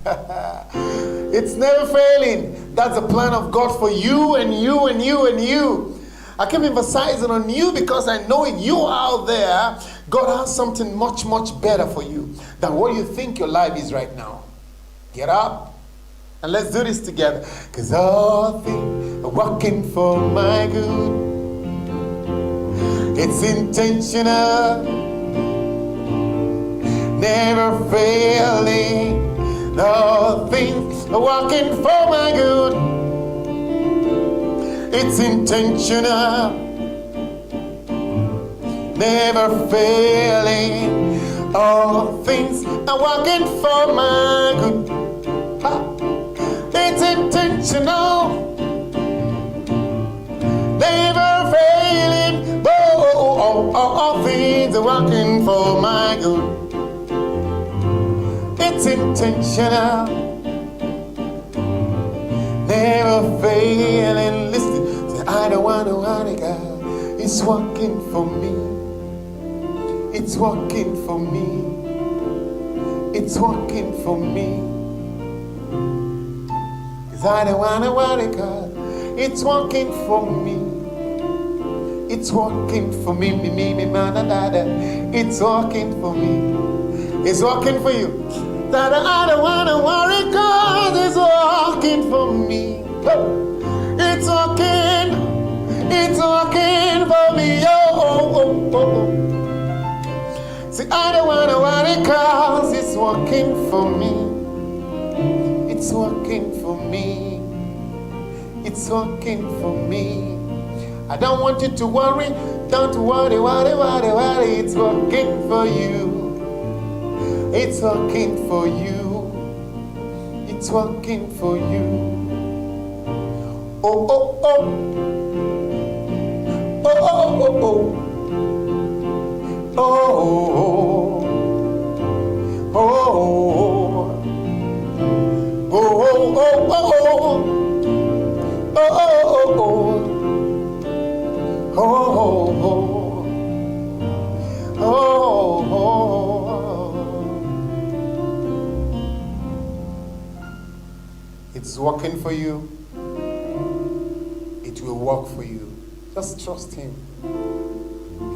It's never failing. That's the plan of God for you and you and you and you. I keep emphasizing on you because I know you out there, God has something much, much better for you than what you think your life is right now. Get up and let's do this together. Because all things are working for my good. It's intentional, never failing. All things are working for my good. It's intentional, never failing. All things are working for my good. It's intentional, never failing. All things are working for my good. It's intentional, never failing. Listen, say, I don't want to worry, God. It's working for me. It's working for me. It's working for me. 'Cause I don't want to worry, God. It's working for me. It's working for me, me, man, it's working for me. It's working for you. That I don't want to worry, God, it's working for me. It's working for me. Oh. See, I don't want to worry, cause it's working for me. It's working for me. It's working for me. I don't want you to worry. Don't worry. It's working for you. It's working for you. It's working for you. Oh. It's working for you. It will work for you. Just trust Him.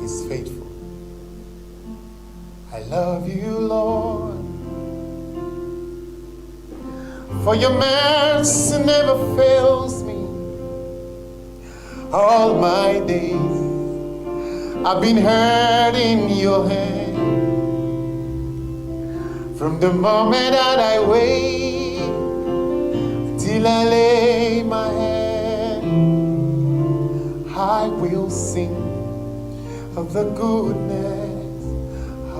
He's faithful. I love you, Lord, for your mercy never fails me. All my days I've been held in your hand. From the moment that I wake till I lay my head, I will sing of the goodness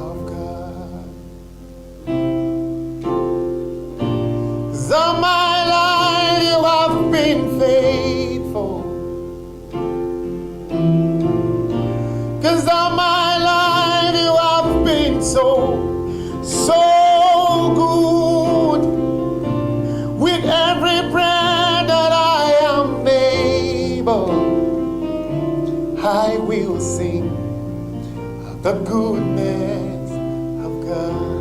of God. 'Cause all my life you have been faithful. 'Cause all my life you have been so good. With every breath that I am able, I will sing of the goodness of God.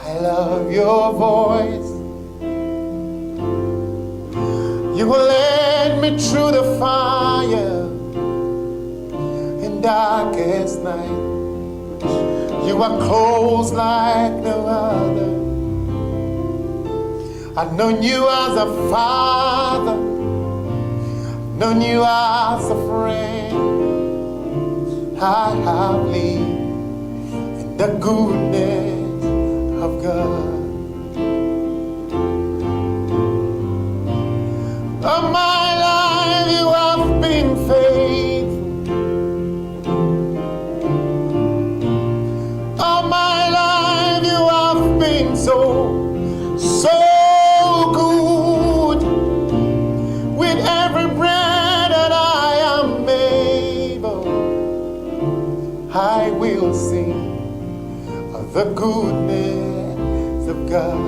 I love your voice. You will lead me through the fire in darkest night. You are close like no other. I've known you as a father, known you as a friend. I have lived in the goodness of God. All my life you have been faithful. All my life you have been so good. With every breath that I am able, I will sing of the goodness of God.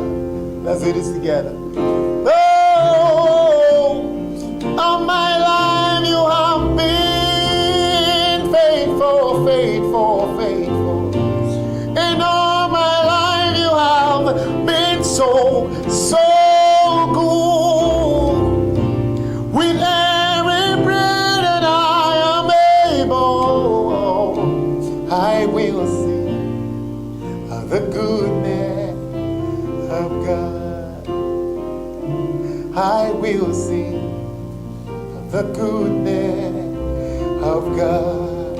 Let's do this together. Oh, all my life you have been faithful, faithful, faithful. And all my life you have been so, so good. With every breath that I am able, I will sing of the goodness of God. I will sing of the goodness of God.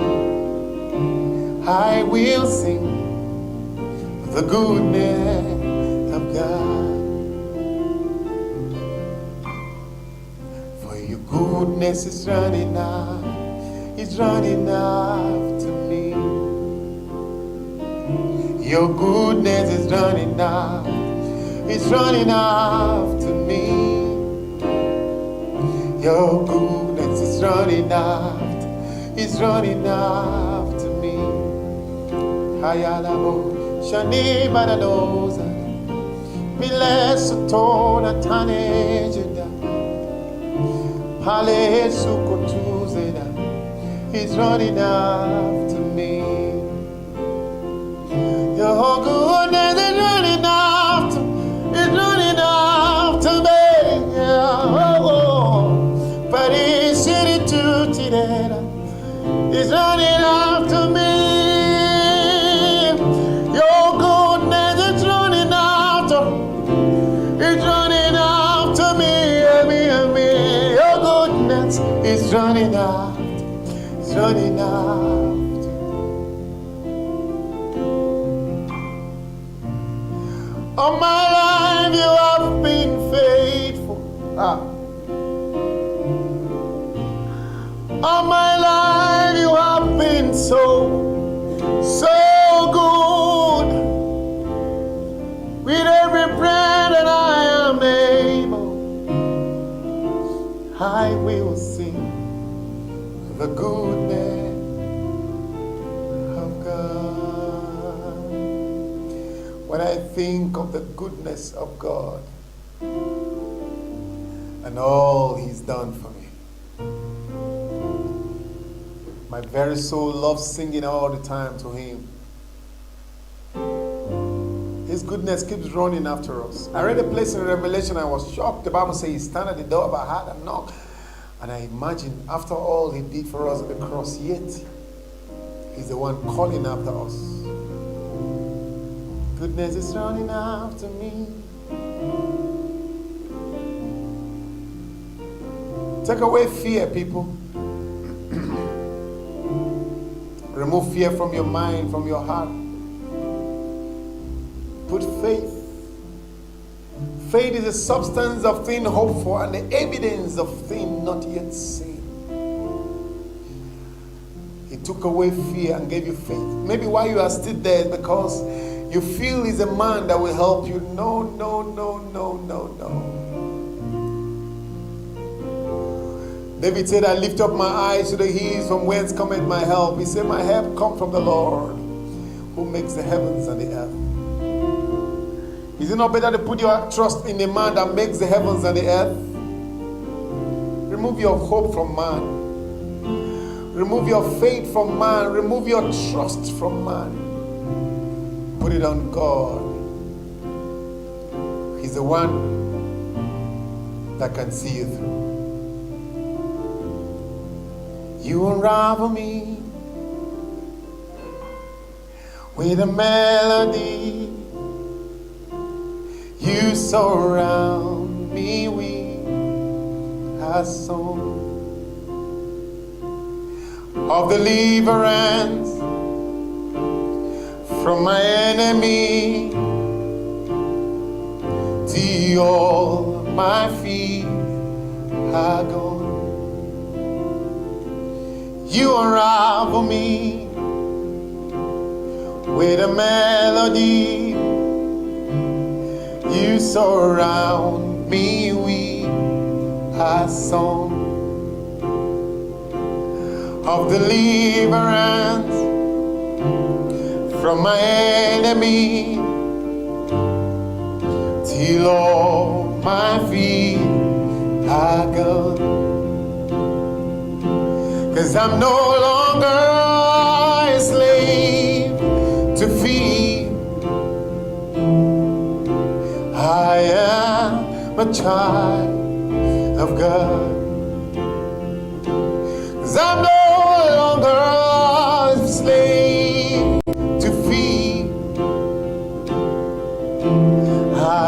I will sing of the goodness of God. For your goodness is running out, it's running after me. Your goodness is running out, it's running after me. Your goodness is running after, it's running after me. Hayalabo shani bananoza bilesotona tanejeda pale sukotuzeda. He's running after me. Your goodness is running after, it's running after me. Yeah. Oh. But he's sitting to today. He's running after me. Your goodness is running after. It's running after me. Your goodness is running after. It's running after. All my life you have been faithful. All my life you have been so, so good. With every breath that I am able, I will sing the goodness of God. When I think of the goodness of God and all He's done for me, my very soul loves singing all the time to Him. His goodness keeps running after us. I read a place in Revelation, I was shocked. The Bible says He stand at the door of our heart and knock. And I imagine after all He did for us at the cross, yet He's the one calling after us. Goodness is running after me. Take away fear, people. Remove fear from your mind, from your heart. Put faith. Faith is the substance of things hoped for and the evidence of things not yet seen. He took away fear and gave you faith. Maybe why you are still there is because you feel He's a man that will help you. No, no, no, no, no, no. David said, I lift up my eyes to the hills, from whence cometh my help. He said, my help comes from the Lord, who makes the heavens and the earth. Is it not better to put your trust in the man that makes the heavens and the earth? Remove your hope from man. Remove your faith from man. Remove your trust from man. Put it on God. He's the one that can see you through. You unravel me with a melody. You surround me with a song of deliverance from my enemy. Till all my fears are gone. You unravel me with a melody. You surround me with a song of deliverance from my enemy. Till all my fears are gone. 'Cause I'm no longer a slave to fear. I am a child of God. 'Cause I'm no longer a slave to fear.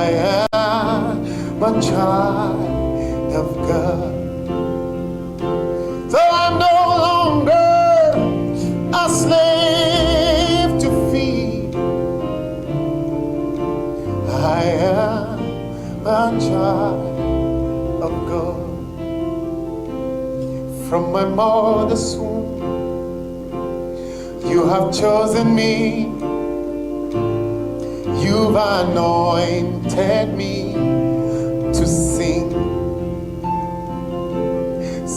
I am a child of God. So I'm no longer a slave to fear. I am a child of God. From my mother's womb, you have chosen me. You've anointed me to sing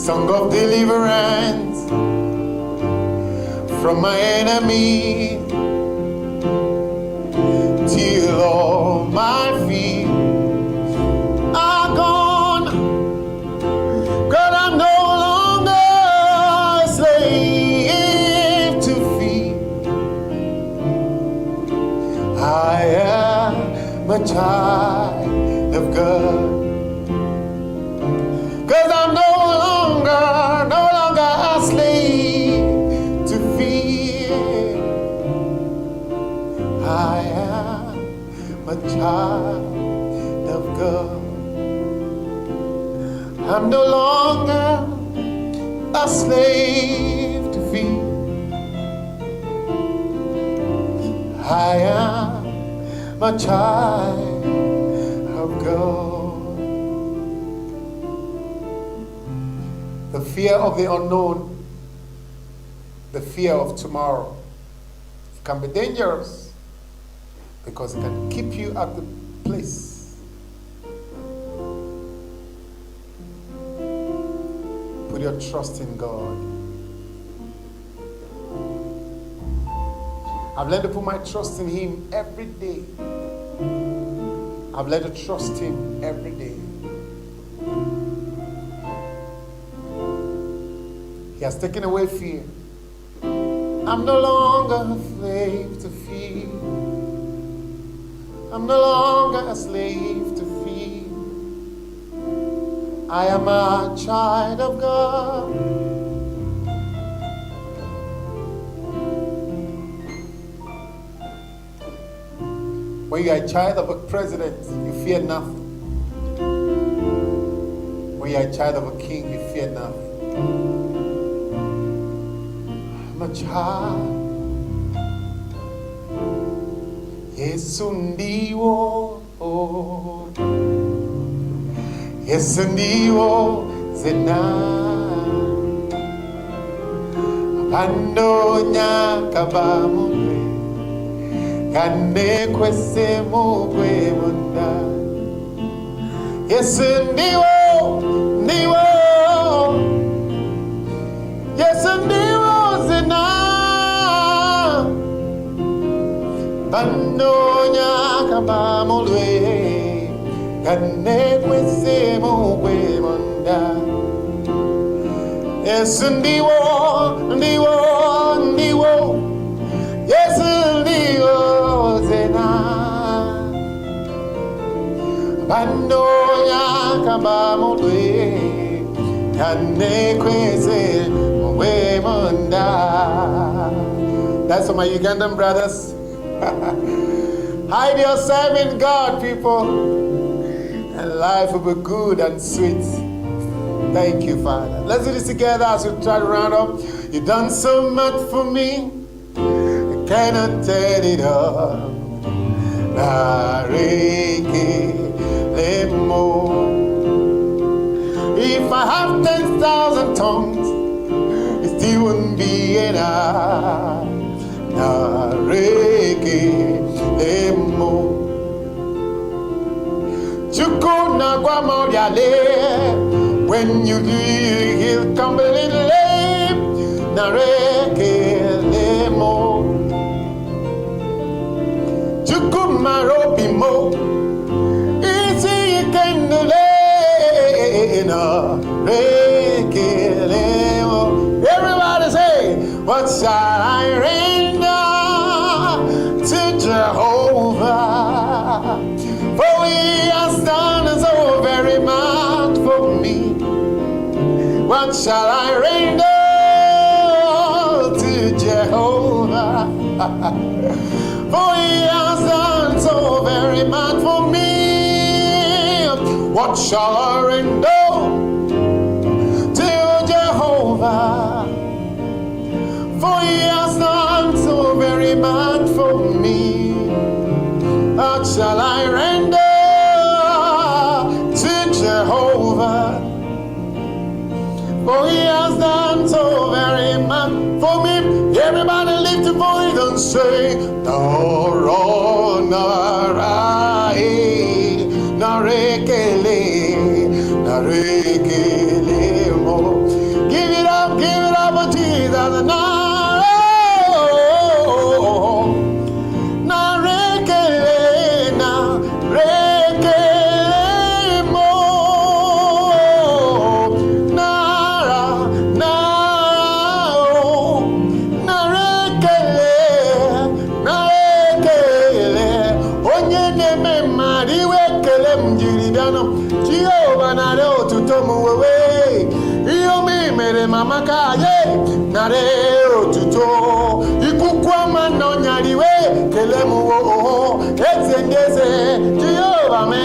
song of deliverance from my enemy, till all my fears are gone. God, I'm no longer a slave to fear. I am a child of God. 'Cause I'm no longer a slave to fear. I am a child of God. I'm no longer a slave to fear. I am a child of God. The fear of the unknown, the fear of tomorrow, can be dangerous because it can keep you at the place. Put your trust in God. I've learned to put my trust in Him every day. I've learned to trust Him every day. He has taken away fear. I'm no longer a slave to fear. I'm no longer a slave to fear. I am a child of God. When you are a child of a president, you fear nothing. When you are a child of a king, you fear nothing. I'm a child. Yesu ndiwo, Yesu ndiwo zena. Abandonya kabamure, kane kwese mugwe munda. Yesu ndiwo, ndiwo, Yesu ndiwo zena. Bandonya kabamulwe, kane kwese mugwe munda. Yesu ndiwo, ndiwo, ndiwo, Yesu ndiwo zena. Bandonya kabamulwe, kane kwese mugwe munda. That's for my Ugandan brothers. Hide yourself in God, people, and life will be good and sweet. Thank you, Father. Let's do this together as we try to round up. You've done so much for me, I cannot tell it all. If I have 10,000 tongues, it still wouldn't be enough. When you do, he'll come a little late. Narekelemo Chukumarobimo Easy can do everybody say, what shall I render to Jehovah? For we What shall I render to Jehovah? For he has done so very much for me. What shall I render to Jehovah? For he has done so very much for me. What shall I render to Jehovah? For he has done so very much for me. Everybody lift your voice and say, Noro Narai Narekele Narekele Mo. Give it up, oh Jesus. Narekele Narekele Mo. Mama kaye nare otuto ikukwa mano nyariwe kelemu o ezengeze Jehova me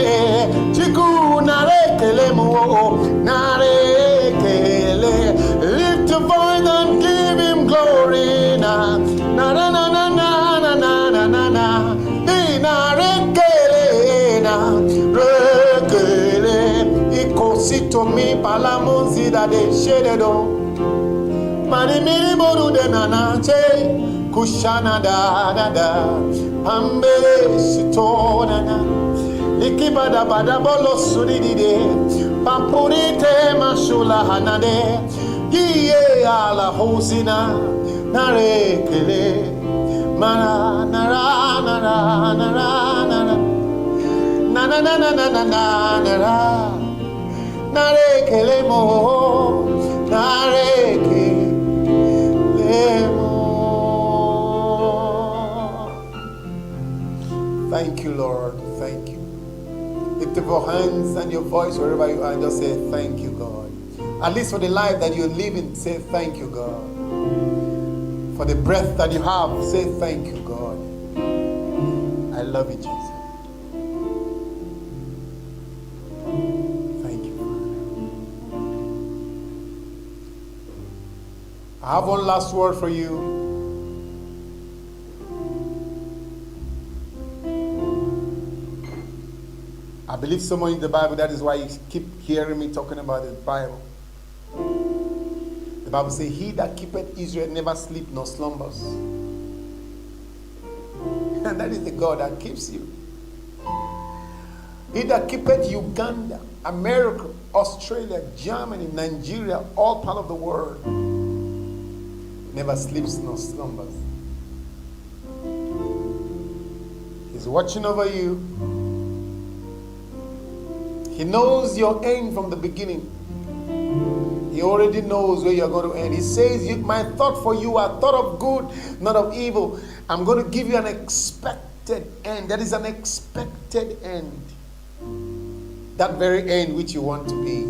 chiku nare kelemu o nare kele. Lift your voice and give him glory na na na na na na na na na na na nare kele na rekele ikosito mi palamonzi da de shededo. Manimiri moru de nanache kushana da da da pambe sito nana likibada bada bolo suridide pampurite mashula hanade iye ala hosina nare kele mara nara nara nara nara nana nana nana nara nare kele mo nare kele. Thank you, Lord. Thank you. Lift up your hands and your voice wherever you are and just say, thank you, God. At least for the life that you're living, say, thank you, God. For the breath that you have, say, thank you, God. I love you, Jesus. Thank you, Father. I have one last word for you. I believe someone in the Bible, that is why you keep hearing me talking about the Bible. The Bible says, he that keepeth Israel never sleep nor slumbers. And that is the God that keeps you. He that keepeth Uganda, America, Australia, Germany, Nigeria, all part of the world, never sleeps nor slumbers. He's watching over you. He knows your end from the beginning. He already knows where you're going to end. He says, my thought for you are thought of good, not of evil. I'm going to give you an expected end. That is an expected end. That very end which you want to be.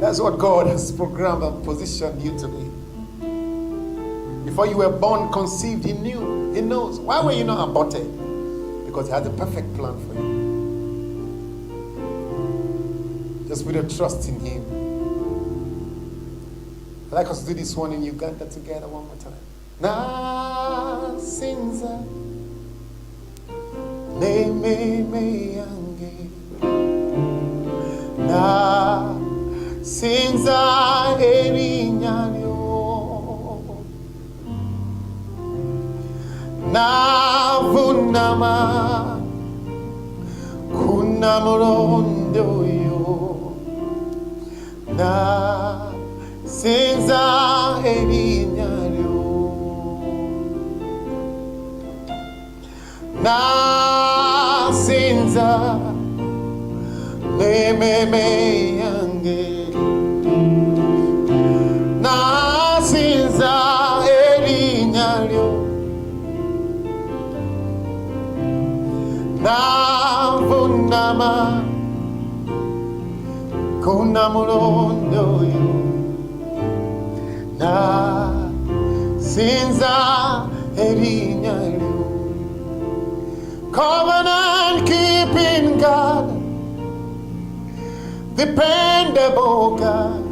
That's what God has programmed and positioned you to be. Before you were born, conceived, He knew. He knows. Why were you not aborted? Because He had a perfect plan for you. Just put your trust in Him. I'd like us to do this one in Uganda together one more time. Na sinza ne me yange na sinza erinyalyo na vunama kunamurondo na sinza erinyalyo na sinza me yange na sinza erinyalyo na vunama kuna mulondo yo na sinza erinnya lyo. Covenant keeping God, dependable God,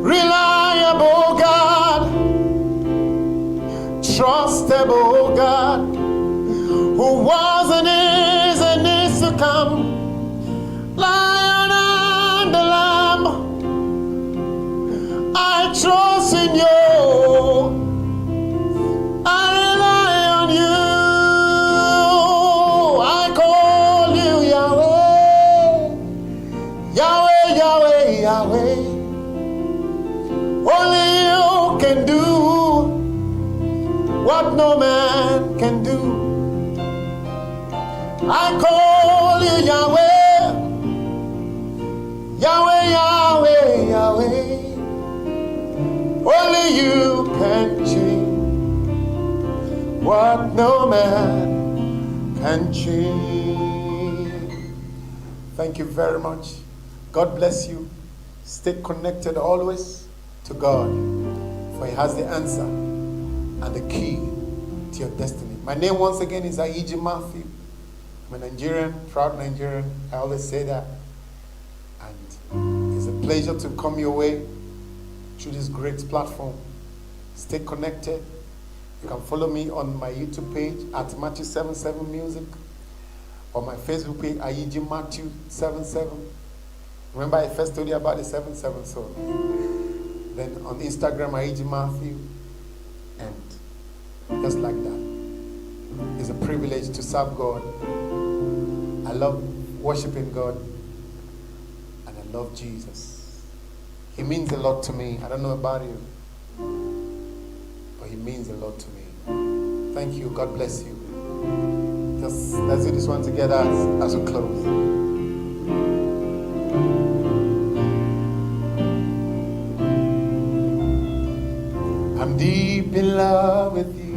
reliable God, trustable God, who was and is to come, Lion and the Lamb, I trust in you, I rely on you, I call you Yahweh, Yahweh, Yahweh, Yahweh. Only you can do what no man can do. I call you Yahweh, Yahweh, Yahweh, Yahweh. Only you can change what no man can change. Thank you very much. God bless you. Stay connected always to God, for He has the answer and the key to your destiny. My name once again is Aiji Matthew. I'm a Nigerian, proud Nigerian. I always say that. And it's a pleasure to come your way through this great platform. Stay connected. You can follow me on my YouTube page at Matthew77 Music, or my Facebook page, Aiji Matthew 77. Remember, I first told you about the 77, so then on Instagram, Aiji Matthew, and just like that. It's a privilege to serve God. I love worshiping God, and I love Jesus. He means a lot to me. I don't know about you, but He means a lot to me. Thank you. God bless you. Just let's do this one together as we close. I'm deep in love with you,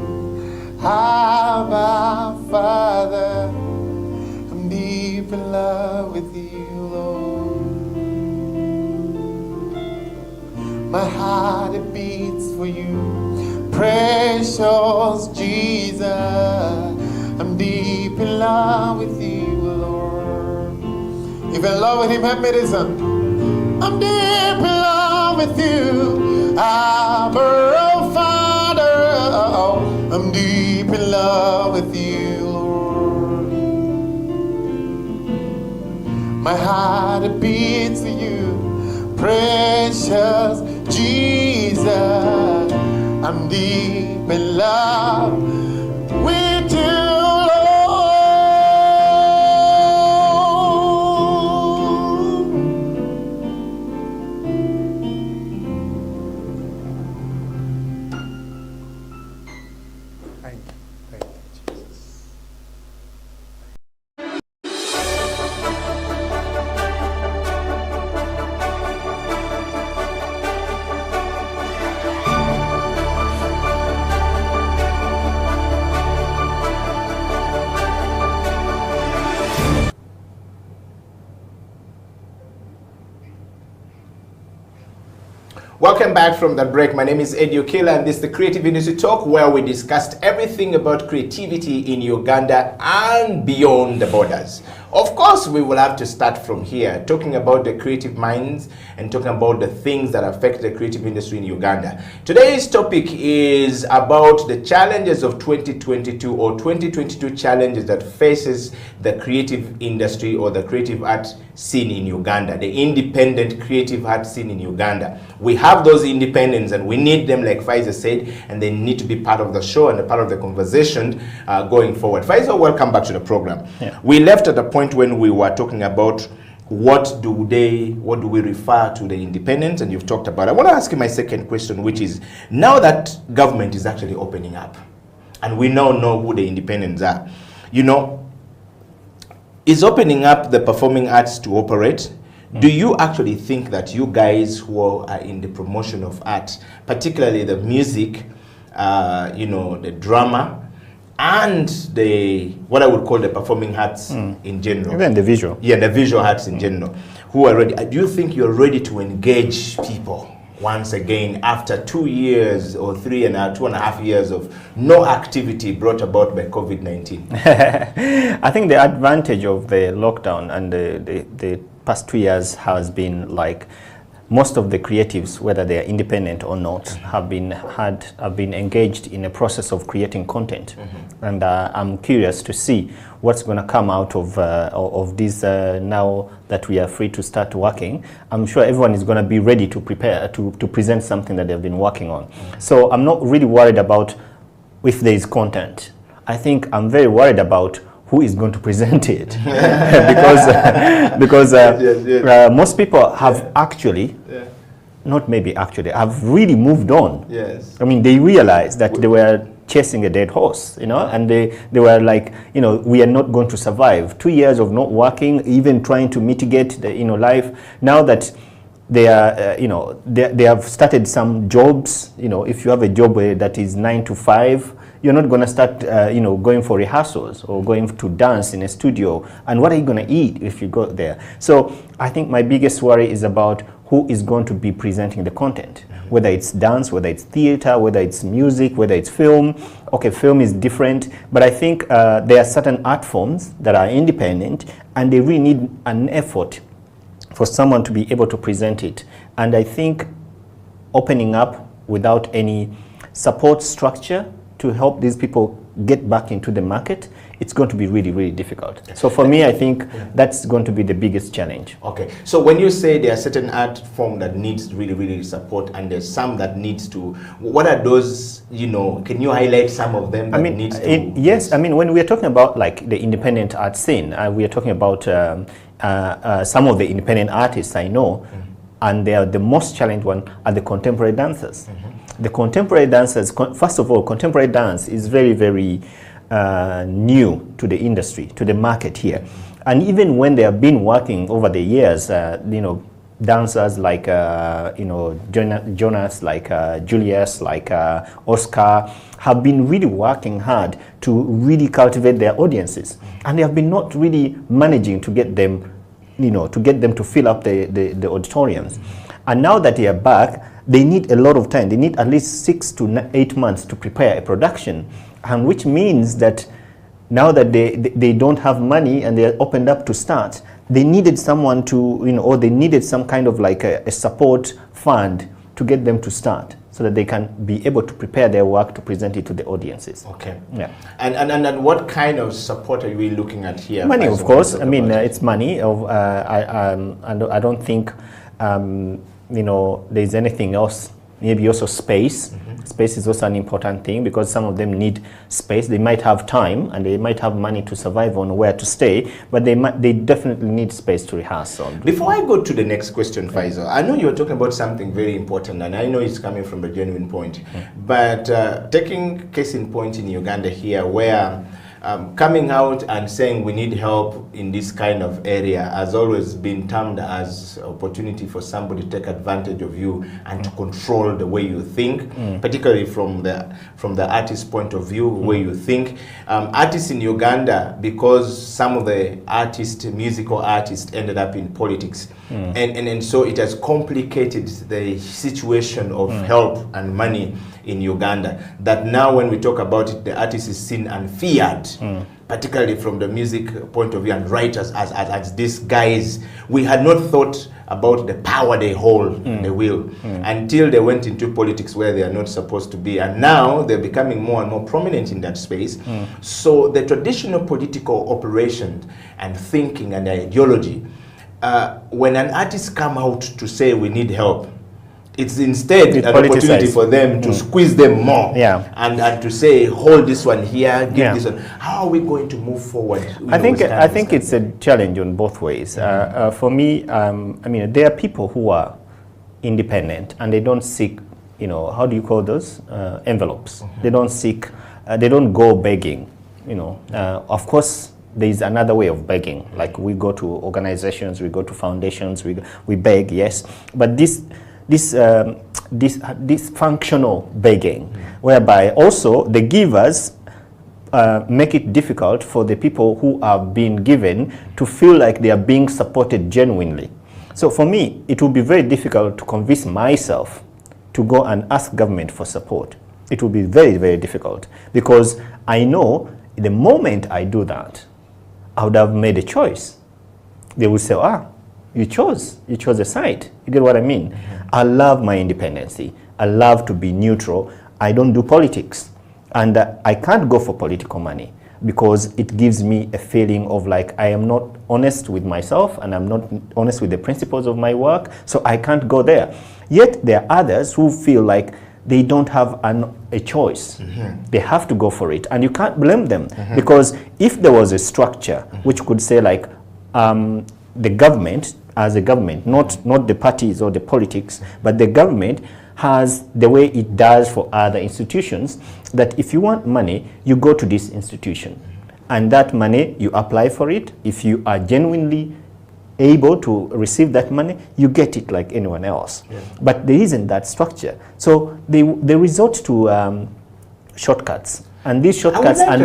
Abba Father. I'm deep in love with you, Lord. My heart it beats for you, precious Jesus. I'm deep in love with you, Lord. If you're in love with Him, help me listen. I'm deep in love with you, Abba Father. I'm deep in love with you, Lord. My heart it beats for you, precious Jesus. I'm deep in love with you, Welcome back from that break. My name is Eddie Okela, and this is the Creative Industry Talk, where we discussed everything about creativity in Uganda and beyond the borders. Of course, we will have to start from here, talking about the creative minds and talking about the things that affect the creative industry in Uganda. Today's topic is about the challenges of 2022 or 2022 challenges that faces the creative industry or the creative art scene in Uganda, the independent creative art scene in Uganda. We have those independents and we need them, like Faisal said, and they need to be part of the show and a part of the conversation going forward. Faisal, welcome back to the program. Yeah. We left at a point when we were talking about what do we refer to the independents, and you've talked about it. I want to ask you my second question, which is, now that government is actually opening up and we now know who the independents are, you know, is opening up the performing arts to operate? Do you actually think that you guys who are in the promotion of art, particularly the music, you know, the drama, and the what I would call the performing arts in general. Even the visual. Yeah, the visual arts in general, who are ready. Do you think you're ready to engage people once again after 2 years or 2.5 years of no activity brought about by COVID-19? I think the advantage of the lockdown and the past 2 years has been like most of the creatives, whether they are independent or not, have been engaged in a process of creating content, and I'm curious to see what's going to come out of this now that we are free to start working. I'm sure everyone is going to be ready to prepare to present something that they've been working on. So I'm not really worried about if there is content. I think I'm very worried about who is going to present it, because most people have actually, not maybe actually, have really moved on. Yes. I mean, they realized that they were chasing a dead horse, and they were like, we are not going to survive. 2 years of not working, even trying to mitigate the, life. Now that they are, they have started some jobs. If you have a job that is 9 to 5, you're not going to start, going for rehearsals or going to dance in a studio. And what are you going to eat if you go there? So I think my biggest worry is about who is going to be presenting the content, whether it's dance, whether it's theater, whether it's music, whether it's film. Okay, film is different, but I think there are certain art forms that are independent, and they really need an effort for someone to be able to present it. And I think opening up without any support structure to help these people get back into the market, it's going to be really, really difficult. So for me, I think that's going to be the biggest challenge. Okay. So when you say there are certain art form that needs really, really support, and there's some that needs to, what are those, can you highlight some of them that needs to? Yes, I mean, when we are talking about like the independent art scene, we are talking about some of the independent artists I know, and they are the most challenged one are the contemporary dancers. The contemporary dancers, first of all, contemporary dance is very, very new to the industry, to the market here. And even when they have been working over the years, dancers like, Jonas, like Julius, like Oscar, have been really working hard to really cultivate their audiences. And they have been not really managing to get them, to fill up the auditoriums. And now that they are back, they need a lot of time. They need at least 6 to 8 months to prepare a production, and which means that now that they don't have money and they're opened up to start, they needed someone to, or they needed some kind of like a support fund to get them to start, so that they can be able to prepare their work to present it to the audiences. Okay. Yeah. And what kind of support are we looking at here? Money, of course. I mean, it's money. I don't think there's anything else. Maybe also space. Space is also an important thing, because some of them need space. They might have time and they might have money to survive on where to stay, but they definitely need space to rehearse on. Before I go to the next question, Faisal, I know you're talking about something very important, and I know it's coming from a genuine point. But taking case in point in Uganda here, where coming out and saying we need help in this kind of area has always been termed as opportunity for somebody to take advantage of you and to control the way you think, particularly from the artist's point of view, where you think. Artists in Uganda, because some of the musical artists ended up in politics, and so it has complicated the situation of help and money in Uganda, that now when we talk about it, the artist is seen and feared, particularly from the music point of view, and writers as these guys. We had not thought about the power they hold, they will, until they went into politics where they are not supposed to be. And now they're becoming more and more prominent in that space. So the traditional political operation and thinking and ideology, when an artist come out to say we need help, it's instead an opportunity for them to squeeze them more, and to say, hold this one here, give this one. How are we going to move forward? I think it's a challenge on both ways. For me, I mean, there are people who are independent and they don't seek, how do you call those? Envelopes. They don't seek, they don't go begging, Of course, there is another way of begging. Like we go to organizations, we go to foundations, we beg, yes. But this functional begging, whereby also the givers make it difficult for the people who are being given to feel like they are being supported genuinely. So for me, it will be very difficult to convince myself to go and ask government for support. It will be very, very difficult, because I know the moment I do that, I would have made a choice. They will say, you chose a side. You get what I mean? I love my independence. I love to be neutral. I don't do politics. And I can't go for political money, because it gives me a feeling of like I am not honest with myself, and I'm not honest with the principles of my work, so I can't go there. Yet there are others who feel like they don't have a choice. They have to go for it, and you can't blame them, because if there was a structure which could say like the government as a government, not the parties or the politics, but the government has the way it does for other institutions, that if you want money, you go to this institution, and that money, you apply for it. If you are genuinely able to receive that money, you get it like anyone else. But there isn't that structure. So they resort to shortcuts, and these shortcuts are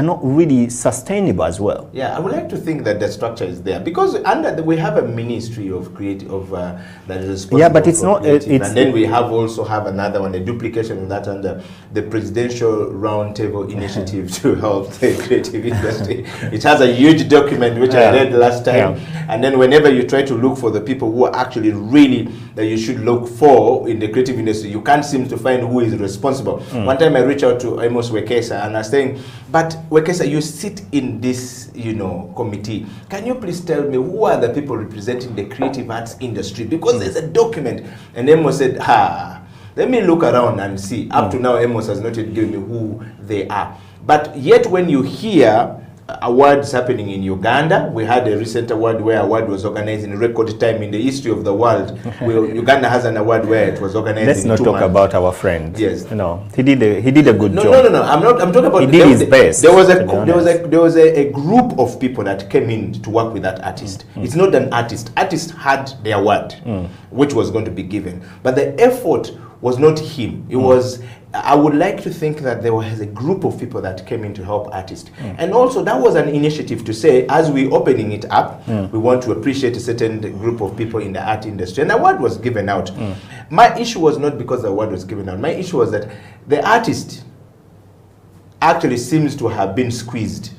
not really sustainable as well. Yeah, I would like to think that the structure is there, because we have a ministry of creative that is responsible. Yeah, but it's not. And then we also have another one, a duplication of that under the Presidential Roundtable Initiative to help the creative industry. It has a huge document which I read last time, and then whenever you try to look for the people who are actually really that you should look for in the creative industry, you can't seem to find who is responsible. One time I reached out to Amos Wekesa, and I was saying, but Wekesa, you sit in this, committee. Can you please tell me who are the people representing the creative arts industry? Because there's a document. And Amos said, let me look around and see. Up to now, Amos has not yet given me who they are. But yet when you hear awards happening in Uganda, we had a recent award where award was organized in record time in the history of the world. Uganda has an award where it was organized Let's in not 2 talk months. about our friend. Yes. No, he did a good job. No. I'm talking about. He did his best. There was a group of people that came in to work with that artist. It's not an artist. Artist had the award, which was going to be given, but the effort was not him. It was. I would like to think that there was a group of people that came in to help artists. And also that was an initiative to say, as we're opening it up, we want to appreciate a certain group of people in the art industry. And the award was given out. My issue was not because the award was given out. My issue was that the artist actually seems to have been squeezed.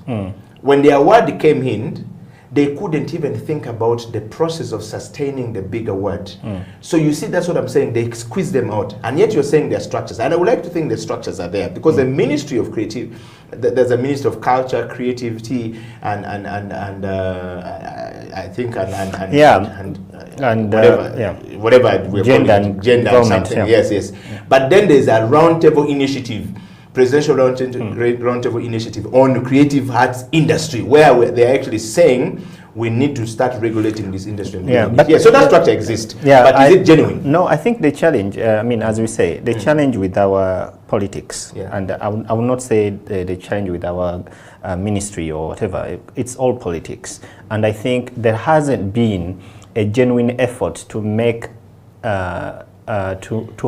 When the award came in, they couldn't even think about the process of sustaining the big award. So you see, that's what I'm saying. They squeeze them out, and yet you're saying there are structures. And I would like to think the structures are there, because the Ministry of Creative, there's a Ministry of Culture, Creativity, and I think whatever we're calling it, gender and something. Yes. But then there's a roundtable initiative. Presidential roundtable initiative on creative arts industry, where they're actually saying we need to start regulating this industry. So that structure exists. But is it genuine? No, I think the challenge, as we say, the challenge with our politics, and I will not say the challenge with our ministry or whatever, it's all politics. And I think there hasn't been a genuine effort to make to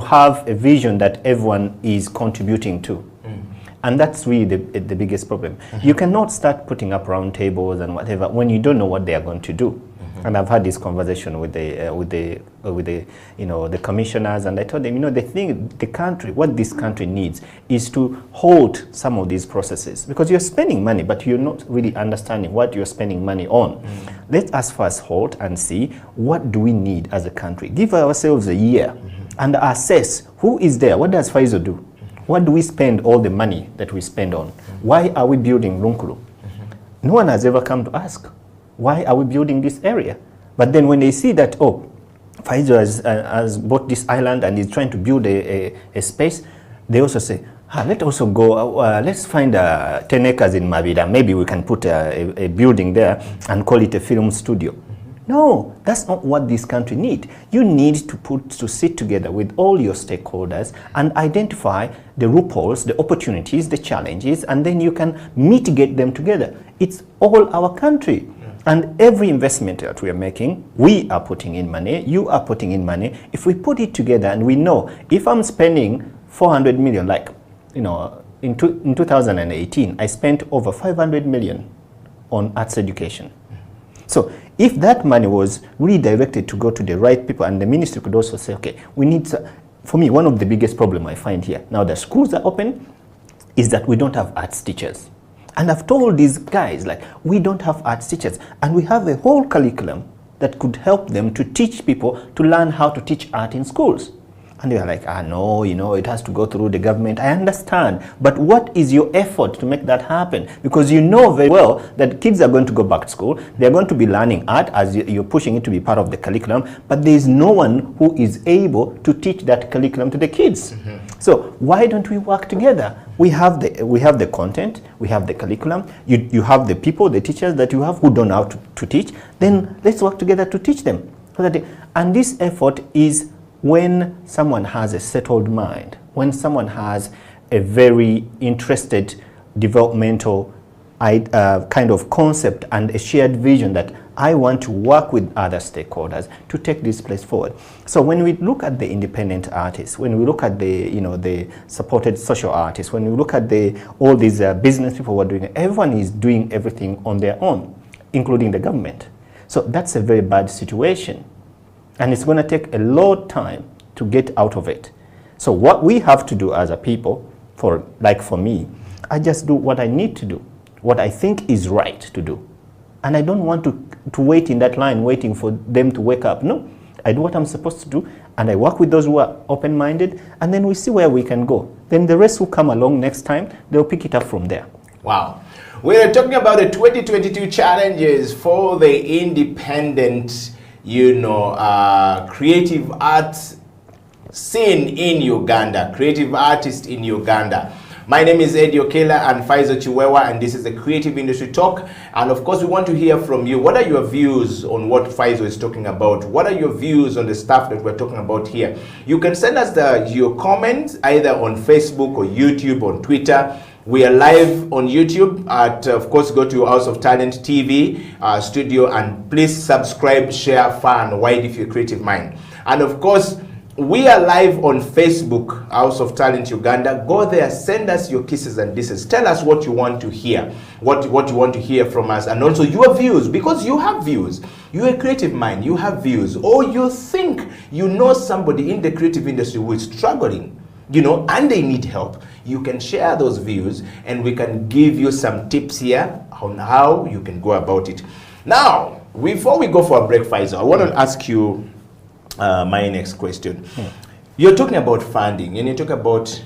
have a vision that everyone is contributing to. And that's really the biggest problem. You cannot start putting up round tables and whatever when you don't know what they are going to do. And I've had this conversation with the commissioners, and I told them, what this country needs is to hold some of these processes, because you're spending money, but you're not really understanding what you're spending money on. Let us first hold and see what do we need as a country. Give ourselves a year and assess who is there. What does Faizo do? What do we spend all the money that we spend on? Why are we building Lunkulu? No one has ever come to ask, why are we building this area? But then when they see that, Faizo has bought this island and is trying to build a space, they also say, let's also go, let's find 10 acres in Mabida. Maybe we can put a building there and call it a film studio. No, that's not what this country needs. You need to sit together with all your stakeholders and identify the loopholes, the opportunities, the challenges, and then you can mitigate them together. It's all our country. And every investment that we are making, we are putting in money, you are putting in money. If we put it together and we know, if I'm spending 400 million, in 2018, I spent over 500 million on arts education. So if that money was redirected to go to the right people, and the ministry could also say, okay, we need to, for me, one of the biggest problems I find here, now the schools are open, is that we don't have arts teachers. And I've told these guys, like, we don't have arts teachers, and we have a whole curriculum that could help them to teach people to learn how to teach art in schools. And they are like, no, it has to go through the government. I understand. But what is your effort to make that happen? Because you know very well that kids are going to go back to school. They're going to be learning art as you're pushing it to be part of the curriculum. But there is no one who is able to teach that curriculum to the kids. So why don't we work together? We have the content, we have the curriculum, you have the people, the teachers that you have who don't know how to teach. Then let's work together to teach them. And this effort is when someone has a settled mind, when someone has a very interested developmental kind of concept and a shared vision that I want to work with other stakeholders to take this place forward. So when we look at the independent artists, when we look at the supported social artists, when we look at all these business people who are doing it, everyone is doing everything on their own, including the government. So that's a very bad situation. And it's going to take a long time to get out of it. So what we have to do as a people, for me, I just do what I need to do, what I think is right to do. And I don't want to wait in that line, waiting for them to wake up. No, I do what I'm supposed to do, and I work with those who are open-minded, and then we see where we can go. Then the rest who come along next time, they'll pick it up from there. Wow. We're talking about the 2022 challenges for the independent creative arts scene in Uganda, creative artist in Uganda. My name is Eddie Okela and Faizo Chiwewa, and this is the Creative Industry Talk. And of course, we want to hear from you. What are your views on what Faizo is talking about? What are your views on the stuff that we're talking about here? You can send us your comments either on Facebook or YouTube, on Twitter. We are live on YouTube at, of course, go to House of Talent TV studio, and please subscribe, share, fan, wide if you're creative mind. And of course, we are live on Facebook, House of Talent Uganda. Go there, send us your kisses and disses. Tell us what you want to hear, what you want to hear from us, and also your views, because you have views. You're a creative mind, you have views, or you think you know somebody in the creative industry who is struggling, and they need help. You can share those views, and we can give you some tips here on how you can go about it. Now, before we go for a break, Faizo, I want to ask you my next question. You're talking about funding, and you talk about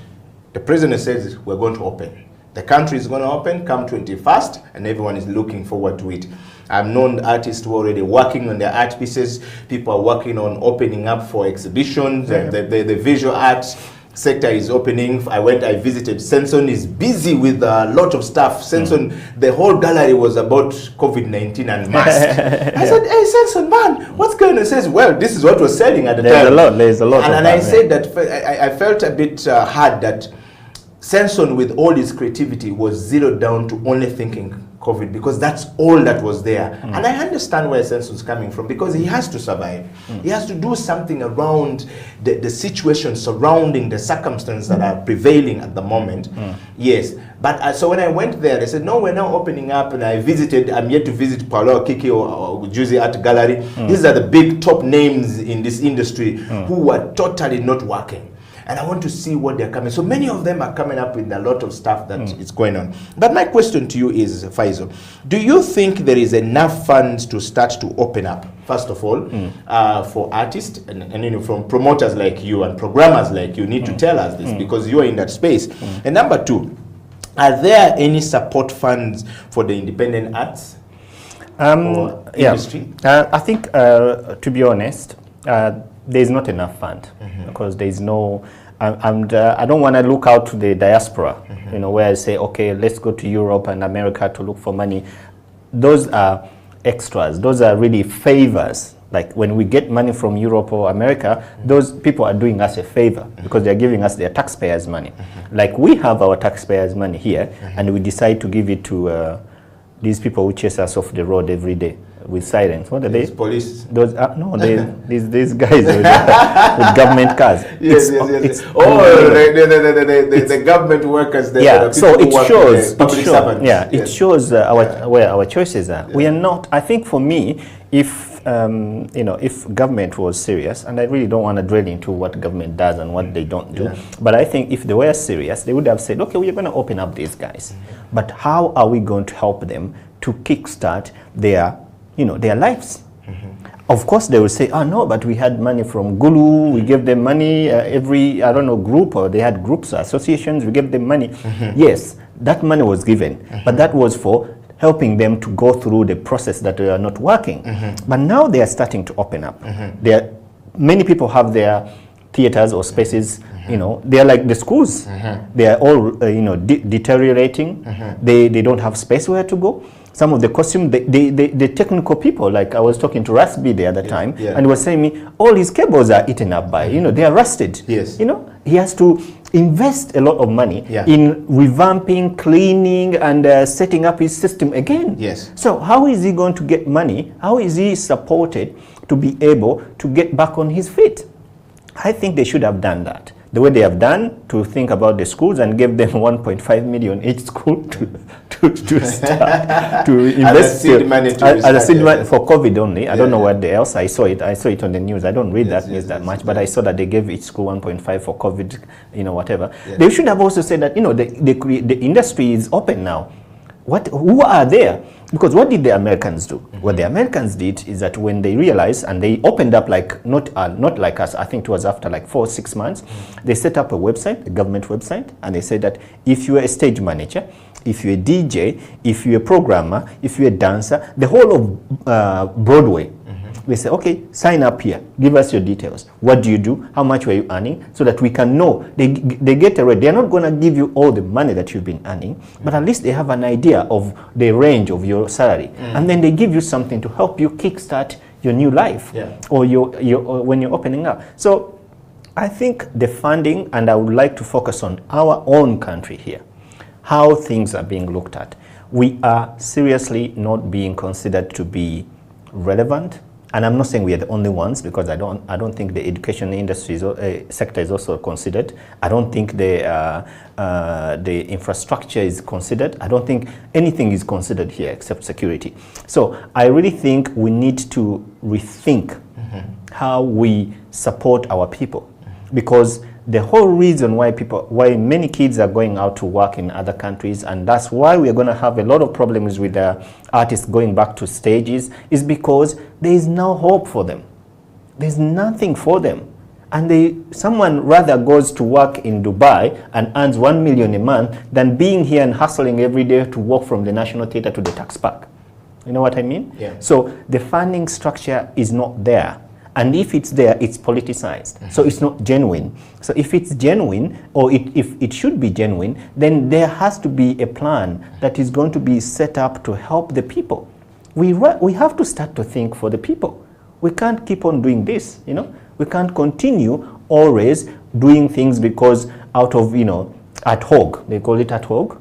the president says we're going to open. The country is going to open come 21st, and everyone is looking forward to it. I've known artists who are already working on their art pieces. People are working on opening up for exhibitions. The visual arts sector is opening. I visited. Senson is busy with a lot of stuff. Senson, the whole gallery was about COVID-19 and mask. I said, hey, Senson, man, what's going on? He says, well, this is what we're selling at the time. There's a lot. And I said that I felt a bit hard that Senson, with all his creativity, was zeroed down to only thinking COVID, because that's all that was there. And I understand where Senson's coming from, because he has to survive. He has to do something around the situation surrounding the circumstances that are prevailing at the moment. Yes. But so when I went there, they said, no, we're now opening up. And I'm yet to visit Paulo Kiki or Juicy Art Gallery. These are the big top names in this industry who are totally not working. And I want to see what they're coming. So many of them are coming up with a lot of stuff that is going on. But my question to you is, Faizo, do you think there is enough funds to start to open up, first of all, for artists and from promoters like you and programmers like you? Need to tell us this, because you are in that space. And number two, are there any support funds for the independent arts industry? I think, to be honest, there's not enough fund, because there's no, and I don't want to look out to the diaspora, where I say, okay, let's go to Europe and America to look for money. Those are extras. Those are really favors. Like when we get money from Europe or America, those people are doing us a favor, because they're giving us their taxpayers' money. Like we have our taxpayers' money here, and we decide to give it to these people who chase us off the road every day. with sirens. What are they? Police. Those no, these guys with government cars. Yes. The government workers. So it shows. Servants. It shows where our choices are. We are not. I think for me, if if government was serious, and I really don't want to drill into what government does and what they don't do, but I think if they were serious, they would have said, okay, we're going to open up these guys, but how are we going to help them to kickstart their lives? Of course, they will say, oh no, but we had money from Gulu, we gave them money, every, group, or they had groups, associations, we gave them money. Yes, that money was given, but that was for helping them to go through the process that they are not working. But now they are starting to open up. Many people have their theaters or spaces, they are like the schools. They are all, deteriorating. They don't have space where to go. Some of the costume, the technical people, like I was talking to Rasby the other time, and he was saying me, all his cables are eaten up by, they are rusted. Yes. He has to invest a lot of money in revamping, cleaning, and setting up his system again. Yes. So how is he going to get money? How is he supported to be able to get back on his feet? I think they should have done that. The way they have done, to think about the schools and give them 1.5 million each school to start to invest as a seed money for COVID only. I don't know what else. I saw it on the news. I don't read that news that much, but I saw that they gave each school 1.5 for COVID, whatever. They should have also said that the industry is open now. Who are there? Because what did the Americans do? What the Americans did is that when they realized, and they opened up like, not like us, I think it was after like 4 or 6 months, they set up a website, a government website, and they said that if you're a stage manager, if you're a DJ, if you're a programmer, if you're a dancer, the whole of Broadway, we say, okay, sign up here, give us your details. What do you do? How much were you earning? So that we can know. They get a rate. They're not going to give you all the money that you've been earning, but at least they have an idea of the range of your salary. And then they give you something to help you kickstart your new life or when you're opening up. So I think the funding, and I would like to focus on our own country here, how things are being looked at. We are seriously not being considered to be relevant. And I'm not saying we are the only ones, because I don't think the education industry sector is also considered. I don't think the infrastructure is considered. I don't think anything is considered here except security. So I really think we need to rethink how we support our people, because the whole reason why many kids are going out to work in other countries, and that's why we are going to have a lot of problems with the artists going back to stages, is because there is no hope for them. There's nothing for them. And someone rather goes to work in Dubai and earns 1 million a month than being here and hustling every day to walk from the National Theatre to the tax park. You know what I mean? Yeah. So the funding structure is not there. And if it's there, it's politicized. So it's not genuine. So if it's genuine, or if it should be genuine, then there has to be a plan that is going to be set up to help the people. We have to start to think for the people. We can't keep on doing this, We can't continue always doing things because out of, ad hoc. They call it ad hoc.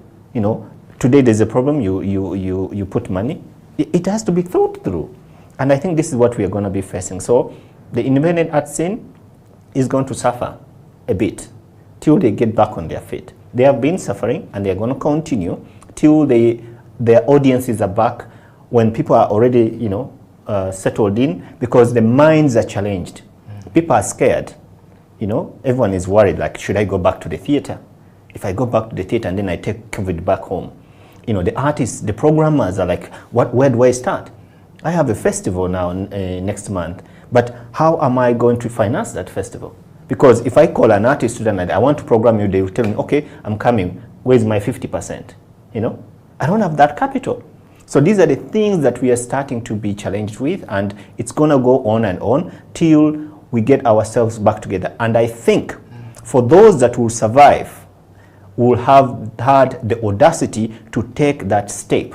Today there's a problem, you put money. It has to be thought through. And I think this is what we are going to be facing. So the independent art scene is going to suffer a bit till they get back on their feet. They have been suffering, and they're going to continue till their audiences are back, when people are already, settled in, because the minds are challenged. People are scared. Everyone is worried, like, should I go back to the theater? If I go back to the theater and then I take COVID back home, the artists, the programmers are like, where do I start? I have a festival now next month, but how am I going to finance that festival? Because if I call an artist today and I want to program you, they will tell me, okay, I'm coming, where's my 50%? I don't have that capital. So these are the things that we are starting to be challenged with, and it's going to go on and on till we get ourselves back together. And I think for those that will survive, will have had the audacity to take that step.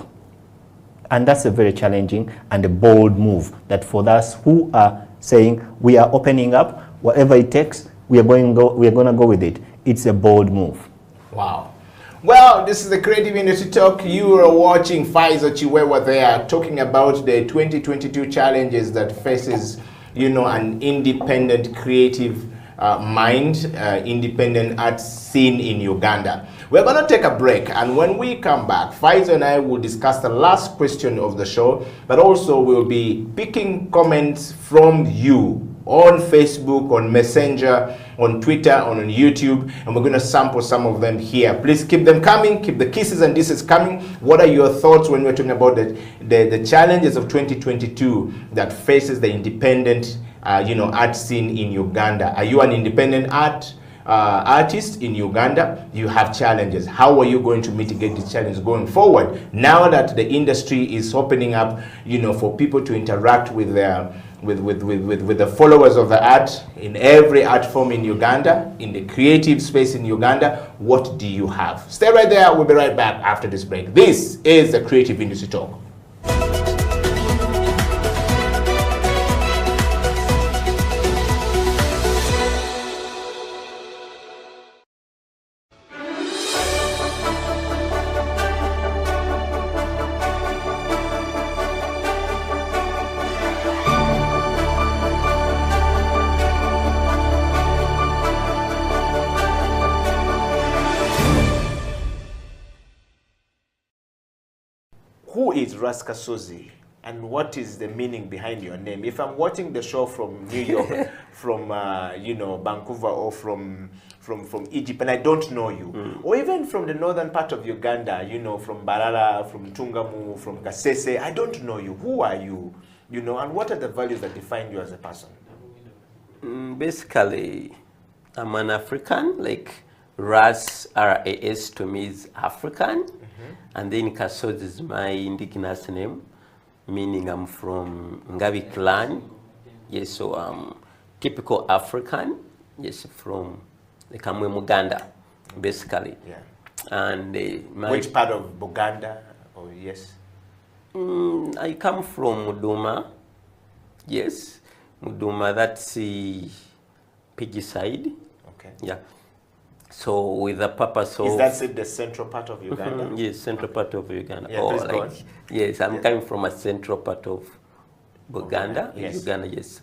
And that's a very challenging and a bold move, that for us who are saying we are opening up, whatever it takes, we are going to go with it. It's a bold move. Wow. Well, this is the Creative Industry Talk. You are watching Faizo Chiwewa there, talking about the 2022 challenges that faces, an independent creative mind, independent art scene in Uganda. We're going to take a break, and when we come back, Faizo and I will discuss the last question of the show, but also we'll be picking comments from you on Facebook, on Messenger, on Twitter, on YouTube, and we're going to sample some of them here. Please keep them coming, keep the kisses and disses coming. What are your thoughts when we're talking about the challenges of 2022 that faces the independent art scene in Uganda? Are you an independent artist in Uganda? You have challenges. How are you going to mitigate these challenges going forward now that the industry is opening up, for people to interact with their with the followers of the art in every art form in Uganda, in the creative space in Uganda? What do you have? Stay right there. We'll be right back after this break. This is the Creative Industry Talk. Who is Raskasozi, and what is the meaning behind your name? If I'm watching the show from New York, from Vancouver, or from Egypt, and I don't know you, or even from the northern part of Uganda, from Barara, from Tungamu, from Kasese, I don't know you. Who are you? And what are the values that define you as a person? Basically, I'm an African. Like Ras, R-A-S to me is African. And then Kasozi is my indigenous name, meaning I'm from Ngabi clan. Yes, so I'm typical African. Yes, from the Kamwe Uganda, basically. Yeah. And which part of Buganda? Oh, yes. I come from Muduma. Yes, Muduma. That's the PG side. Okay. Yeah. So with the purpose of... Is that the central part of Uganda? Yes, central part of Uganda. Yeah, please go on. Yes, I'm coming from a central part of Uganda. Yes. Uganda, yes.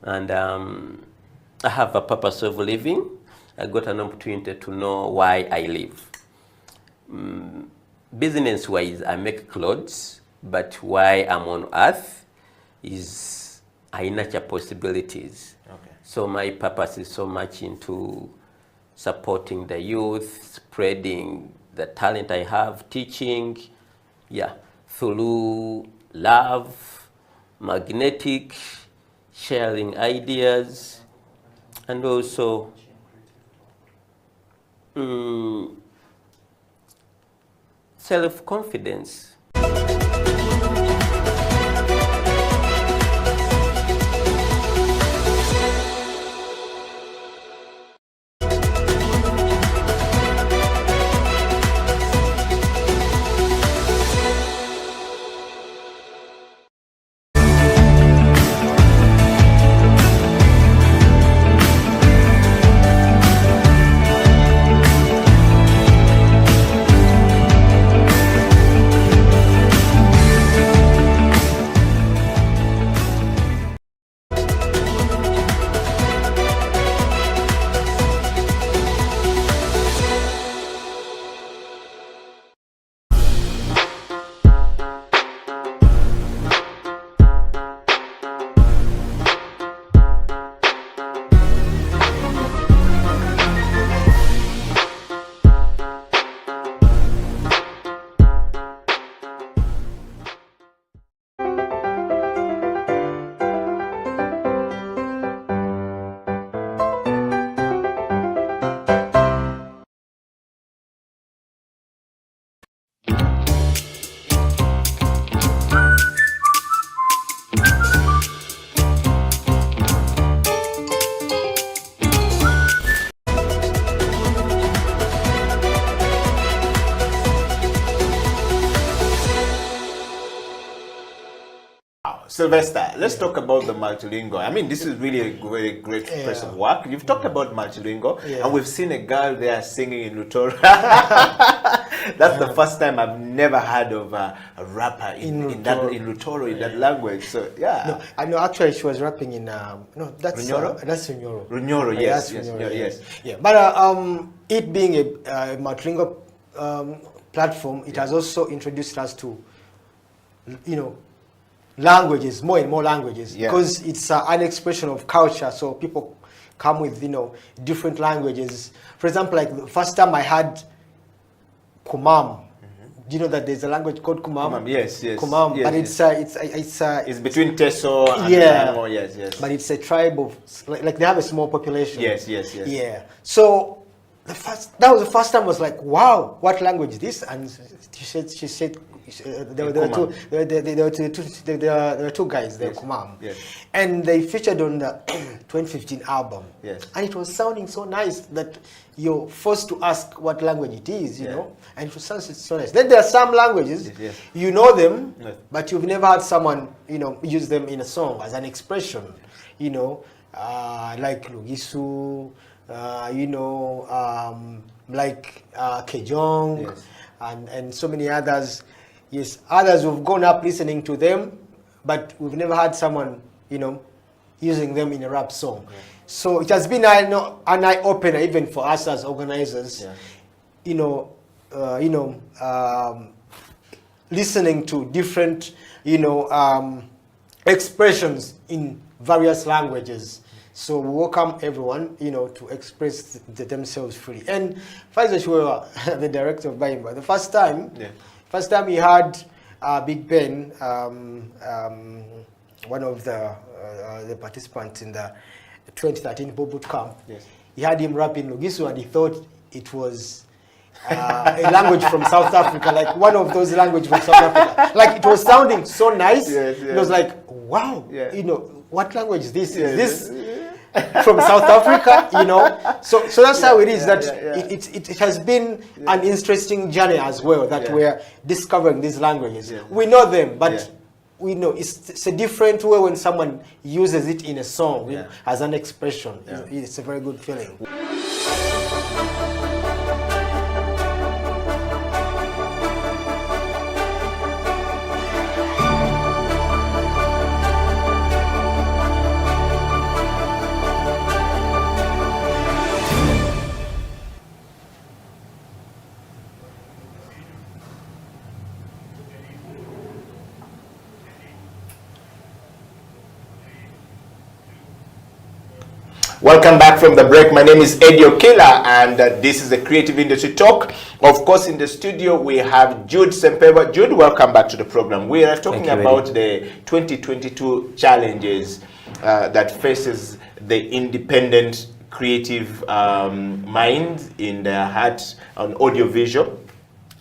And I have a purpose of living. I got an opportunity to know why I live. Business-wise, I make clothes, but why I'm on earth is I nurture possibilities. Okay. So my purpose is so much into supporting the youth, spreading the talent I have, teaching, through love, magnetic, sharing ideas, and also self-confidence. Sylvester, let's talk about the multilingual. I mean, this is really a very great piece of work. You've talked about multilingual, and we've seen a girl there singing in Lutoro. That's the first time I've never heard of a rapper in Lutoro, in that language. So yeah. No, I know. Actually, she was rapping in no, that's Runyoro? That's Runyoro. Runyoro, yes, Runyoro, yes. Yeah, but it being a multilingual platform, it has also introduced us to, languages, more and more languages, because it's an expression of culture. So people come with different languages. For example, like the first time I had Kumam. Do you know that there's a language called Kumam? Kumam, yes. Kumam, yes, but it's between Teso and Namo, yes. But it's a tribe of like they have a small population. Yes. Yeah. So that was the first time I was like, wow, what language is this? And she said there were two guys, they were Kumam. Yes. And they featured on the 2015 album. Yes. And it was sounding so nice that you're forced to ask what language it is, you know. And it was so nice. Then there are some languages, you know them, but you've never had someone, use them in a song as an expression, like Lugisu, like Kejong, and so many others. Yes, others who've gone up listening to them, but we've never had someone, using them in a rap song. So it has been an eye-opener even for us as organizers, listening to different, expressions in various languages. So we welcome everyone, to express themselves freely. And Faisal Shwewa, the director of Baimba, the first time he had Big Ben, one of the participants in the 2013 Boot Camp. He had him rap in Lugisu, and he thought it was a language from South Africa, like one of those languages from South Africa. Like it was sounding so nice. It was like, wow, what language is this? Is this from South Africa? So that's how it is. It has been an interesting journey as well. That we're discovering these languages. We know them, but we know it's a different way when someone uses it in a song as an expression. It's a very good feeling. Welcome back from the break. My name is Eddie Okila, and this is the Creative Industry Talk. Of course, in the studio we have Jude Sempeva. Jude, welcome back to the program. We are talking about the 2022 challenges that faces the independent creative mind in the heart on audiovisual.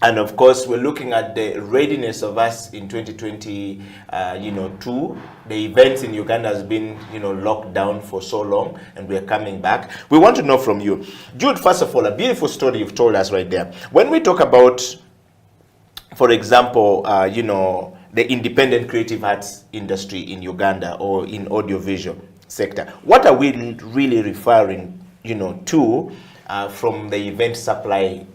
And of course, we're looking at the readiness of us in 2022. The events in Uganda has been, locked down for so long, and we're coming back. We want to know from you, Jude. First of all, a beautiful story you've told us right there. When we talk about, for example, the independent creative arts industry in Uganda or in audiovisual sector, what are we really referring, to? From the event supply,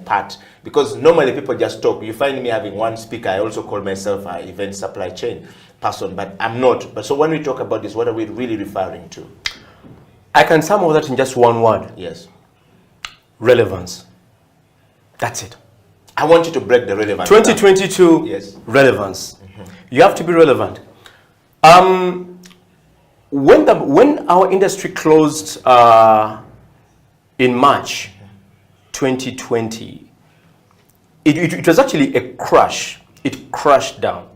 part, because normally people just talk. You find me having one speaker. I also call myself an event supply chain person, but I'm not. But so when we talk about this, what are we really referring to? I can sum all that in just one word. Yes. Relevance. That's it. I want you to break the relevance. 2022. Yes. Relevance. You have to be relevant. When our industry closed in March 2020, it was actually a crash. It crashed down.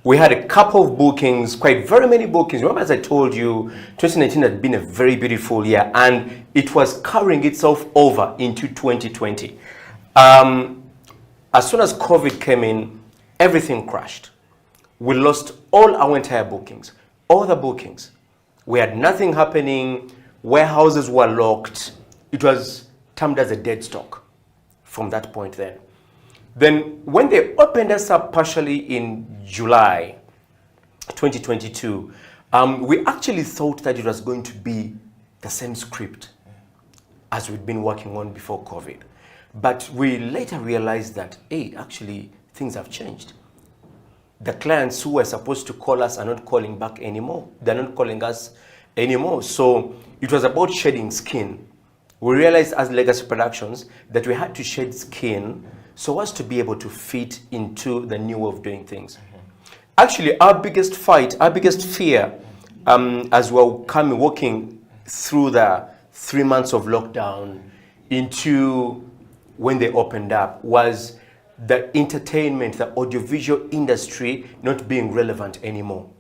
We had a couple of bookings, very many bookings. Remember, as I told you, 2019 had been a very beautiful year, and it was carrying itself over into 2020. As soon as COVID came in, everything crashed. We lost all our entire bookings, all the bookings. We had nothing happening. Warehouses were locked. It was termed as a dead stock from that point then. Then when they opened us up partially in July, 2022, we actually thought that it was going to be the same script as we'd been working on before COVID. But we later realized that, hey, actually, things have changed. The clients who were supposed to call us are not calling back anymore. They're not calling us anymore. So it was about shedding skin. We realized as Legacy Productions that we had to shed skin so as to be able to fit into the new way of doing things. Actually, our biggest fight, our biggest fear, as we're walking through the 3 months of lockdown into when they opened up, was the entertainment, the audiovisual industry not being relevant anymore.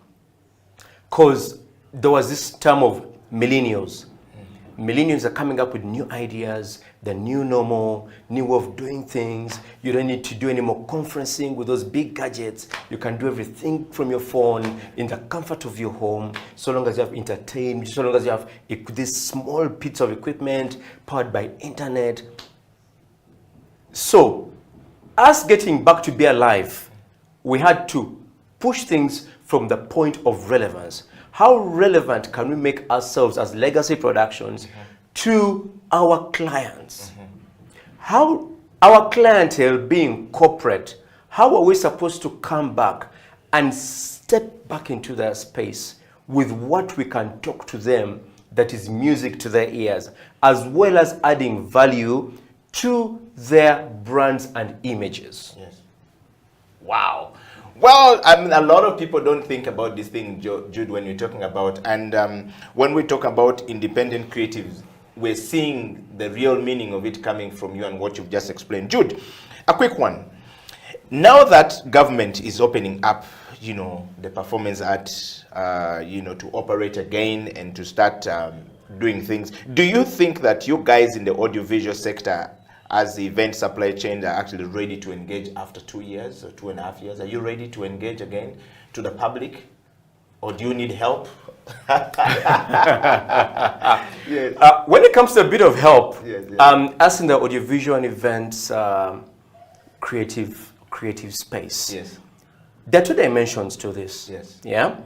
Because there was this term of millennials. Millennials are coming up with new ideas, the new normal, new way of doing things. You don't need to do any more conferencing with those big gadgets. You can do everything from your phone in the comfort of your home, so long as you have entertainment, so long as you have this small piece of equipment powered by internet. So, us getting back to be alive, we had to push things from the point of relevance. How relevant can we make ourselves as Legacy Productions to our clients? How our clientele being corporate, how are we supposed to come back and step back into their space with what we can talk to them that is music to their ears, as well as adding value to their brands and images? Yes. Wow. Well, I mean, a lot of people don't think about this thing, Jude, when you're talking about, and when we talk about independent creatives, we're seeing the real meaning of it coming from you and what you've just explained. Jude, a quick one. Now that government is opening up, you know, the performance art, you know, to operate again and to start doing things, do you think that you guys in the audiovisual sector, as the event supply chain, are actually ready to engage after 2 years or 2.5 years? Are you ready to engage again to the public, or do you need help? Yes. When it comes to a bit of help, yes. Us in the audiovisual and events creative space, Yes. there are 2 dimensions to this. Yes. Yeah,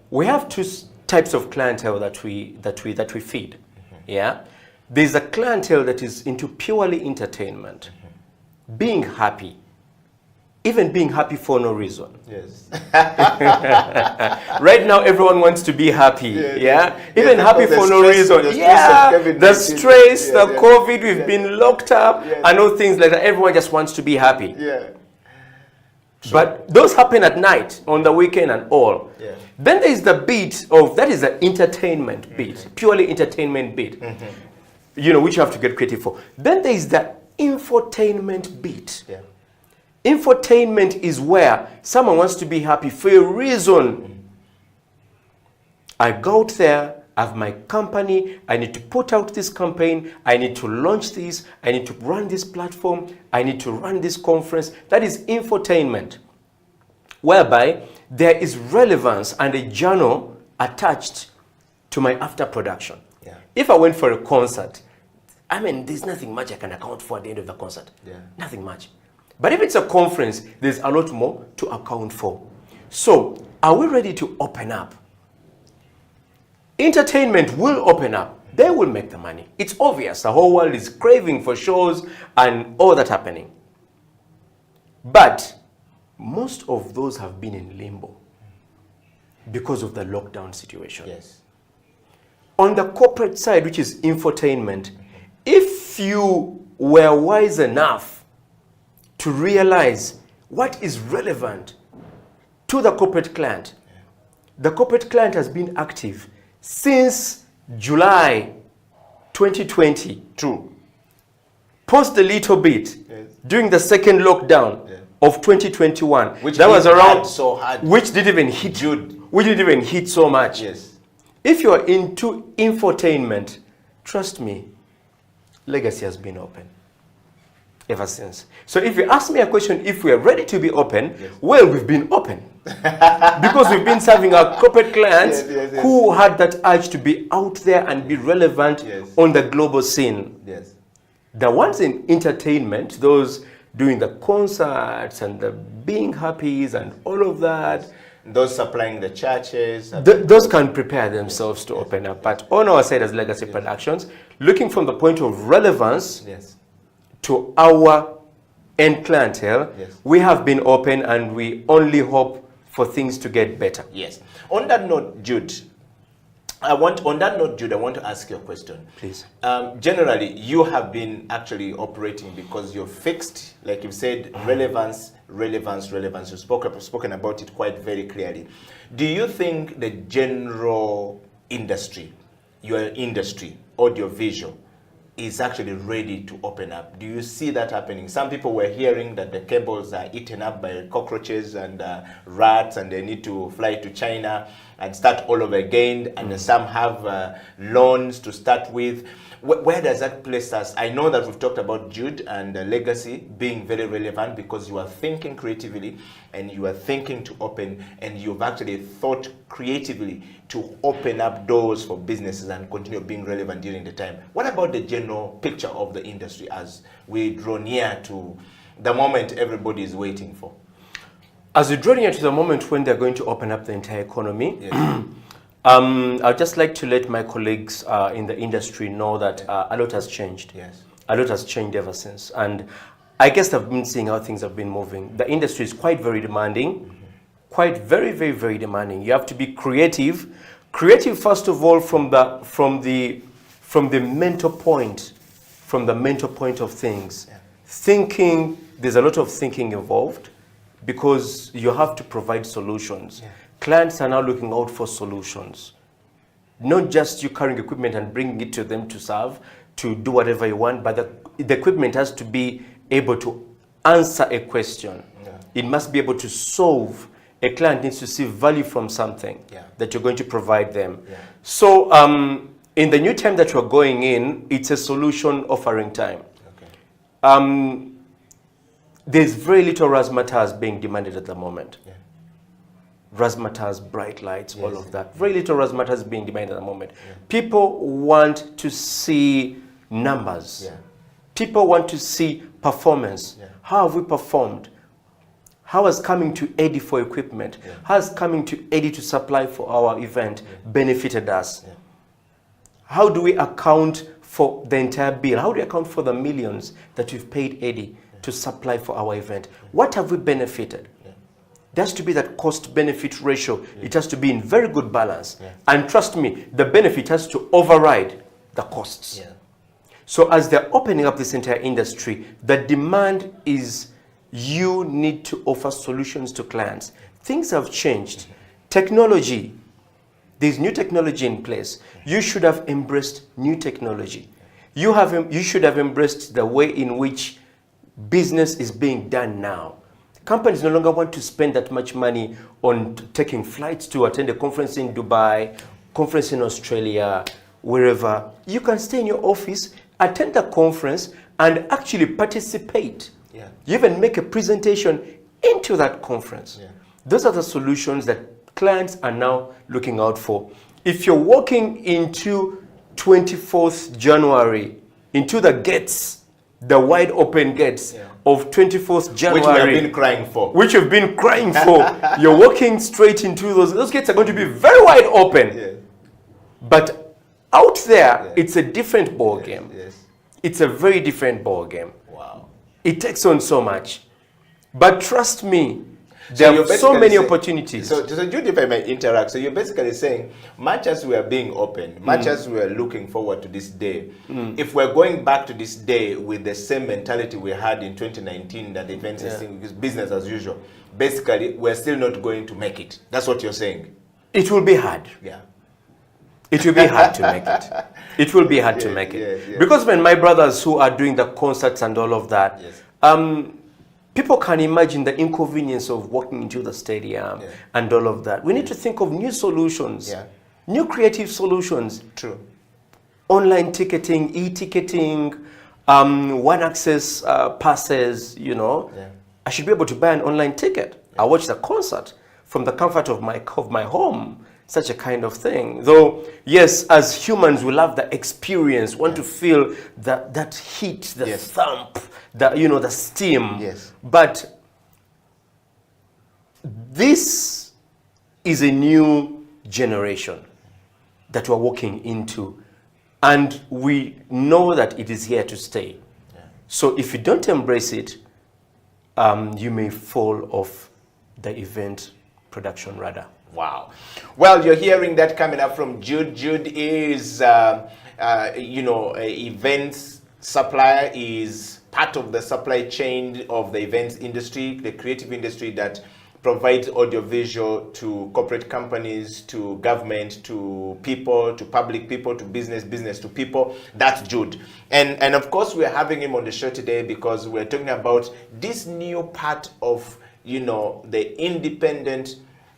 we have 2 types of clientele that we feed. Yeah. There's a clientele that is into purely entertainment, being happy, even being happy for no reason. Yes. Right now, everyone wants to be happy. Yeah, even Yes, happy the for no stress- reason. the stress Yeah, of COVID-19. the stress, the Yeah. COVID, we've been locked up, Yes. and all things like that. Everyone just wants to be happy. Yeah. But those happen at night, on the weekend, and all. Yeah. Then there is the bit of, that is the entertainment bit, purely entertainment bit. You know, which you have to get creative for. Then there is the infotainment bit. Yeah. Infotainment is where someone wants to be happy for a reason. I go out there, I have my company, I need to put out this campaign, I need to launch this, I need to run this platform, I need to run this conference. That is infotainment, whereby there is relevance and a journal attached to my after production. Yeah. If I went for a concert, I mean, there's nothing much I can account for at the end of the concert. Yeah. Nothing much. But if it's a conference, there's a lot more to account for. So, are we ready to open up? Entertainment will open up. They will make the money. It's obvious. The whole world is craving for shows and all that happening. But most of those have been in limbo because of the lockdown situation. Yes. On the corporate side, which is infotainment, if you were wise enough to realize what is relevant to the corporate client, the corporate client has been active since July 2020. True. Post a little bit, Yes. during the second lockdown of 2021, Which that was hit around hard, so hard. which didn't even hit Jude. which didn't even hit so much. Yes. If you are into infotainment, trust me, Legacy has been open ever since. So if you ask me a question, if we are ready to be open, well, we've been open. Because we've been serving our corporate clients Yes. who had that urge to be out there and be relevant on the global scene. Yes. The ones in entertainment, those doing the concerts and the being happies and all of that, those supplying the churches. Those can prepare themselves to open up. But on our side as Legacy Productions, looking from the point of relevance to our end clientele, we have been open and we only hope for things to get better. Yes. On that note, Jude, I want to ask you a question. Please. Generally, you have been actually operating because you're fixed, like you said, relevance. You've spoken about it quite very clearly. Do you think the general industry, your industry, audiovisual, is actually ready to open up? Do you see that happening? Some people were hearing that the cables are eaten up by cockroaches and rats, and they need to fly to China and start all over again, and some have loans to start with. Where does that place us? I know that we've talked about Jude and Legacy being very relevant because you are thinking creatively and you are thinking to open, and you've actually thought creatively to open up doors for businesses and continue being relevant during the time. What about the general picture of the industry as we draw near to the moment everybody is waiting for? As we draw near to the moment when they're going to open up the entire economy, I'd just like to let my colleagues in the industry know that a lot has changed. Yes. A lot has changed ever since. And I guess I've been seeing how things have been moving. The industry is quite very demanding, quite very, very, very demanding. You have to be creative. Creative, first of all, from the mental point, of things. Thinking, there's a lot of thinking involved because you have to provide solutions. Clients are now looking out for solutions. Not just you carrying equipment and bringing it to them to serve, to do whatever you want, but the equipment has to be able to answer a question. It must be able to solve. A client needs to see value from something that you're going to provide them. So in the new time that we're going in, it's a solution offering time. There's very little razzmatazz being demanded at the moment. Razzmatazz, bright lights, all of that. Very little razzmatazz being demanded at the moment. People want to see numbers. People want to see performance. How have we performed? How has coming to Eddie for equipment, how has coming to Eddie to supply for our event benefited us? How do we account for the entire bill? How do we account for the millions that we've paid Eddie to supply for our event? What have we benefited? There has to be that cost-benefit ratio. It has to be in very good balance. And trust me, the benefit has to override the costs. So as they're opening up this entire industry, the demand is you need to offer solutions to clients. Things have changed. Technology, there's new technology in place. You should have embraced new technology. You should have embraced the way in which business is being done now. Companies no longer want to spend that much money on taking flights to attend a conference in Dubai, conference in Australia, wherever. You can stay in your office, attend a conference, and actually participate. You even make a presentation into that conference. Those are the solutions that clients are now looking out for. If you're walking into 24th January, into the gates, the wide open gates of 24th January. Which we have been crying for. Which you've been crying for. You're walking straight into those gates are going to be very wide open. But out there, it's a different ball game. It's a very different ball game. Wow. It takes on so much. But trust me, there are so many opportunities. So Jude, if I may interrupt, so you're basically saying, much as we are being open, much as we are looking forward to this day, if we're going back to this day with the same mentality we had in 2019, that the events is business as usual, basically, we're still not going to make it. That's what you're saying. It will be hard. It will be hard to make it. It will be hard to make it. Because when my brothers who are doing the concerts and all of that, people can imagine the inconvenience of walking into the stadium and all of that. We need to think of new solutions, new creative solutions. True. Online ticketing, e-ticketing, one access passes, you know. I should be able to buy an online ticket. I watch the concert from the comfort of my home. Such a kind of thing. Though, yes, as humans, we love the experience, want to feel that heat, the thump, the steam. But this is a new generation that we're walking into, and we know that it is here to stay. Yeah. So if you don't embrace it, you may fall off the event production radar. Wow. Well, you're hearing that coming up from Jude. Jude is, events supplier, is part of the supply chain of the events industry, the creative industry that provides audiovisual to corporate companies, to government, to people, to public people, to business to people. That's Jude. And of course, we're having him on the show today because we're talking about this new part of, the independent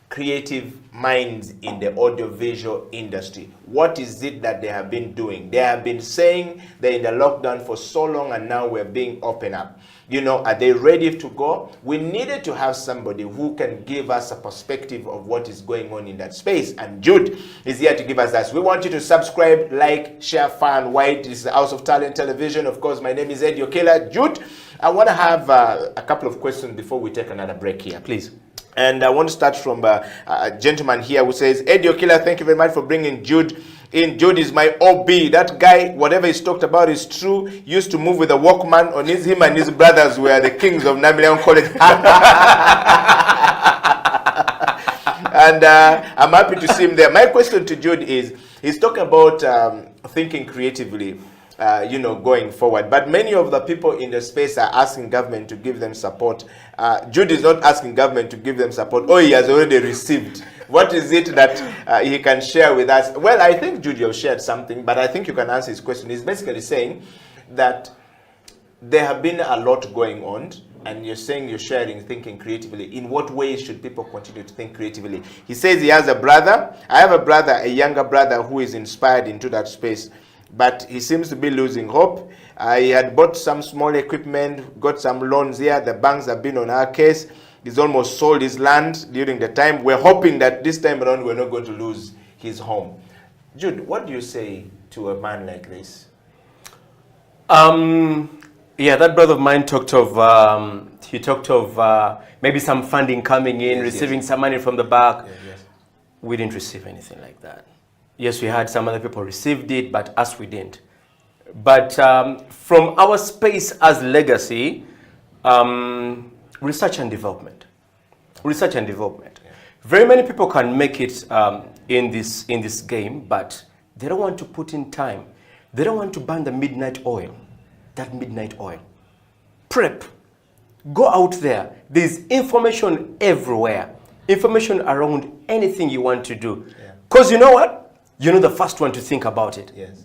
creative minds in the audiovisual industry. What is it that they have been doing? They have been saying they're in the lockdown for so long, and now we're being open up. Are they ready to go? We needed to have somebody who can give us a perspective of what is going on in that space, and Jude is here to give us that. We want you to subscribe, like, share far and wide. This is the House of Talent Television. Of course, my name is Eddie Okela. Jude, I want to have a couple of questions before we take another break here. Please. And I want to start from a gentleman here who says, Eddie Okela, thank you very much for bringing Jude in. Jude is my OB. That guy, whatever he's talked about is true. Used to move with a Walkman on him and his brothers were the kings of Namilian College. And I'm happy to see him there. My question to Jude is, he's talking about thinking creatively, going forward. But many of the people in the space are asking government to give them support. Jude is not asking government to give them support. Oh, he has already received. What is it that he can share with us? Well, I think Jude, you've shared something, but I think you can answer his question. He's basically saying that there have been a lot going on, and you're saying you're sharing thinking creatively. In what ways should people continue to think creatively? He says he has a brother. I have a brother, a younger brother, who is inspired into that space, but he seems to be losing hope. He had bought some small equipment, got some loans here. The banks have been on our case. He's almost sold his land during the time. We're hoping that this time around we're not going to lose his home. Jude, what do you say to a man like this? Yeah, that brother of mine talked of maybe some funding coming in, receiving some money from the back. Yes. We didn't receive anything like that. Yes, we had some other people received it, but us, we didn't. But from our space as legacy, research and development. Research and development. Yeah. Very many people can make it in this game, but they don't want to put in time. They don't want to burn the midnight oil. That midnight oil. Prep. Go out there. There's information everywhere. Information around anything you want to do. Because you know what? You're not the first one to think about it. Yes.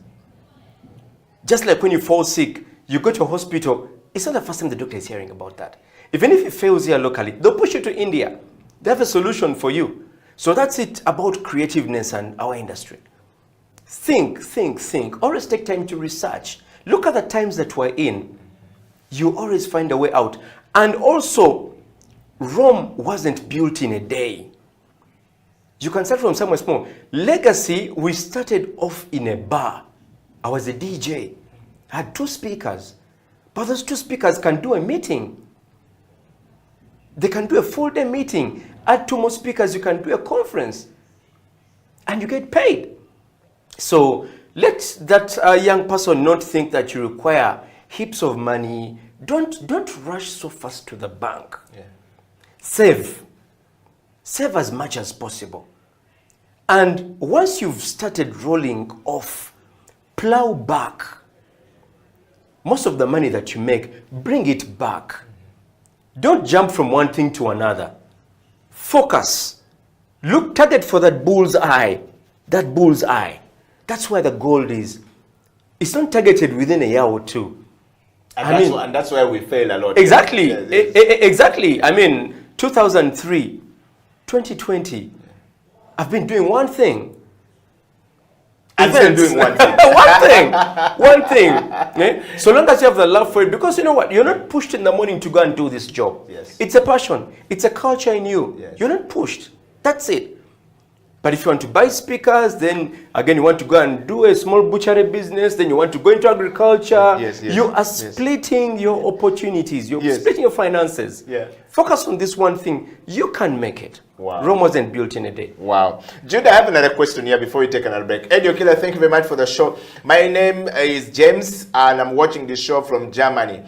Just like when you fall sick, you go to a hospital, it's not the first time the doctor is hearing about that. Even if it fails here locally, they'll push you to India. They have a solution for you. So that's it about creativeness and our industry. Think. Always take time to research. Look at the times that we're in. You always find a way out. And also, Rome wasn't built in a day. You can start from somewhere small. Legacy, we started off in a bar. I was a DJ. I had 2 speakers. But those 2 speakers can do a meeting. They can do a full-day meeting. Add 2 more speakers, you can do a conference. And you get paid. So let that young person not think that you require heaps of money. Don't rush so fast to the bank. Yeah. Save. Save as much as possible. And once you've started rolling off, plow back. Most of the money that you make, bring it back. Don't jump from one thing to another. Focus. Look, target for that bull's eye. That bull's eye. That's where the gold is. It's not targeted within a year or 2. And that's why we fail a lot. Exactly. Yes. Exactly. 2003, 2020, I've been doing one thing. I'm still doing one thing. One thing. Okay? So long as you have the love for it, because you know what? You're not pushed in the morning to go and do this job. Yes. It's a passion. It's a culture in you. Yes. You're not pushed. That's it. But if you want to buy speakers, then again you want to go and do a small butchery business, then you want to go into agriculture. Yes, you are splitting your opportunities, you're splitting your finances. Yeah. Focus on this one thing. You can make it. Wow. Rome wasn't built in a day. Wow. Jude, I have another question here before we take another break. Eddie Okila, thank you very much for the show. My name is James, and I'm watching this show from Germany.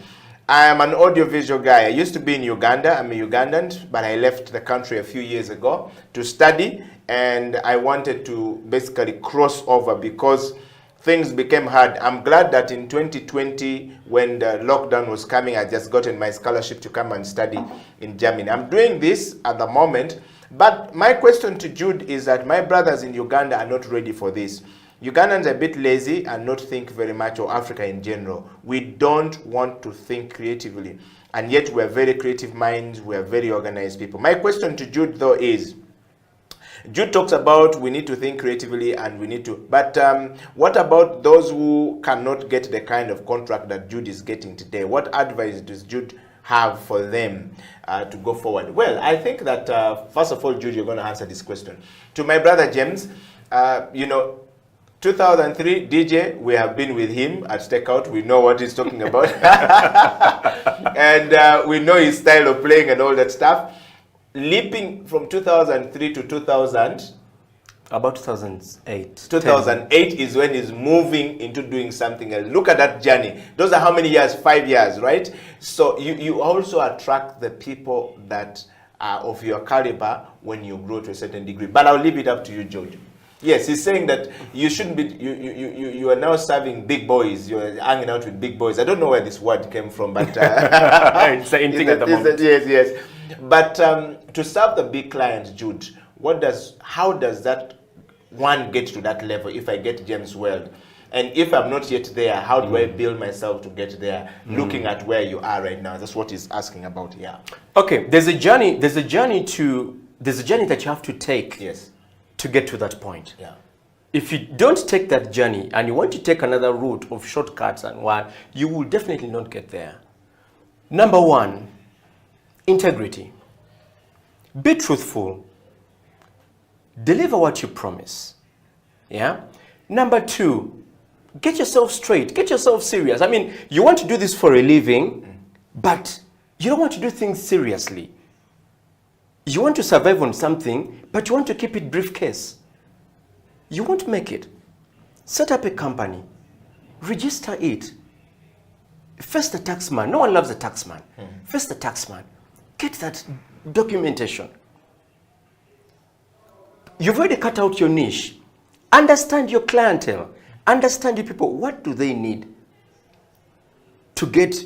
I am an audiovisual guy. I used to be in Uganda. I'm a Ugandan, but I left the country a few years ago to study, and I wanted to basically cross over because things became hard. I'm glad that in 2020, when the lockdown was coming, I just gotten my scholarship to come and study in Germany. I'm doing this at the moment, but my question to Jude is that my brothers in Uganda are not ready for this. Ugandans are a bit lazy and not think very much, or Africa in general. We don't want to think creatively, and yet we're very creative minds, we're very organized people. My question to Jude though is, Jude talks about we need to think creatively and we need to, but what about those who cannot get the kind of contract that Jude is getting today? What advice does Jude have for them to go forward? Well, I think that first of all, Jude, you're going to answer this question. To my brother James, 2003 DJ, we have been with him at Stakeout. We know what he's talking about. And we know his style of playing and all that stuff. Leaping from 2003 to 2000, About 2008. 2008 is when he's moving into doing something else. Look at that journey. Those are how many years? 5 years, right? So you also attract the people that are of your caliber when you grow to a certain degree. But I'll leave it up to you, George. Yes, he's saying that you shouldn't be, you are now serving big boys, you're hanging out with big boys. I don't know where this word came from, but it's the thing at the moment. Yes. But to serve the big clients, Jude, how does that one get to that level? If I get James World, and if I'm not yet there, how do I build myself to get there? Looking at where you are right now, that's what he's asking about here. Okay, there's a journey that you have to take. Yes. To get to that point. Yeah. If you don't take that journey and you want to take another route of shortcuts and what, you will definitely not get there. Number one, integrity. Be truthful. Deliver what you promise. Yeah. Number two, get yourself straight. Get yourself serious. I mean, you want to do this for a living, but you don't want to do things seriously. You want to survive on something, but you want to keep it briefcase. You won't make it. Set up a company. Register it. Face the taxman. No one loves the taxman. Face the taxman. Get that documentation. You've already cut out your niche. Understand your clientele. Understand your people. What do they need to get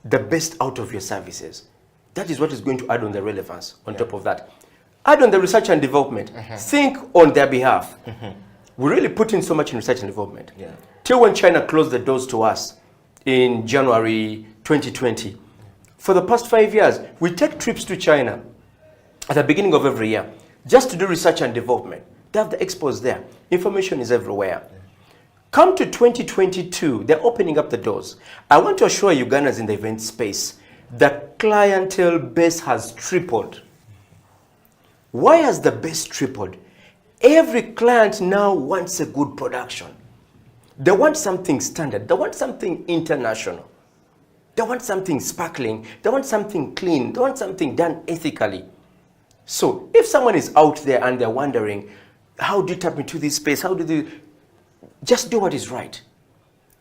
the best out of your services? That is what is going to add on the relevance on top of that. Add on the research and development. Think on their behalf. We really put in so much in research and development. Till when China closed the doors to us in January 2020. For the past 5 years, we take trips to China at the beginning of every year just to do research and development. They have the expos there. Information is everywhere. Come to 2022, they're opening up the doors. I want to assure Ugandans in the event space, the clientele base has tripled. Why has the base tripled? Every client now wants a good production. They want something standard. They want something international. They want something sparkling. They want something clean. They want something done ethically. So if someone is out there and they're wondering, how do you tap into this space? How do they... Just do what is right.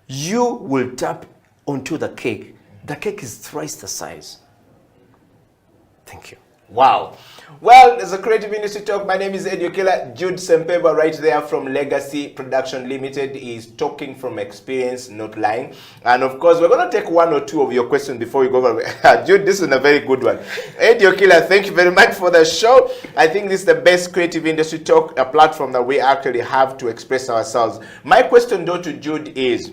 You will tap onto the cake. The cake is thrice the size. Thank you. Wow. Well, there's a Creative Industry Talk. My name is Eddie Okila. Jude Sempeba right there from Legacy Production Limited is talking from experience, not lying. And of course, we're going to take one or two of your questions before we go over. Jude, this is a very good one. Eddie Okila, thank you very much for the show. I think this is the best Creative Industry Talk, a platform that we actually have to express ourselves. My question though to Jude is,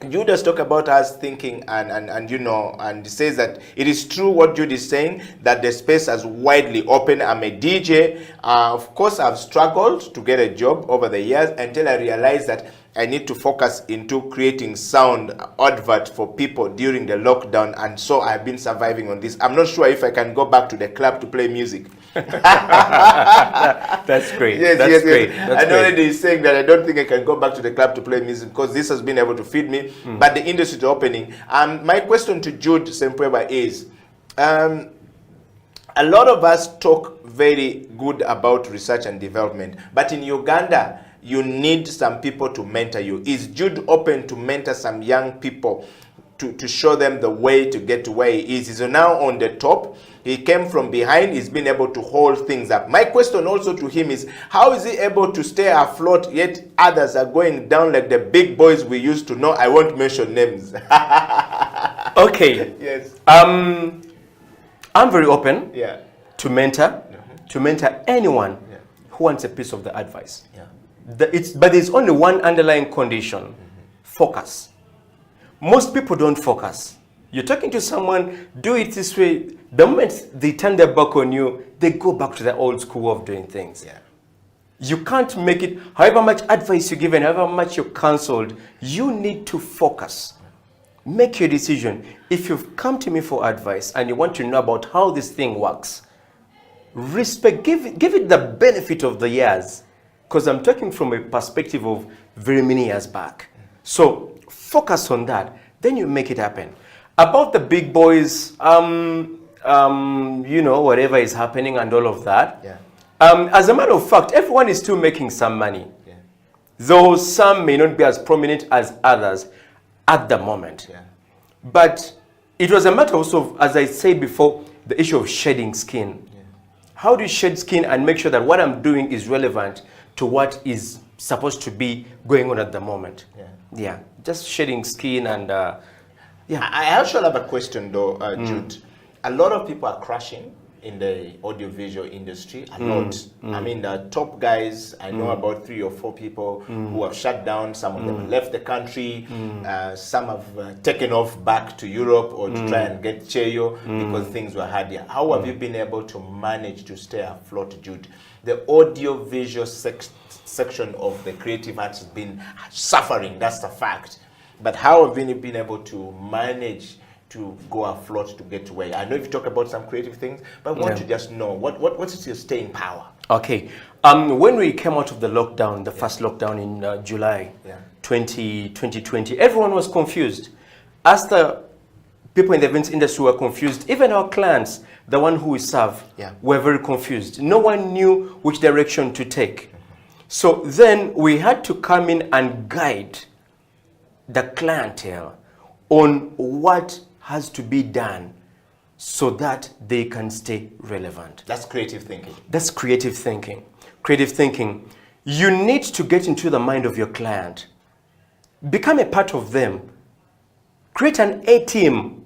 Jude has talked about us thinking and says that it is true what Jude is saying, that the space has widely opened. I'm a DJ. Of course, I've struggled to get a job over the years until I realized that I need to focus into creating sound advert for people during the lockdown, and so I've been surviving on this. I'm not sure if I can go back to the club to play music. That's great. Yes, That's yes, great. yes. That's I know great. that he's saying that I don't think I can go back to the club to play music because this has been able to feed me, but the industry is opening. My question to Jude Sempweba is, a lot of us talk very good about research and development, but in Uganda, you need some people to mentor you. Is Jude open to mentor some young people to show them the way to get to where he is? He's now on the top. He came from behind. He's been able to hold things up. My question also to him is, how is he able to stay afloat, yet others are going down like the big boys we used to know? I won't mention names. Okay. Yes. I'm very open Yeah. to mentor anyone who wants a piece of the advice. Yeah. But there's only one underlying condition: focus. Most people don't focus. You're talking to someone, do it this way. The moment they turn their back on you, they go back to the old school of doing things. Yeah. You can't make it, however much advice you give and however much you're counseled, you need to focus. Make your decision. If you've come to me for advice and you want to know about how this thing works, respect, give it the benefit of the years. Because I'm talking from a perspective of very many years back. So focus on that, then you make it happen. About the big boys, whatever is happening and all of that. Yeah. As a matter of fact, everyone is still making some money. Yeah. Though some may not be as prominent as others at the moment. Yeah. But it was a matter also of, as I said before, the issue of shedding skin. Yeah. How do you shed skin and make sure that what I'm doing is relevant to what is supposed to be going on at the moment? Yeah. Yeah, just shedding skin and yeah. I actually have a question though, Jude. A lot of people are crashing in the audiovisual industry, a lot. I mean, the top guys, I know about 3 or 4 people who have shut down. Some of them have left the country. Some have taken off back to Europe or to try and get cheyo because things were hard here. How have you been able to manage to stay afloat, Jude? The audiovisual section of the creative arts has been suffering, that's the fact. But how have you been able to manage to go afloat to get to where? I know you talk about some creative things, but I want to just know what is your staying power? Okay. When we came out of the lockdown, the first lockdown in July 2020, everyone was confused. As the people in the events industry were confused, even our clients, the one who we serve, were very confused. No one knew which direction to take. So then we had to come in and guide the clientele on what has to be done so that they can stay relevant. That's creative thinking. That's creative thinking. Creative thinking. You need to get into the mind of your client. Become a part of them. Create an A-team.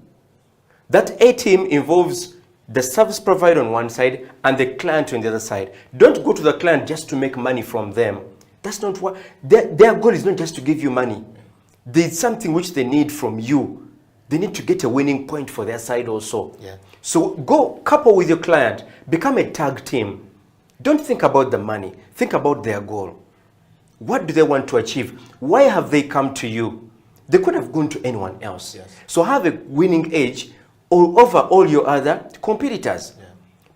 That A-team involves the service provider on one side and the client on the other side. Don't go to the client just to make money from them. That's not what, their goal is not just to give you money. There's something which they need from you. They need to get a winning point for their side also. Yeah. So go couple with your client, become a tag team. Don't think about the money, think about their goal. What do they want to achieve? Why have they come to you? They could have gone to anyone else. Yes. So have a winning edge over all your other competitors. Yeah.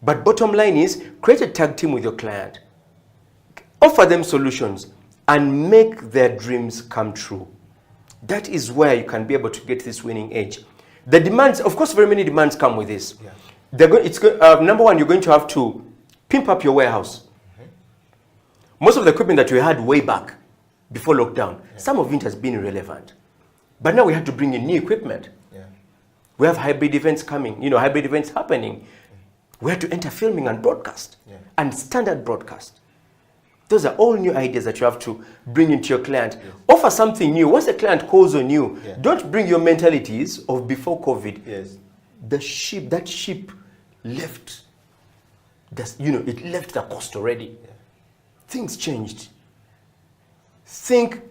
But bottom line is, create a tag team with your client. Offer them solutions and make their dreams come true. That is where you can be able to get this winning edge. The demands, of course, very many demands come with this. Yeah. Number one, you're going to have to pimp up your warehouse. Most of the equipment that we had way back before lockdown, some of it has been irrelevant. But now we have to bring in new equipment. Yeah. We have hybrid events coming, hybrid events happening. We have to enter filming and broadcast and standard broadcast. Those are all new ideas that you have to bring into your client. Yes. Offer something new. Once a client calls on you, don't bring your mentalities of before COVID. Yes. That ship left. It left the coast already. Yeah. Things changed. Think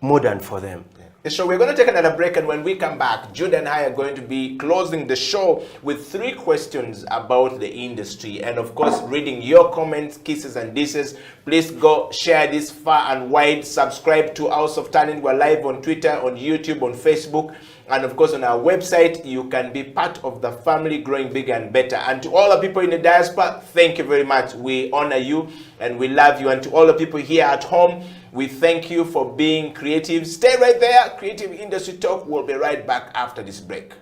modern for them. So we're going to take another break, and when we come back, Jude and I are going to be closing the show with 3 questions about the industry, and of course reading your comments, kisses and disses. Please go share this far and wide. Subscribe to House of Talent. We're live on Twitter, on YouTube, on Facebook, And of course, on our website, you can be part of the family growing bigger and better. And to all the people in the diaspora, thank you very much. We honor you and we love you. And to all the people here at home, we thank you for being creative. Stay right there. Creative Industry Talk will be right back after this break.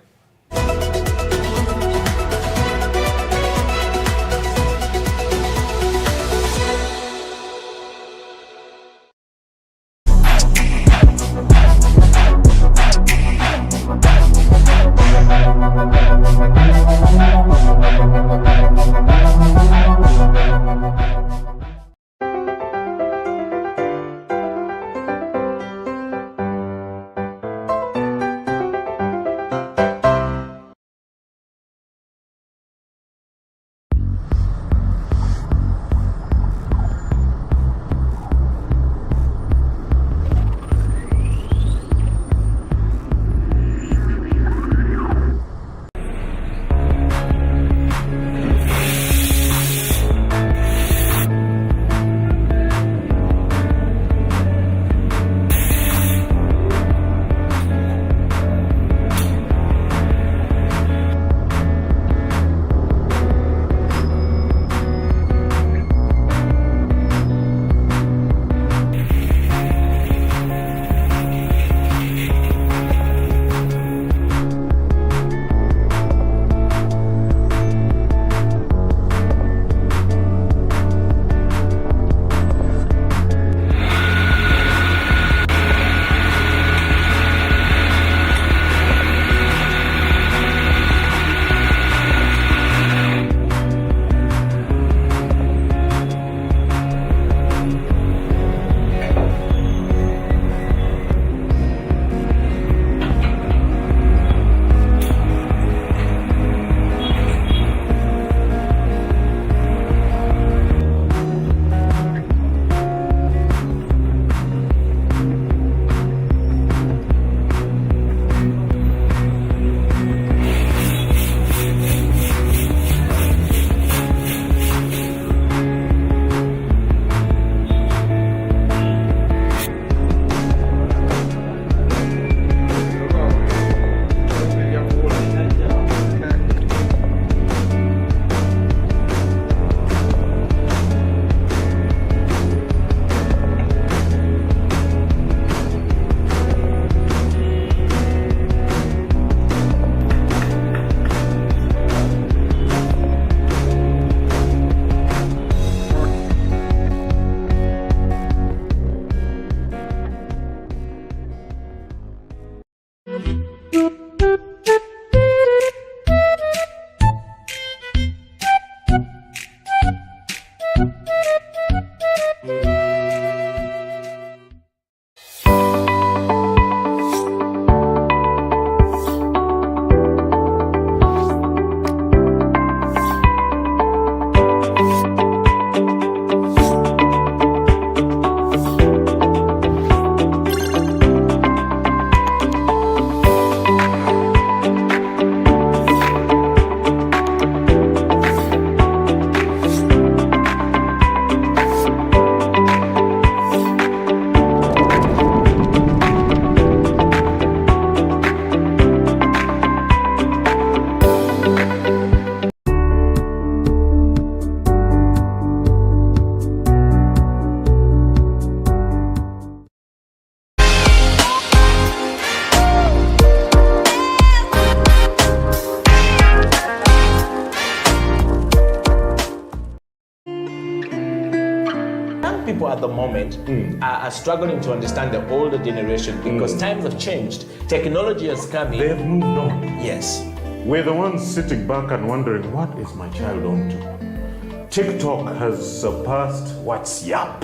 people at the moment are struggling to understand the older generation because times have changed. Technology has come in. They've moved on. Yes. We're the ones sitting back and wondering, what is my child on to? TikTok has surpassed WhatsApp.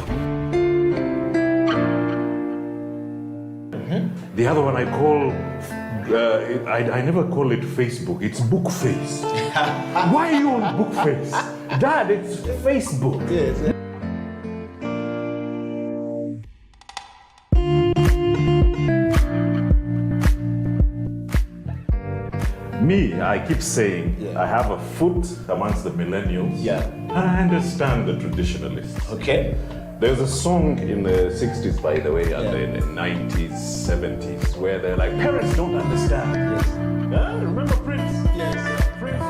The other one I call, I never call it Facebook, it's Bookface. Why are you on Bookface? Dad, it's Facebook. Yes. Me, I keep saying, I have a foot amongst the millennials. Yeah. And I understand the traditionalists. Okay. There's a song in the 60s, by the way, and in the 90s, 70s, where they're like, parents don't understand. Yes. Remember Prince? Yes. Prince.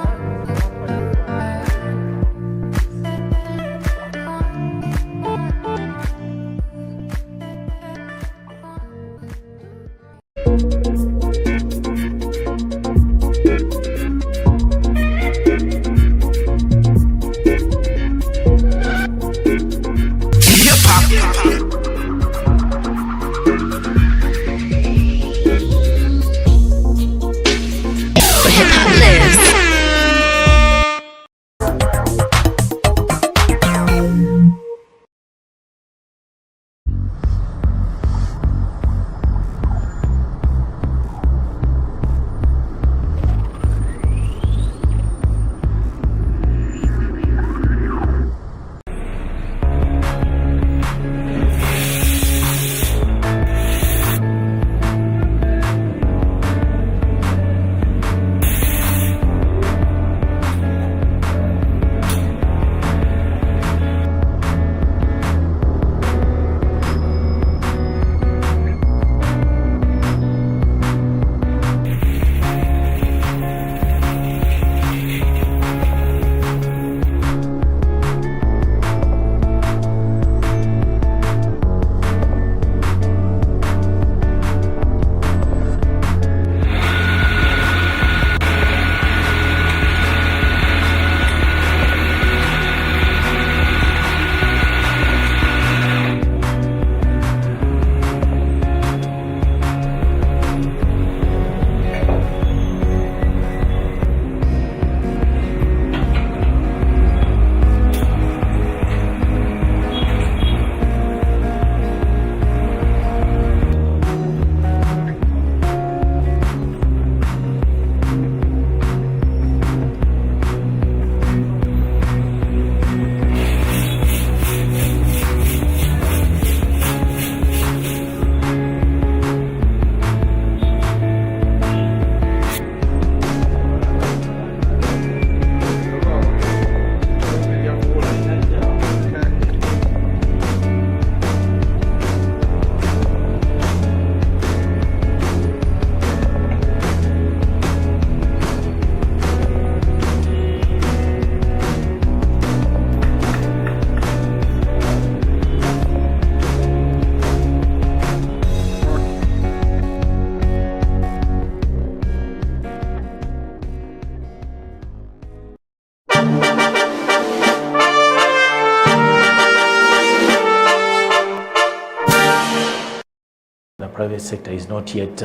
Private sector is not yet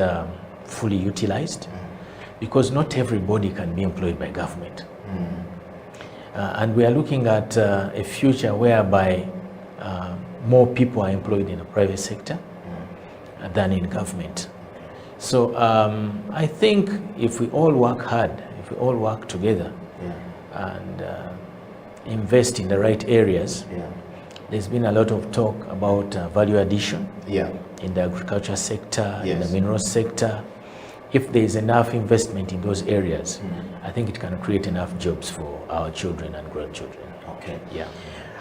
fully utilized because not everybody can be employed by government. And we are looking at a future whereby more people are employed in the private sector than in government. So I think if we all work hard, if we all work together and invest in the right areas, there's been a lot of talk about value addition in the agriculture sector, in the mineral sector. If there is enough investment in those areas, I think it can create enough jobs for our children and grandchildren. Okay. Yeah.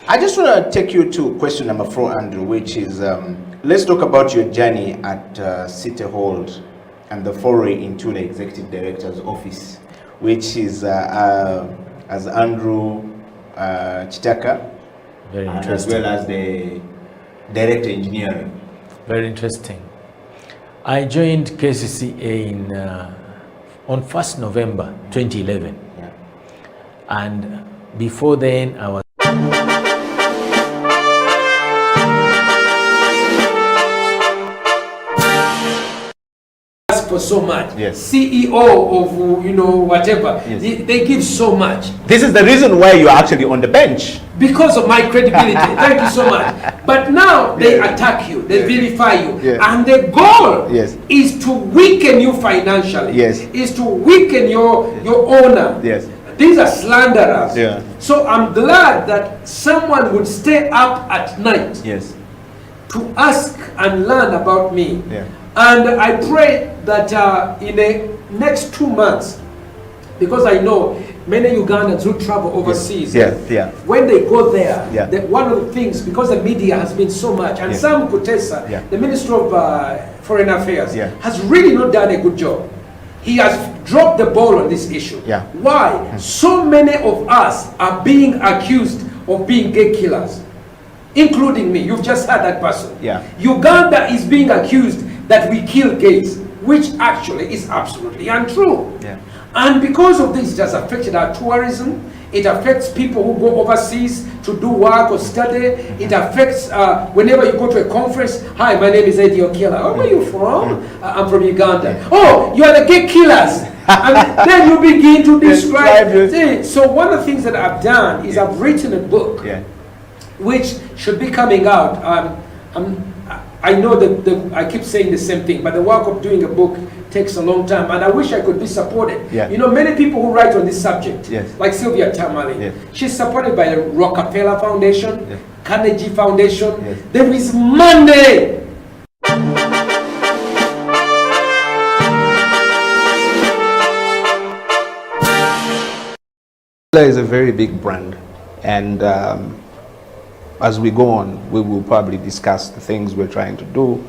I just want to take you to question number 4, Andrew, which is, let's talk about your journey at City Hall and the foray into the Executive Director's office, which is as Andrew Chitaka, Very and as interesting. well as the Director Engineering. Very interesting. I joined KCCA on 1st November 2011. And before then, I was for so much. Yes. CEO of whatever. Yes. They give so much This is the reason why you are actually on the bench. because of my credibility. Thank you so much. But now they attack you, they vilify you, and the goal is to weaken you financially. Is to weaken your honor. These are slanderers. So I'm glad that someone would stay up at night to ask and learn about me. And I pray that in the next 2 months, because I know many Ugandans who travel overseas, when they go there, one of the things, because the media has been so much, and Sam Kutesa, the Minister of Foreign Affairs, has really not done a good job. He has dropped the ball on this issue. Why? So many of us are being accused of being gay killers, including me. You've just heard that person. Uganda is being accused that we kill gays, which actually is absolutely untrue. And because of this, it has affected our tourism. It affects people who go overseas to do work or study. It affects whenever you go to a conference. Hi, my name is Eddie Okila. Oh, where are you from? I'm from Uganda. Oh, you are the gay killers. And then you begin to describe things. So one of the things that I've done is I've written a book, which should be coming out. I know that I keep saying the same thing, but the work of doing a book takes a long time, and I wish I could be supported. You know, many people who write on this subject, like Sylvia Tamale, she's supported by the Rockefeller Foundation, Carnegie Foundation. There is money. Is a very big brand, and as we go on, we will probably discuss the things we're trying to do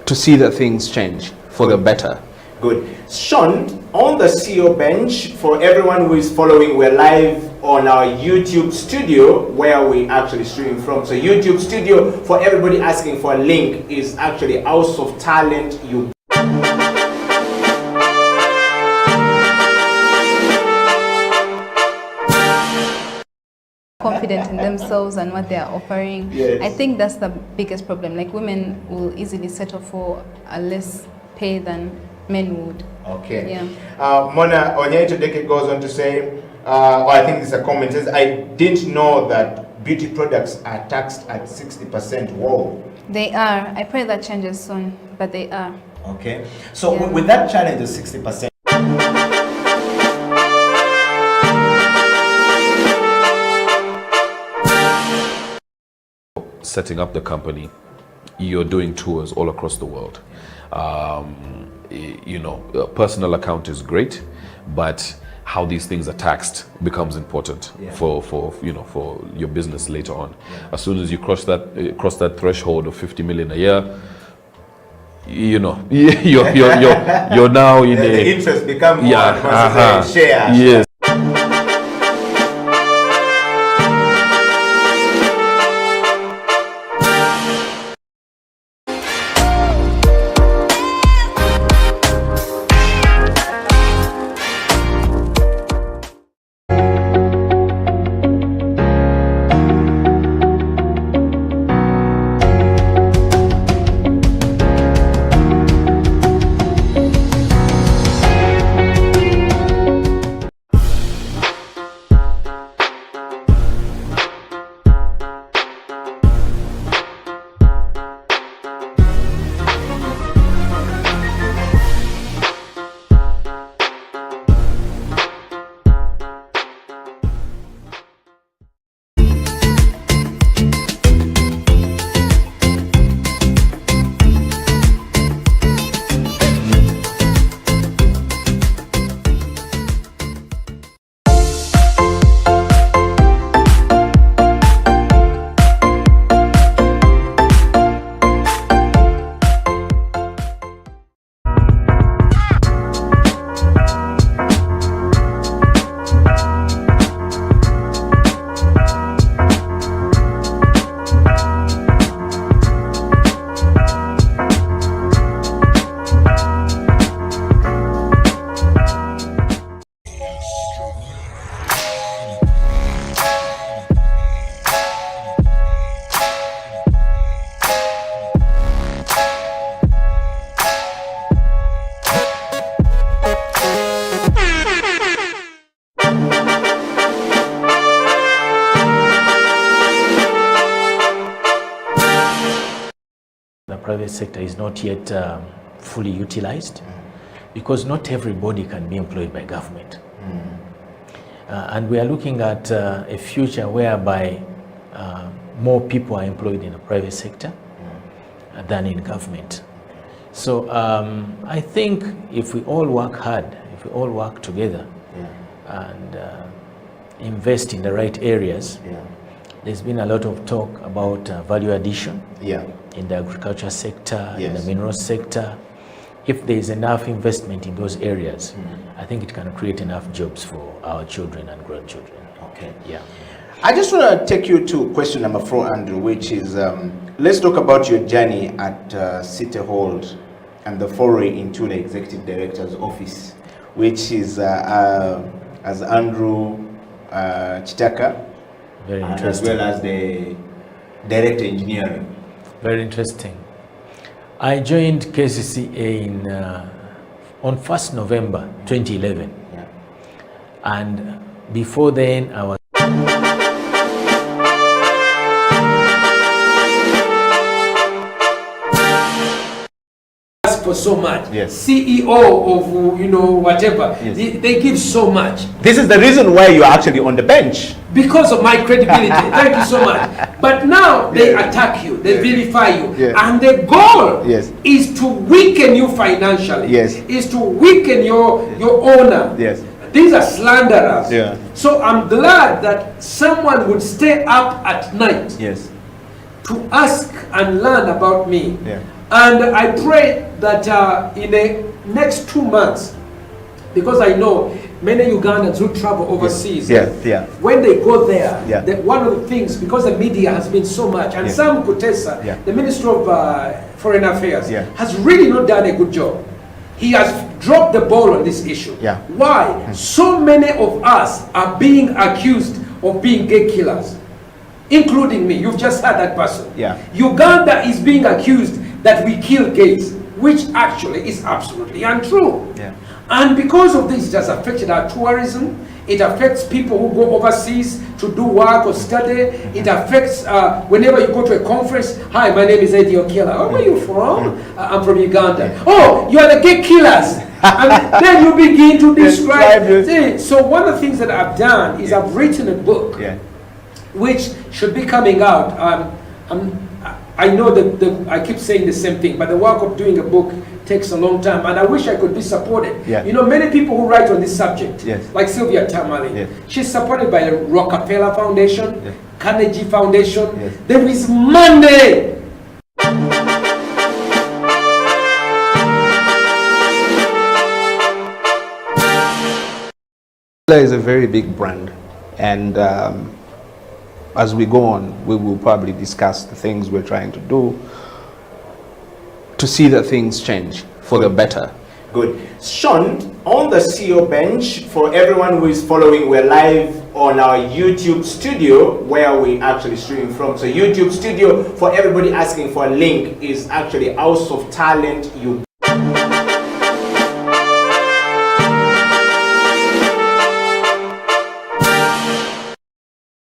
to see that things change for the better. Good. Sean, on the CEO bench, for everyone who is following, we're live on our YouTube studio where we actually stream from. So YouTube studio, for everybody asking for a link, is actually House of Talent Uganda. Confident in themselves and what they are offering. I think that's the biggest problem. Like, women will easily settle for a less pay than men would. Mona Onyeitodeke goes on to say, or I think it's a comment, says, I didn't know that beauty products are taxed at 60%. Whoa. They are. I pray that changes soon, but they are. So with that challenge of 60%, setting up the company, you're doing tours all across the world. You know, a personal account is great, but how these things are taxed becomes important for you know, for your business later on. As soon as you cross that threshold of 50 million a year, you know, you're now in the interest becomes more shares. Yes. Private sector is not yet fully utilized because not everybody can be employed by government. And we are looking at a future whereby more people are employed in the private sector than in government. So I think if we all work hard, if we all work together, and invest in the right areas, there's been a lot of talk about value addition in the agriculture sector, in the mineral sector. If there is enough investment in those areas, I think it can create enough jobs for our children and grandchildren. Okay. Yeah. I just want to take you to question number 4, Andrew, which is, let's talk about your journey at City Hall and the foray into the Executive Director's office, which is as Andrew Chitaka, Very and interesting. as well as the Director Engineering. Very interesting. I joined KCCA on 1st November 2011. And before then, I was for so much. Yes. CEO of whatever. Yes. They give so much. This is the reason why you're actually on the bench. Because of my credibility. Thank you so much. But now they attack you, they vilify you. And the goal is to weaken you financially. Is to weaken your honor. These are slanderers. So I'm glad that someone would stay up at night to ask and learn about me. And I pray that in the next 2 months, because I know many Ugandans who travel overseas, when they go there, one of the things, because the media has been so much, and Sam Kutesa, the Minister of Foreign Affairs, has really not done a good job. He has dropped the ball on this issue. Why? So many of us are being accused of being gay killers, including me. You've just heard that person. Uganda is being accused that we kill gays, which actually is absolutely untrue. And because of this, it has affected our tourism. It affects people who go overseas to do work or study. It affects whenever you go to a conference. Hi, my name is Eddie Okello. Oh, where are you from? I'm from Uganda. Oh, you are the gay killers. And then you begin to describe. So one of the things that I've done is I've written a book, which should be coming out. I know that I keep saying the same thing, but the work of doing a book takes a long time, and I wish I could be supported. You know, many people who write on this subject, like Sylvia Tamale, she's supported by the Rockefeller Foundation, Carnegie Foundation. There is money. Is a very big brand, and as we go on, we will probably discuss the things we're trying to do to see that things change for the better. Good. Sean, on the CEO bench, for everyone who is following, we're live on our YouTube studio where we actually streaming from. So YouTube studio, for everybody asking for a link, is actually House of Talent Uganda.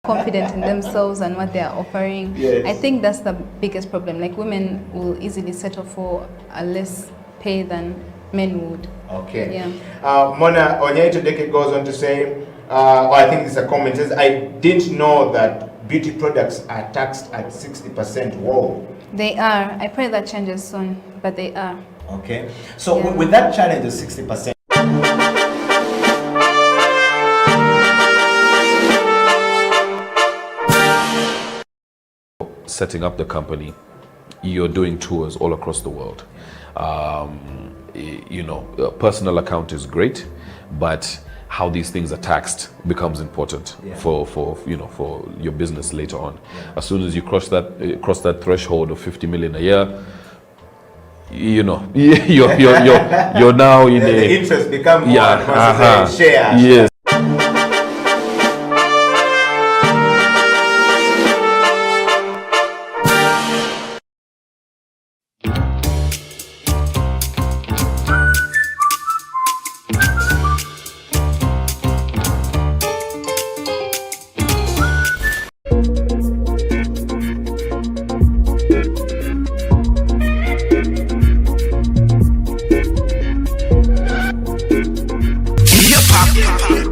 Confident in themselves and what they are offering. I think that's the biggest problem. Like, women will easily settle for a less pay than men would. Mona Onyeto Deke goes on to say, I think it's a comment, says, I didn't know that beauty products are taxed at 60%. Whoa. They are. I pray that changes soon, but they are. So with that challenge of 60%, setting up the company, you're doing tours all across the world. You know, a personal account is great, but how these things are taxed becomes important for your business later on. As soon as you cross that threshold of 50 million a year, you know, you're now in the interest become more shares. Yes. Hip hop.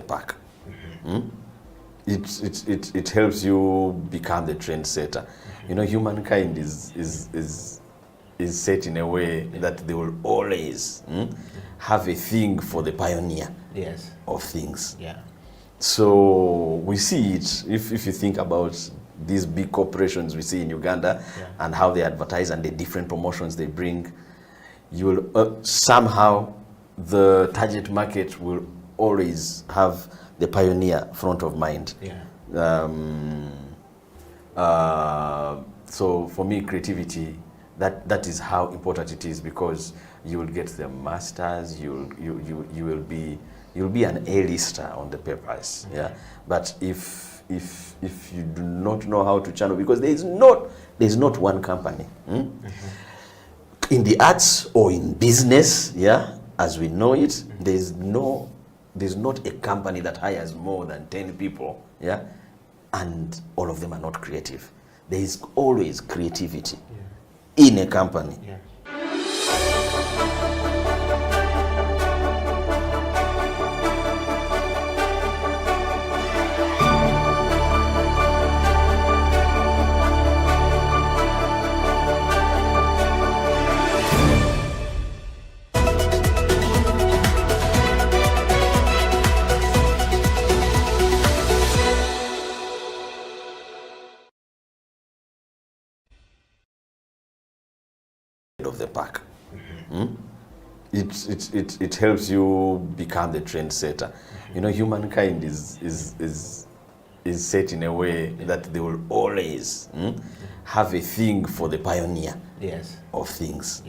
pack. It helps you become the trendsetter. You know, humankind is set in a way that they will always have a thing for the pioneer of things. So we see it, if you think about these big corporations we see in Uganda and how they advertise and the different promotions they bring, you will somehow the target market will always have the pioneer front of mind. So for me, creativity, that is how important it is, because you will get the masters, you'll be an A-lister on the papers. But if you do not know how to channel, because there's not one company in the arts or in business, as we know it, there's not a company that hires more than 10 people, and all of them are not creative. There is always creativity in a company. Of the pack. It helps you become the trendsetter. You know, humankind is set in a way that they will always have a thing for the pioneer of things.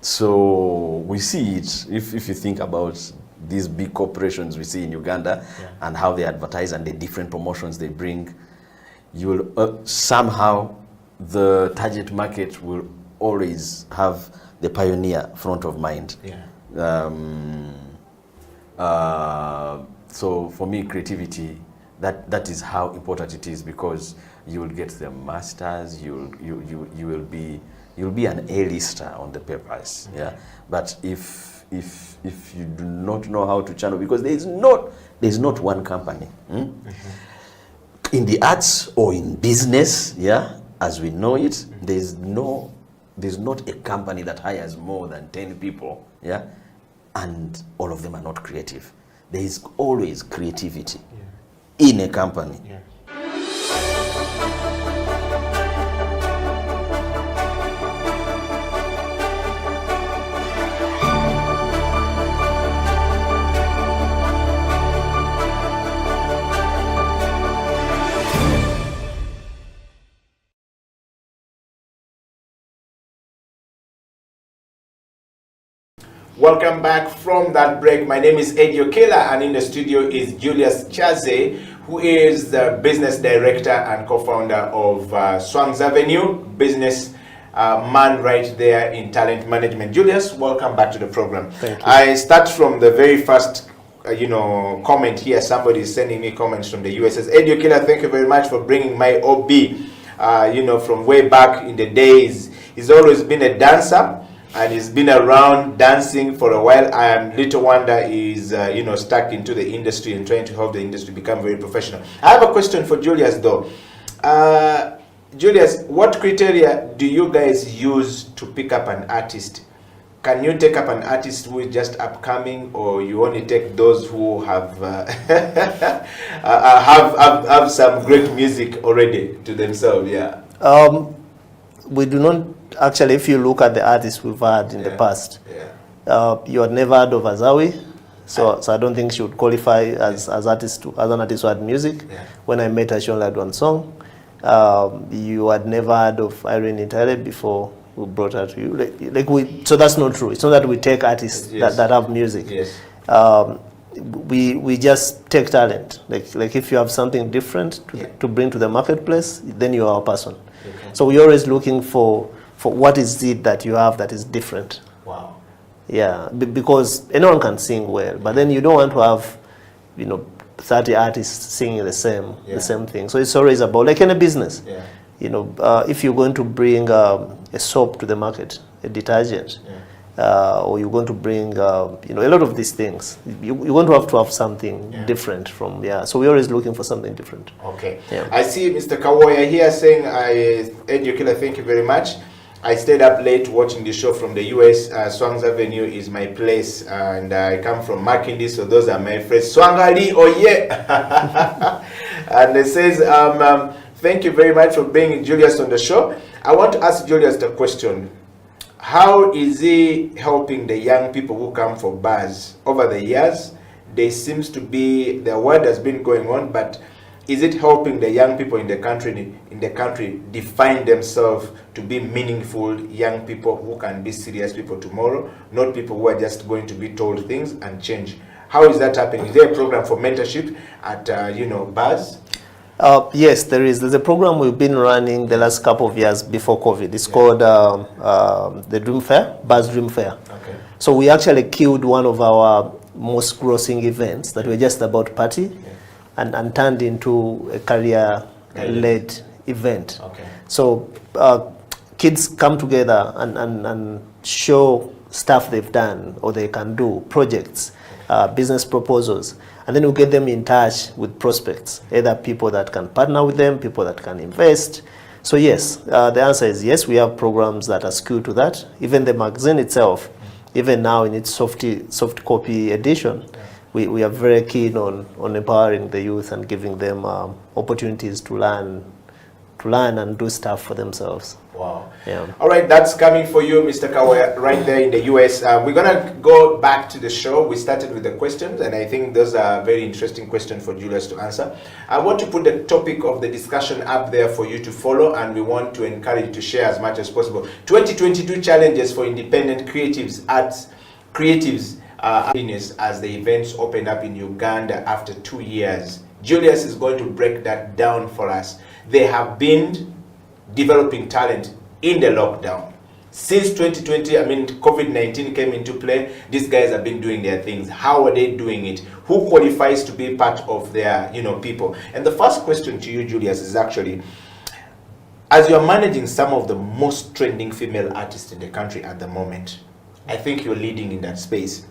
So we see it, if you think about these big corporations we see in Uganda and how they advertise and the different promotions they bring, you will somehow the target market will always have the pioneer front of mind. So for me, creativity, that is how important it is, because you will get the masters, you'll be an A-lister on the papers. But if you do not know how to channel, because there's not one company in the arts or in business, as we know it, there's not a company that hires more than 10 people, and all of them are not creative. There is always creativity in a company. Welcome back from that break. My name is Eddie Okela, and in the studio is Julius Chaze, who is the business director and co-founder of Swangs Avenue, business man right there in talent management. Julius, welcome back to the program. Thank you. I start from the very first comment here. Somebody is sending me comments from the US. Says, Eddie Okela, thank you very much for bringing my OB. From way back in the days, he's always been a dancer, and he's been around dancing for a while. Little wonder he's stuck into the industry and trying to help the industry become very professional. I have a question for Julius though. Julius, what criteria do you guys use to pick up an artist? Can you take up an artist who is just upcoming, or you only take those who have have some great music already to themselves? We do not actually. If you look at the artists we've had in the past, you had never heard of Azawi, so I don't think she would qualify as an artist who had music. When I met her, she only had one song. You had never heard of Irene Intale before we brought her to you. So that's not true. It's not that we take artists that have music. We just take talent. Like if you have something different to bring to the marketplace, then you are a person. So we're always looking for what is it that you have that is different. Wow. Yeah, because anyone can sing well, but then you don't want to have 30 artists singing the same thing. So it's always about, like in a business, if you're going to bring a soap to the market, a detergent, or you're going to bring, you know, a lot of these things. You're going to have something different from, So we're always looking for something different. Okay. I see Mr. Kawoya here saying, Ed Yokila, thank you very much. I stayed up late watching the show from the US. Swangs Avenue is my place, and I come from Makindi, so those are my friends. Swangali, oh yeah! And it says, thank you very much for bringing Julius on the show. I want to ask Julius the question. How is he helping the young people who come for bars? Over the years, there seems to be, the word has been going on, but is it helping the young people in the country define themselves to be meaningful young people who can be serious people tomorrow, not people who are just going to be told things and change? How is that happening? Is there a program for mentorship at bars? Yes, there is. There's a program we've been running the last couple of years before COVID. It's called the Dream Fair, Bars Dream Fair. Okay. So we actually killed one of our most grossing events that were just about party. And turned into a career-led event. Okay. So kids come together and show stuff they've done or they can do, projects, business proposals, and then we get them in touch with prospects, either people that can partner with them, people that can invest. So yes, the answer is yes, we have programs that are skewed to that. Even the magazine itself, even now in its soft copy edition, we are very keen on empowering the youth and giving them opportunities to learn and do stuff for themselves. Wow. Yeah. All right, that's coming for you, Mr. Kawe, right there in the US. We're going to go back to the show. We started with the questions, and I think those are very interesting questions for Julius to answer. I want to put the topic of the discussion up there for you to follow, and we want to encourage you to share as much as possible. 2022 challenges for independent creatives, arts, creatives, as the events opened up in Uganda after 2 years. Julius is going to break that down for us. They have been developing talent in the lockdown. Since 2020, COVID-19 came into play, these guys have been doing their things. How are they doing it? Who qualifies to be part of their, people? And the first question to you, Julius, is actually, as you're managing some of the most trending female artists in the country at the moment, I think you're leading in that space.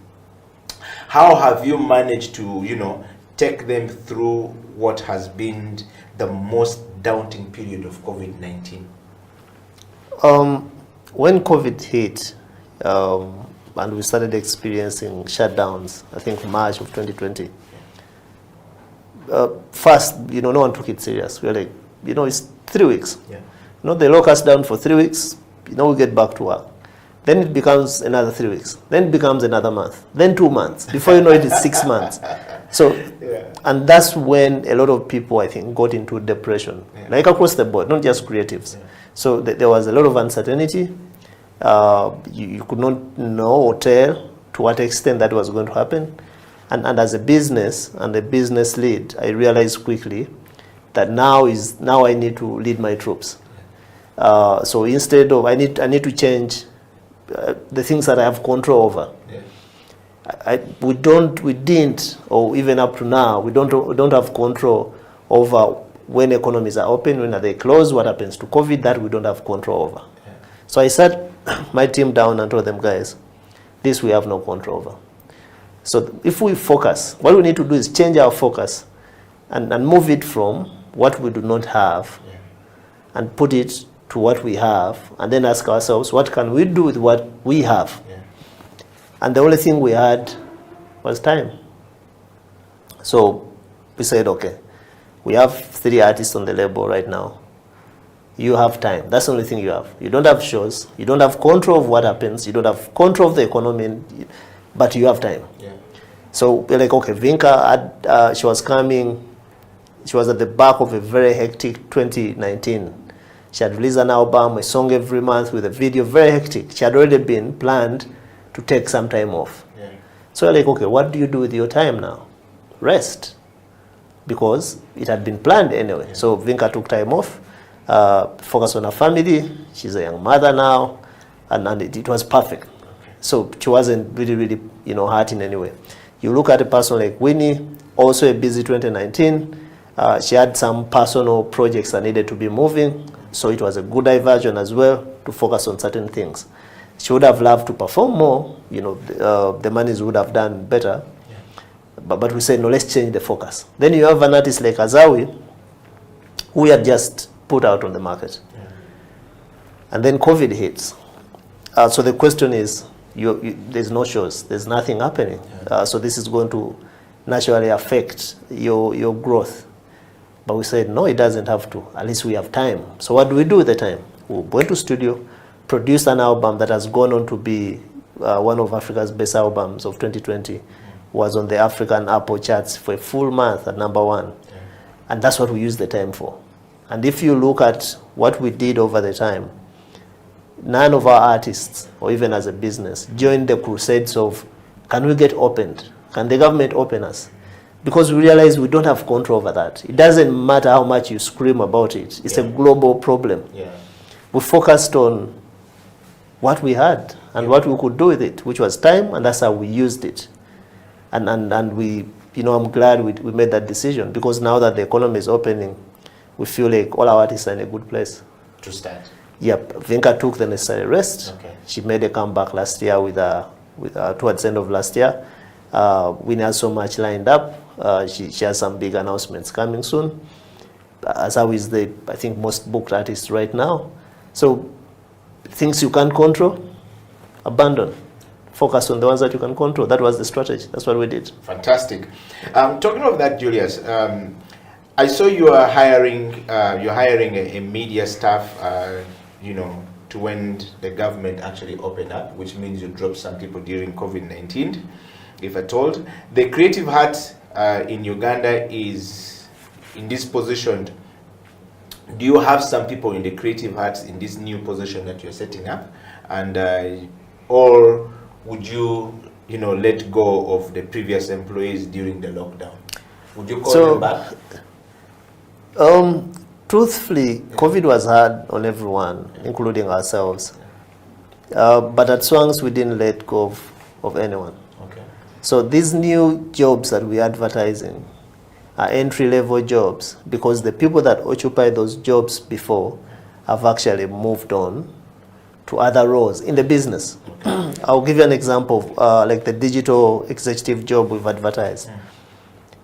How have you managed to, take them through what has been the most daunting period of COVID-19? When COVID hit, and we started experiencing shutdowns, I think March of 2020, first, no one took it serious. We were like, it's 3 weeks. Yeah. They lock us down for 3 weeks, we get back to work. Then it becomes another 3 weeks. Then it becomes another month. Then 2 months. Before you know it, it's 6 months. So, and that's when a lot of people, I think, got into depression, like across the board, not just creatives. Yeah. So there was a lot of uncertainty. You could not know or tell to what extent that was going to happen. And as a business and a business lead, I realized quickly that now I need to lead my troops. So instead of I need to change the things that I have control over. Yeah. We didn't, or even up to now, we don't have control over when economies are open, when are they closed, what happens to COVID, that we don't have control over. Yeah. So I sat my team down and told them, guys, this we have no control over. So if we focus, what we need to do is change our focus and move it from what we do not have and put it to what we have, and then ask ourselves, what can we do with what we have? Yeah. And the only thing we had was time. So we said, okay, we have 3 artists on the label right now. You have time. That's the only thing you have. You don't have shows. You don't have control of what happens. You don't have control of the economy, but you have time. Yeah. So we're like, okay, Vinka, she was coming. She was at the back of a very hectic 2019. She had released an album, a song every month with a video, very hectic. She had already been planned to take some time off. Yeah. So we're like, okay, what do you do with your time now? Rest. Because it had been planned anyway. Yeah. So Vinka took time off, focused on her family. She's a young mother now, and it was perfect. Okay. So she wasn't really, hurt in any way. You look at a person like Winnie, also a busy 2019. She had some personal projects that needed to be moving. So it was a good diversion as well to focus on certain things. She would have loved to perform more, you know, the monies would have done better. But we said, no, let's change the focus. Then you have an artist like Azawi, who we had just put out on the market. And then COVID hits. So the question is, there's no shows, there's nothing happening. So this is going to naturally affect your growth. But we said, no, it doesn't have to. At least we have time. So what do we do with the time? We went to studio, produced an album that has gone on to be one of Africa's best albums of 2020. Was on the African Apple charts for a full month at #1. And that's what we use the time for. And if you look at what we did over the time, none of our artists, or even as a business, joined the crusades of, can we get opened? Can the government open us? Because we realize we don't have control over that. It doesn't matter how much you scream about it. It's a global problem. We focused on what we had and what we could do with it, which was time, and that's how we used it. And we, you know, I'm glad we made that decision, because now that the economy is opening, we feel like all our artists are in a good place. To start. Yep, Vinka took the necessary rest. She made a comeback last year towards the end of last year. We had so much lined up. She has some big announcements coming soon. Azawi is the, I think, most booked artist right now. So things you can't control, abandon. Focus on the ones that you can control. That was the strategy. That's what we did. Fantastic. Talking of that, Julius, I saw you are hiring. You're hiring a media staff. You know, to when the government actually opened up, which means you dropped some people during COVID-19, if at all. The Creative Heart in Uganda is in this position. Do you have some people in the Creative Heart in this new position that you're setting up, and or would you, you know, let go of the previous employees during the lockdown? Would you call them back? Truthfully, COVID was hard on everyone, including ourselves. But at Swangs, we didn't let go of anyone. So these new jobs that we're advertising are entry-level jobs, because the people that occupied those jobs before have actually moved on to other roles in the business. I'll give you an example of like the digital executive job we've advertised.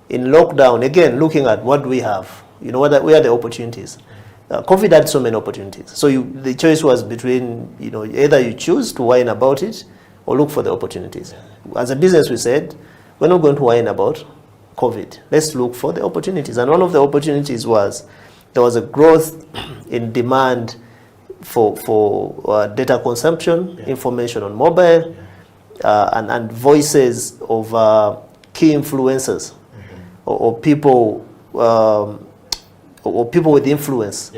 In lockdown, again, looking at what we have, you know, where are the opportunities? COVID had so many opportunities. So the choice was between, you know, either you choose to whine about it or look for the opportunities. As a business, we said, we're not going to whine about COVID. Let's look for the opportunities. And one of the opportunities was there was a growth in demand for data consumption, information on mobile, and voices of key influencers, or people with influence.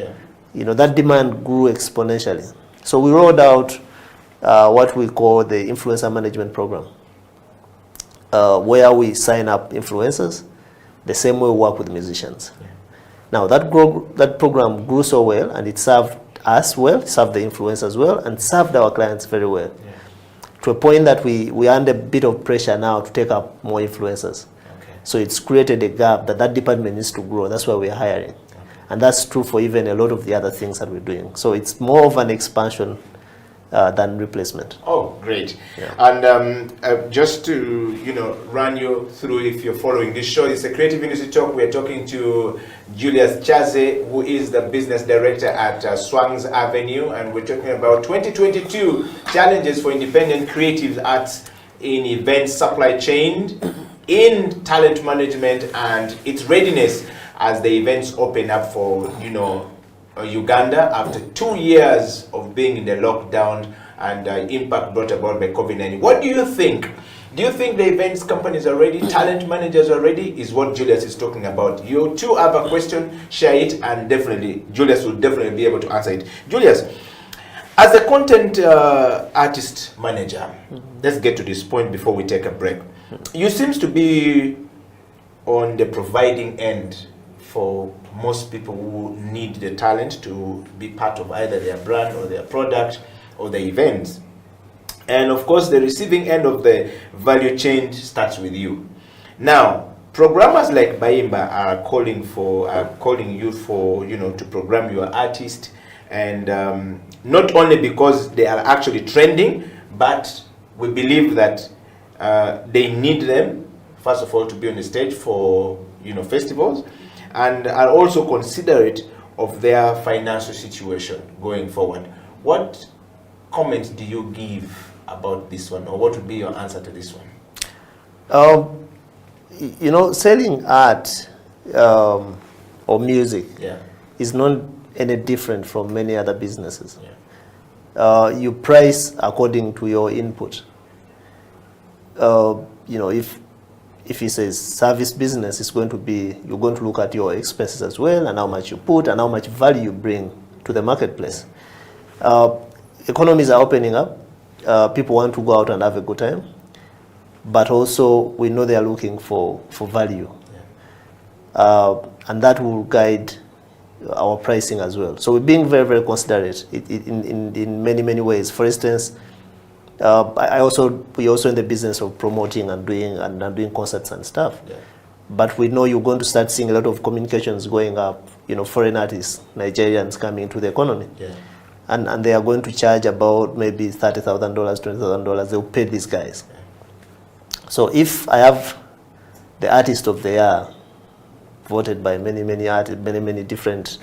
You know, that demand grew exponentially. So we rolled out what we call the influencer management program, where we sign up influencers the same way we work with musicians. Now that program grew so well, and it served us well, served the influencers well, and served our clients very well. To a point that we are under a bit of pressure now to take up more influencers. So it's created a gap that department needs to grow. That's why we're hiring. And that's true for even a lot of the other things that we're doing. So it's more of an expansion than replacement. Oh, great. And just to, you know, run you through, if you're following this show, it's a Creative Industry Talk. We're talking to Julius Chaze, who is the business director at Swangs Avenue, and we're talking about 2022 challenges for independent creative arts in event supply chain, in talent management, and its readiness as the events open up for, you know, Uganda after 2 years of being in the lockdown and impact brought about by COVID-19. What do you think? Do you think the events companies are ready, talent managers are ready? Is what Julius is talking about. You two have a question, share it, and definitely, Julius will definitely be able to answer it. Julius, as a content artist manager, let's get to this point before we take a break. You seems to be on the providing end for most people who need the talent to be part of either their brand or their product or the events. And of course, the receiving end of the value chain starts with you. Now, programmers like Bayimba are calling you for, you know, to program your artist And not only because they are actually trending, but we believe that they need them, first of all, to be on the stage for festivals, and are also considerate of their financial situation going forward. What comments do you give about this one, or what would be your answer to this one? Selling art or music is not any different from many other businesses. You price according to your input. If it's a service business, it's going to be, you're going to look at your expenses as well, and how much you put and how much value you bring to the marketplace. Economies are opening up. People want to go out and have a good time, but also we know they are looking for value. And that will guide our pricing as well. So we're being very, very considerate in many, many ways. For instance, we're also in the business of promoting and doing concerts and stuff. But we know you're going to start seeing a lot of communications going up, foreign artists, Nigerians coming into the economy. And they are going to charge about maybe $30,000, $20,000. They'll pay these guys. So if I have the artist of the year voted by many artists, many different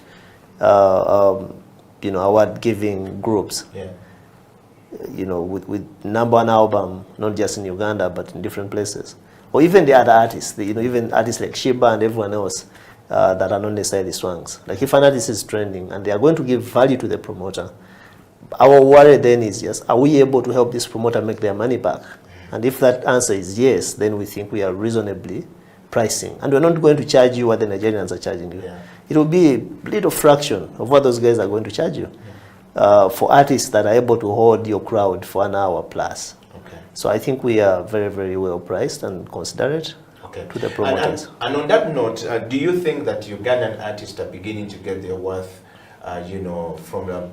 award-giving groups, with number one album, not just in Uganda, but in different places. Or even the other artists, even artists like Sheba and everyone else that are not necessarily swangs. Like if an artist is trending and they are going to give value to the promoter, our worry then is, yes, are we able to help this promoter make their money back? And if that answer is yes, then we think we are reasonably pricing. And we're not going to charge you what the Nigerians are charging you. It will be a little fraction of what those guys are going to charge you. For artists that are able to hold your crowd for an hour plus. So I think we are very, very well priced and considerate to the promoters. And on that note, do you think that Ugandan artists are beginning to get their worth, from a,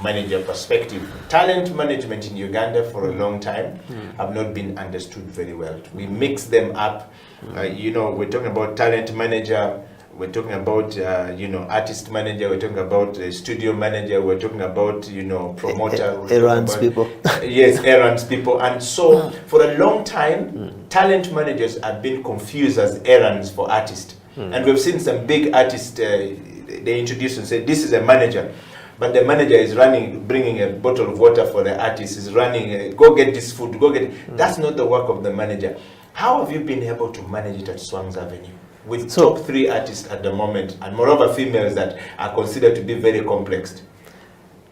manager perspective? Talent management in Uganda for a long time have not been understood very well. We mix them up. We're talking about talent manager, we're talking about artist manager, we're talking about studio manager, we're talking about promoter, errands people. Yes, errands people. And so for a long time, talent managers have been confused as errands for artists. And we've seen some big artists, they introduce and say, this is a manager. But the manager is bringing a bottle of water for the artist, is running, go get this food, go get That's not the work of the manager. How have you been able to manage it at Swangs Avenue? With top 3 artists at the moment, and moreover females that are considered to be very complex.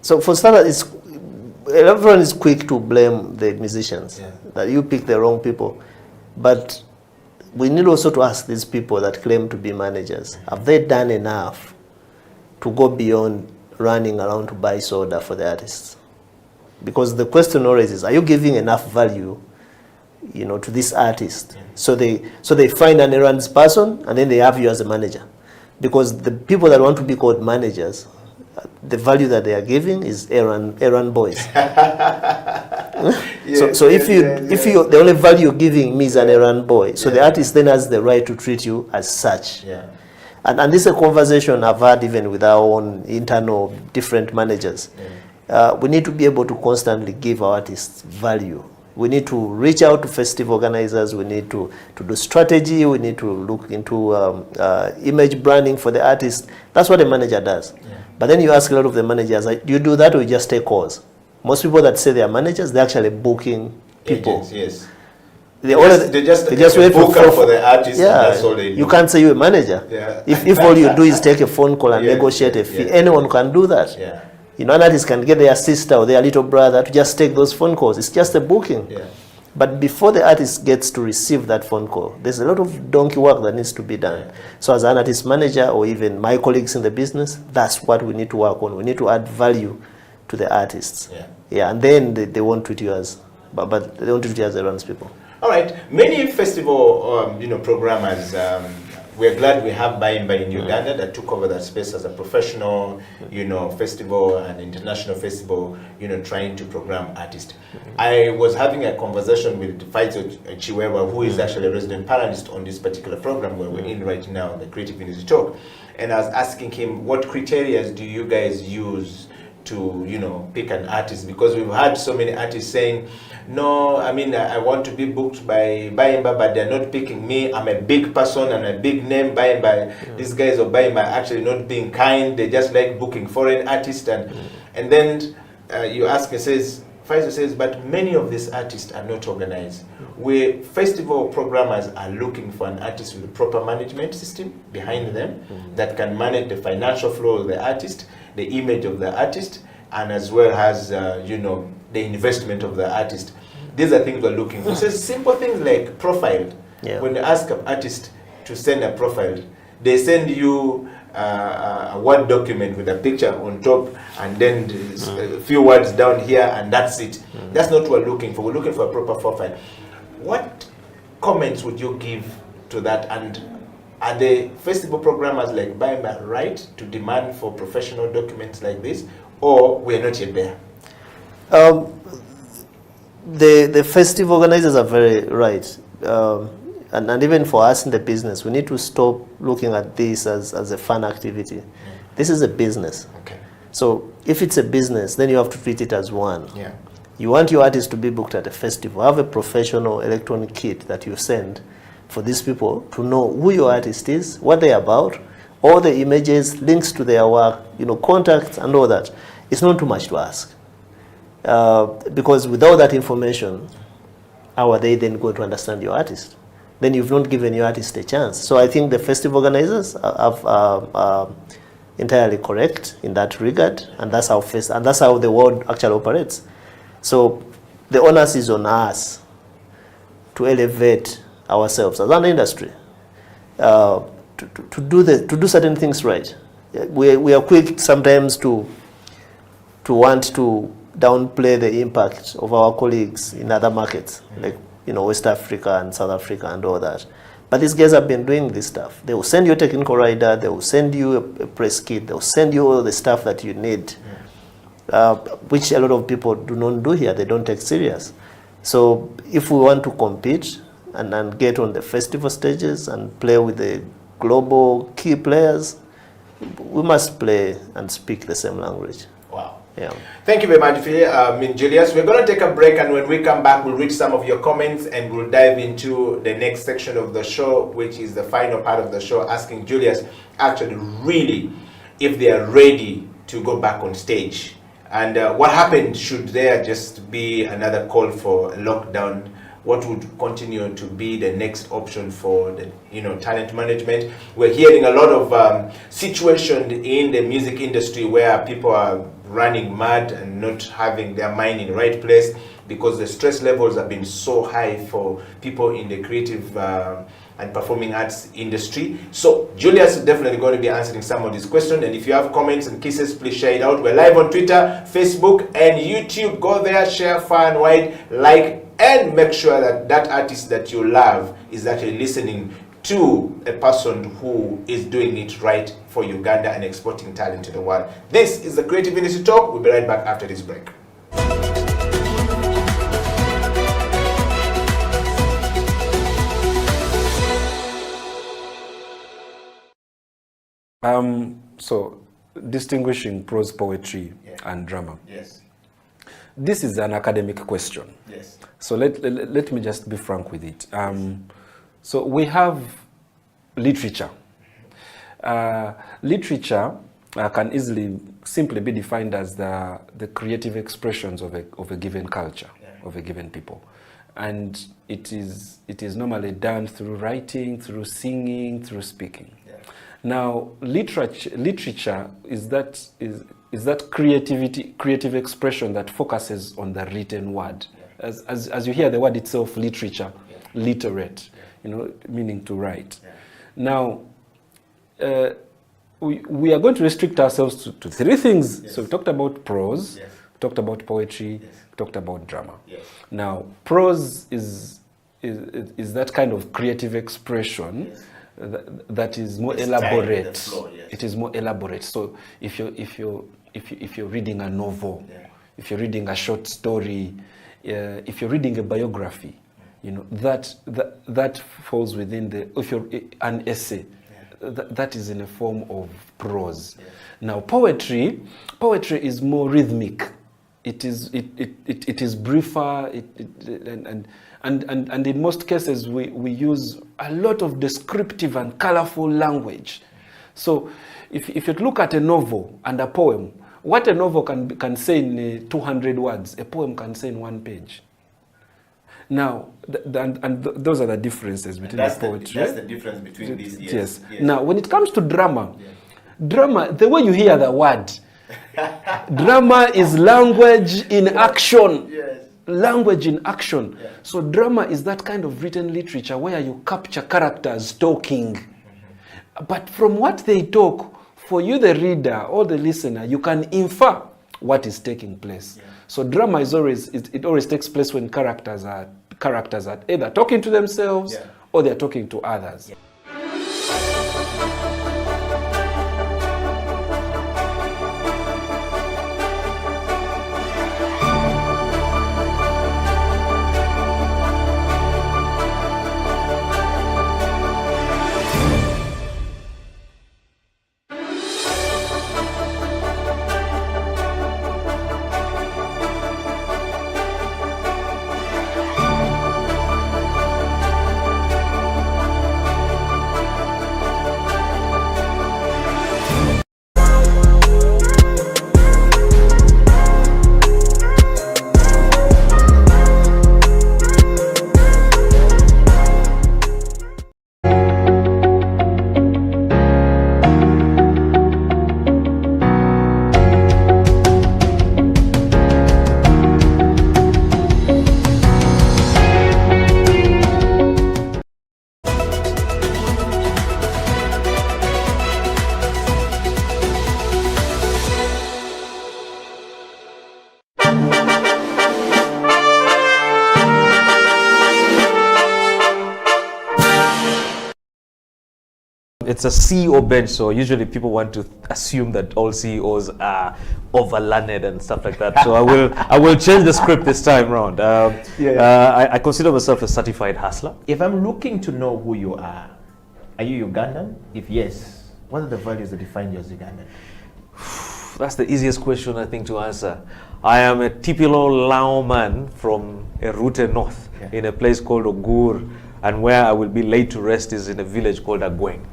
So for starters, everyone is quick to blame the musicians, that you pick the wrong people. But we need also to ask these people that claim to be managers, have they done enough to go beyond running around to buy soda for the artists? Because the question always is, are you giving enough value to this artist? So they find an errands person and then they have you as a manager. Because the people that want to be called managers, the value that they are giving is errand boys. So if the only value you're giving me is an errand boy, so the artist then has the right to treat you as such. And this is a conversation I've had even with our own internal different managers. We need to be able to constantly give our artists value. We need to reach out to festival organizers. We need to do strategy. We need to look into image branding for the artist. That's what a manager does. But then you ask a lot of the managers, do you do that or you just take calls? Most people that say they are managers, they're actually booking people. Agents, yes. They just wait for the artist. And that's all they do. You can't say you're a manager. If all you do is take a phone call and negotiate a fee, anyone can do that. An artist can get their sister or their little brother to just take those phone calls. It's just a booking. But before the artist gets to receive that phone call, there's a lot of donkey work that needs to be done. So as an artist manager or even my colleagues in the business, that's what we need to work on. We need to add value to the artists. And then they won't treat you as, but they don't treat you as errands people. All right. Many festival, programmers we're glad we have Bayimba in Uganda that took over that space as a professional, festival and international festival, trying to program artists. I was having a conversation with Faizo Chiwewa, who is actually a resident panelist on this particular program where we're in right now, the Creative Industry Talk. And I was asking him, what criteria do you guys use to, pick an artist? Because we've had so many artists saying, no, I mean, I want to be booked by Bayimba, but they're not picking me. I'm a big person and a big name. Bayimba, these guys of Bayimba are actually not being kind. They just like booking foreign artists. And then you ask, Faizo says, but many of these artists are not organized. We festival programmers are looking for an artist with a proper management system behind them that can manage the financial flow of the artist, the image of the artist, and as well as, the investment of the artist. These are things we're looking for. So simple things like profile. Yeah. When you ask an artist to send a profile, they send you a Word document with a picture on top and then a few words down here, and that's it. That's not what we're looking for. We're looking for a proper profile. What comments would you give to that? And are the festival programmers like Bayimba right to demand for professional documents like this, or we're not yet there? The festival organizers are very right. And even for us in the business, we need to stop looking at this as a fun activity. This is a business. Okay. So if it's a business, then you have to treat it as one. Yeah. You want your artist to be booked at a festival, have a professional electronic kit that you send for these people to know who your artist is, what they're about, all the images, links to their work, contacts and all that. It's not too much to ask. Because without that information, how are they then going to understand your artist? Then you've not given your artist a chance. So I think the festival organizers are entirely correct in that regard, and that's how the world actually operates. So the onus is on us to elevate ourselves as an industry, to do certain things right. We are quick sometimes to want to downplay the impact of our colleagues in other markets, like West Africa and South Africa and all that. But these guys have been doing this stuff. They will send you a technical rider, they will send you a press kit, they will send you all the stuff that you need, which a lot of people do not do here. They don't take serious. So if we want to compete and get on the festival stages and play with the global key players, we must play and speak the same language. Wow. Yeah. Thank you very much, Julius. We're going to take a break, and when we come back, we'll read some of your comments and we'll dive into the next section of the show, which is the final part of the show, asking Julius actually really if they are ready to go back on stage. And what happened, should there just be another call for a lockdown? What would continue to be the next option for the talent management? We're hearing a lot of situations in the music industry where people are running mad and not having their mind in the right place because the stress levels have been so high for people in the creative and performing arts industry. So Julius is definitely going to be answering some of these questions, and if you have comments and kisses, please share it out. We're live on Twitter, Facebook and YouTube. Go there, share far and wide, like, and make sure that that artist that you love is actually listening to a person who is doing it right for Uganda and exporting talent to the world. This is the Creative Industry Talk. We'll be right back after this break. So, distinguishing prose poetry and drama. Yes. This is an academic question. Yes. So let me just be frank with it. So we have literature. Literature can easily simply be defined as the creative expressions of a given culture, of a given people. And it is normally done through writing, through singing, through speaking. Now, literature is that creative expression that focuses on the written word. As you hear the word itself, literature, literate, meaning to write. Now, we are going to restrict ourselves to three things. So we talked about prose, we talked about poetry, we talked about drama. Now, prose is that kind of creative expression that is more elaborate. Flow, yes. It is more elaborate. So if you're reading a novel, if you're reading a short story, if you're reading a biography, that falls within the. If you're an essay, that is in a form of prose. Now poetry is more rhythmic. It is briefer. And in most cases we use a lot of descriptive and colorful language. So if you look at a novel and a poem, what a novel can say in 200 words, a poem can say in 1 page. Now, those are the differences between the poetry. That's the difference between these. Yes. Now, when it comes to drama, the way you hear the word, drama is language in action. Yes. Language in action. Yeah. So drama is that kind of written literature where you capture characters talking. But from what they talk, for you the reader or the listener, you can infer what is taking place. Yeah. So drama is always takes place when characters are either talking to themselves or they're talking to others. Yeah. It's a CEO bench, so usually people want to assume that all CEOs are overlearned and stuff like that. So I will change the script this time around. I consider myself a certified hustler. If I'm looking to know who you are you Ugandan? If yes, what are the values that define you as Ugandan? That's the easiest question I think to answer. I am a typical Lao man from a Rute North in a place called Ogur, and where I will be laid to rest is in a village called Agweng.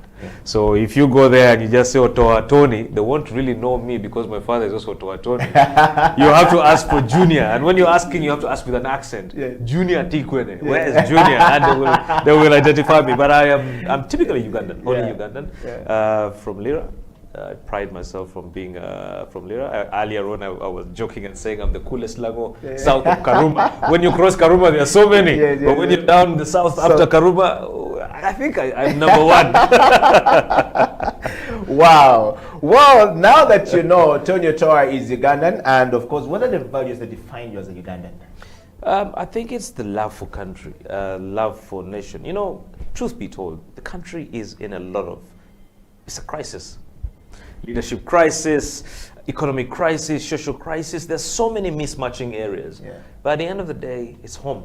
So if you go there and you just say Otoa Tony, they won't really know me because my father is also Otoa Tony. You have to ask for Junior, and when you're asking, you have to ask with an accent. Junior Tikwene, where is Junior? And they will identify me. But I'm typically Ugandan, only Ugandan, from Lira. I pride myself from being from Lira. Earlier on, I was joking and saying I'm the coolest Lago south of Karuma. When you cross Karuma, there are so many. But when you're down the south after Karuma, I think I'm number one. Wow. Well, now that you know Tonyo Toa is Ugandan, and of course, what are the values that define you as a Ugandan? I think it's the love for country, love for nation. You know, truth be told, the country is in a lot of, it's a crisis. Leadership crisis, economic crisis, social crisis. There's so many mismatching areas. But at the end of the day, it's home.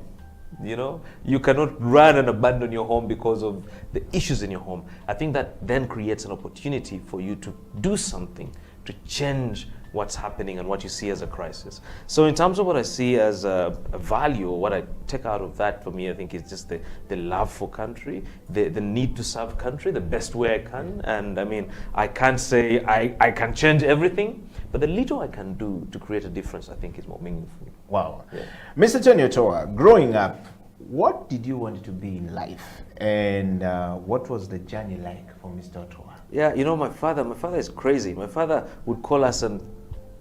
You know, you cannot run and abandon your home because of the issues in your home. I think that then creates an opportunity for you to do something to change what's happening and what you see as a crisis. So in terms of what I see as a value, or what I take out of that for me, I think is just the love for country, the need to serve country the best way I can. And I mean, I can't say I can change everything, but the little I can do to create a difference, I think is more meaningful. Wow. Mr. Tonyo Toa, growing up, what did you want to be in life? And what was the journey like for Mr. Toa? Yeah, you know, my father is crazy. My father would call us and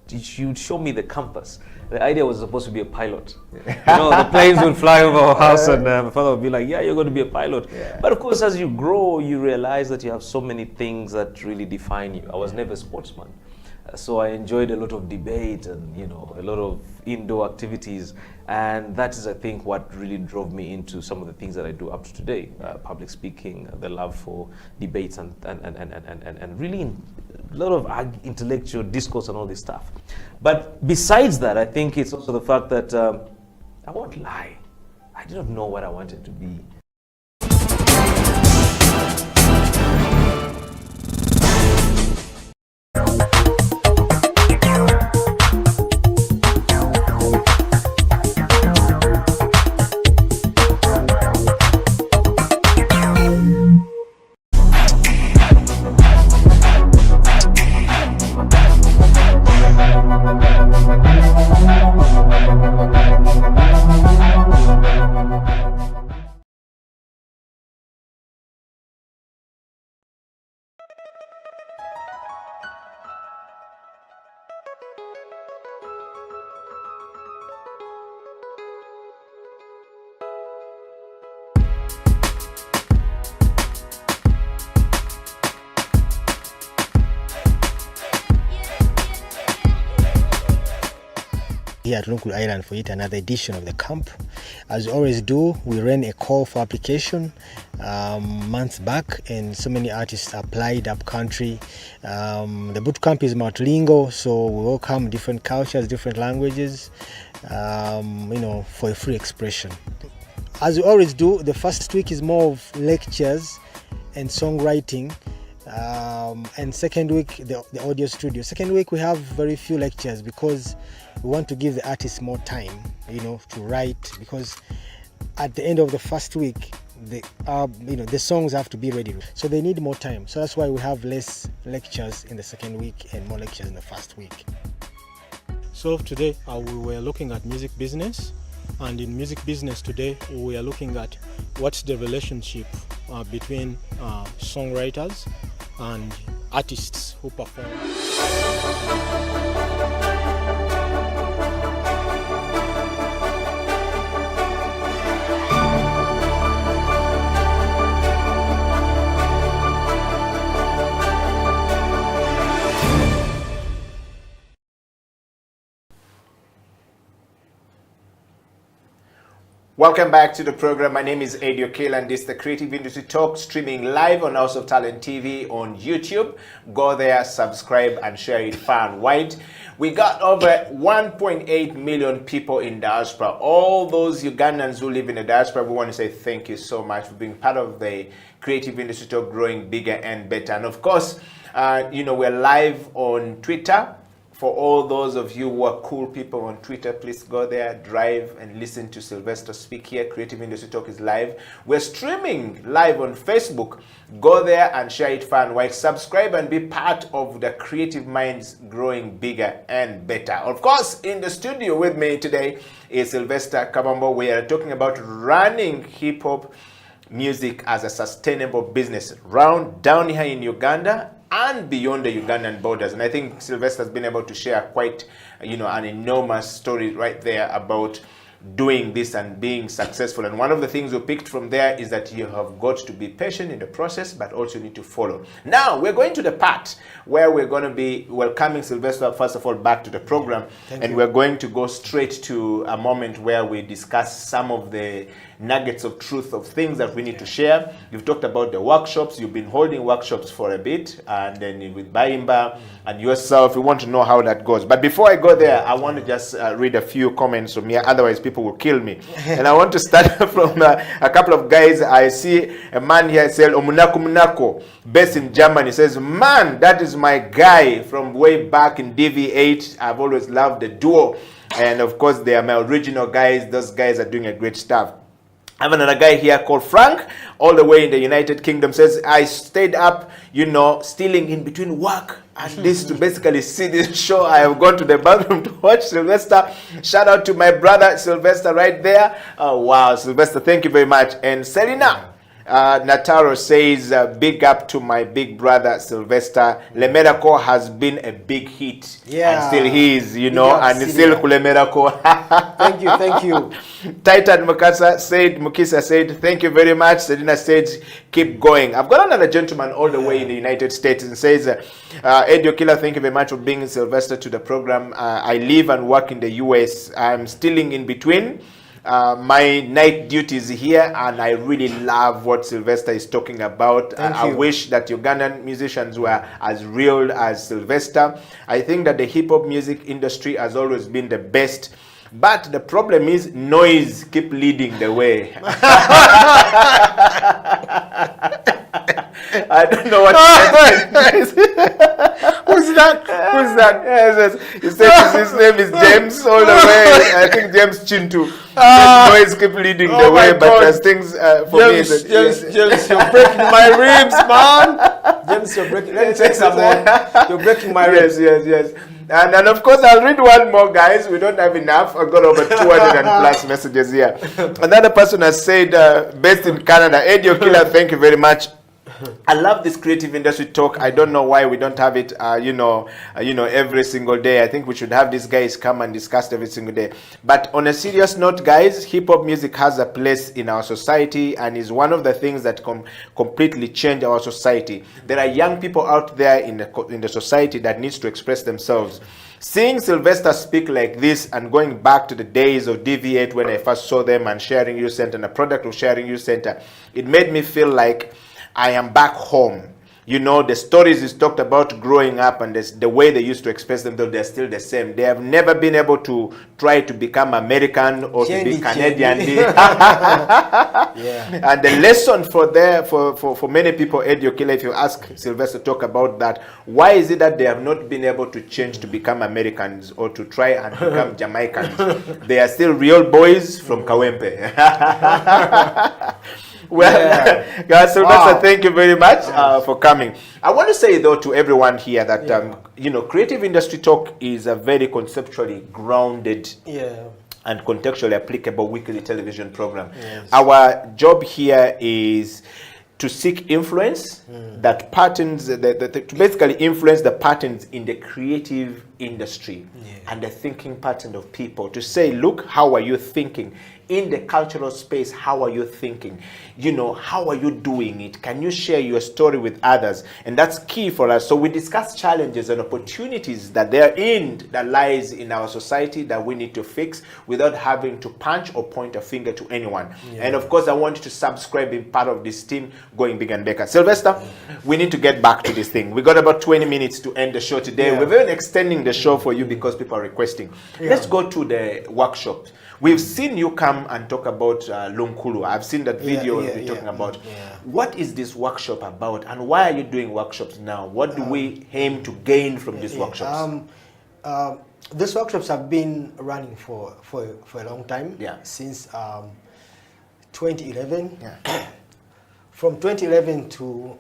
he would show me the compass. The idea was supposed to be a pilot. You know, the planes would fly over our house and my father would be like, yeah, you're going to be a pilot. But of course, as you grow, you realize that you have so many things that really define you. I was never a sportsman. So I enjoyed a lot of debate and, you know, a lot of indoor activities. And that is, I think, what really drove me into some of the things that I do up to today. Public speaking, the love for debates and really a lot of intellectual discourse and all this stuff. But besides that, I think it's also the fact that I won't lie. I did not know what I wanted to be. Here at Lunkul Island for yet another edition of the camp. As we always do, we ran a call for application months back, and so many artists applied up country. The boot camp is multilingual, so we welcome different cultures, different languages, you know, for a free expression. As we always do, the first week is more of lectures and songwriting. And second week, the audio studio. Second week, we have very few lectures because we want to give the artists more time, you know, to write, because at the end of the first week, you know, the songs have to be ready. So they need more time. So that's why we have less lectures in the second week and more lectures in the first week. So today we were looking at music business, and in music business today we are looking at what's the relationship between songwriters and artists who perform. Welcome back to the program. My name is Eddie Okela, and this is the Creative Industry Talk, streaming live on House of Talent TV on YouTube. Go there, subscribe, and share it far and wide. We got over 1.8 million people in diaspora. All those Ugandans who live in the diaspora, we want to say thank you so much for being part of the Creative Industry Talk, growing bigger and better. And of course, you know, we're live on Twitter. For all those of you who are cool people on Twitter, please go there, drive, and listen to Sylvester speak here. Creative Industry Talk is live. We're streaming live on Facebook. Go there and share it far and wide. Subscribe and be part of the creative minds growing bigger and better. Of course, in the studio with me today is Sylvester Kabambo. We are talking about running hip-hop music as a sustainable business down here in Uganda and beyond the Ugandan borders. And I think Sylvester has been able to share quite, you know, an enormous story right there about doing this and being successful. And one of the things we picked from there is that you have got to be patient in the process, but also need to follow. Now, we're going to the part where we're going to be welcoming Sylvester, first of all, back to the program. And we're going to go straight to a moment where we discuss some of the nuggets of truth of things that we need to share. You've talked about the workshops. You've been holding workshops for a bit, and then with Baimba and yourself, we want to know how that goes. But before I go there, I want to just read a few comments from here. Otherwise, people will kill me. And I want to start from a couple of guys. I see a man here said, Omunako Munako, based in Germany, says, man, that is my guy from way back in DV8. I've always loved the duo. And of course, they are my original guys. Those guys are doing a great stuff. I have another guy here called Frank, all the way in the United Kingdom, says, I stayed up, you know, stealing in between work and this to basically see this show. I have gone to the bathroom to watch Sylvester. Shout out to my brother Sylvester right there. Oh, wow, Sylvester, thank you very much. And Selena, Nataro says, big up to my big brother Sylvester. Lemerako has been a big hit. Yeah. And still he is, you know, and it's still Kulemerako. Thank you. Titan Mukisa said, thank you very much. Selina said, keep going. I've got another gentleman all the way in the United States and says, Edio Killer, thank you very much for bringing Sylvester to the program. I live and work in the US. I'm still in between. My night duties here, and I really love what Sylvester is talking about. I wish that Ugandan musicians were as real as Sylvester. I think that the hip-hop music industry has always been the best, but the problem is noise keep leading the way. I don't know what Who's that? Yes, he said his name is James all the way. I think James Chintu. Noise keep leading the way, but there's things for James, me. James, you're breaking my ribs, man. James, you're breaking. Let me take some more. You're breaking my ribs. Yes. And of course, I'll read one more, guys. We don't have enough. I've got over 200 and plus messages here. Another person has said, based in Canada, Edio Killer, thank you very much. I love this creative industry talk. I don't know why we don't have it, every single day. I think we should have these guys come and discuss every single day. But on a serious note, guys, hip-hop music has a place in our society and is one of the things that completely change our society. There are young people out there in the society that needs to express themselves. Seeing Sylvester speak like this and going back to the days of DV8 when I first saw them and Sharing Youth Center and the product of Sharing Youth Center, it made me feel like I am back home. You know, the stories is talked about growing up and the way they used to express them, though they're still the same. They have never been able to try to become American or to be Canadian. Yeah. And the lesson for many people, Edio Killer, if you ask Sylvester to talk about that, why is it that they have not been able to change to become Americans or to try and become Jamaicans? They are still real boys from Kawempe. Well, guys, Sylvester, thank you very much for coming. I want to say, though, to everyone here that, Creative Industry Talk is a very conceptually grounded and contextually applicable weekly television program. Yes. Our job here is to seek influence that patterns, to basically influence the patterns in the creative industry and the thinking pattern of people. To say, look, how are you thinking? In the cultural space, how are you thinking? How are you doing it? Can you share your story with others? And that's key for us. So we discuss challenges and opportunities that lies in our society that we need to fix without having to punch or point a finger to anyone. Yeah. And of course, I want you to subscribe, be part of this team going big and better. Sylvester, we need to get back to this thing. We got about 20 minutes to end the show today. Yeah. We're even extending the show for you because people are requesting. Yeah. Let's go to the workshop. We've seen you come and talk about Lunkulu. I've seen that video you're talking about. Yeah. What is this workshop about, and why are you doing workshops now? What do we aim to gain from these workshops? These workshops have been running for a long time, since 2011. Yeah. From 2011 to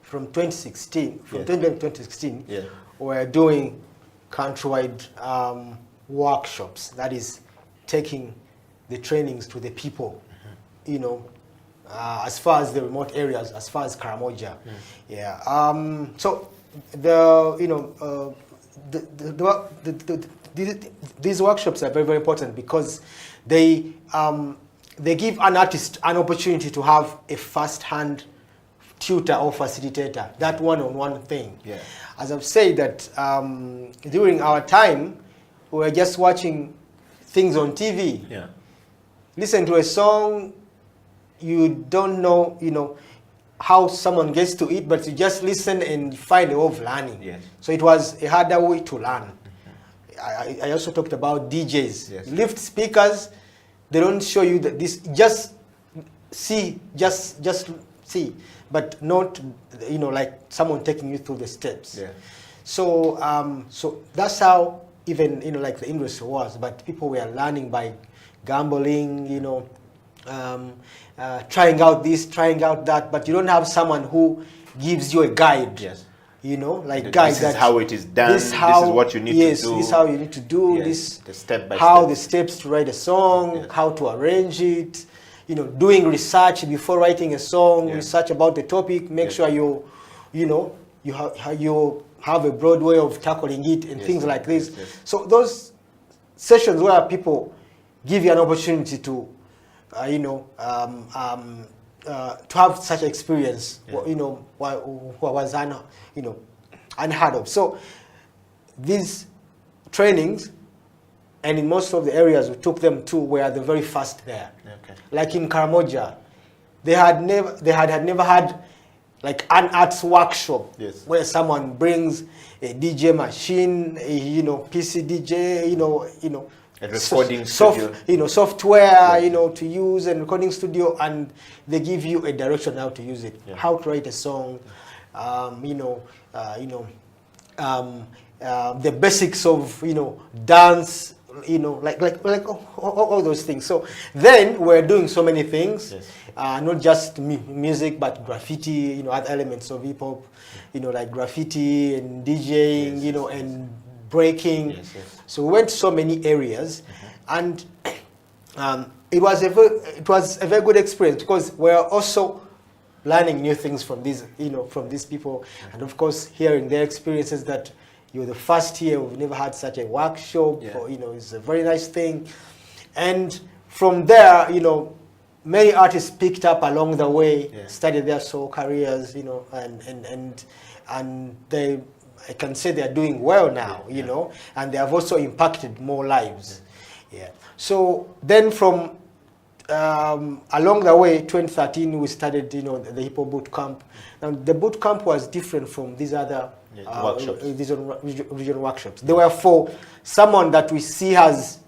from 2016, from 2011 to 2016, we're doing countrywide workshops. That is taking the trainings to the people, as far as the remote areas, as far as Karamoja. So these workshops are very, very important because they give an artist an opportunity to have a first-hand tutor or facilitator, that one-on-one thing. Yeah. As I've said that during our time, we were just watching things on TV. Yeah. Listen to a song, you don't know, how someone gets to it, but you just listen and find a way of learning. Yes. So it was a harder way to learn. I also talked about DJs. Yes. Lift speakers, they don't show you that this, just see, but not, like someone taking you through the steps. Yeah. So, so that's how even, like the industry was, but people were learning by gambling, trying out this, trying out that, but you don't have someone who gives you a guide. Yes. Like guide. This is how it is done. This is what you need to do. Yes, this is how you need to do. Yes, this the step by step. The steps to write a song, how to arrange it, doing research before writing a song, research about the topic, make sure you have a broad way of tackling it and things like this. So those sessions where people give you an opportunity to, to have such experience, was unheard of. So these trainings, and in most of the areas we took them to, were the very first there. Okay. Like in Karamoja, they had never had like an arts workshop where someone brings a DJ machine, PC DJ, a recording studio. Software, to use, and recording studio, and they give you a direction how to use it, how to write a song, the basics of dance, like all those things. So then we're doing so many things, not just music, but graffiti, other elements of hip hop, like graffiti and DJing, and breaking. So we went to so many areas, and it was a very good experience, because we're also learning new things from these people, and of course hearing their experiences, that you're the first year, we've never had such a workshop, or, it's a very nice thing. And from there, many artists picked up along the way, started their solo careers, and they, I can say they're doing well now, and they have also impacted more lives. So then from along the way, 2013, we started, the hip hop boot camp. And the boot camp was different from these other workshops. These regional workshops. They were for someone that we see has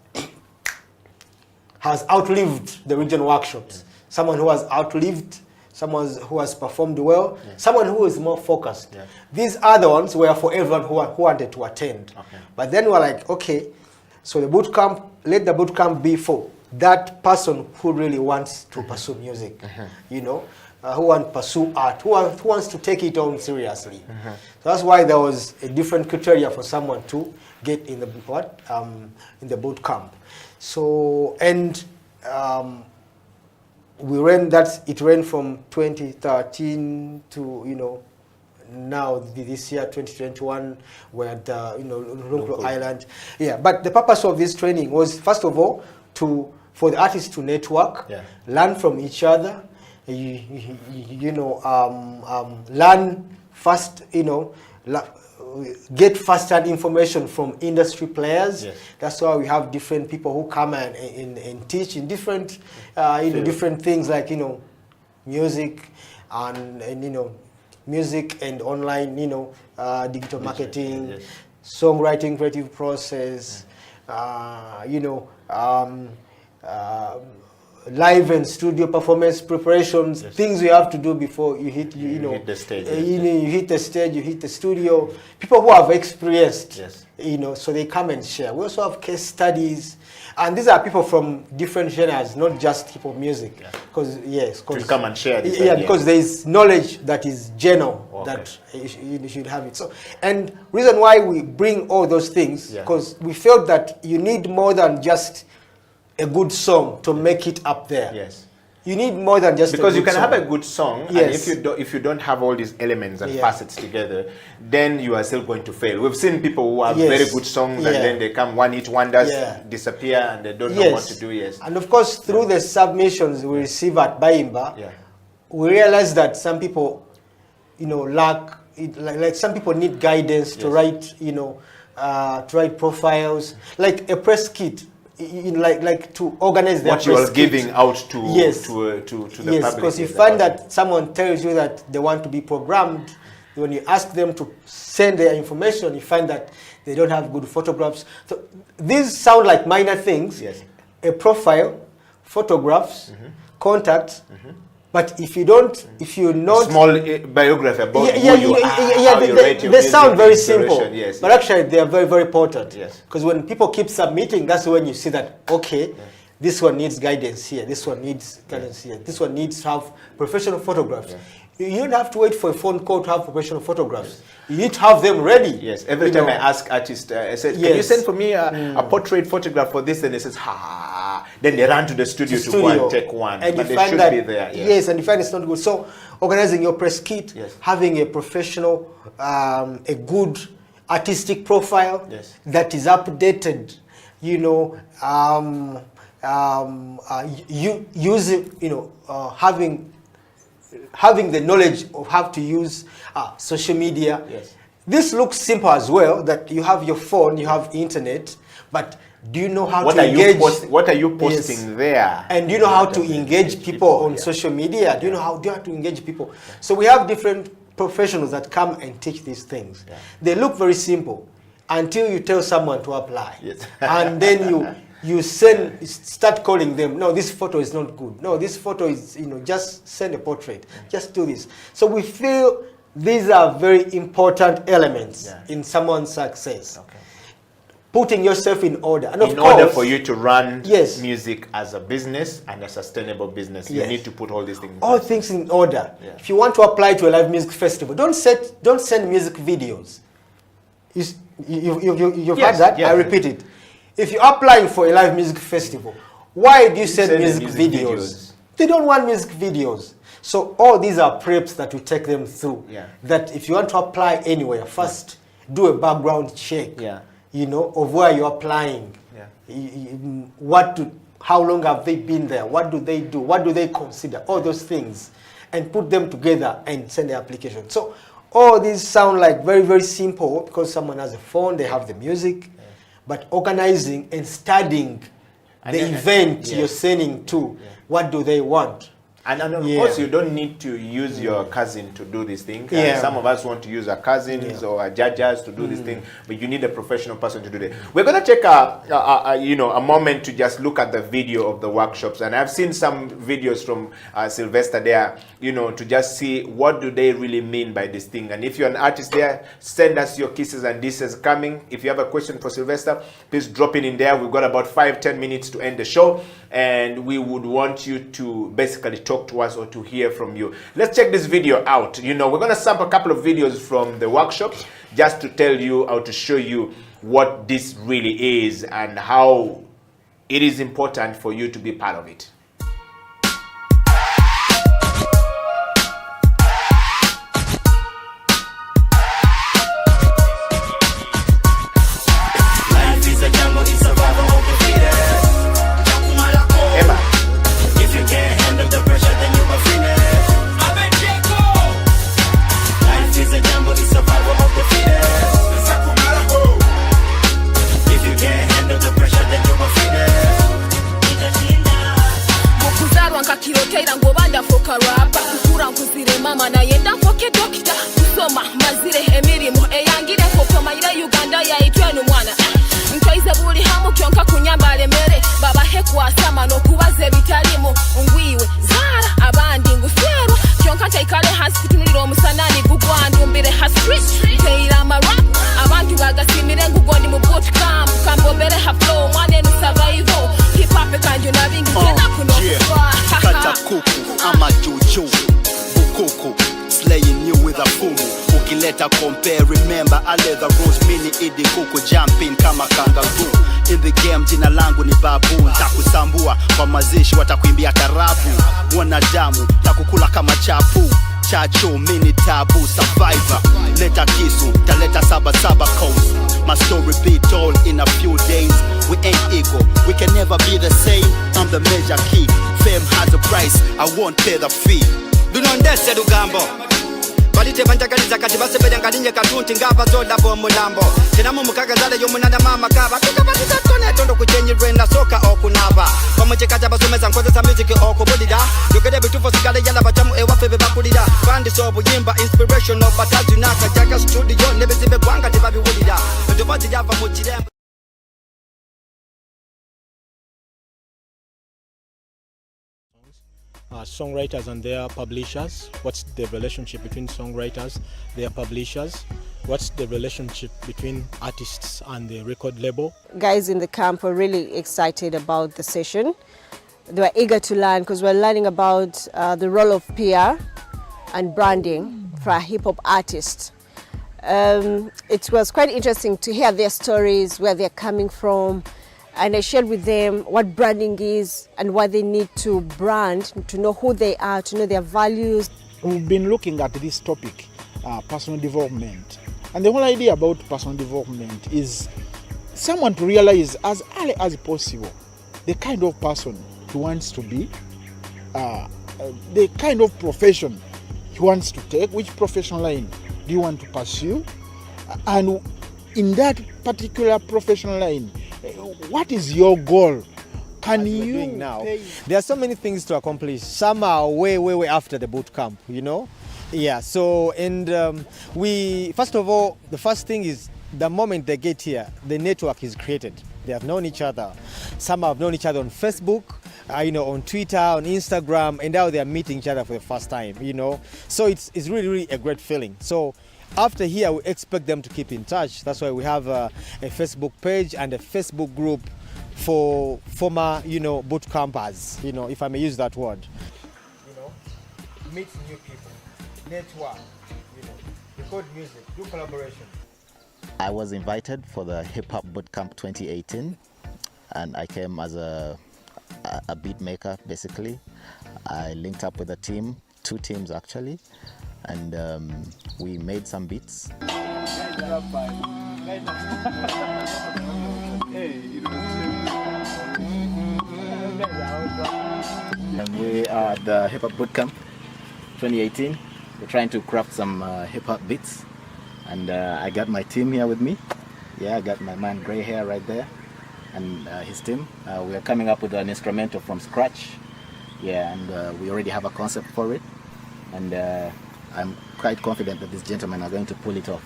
outlived the regional workshops. Someone who has outlived, someone who has performed well, someone who is more focused. These other ones were for everyone who wanted to attend. But then we're like, okay, so the boot camp, let the boot camp be for that person who really wants to pursue music, who wants to pursue art, who wants to take it on seriously. So that's why there was a different criteria for someone to get in the in the boot camp. So, and we ran that. It ran from 2013 to now this year 2021, we're at Lunklo Island. But the purpose of this training was, first of all, for the artists to network, learn from each other, learn fast, get first-hand information from industry players. That's why we have different people who come and teach in different, different things, like music and music and online, digital marketing, songwriting, creative process, live and studio performance preparations, things you have to do before you hit, you hit the stage. You hit the stage, you hit the studio. People who have experienced, so they come and share. We also have case studies, and these are people from different genres, not just hip hop music. Because to come and share this idea. Because there is knowledge that is general, that you should have it. So, and reason why we bring all those things, because we felt that you need more than just a good song to make it up there. You need more than just because a good you can song. have a good song, and if you don't have all these elements and facets together, then you are still going to fail. We've seen people who have very good songs, and then they come one-hit wonders, disappear, and they don't know what to do. And of course, through the submissions we receive at Bayimba, we realize that some people, lack it, like some people need guidance to write, to write profiles, like a press kit. Like to organize their what you are giving out to the public. Because you find that someone tells you that they want to be programmed, when you ask them to send their information, you find that they don't have good photographs. So these sound like minor things. A profile, photographs, contacts. But if you're not small biography about who you are, how you rate your they sound very simple, but actually they are very, very important. Because when people keep submitting, that's when you see that, okay, this one needs guidance here, this one needs guidance here, this one needs to have professional photographs. You don't have to wait for a phone call to have professional photographs. You need to have them ready. Every time I ask artists, I said, can you send for me a portrait photograph for this? And they says, then they run to the studio to go and take one. And but you they find should that, be there. yes, and you find it's not good. So organizing your press kit, having a professional, a good artistic profile that is updated, you know, having the knowledge of how to use social media. This looks simple as well, that you have your phone, you have internet, but do you know how to engage? What are you posting there? And do you know how to engage people on social media? Do you know how to engage people? So we have different professionals that come and teach these things. They look very simple until you tell someone to apply. And then you start calling them, no, this photo is not good. No, this photo is, just send a portrait. Just do this. So we feel these are very important elements in someone's success. Putting yourself in order. And in order for you to run music as a business and a sustainable business, you need to put all these things in all things in order. If you want to apply to a live music festival, don't send music videos. You've heard that? I repeat it. If you're applying for a live music festival, why do you send music videos? They don't want music videos. So all these are preps that we take them through. That if you want to apply anywhere, first do a background check. Of where you're applying. How long have they been there? What do they do? What do they consider? All those things, and put them together and send the application. So all these sound like very, very simple because someone has a phone, they have the music, but organizing and studying the event you're sending to, what do they want? And of course, you don't need to use your cousin to do this thing. Some of us want to use our cousins or our judges to do this thing, but you need a professional person to do that. We're going to take a moment to just look at the video of the workshops, and I've seen some videos from Sylvester there, to just see what do they really mean by this thing. And if you're an artist there, send us your kisses and disses coming. If you have a question for Sylvester, please drop it in there. We've got about 5-10 minutes to end the show, and we would want you to basically talk to us or to hear from you. Let's check this video out. We're going to sample a couple of videos from the workshops just to tell you how to show you what this really is and how it is important for you to be part of it. mama nayenda nkoke dokita kusoma mazire emirimo eyangire kokomayira Uganda yaitwenu mwana ntoize buli hamu kyonka kunyambale mere baba hekwasama no kubaze bitalimu ngwiwe zara abandi ngusero kyonka taikale hasi kutunulira omusanani gugwandumbire ha street teira marap abantu bagasimire ngugondi mu boot camp kambombere ha flow mwane no survival hip hop kanjo nabingi tena kuno kata kuku ama juju bukuku slaying you with a fumu ukileta compare remember I let the rose mini idi kuku jumping kama kangaroo in the game jina langu ni babu nitakusambua kwa mazishi watakuimbia tarabu wanadamu takukula kama chapu chacho mini tabu survivor leta kisu taleta saba coast my story be told in a few days we ain't equal we can never be the same I'm the major key fame has a price I won't pay the fee dunondese lugambo balite banjagaliza kati basebele ngalinye katunti ngava zola bomulambo tena mu mukagazale yomunanda mama kaba tukabatiza tone tondo kuchenyirwe na soka okunaba bamujekaja basomeza nkozesa music okubulira yogede bitufo sigale yala bachamu ewafe bebakulira bandi so buyimba inspirational batazi naka jaga studio nebezibe kwanga tebabiwulira ndobati yava mu kirembe. Songwriters and their publishers. What's the relationship between songwriters, their publishers? What's the relationship between artists and the record label? Guys in the camp were really excited about the session. They were eager to learn because we're learning about the role of PR and branding for a hip-hop artist. It was quite interesting to hear their stories, where they're coming from, and I shared with them what branding is and what they need to brand, to know who they are, to know their values. We've been looking at this topic, personal development. And the whole idea about personal development is someone to realize as early as possible the kind of person he wants to be, the kind of profession he wants to take, which professional line do you want to pursue, and in that particular professional line, what is your goal? Can you doing now? There are so many things to accomplish. Some are way after the boot camp, you know. Yeah. So we first of all, the first thing is the moment they get here, the network is created. They have known each other. Some have known each other on Facebook, you know, on Twitter, on Instagram, and now they are meeting each other for the first time, you know. So it's really a great feeling. So after here, we expect them to keep in touch. That's why we have a Facebook page and a Facebook group for former, you know, boot campers, you know, if I may use that word. You know, meet new people, network, you know, record music, do collaboration. I was invited for the Hip Hop Bootcamp 2018, and I came as a beat maker, basically. I linked up with a team, 2 teams actually, and we made some beats. And we are at the Hip Hop Bootcamp 2018. We're trying to craft some hip hop beats. And I got my team here with me. Yeah, I got my man Gray Hair right there and his team. We are coming up with an instrumental from scratch. Yeah, and we already have a concept for it. And I'm quite confident that these gentlemen are going to pull it off.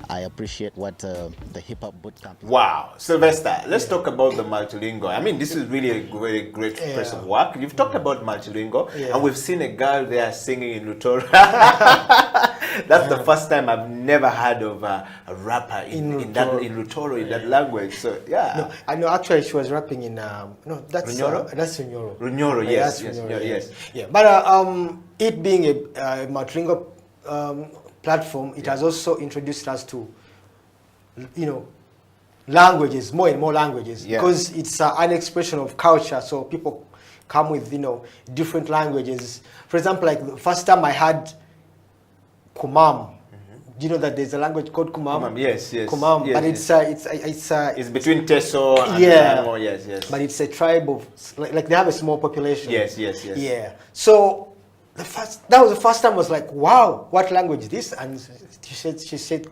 I appreciate what the Hip Hop Bootcamp is. Wow, Sylvester, let's talk about the multilingual. I mean, this is really a very great piece of work. You've talked about multilingual, and we've seen a girl there singing in Lutoro. That's the first time I've never heard of a rapper in Lutoro, in that language. So yeah, no, I know. Actually, she was rapping in no, that's Runyoro. That's Runyoro. Runyoro, yes, that's yes, Runyoro, yes. Yeah, but it being a multilingual platform, it has also introduced us to, you know, languages, more and more languages, because it's an expression of culture. So people come with, you know, different languages. For example, like the first time I had Kumam. Do you know that there's a language called Kumam? Kumam, yes, yes. Kumam, yes, but yes. It's between Teso and Animal, yes, yes. But it's a tribe of, like they have a small population. Yes, yes, yes. Yeah. So that was the first time I was like, wow, what language is this? And she said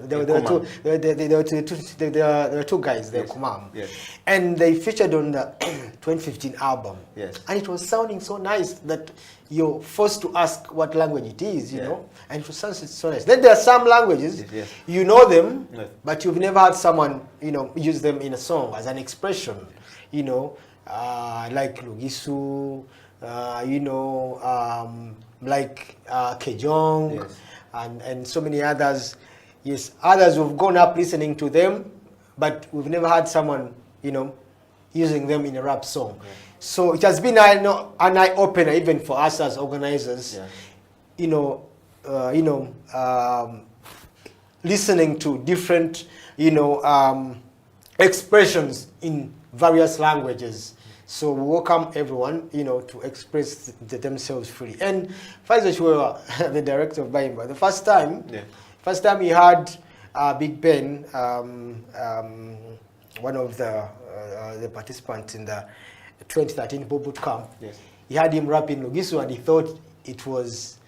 there were two guys, they were Kumam. Yes. And they featured on the 2015 album. Yes. And it was sounding so nice that you're forced to ask what language it is, you know, and it was sounding so nice. Then there are some languages, you know them, but you've never had someone, you know, use them in a song as an expression, you know, like Lugisu, you know, like Kejong, and so many others. Yes, others who've gone up listening to them, but we've never had someone, you know, using them in a rap song. So it has been an eye-opener even for us as organizers, you know, listening to different, you know, expressions in various languages. So we welcome everyone, you know, to express themselves freely. And Faisal Chwewa, the director of Baimba, the first time he had Big Ben, one of the participants in the 2013 boot camp, he had him rap in Lugisu, and he thought it was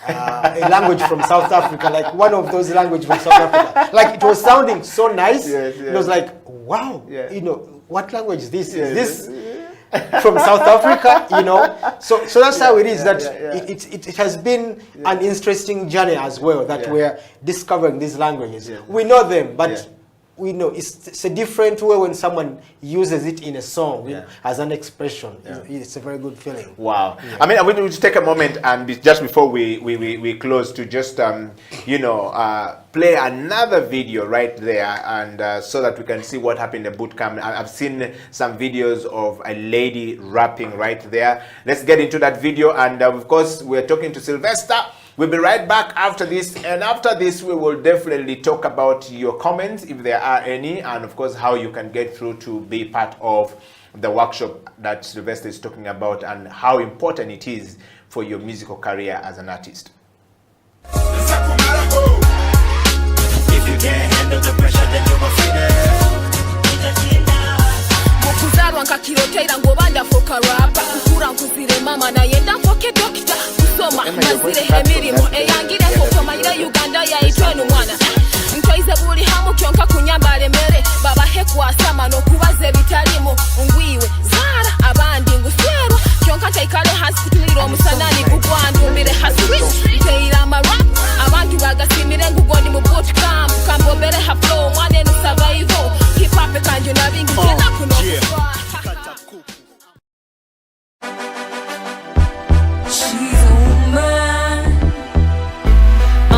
a language from South Africa, like one of those languages from South Africa. Like it was sounding so nice. It was like, wow, you know, what language is this? Is this from South Africa? You know, so that's how it is. That it has been an interesting journey as well. That we're discovering these languages. We know them, but we know it's a different way when someone uses it in a song as an expression. It's a very good feeling. Wow. I mean, I want to take a moment and just before we close to just you know, play another video right there, and so that we can see what happened in the boot camp. I've seen some videos of a lady rapping right there. Let's get into that video, and of course we're talking to Sylvester. We'll be right back after this, and after this we will definitely talk about your comments, if there are any, and of course how you can get through to be part of the workshop that Sylvester is talking about, and how important it is for your musical career as an artist. If you can't handle the pressure, then you're a mukuzarwa nkakirotera ngo bandafoka rapa kukura nkuzire mama na yenda mfoke dokita kusoma mazire emirimo eyangire kokomayira Uganda yaitwe n'umwana ntoize buli hamu kyonka kunyambale mere baba hekwasama no kubaze bitalimo ngwiwe zara abandi nguswerwa kyonka taikale hasi kutumira omusanani gugwandumbire hasiri teira amarap abantu bagasimire ngugondi mu bootcamp kambobere ha flow mwane no survival hip hop kanjo nabingi tena kuno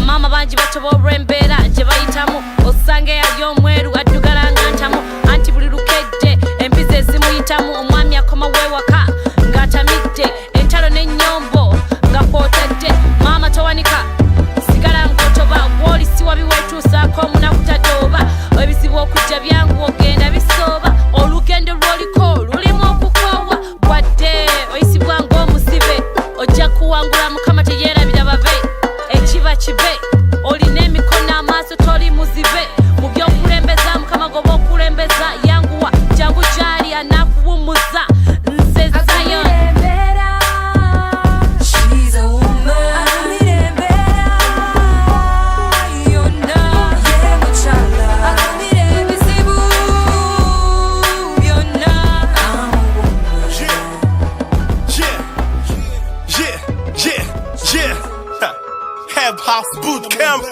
mama banji batoborembera je bayitamu osange yayo mweru adugaranga ntamu anti buli lukedde embize zimuyitamu omwami akoma wewaka ngatamidde entalo n'ennyombo ngakotedde mama towanika sigala ngotoba woli siwa biwetuusaako omunakutadoba ebizibu okujja byangu ogenda bisoba olugendo lwoliko lulimu okukoowa gwadde oyisibwa ng'omusibe ojja kuwangula mukama teyeerabira babe ekiba kibe olina emikono amaaso toli muzibe mu byokulembeza mukama goba okulembeza yanguwa jangu gyali anakuwummuza nze Zion. Hip Hop Boot Camp.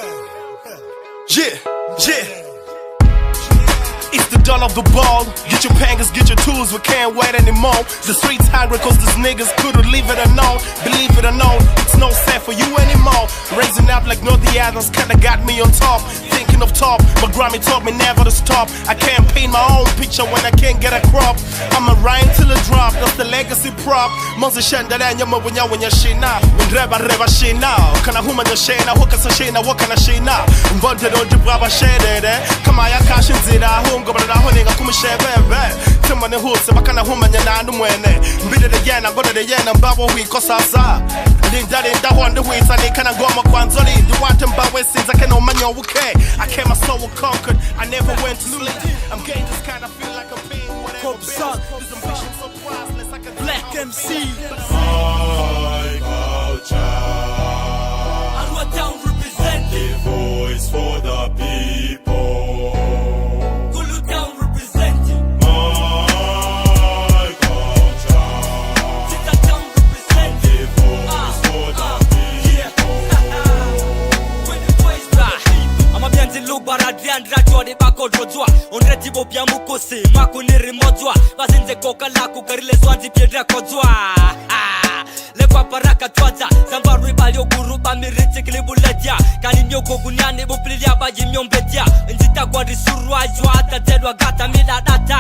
It's the dawn of the ball. Get your pangas, get your tools, we can't wait anymore. The streets hungry cause these niggas couldn't leave it alone. Believe it or not, it's no set for you anymore. Raising up like no the others kinda got me on top. Thinking of top, my Grammy told me never to stop. I can't paint my own picture when I can't get a crop. I'ma rhyme till it drop, that's the legacy prop. Monza shenda nyama when shina. When reba shina. Kana huma shena, hoka sa shena, wakana shina. Mbonte do jibaba shede, kama ya kashin zira. Ngobara honinga kumshebebe timane huse bakana humanya nandu mwene mbide de yena goda de yena mbabo wiko sasa linda wonder wita ni kana ngoma kwanzoli ndi wante mbawe sinza kana umanyo okay I came my soul conquered I never went to sleep I'm getting this kind of feel like a pain whatever this ambition so priceless I can Black MC my culture Arua Town represent the voice for the people Baradiandra jode bako drojwa onreti bobia mukose makuniri mojwa bazinze koka laku karile swanzi piedra kojwa le kwa paraka twaza zambaru balio guruba miriti klibuledia kani myoko gunyane buplilia baji myombedia njita kwa risurwa jwa tatedwa gata mida data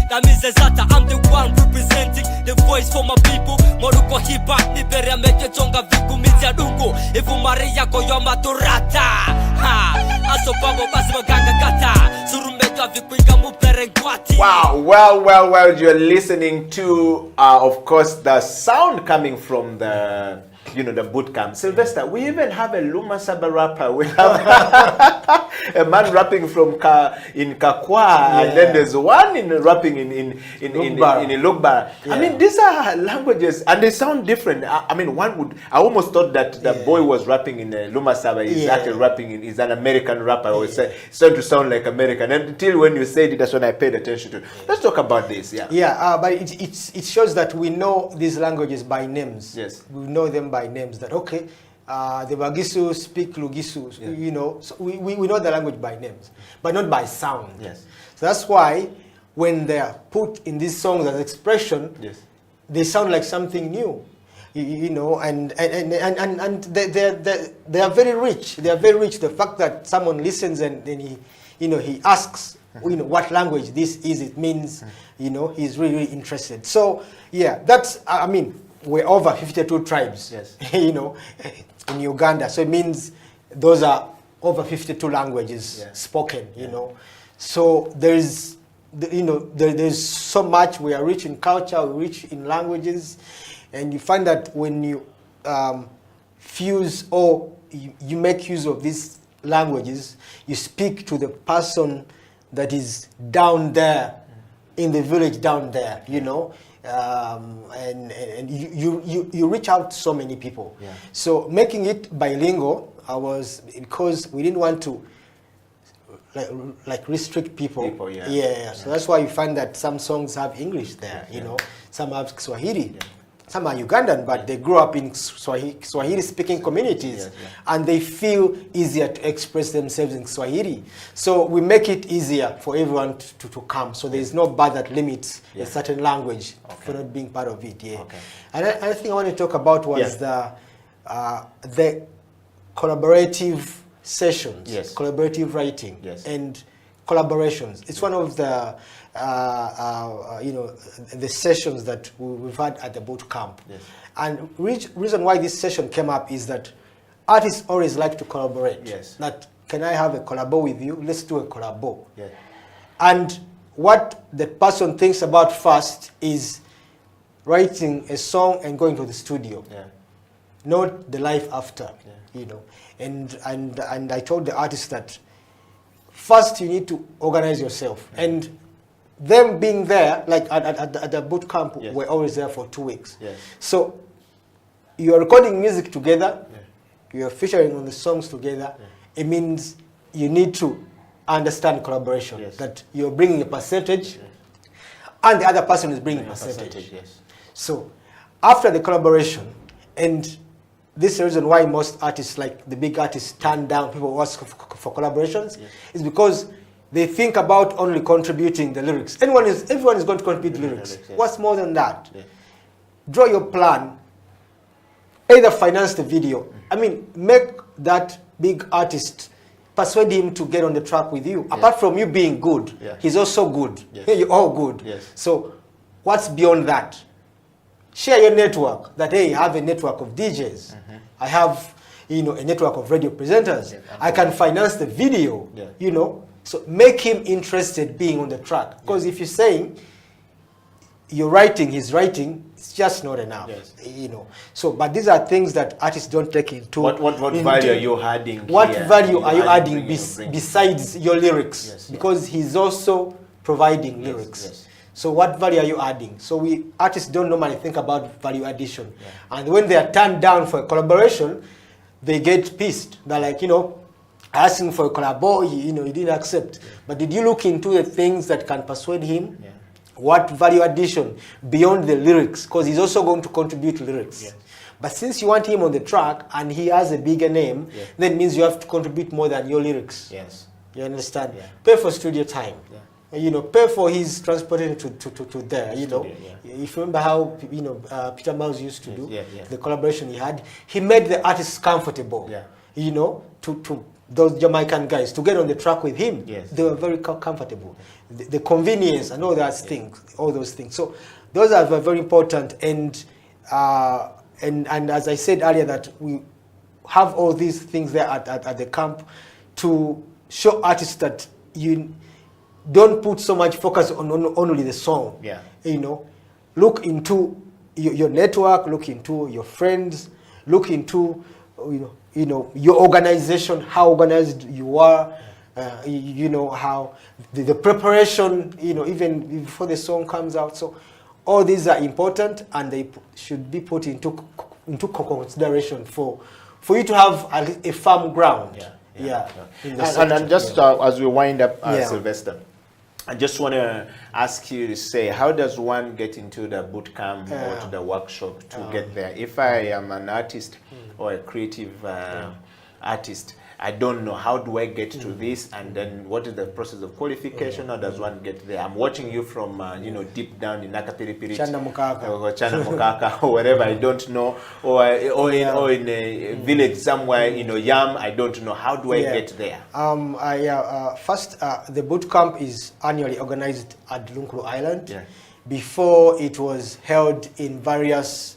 that means Zata, I'm the one representing the voice for my people. Moruko hip hop, Liberia meje chonga viku mizia dungo. Ifu Maria koyo maturata. Aso babo basi maganga kata. Surumbejo vikuinga mupere ngwati. Wow, well, you're listening to, of course, the sound coming from the, the boot camp. Sylvester, we even have a Luma Saba rapper. We have a man rapping from in Kakwa, and then there's one rapping in Lugbar. Yeah. I mean, these are languages, and they sound different. I mean, I almost thought that the boy was rapping in Luma Saba. He's actually rapping he's an American rapper. Or starting to sound like American. And until when you said it, that's when I paid attention to it. Let's talk about this. But it shows that we know these languages by names. Yes, we know them by names. That okay. The Bagisu speak Lugisu, so we know the language by names, but not by sound. Yes. So that's why when they are put in these songs as expression, yes, they sound like something new, and they are very rich. They are very rich. The fact that someone listens and then he asks, what language this is, it means, he's really, really interested. So yeah, that's, we're over 52 tribes, you know, in Uganda. So it means those are over 52 languages spoken, you know. So there's, you know, there's so much. We are rich in culture, we're rich in languages, and you find that when you fuse or you make use of these languages, you speak to the person that is down there, in the village down there, you know, and you reach out to so many people. So making it bilingual, because we didn't want to like restrict people. So that's why you find that some songs have English there, you know, some have Swahili. Some are Ugandan, but they grew up in Swahili-speaking communities, and they feel easier to express themselves in Swahili. So we make it easier for everyone to come. So there is no bar that limits a certain language for not being part of it. And I think I want to talk about was the collaborative sessions, collaborative writing, and collaborations. It's one of the you know, the sessions that we've had at the boot camp. And reason why this session came up is that artists always like to collaborate. That, can I have a collabo with you? Let's do a collabo. And what the person thinks about first is writing a song and going to the studio, not the life after, you know. And I told the artist that first you need to organize yourself. And them being there, like at the boot camp, we're always there for 2 weeks. So you're recording music together, you're featuring on the songs together. It means you need to understand collaboration, that you're bringing a percentage and the other person is bringing a percentage. So after the collaboration, and this is the reason why most artists, like the big artists, turn down people who ask for collaborations, is because they think about only contributing the lyrics. Everyone is going to contribute lyrics. What's more than that? Draw your plan. Either finance the video. I mean, make that big artist, persuade him to get on the track with you. Apart from you being good, he's also good. You're all good. So what's beyond that? Share your network. That, hey, I have a network of DJs. I have, you know, a network of radio presenters. I can finance the video, you know. So make him interested being on the track. Because if you're saying you're writing, he's writing, it's just not enough. You know. So, but these are things that artists don't take into. What value are you adding? What value are you adding besides your lyrics? Because he's also providing lyrics. So what value are you adding? So artists don't normally think about value addition. And when they are turned down for a collaboration, they get pissed. They're like, you know, asking for a collabo, you know, he didn't accept. But did you look into the things that can persuade him? What value addition beyond the lyrics? Because he's also going to contribute lyrics. But since you want him on the track and he has a bigger name, then it means you have to contribute more than your lyrics. You understand? Pay for studio time. You know, pay for his transportation to there, you know. If you remember how, you know, Peter Miles used to do, the collaboration he had, he made the artists comfortable, you know, to those Jamaican guys, to get on the track with him. They were very comfortable. The convenience and all those things. So those are very important. And as I said earlier, that we have all these things there at the camp to show artists that you don't put so much focus on only the song. You know, look into your network, look into your friends, look into you know your organization, how organized you are. You know how the preparation. You know, even before the song comes out. So all these are important, and they should be put into consideration for you to have a firm ground. And just as we wind up, Sylvester, I just want to ask you to say, how does one get into the boot camp or to the workshop to get there? If I am an artist or a creative artist, I don't know, how do I get to this? And then what is the process of qualification? How does one get there? I'm watching you from, you know, deep down in Nakapiripirit, Chana Mukaka, or wherever, I don't know, or in a village somewhere, you know, Yam, I don't know. How do I get there? First, the boot camp is annually organized at Lunkulu Island. before it was held in various,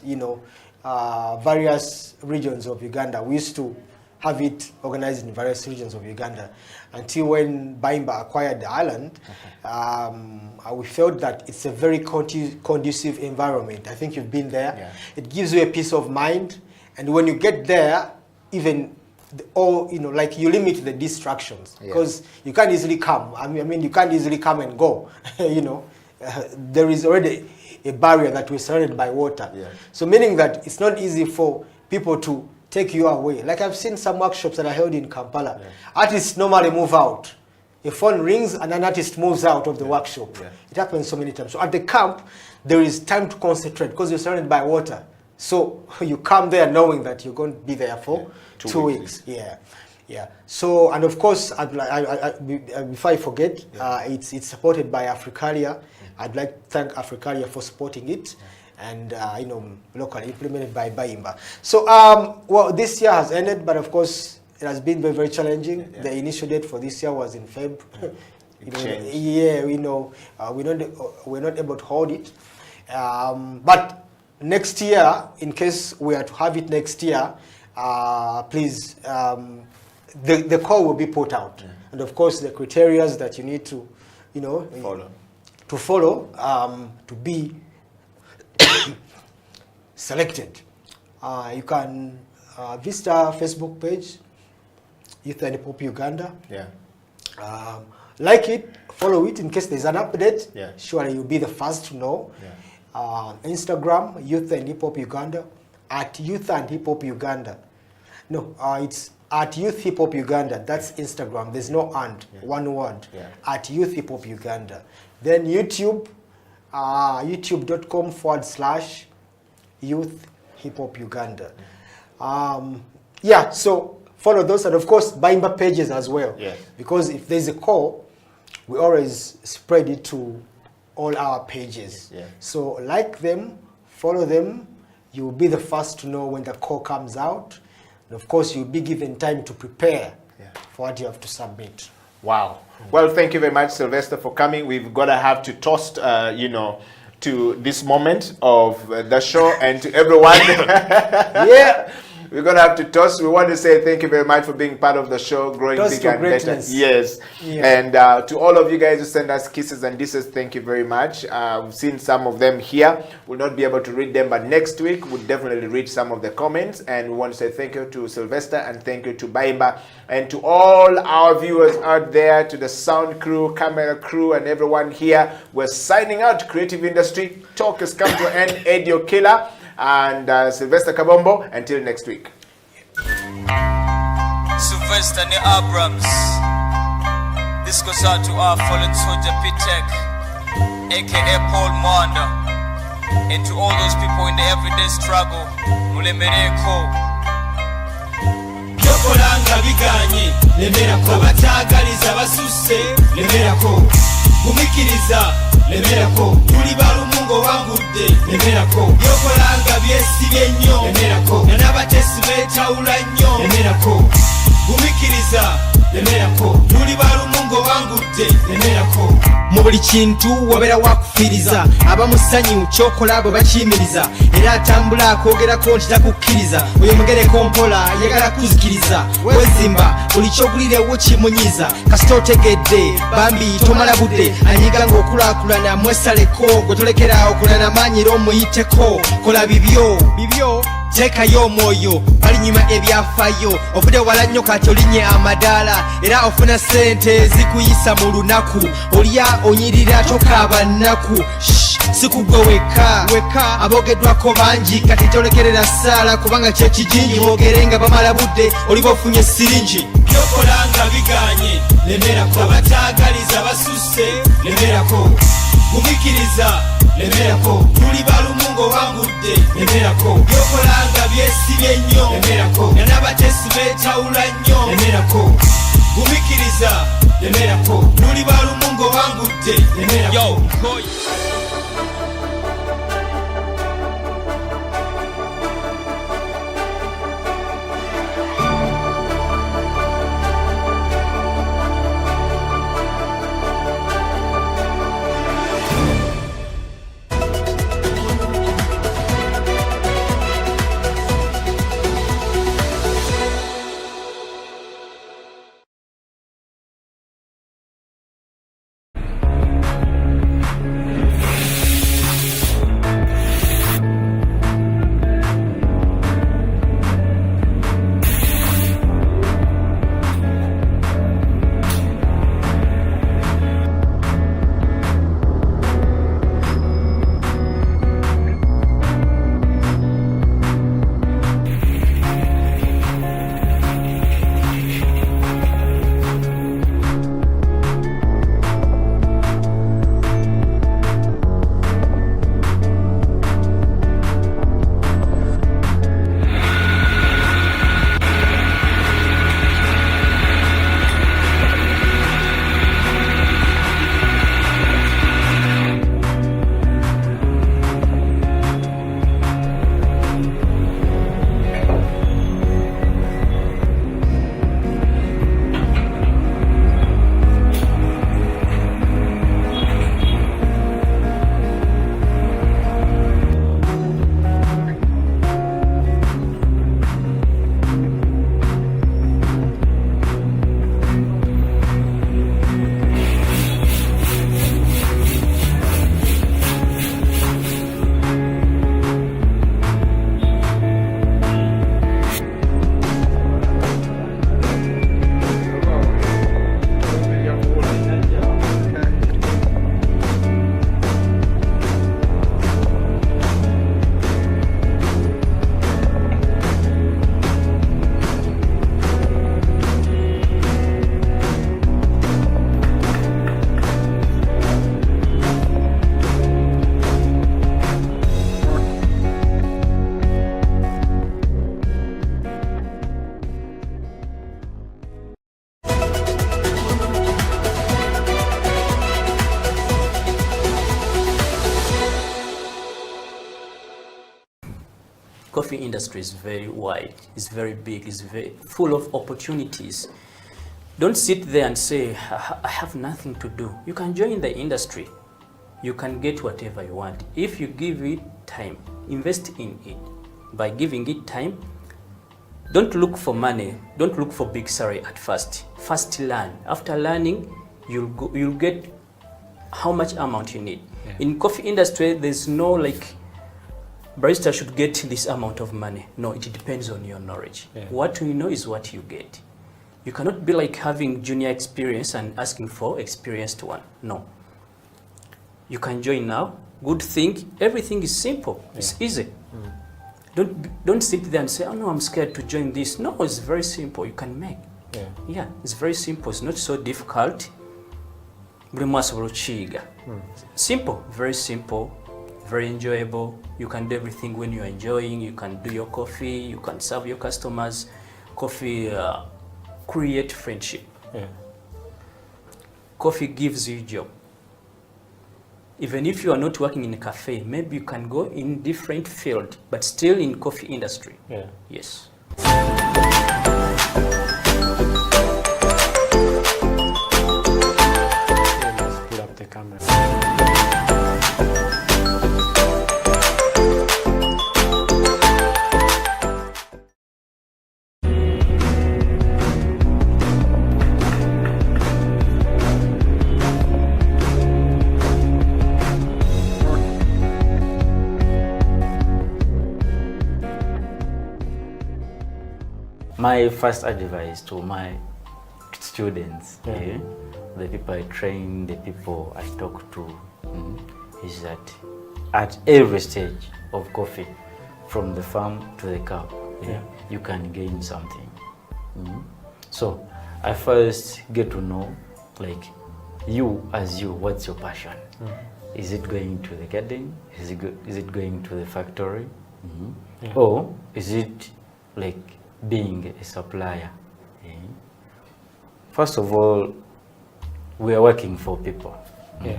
various regions of Uganda. We used to have it organized in various regions of Uganda until when Baimba acquired the island. We felt that it's a very conducive environment. I think you've been there. Yeah. It gives you a peace of mind, and when you get there, even like you limit the distractions because you can't easily come. I mean, you can't easily come and go. There is already a barrier that we're surrounded by water. Yeah. So meaning that it's not easy for people to take you away. Like I've seen some workshops that are held in Kampala. Yeah. Artists normally move out. A phone rings and an artist moves out of the workshop. Yeah. It happens so many times. So at the camp, there is time to concentrate because you're surrounded by water. So you come there knowing that you're going to be there for 2 weeks. Yeah. Yeah. So, and of course, before I forget, it's supported by Africalia. I'd like to thank Africalia for supporting it, and locally implemented by Baimba. So, well, this year has ended, but of course, it has been very, very challenging. The initial date for this year was in Feb. We're not able to hold it. But next year, in case we are to have it next year, please, the call will be put out. And of course, the criteria that you need to, follow to be selected. You can visit our Facebook page, Youth and Hip Hop Uganda. Yeah. Like it, follow it in case there's an update. Yeah. Surely you'll be the first to know. Yeah. Instagram, Youth and Hip Hop Uganda, at Youth and Hip Hop Uganda. No, it's at Youth Hip Hop Uganda. That's Instagram. There's no and, one word. Yeah. At Youth Hip Hop Uganda. Then YouTube, youtube.com/Youth Hip Hop Uganda. So follow those, and of course Baimba pages as well. Yeah. Because if there's a call, we always spread it to all our pages. Yeah. So like them, follow them. You'll be the first to know when the call comes out. And of course, you'll be given time to prepare for what you have to submit. Wow. Well, thank you very much, Sylvester, for coming. We've got to have to toast, to this moment of the show and to everyone. We're going to have to toast. We want to say thank you very much for being part of the show, growing bigger and better. Yes. And to all of you guys who send us kisses and disses, thank you very much. We've seen some of them here. We'll not be able to read them, but next week we'll definitely read some of the comments. And we want to say thank you to Sylvester and thank you to Baimba and to all our viewers out there, to the sound crew, camera crew, and everyone here. We're signing out. Creative Industry Talk has come to an end. Edio Killer and Sylvester Kabombo. Until next week. Sylvester Ne Abrams. This goes out to our fallen soldier Pitek, aka Paul Mwanda, and to all those people in the everyday struggle. Mulemereko. Yokolanga biganye, lemerako. Abatagaliza basuse, lemerako. Gumikiriza, lemerako. Tuli balumungo wangudde, lemerako. Yokolanga byesibye nnyo, lemerako. N'abatesi beetawula nnyo, lemerako. Gumikiriza, lemerako. Tuli balumungo wangudde, lemerako. Mu buli kintu wabeera wakufiriza, abamusanyu kyokola abo bakiyimiriza, era atambula akwogerako nti takukkiriza, oyo mugereko mpola yagala kuzikiriza, wezimba buli kyogulirewo kimunyiza, kasita otegedde bambi tomala budde, anyiga ng'okulaakulana mwesaleko, gwe tolekera okulana maanyi era omuyiteko, kola bibyo teekayo omwoyo, balinyuma ebyafaayo, ovudde wala nnyo kati olinnye amadaala, era ofuna ssente ezikuyisa mu lunaku, olya onyirira tokaaba nnaku, sikugwe wekka aboogeddwako bangi, kati tolekerera ssaala kubanga kyekijinji, boogere nga bamala budde oliba ofunye siringi. Byokolanga biganye, lemerako. Abataagaliza basusse, lemerako. Gumikiriza, lemerako. Tuli balumungo wangudde, lemerako. Byokolanga byesibye nnyo, lemerako. N'abatesi beetawula nnyo, lemerako. Gumikiriza, lemerako. Tuli balumungo wangudde, lemerako. coffee industry is very wide, it's very big, it's very full of opportunities. Don't sit there and say, I have nothing to do. You can join the industry. You can get whatever you want. If you give it time, invest in it. By giving it time, don't look for money, don't look for big salary at first. First learn. After learning, you'll get how much amount you need. Yeah. In coffee industry, there's no like, barista should get this amount of money. No, it depends on your knowledge. Yeah. What you know is what you get. You cannot be like having junior experience and asking for experienced one. No. You can join now. Good thing, everything is simple. Yeah. It's easy. Don't sit there and say, oh no, I'm scared to join this. No, it's very simple. You can make. Yeah, it's very simple. It's not so difficult. Simple, very simple, very enjoyable. You can do everything when you're enjoying. You can do your coffee, you can serve your customers. Coffee create friendship. Yeah. Coffee gives you a job. Even if you are not working in a cafe, maybe you can go in different field, but still in coffee industry. Yeah. Yes. The camera. My first advice to my students, the people I train, the people I talk to, is that at every stage of coffee, from the farm to the cup, you can gain something. So I first get to know, like, you as you, what's your passion? Is it going to the garden? Is it going to the factory? Or is it like being a supplier? First of all, we are working for people.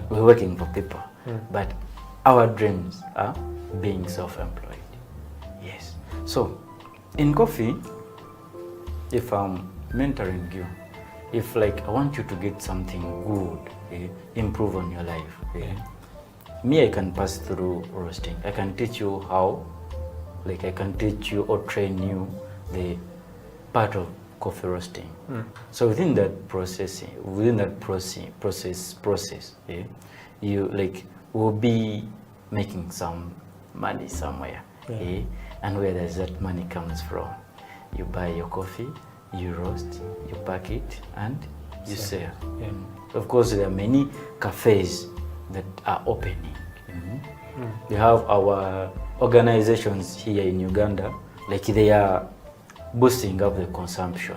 We're working for people. But our dreams are being self-employed. Yes. So in coffee, if I'm mentoring you, if like I want you to get something good, improve on your life, me, I can pass through roasting. I can teach you how, like I can teach you or train you the part of coffee roasting. So within that process, you like will be making some money somewhere. And where does that money comes from? You buy your coffee, you roast, you pack it, and you sell. Of course, there are many cafes that are opening. We have our organizations here in Uganda, like they are boosting up the consumption.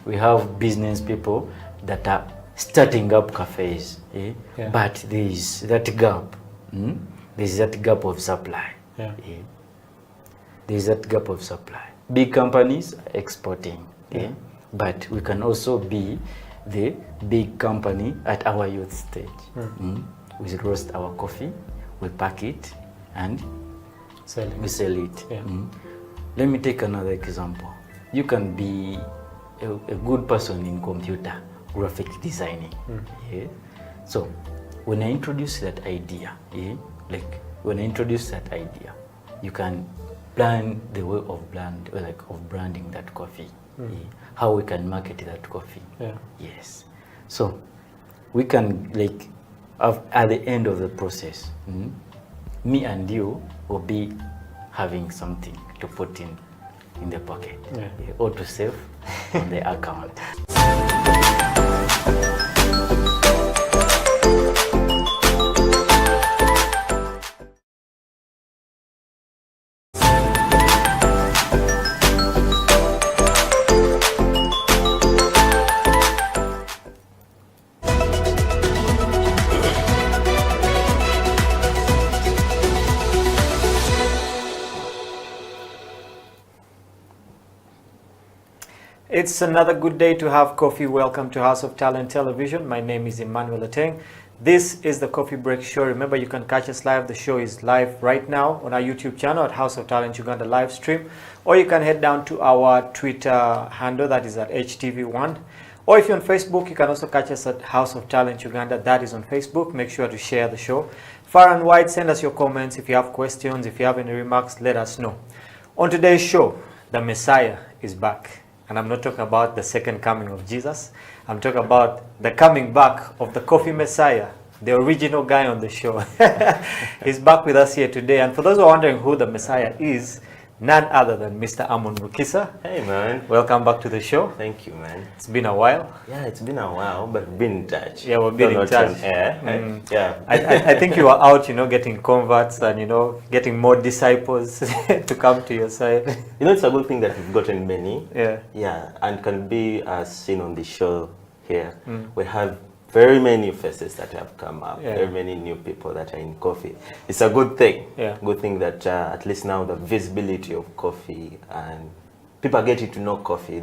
We have business people that are starting up cafes, but there is that gap. There's that gap of supply. There's that gap of supply. Big companies are exporting, but we can also be the big company at our youth stage. We roast our coffee, we pack it, and we sell it. Let me take another example. You can be a good person in computer, graphic designing. So when I introduce that idea, you can plan the way of branding that coffee, how we can market that coffee. Yes. So we can at the end of the process, me and you will be having something to put in the pocket or to save on the account. It's another good day to have coffee. Welcome to House of Talent Television. My name is Emmanuel Ateng. This is the Coffee Break Show. Remember, you can catch us live. The show is live right now on our YouTube channel at House of Talent Uganda live stream. Or you can head down to our Twitter handle, that is at HTV1. Or if you're on Facebook, you can also catch us at House of Talent Uganda. That is on Facebook. Make sure to share the show. Far and wide, send us your comments. If you have questions, if you have any remarks, let us know. On today's show, the Messiah is back. And I'm not talking about the second coming of Jesus. I'm talking about the coming back of the Coffee Messiah, the original guy on the show. He's back with us here today. And for those who are wondering who the Messiah is, none other than Mr. Amon Mukisa. Hey, man. Welcome back to the show. Thank you, man. It's been a while. Yeah, it's been a while, but we've been in touch. Yeah, we've been in touch. Yeah. I think you are out, getting converts and, getting more disciples to come to your side. It's a good thing that we've gotten many. Yeah. Yeah, and can be seen on the show here. We have very many faces that have come up, very many new people that are in coffee. It's a good thing. Yeah. Good thing that at least now the visibility of coffee and people are getting to know coffee,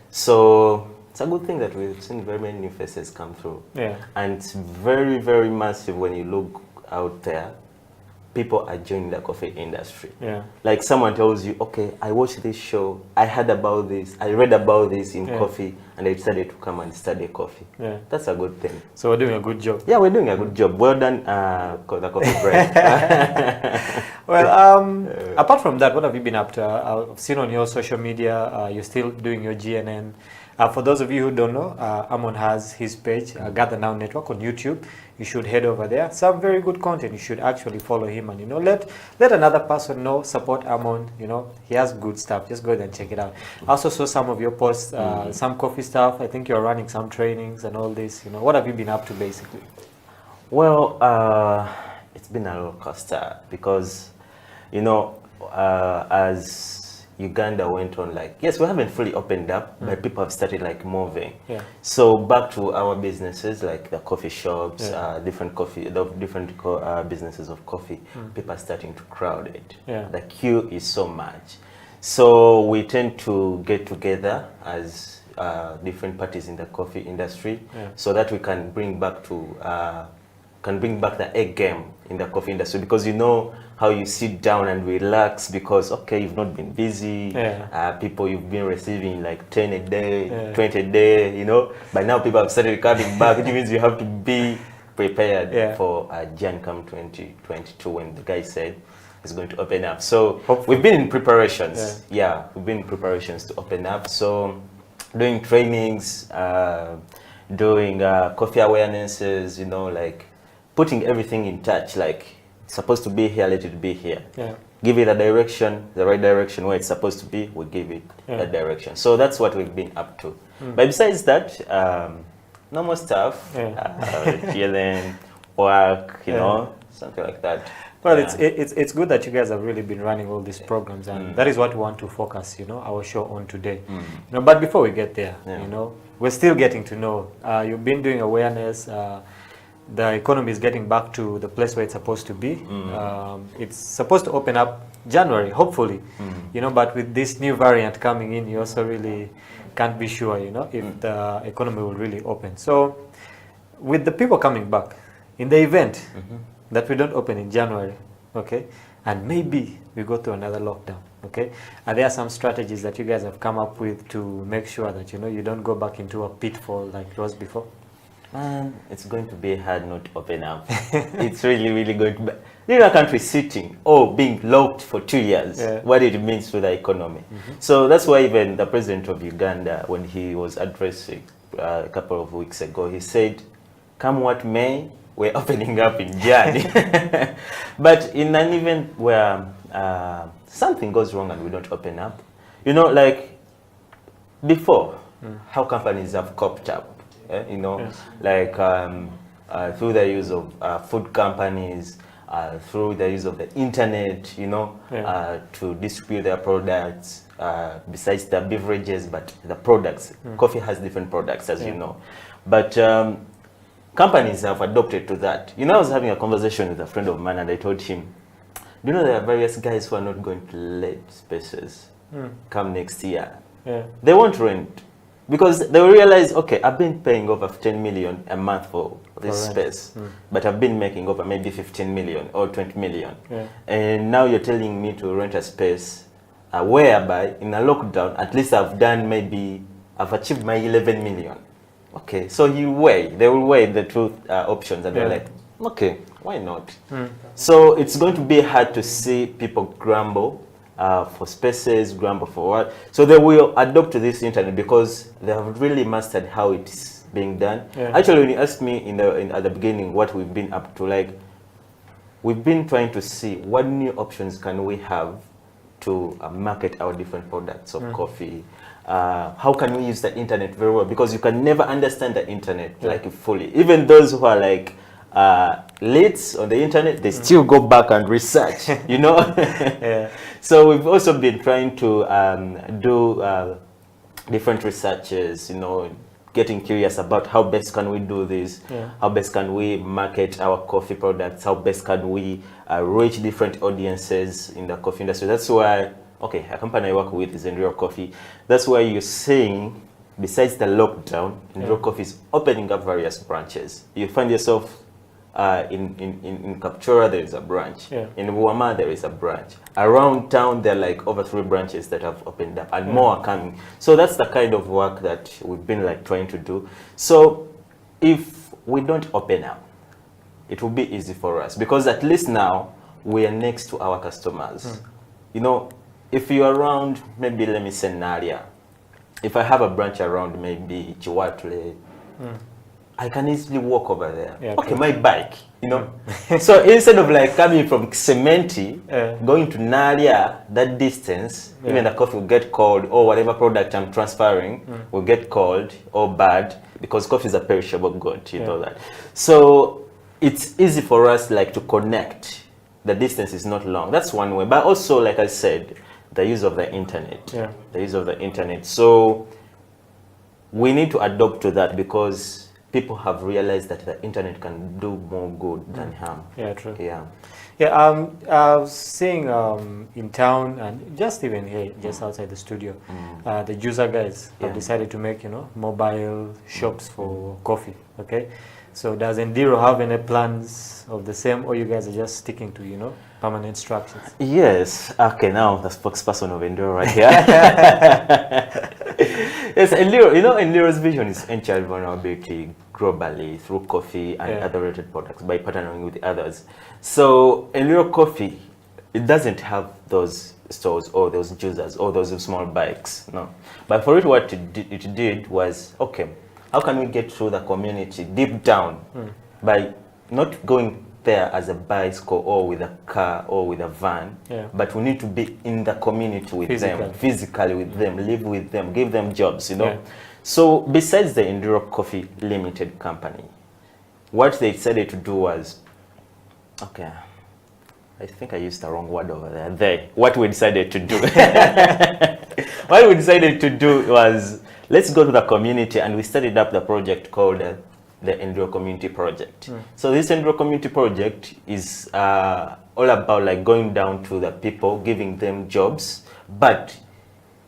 So it's a good thing that we've seen very many new faces come through. Yeah. And it's very, very massive when you look out there. People are joining the coffee industry. Yeah. Like someone tells you, okay, I watched this show, I heard about this, I read about this in coffee, and I decided to come and study coffee. Yeah. That's a good thing. So we're doing a good job. Yeah, we're doing a good job. Well done, the Coffee Break. Well, apart from that, what have you been up to? I've seen on your social media, you're still doing your GNN. For those of you who don't know, Amon has his page, Gather Now Network on YouTube. You should head over there. Some very good content. You should actually follow him and let another person know. Support Amon. He has good stuff. Just go there and check it out. I also saw some of your posts, some coffee stuff. I think you're running some trainings and all this. What have you been up to basically? Well, it's been a roller coaster because, as Uganda went on, yes, we haven't fully opened up, but people have started moving. Yeah. So back to our businesses, like the coffee shops, different businesses of coffee, people are starting to crowd it. Yeah. The queue is so much. So we tend to get together as different parties in the coffee industry, so that we can bring back the egg game in the coffee industry, because how you sit down and relax because, okay, you've not been busy, people you've been receiving 10 a day, 20 a day, but now people have started coming back, which means you have to be prepared for Jan come 2022 when the guy said it's going to open up. So we've been in preparations. We've been in preparations to open up. So doing trainings, doing coffee awarenesses, putting everything in touch, it's supposed to be here, let it be here. Yeah. Give it a direction, the right direction where it's supposed to be, we give it that direction. So that's what we've been up to. But besides that, normal stuff, chilling, work, something like that. Well, it's good that you guys have really been running all these programs, and that is what we want to focus, our show on today. But before we get there, we're still getting to know. You've been doing awareness. The economy is getting back to the place where it's supposed to be. It's supposed to open up January, hopefully, but with this new variant coming in, you also really can't be sure, if the economy will really open. So with the people coming back, in the event that we don't open in January, okay, and maybe we go through another lockdown, okay, are there some strategies that you guys have come up with to make sure that, you don't go back into a pitfall like it was before? Man, it's going to be hard not to open up. It's really, really going to be. A country sitting or being locked for 2 years, what it means to the economy. So that's why even the president of Uganda, when he was addressing a couple of weeks ago, he said, come what may, we're opening up in Jan. But in an event where something goes wrong and we don't open up, before, how companies have coped up. Through the use of food companies, through the use of the internet, to distribute their products, besides the beverages, but the products. Coffee has different products, as you know. But companies have adopted to that. I was having a conversation with a friend of mine and I told him, do you know there are various guys who are not going to let spaces come next year? They won't rent. Because they will realize, okay, I've been paying over 10 million a month for this space, but I've been making over maybe 15 million or 20 million. Yeah. And now you're telling me to rent a space whereby in a lockdown, at least I've achieved my 11 million. Okay, so they will weigh the two options, and they're like, okay, why not? So it's going to be hard to see people grumble for spaces, grumble for what. So they will adopt to this internet because they have really mastered how it's being done. Yeah. Actually, when you asked me at the beginning what we've been up to, like, we've been trying to see what new options can we have to market our different products of coffee. How can we use the internet very well? Because you can never understand the internet like fully. Even those who are like leads on the internet, they still go back and research, you know. So we've also been trying to do different researches, you know, getting curious about how best can we do this, how best can we market our coffee products, how best can we reach different audiences in the coffee industry. That's why, okay, a company I work with is Enduro Coffee. That's why you're seeing, besides the lockdown, Enduro Coffee is opening up various branches. You find yourself in Kapchora, there is a branch. In Wama, there is a branch. Around town, there are like over 3 branches that have opened up, and more are coming. So that's the kind of work that we've been like trying to do. So if we don't open up, it will be easy for us, because at least now we are next to our customers. You know, if you're around, maybe let me say Naria, if I have a branch around maybe Chiwatle, I can easily walk over there. Okay, my bike, you know. So instead of like coming from Cementi, going to Naria, that distance, even the coffee will get cold, or whatever product I'm transferring will get cold or bad, because coffee is a perishable good, you know that. So it's easy for us like to connect. The distance is not long. That's one way. But also, like I said, the use of the internet. The use of the internet. So we need to adopt to that, because people have realized that the internet can do more good than harm. Yeah, true. Yeah. Yeah, I was seeing in town, and just even here, just outside the studio, the Juicer guys have decided to make, you know, mobile shops for coffee. Okay, so does Enduro have any plans of the same, or you guys are just sticking to, you know, permanent structures? Yes. Okay, now the spokesperson of Enduro right here. Yes, Enduro, you know, Enduro's vision is end child vulnerability globally through coffee and other related products by partnering with others. So Enduro Coffee, it doesn't have those stores or those juicers or those small bikes, no. But for it, what it did was, okay, how can we get through the community deep down by not going there as a bicycle or with a car or with a van, but we need to be in the community with them, physically with them, live with them, give them jobs, you know. So besides the Enduro Coffee Limited company, what they decided to do was, okay, I think I used the wrong word over there. What we decided to do, what we decided to do was, let's go to the community, and we started up the project called the Enduro Community Project. So this Enduro Community Project is all about like going down to the people, giving them jobs, but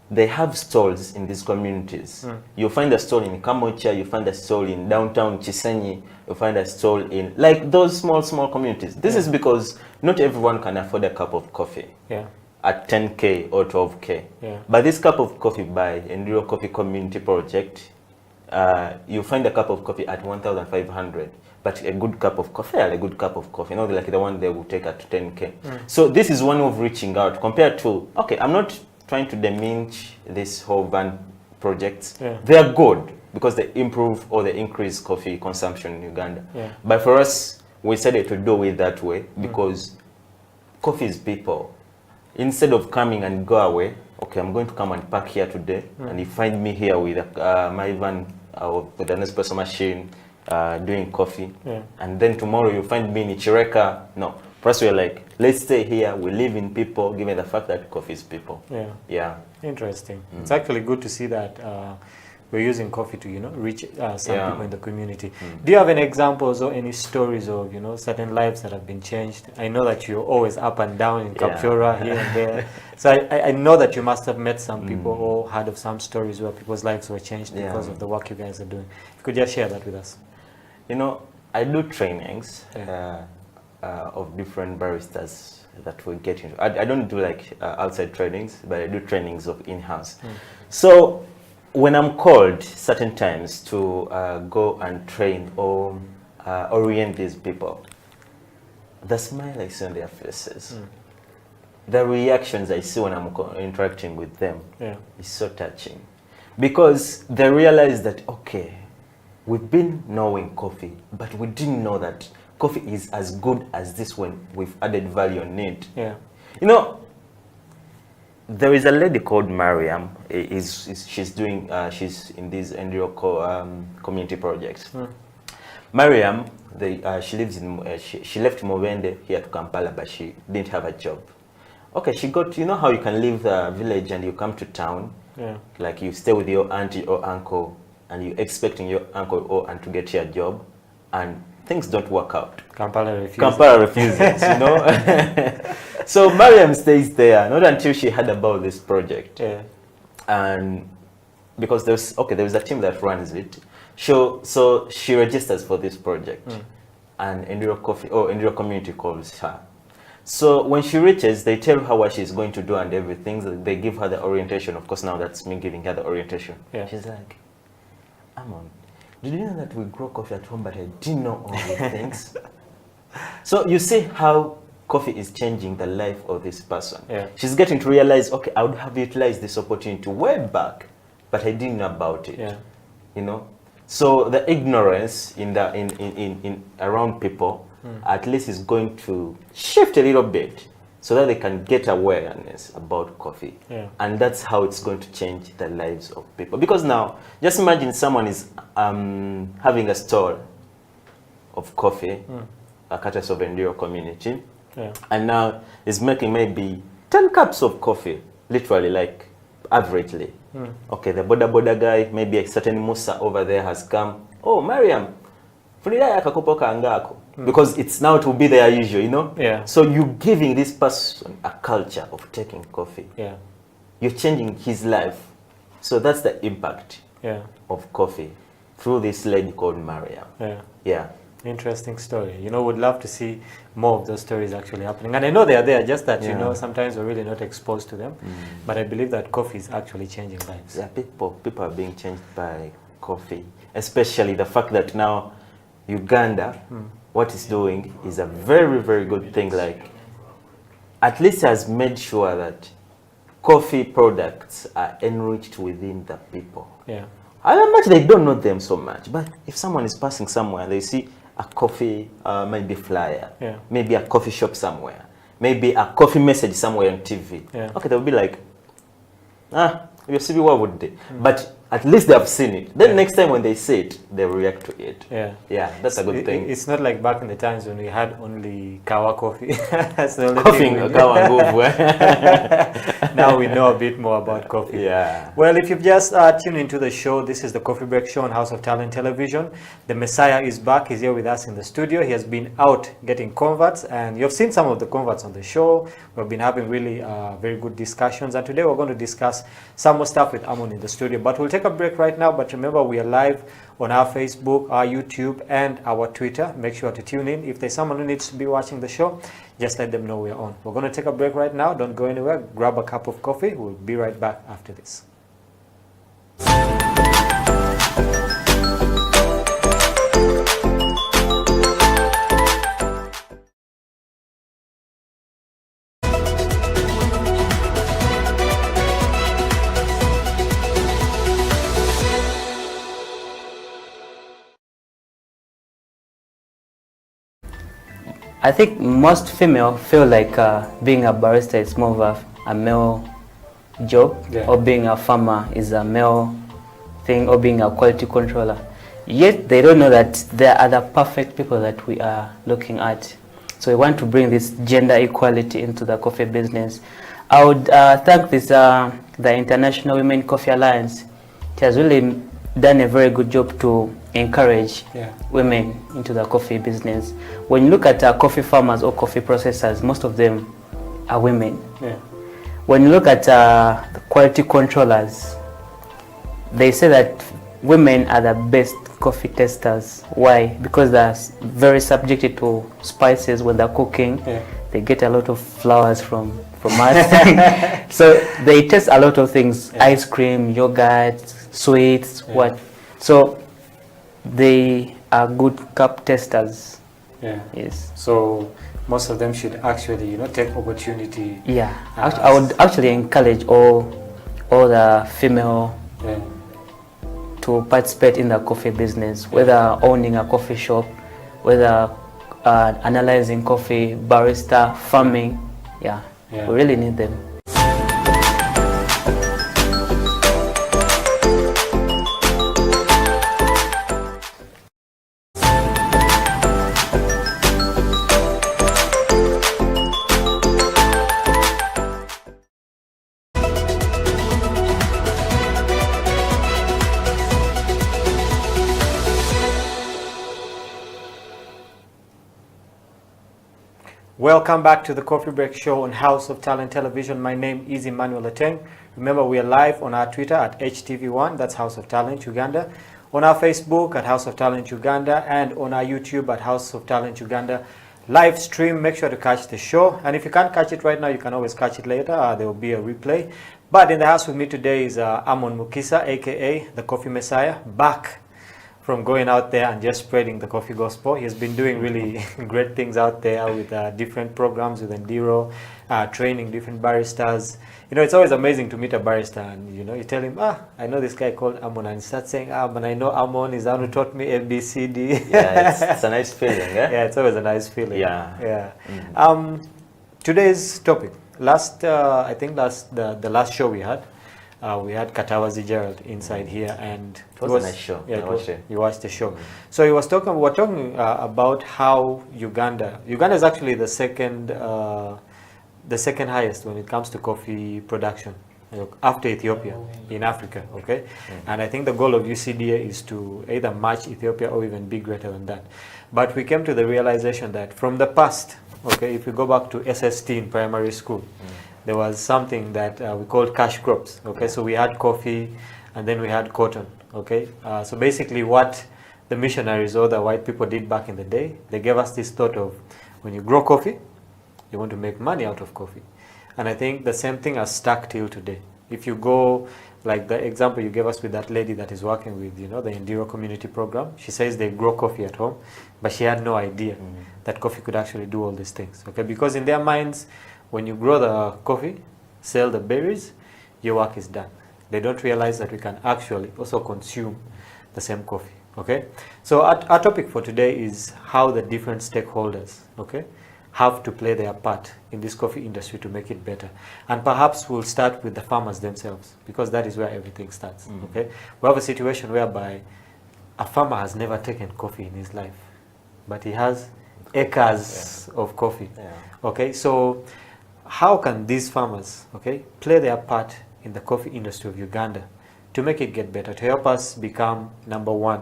they have stalls in these communities. You find a stall in Kamocha, you find a stall in downtown Chisenyi, you find a stall in like those small communities. This is because not everyone can afford a cup of coffee at 10K or 12K. But this cup of coffee by Enduro Coffee Community Project, you find a cup of coffee at 1,500, but a good cup of coffee, you know, like the one they will take at 10K. So this is one of reaching out compared to, okay, I'm not trying to diminish this whole van projects. They are good because they improve or they increase coffee consumption in Uganda. But for us, we decided to do it that way because coffee is people. Instead of coming and go away, okay, I'm going to come and park here today, and you find me here with my van with an espresso machine doing coffee, and then tomorrow you find me in Chireka. No, first we're like, let's stay here, we live in people, given the fact that coffee is people. Interesting. It's actually good to see that we're using coffee to, reach some people in the community. Do you have any examples or any stories of, certain lives that have been changed? I know that you're always up and down in Kampala, here and there. So I know that you must have met some people or heard of some stories where people's lives were changed because of the work you guys are doing. If you could just share that with us. I do trainings of different baristas that we get into. I don't do like outside trainings, but I do trainings of in-house. So when I'm called certain times to go and train or orient these people, the smile I see on their faces, the reactions I see when I'm interacting with them is so touching. Because they realize that, okay, we've been knowing coffee, but we didn't know that coffee is as good as this when we've added value on it. There is a lady called Mariam. She's in these NGO community projects. Mariam, she lives in. She left Movende here to Kampala, but she didn't have a job. Okay, she got. How you can leave the village and you come to town. Like you stay with your auntie or uncle, and you're expecting your uncle or aunt to get you a job, and things don't work out. Kampala refuses. Kampala refuses, So Mariam stays there, not until she heard about this project. And because there was a team that runs it. So she registers for this project. And Enduro Community calls her. So when she reaches, they tell her what she's going to do and everything. They give her the orientation. Of course, now that's me giving her the orientation. She's like, Amon, did you know that we grow coffee at home, but I didn't know all these things? So you see how coffee is changing the life of this person. She's getting to realize, okay, I would have utilized this opportunity way back, but I didn't know about it. So the ignorance in around people, at least is going to shift a little bit, so that they can get awareness about coffee. And that's how it's going to change the lives of people. Because now, just imagine someone is having a stall of coffee, a courtesy of Enduro Community, and now is making maybe 10 cups of coffee, literally, like averagely. Okay, the boda guy, maybe a certain Musa over there has come. Oh, Mariam, because it's now to be their usual, So you're giving this person a culture of taking coffee. You're changing his life. So that's the impact of coffee through this lady called Mariam. Interesting story. Would love to see more of those stories actually happening. And I know they are there, just that, sometimes we're really not exposed to them. But I believe that coffee is actually changing lives. Yeah, people are being changed by coffee. Especially the fact that now Uganda, what it's doing is a very, very good thing. Like, at least has made sure that coffee products are enriched within the people. How much they don't know them so much, but if someone is passing somewhere, they see a coffee, maybe flyer, maybe a coffee shop somewhere, maybe a coffee message somewhere on TV. Okay, they'll be like, you see, what would they? But at least they have seen it. Then next time when they see it, they react to it. That's a good thing. It's not like back in the times when we had only Kawa coffee. That's the only coffee, Now we know a bit more about coffee. Well, if you've just tuned into the show, this is the Coffee Break Show on House of Talent Television. The Messiah is back. He's here with us in the studio. He has been out getting converts, and you've seen some of the converts on the show. We've been having really very good discussions, and today we're going to discuss some more stuff with Amon in the studio. But we'll take a break right now, but remember, we are live on our Facebook, our YouTube, and our Twitter. Make sure to tune in. If there's someone who needs to be watching the show, just let them know we're on. We're going to take a break right now. Don't go anywhere. Grab a cup of coffee. We'll be right back after this. I think most female feel like being a barista is more of a male job, or being a farmer is a male thing, or being a quality controller. Yet they don't know that there are other perfect people that we are looking at. So we want to bring this gender equality into the coffee business. I would thank this the International Women Coffee Alliance. It has really done a very good job to encourage women into the coffee business. When you look at coffee farmers or coffee processors, most of them are women. When you look at the quality controllers, they say that women are the best coffee testers. Why? Because they're very subjected to spices when they're cooking. They get a lot of flowers from us. So they test a lot of things, ice cream, yogurt, sweets, what. So they are good cup testers. Yes. So most of them should actually, you know, take opportunity. I would actually encourage all the female to participate in the coffee business, whether owning a coffee shop, whether analyzing coffee, barista, farming. We really need them. Welcome back to the Coffee Break Show on House of Talent Television. My name is Emmanuel Ateng. Remember, we are live on our Twitter at HTV1, that's House of Talent Uganda, on our Facebook at House of Talent Uganda, and on our YouTube at House of Talent Uganda. Live stream, make sure to catch the show. And if you can't catch it right now, you can always catch it later. There will be a replay. But in the house with me today is Amon Mukisa, aka the Coffee Messiah, back from going out there and just spreading the coffee gospel. He's been doing really great things out there with different programs with Endiro, training different baristas. You know, it's always amazing to meet a barista and, you know, you tell him, I know this guy called Amon, and he starts saying, but I know Amon is the one who taught me A, B, C, D. It's a nice feeling, Yeah, it's always a nice feeling. Today's topic, I think the last show we had Katawazi Gerald inside here, and it was a nice show. You watched the show. So we were talking about how Uganda is actually the second highest when it comes to coffee production, after Ethiopia in Africa. Okay, and I think the goal of UCDA is to either match Ethiopia or even be greater than that. But we came to the realization that from the past, okay, if we go back to SST in primary school, there was something that we called cash crops. Okay, so we had coffee and then we had cotton. Okay, so basically what the missionaries or the white people did back in the day, they gave us this thought of when you grow coffee, you want to make money out of coffee. And I think the same thing has stuck till today. If you go, like the example you gave us with that lady that is working with, you know, the Endiro community program, she says they grow coffee at home, but she had no idea that coffee could actually do all these things. Okay, because in their minds, when you grow the coffee, sell the berries, your work is done. They don't realize that we can actually also consume the same coffee. Okay, so our topic for today is how the different stakeholders, okay, have to play their part in this coffee industry to make it better. And perhaps we'll start with the farmers themselves, because that is where everything starts. Okay, we have a situation whereby a farmer has never taken coffee in his life, but he has acres of coffee. Okay, so how can these farmers, okay, play their part in the coffee industry of Uganda to make it get better, to help us become #1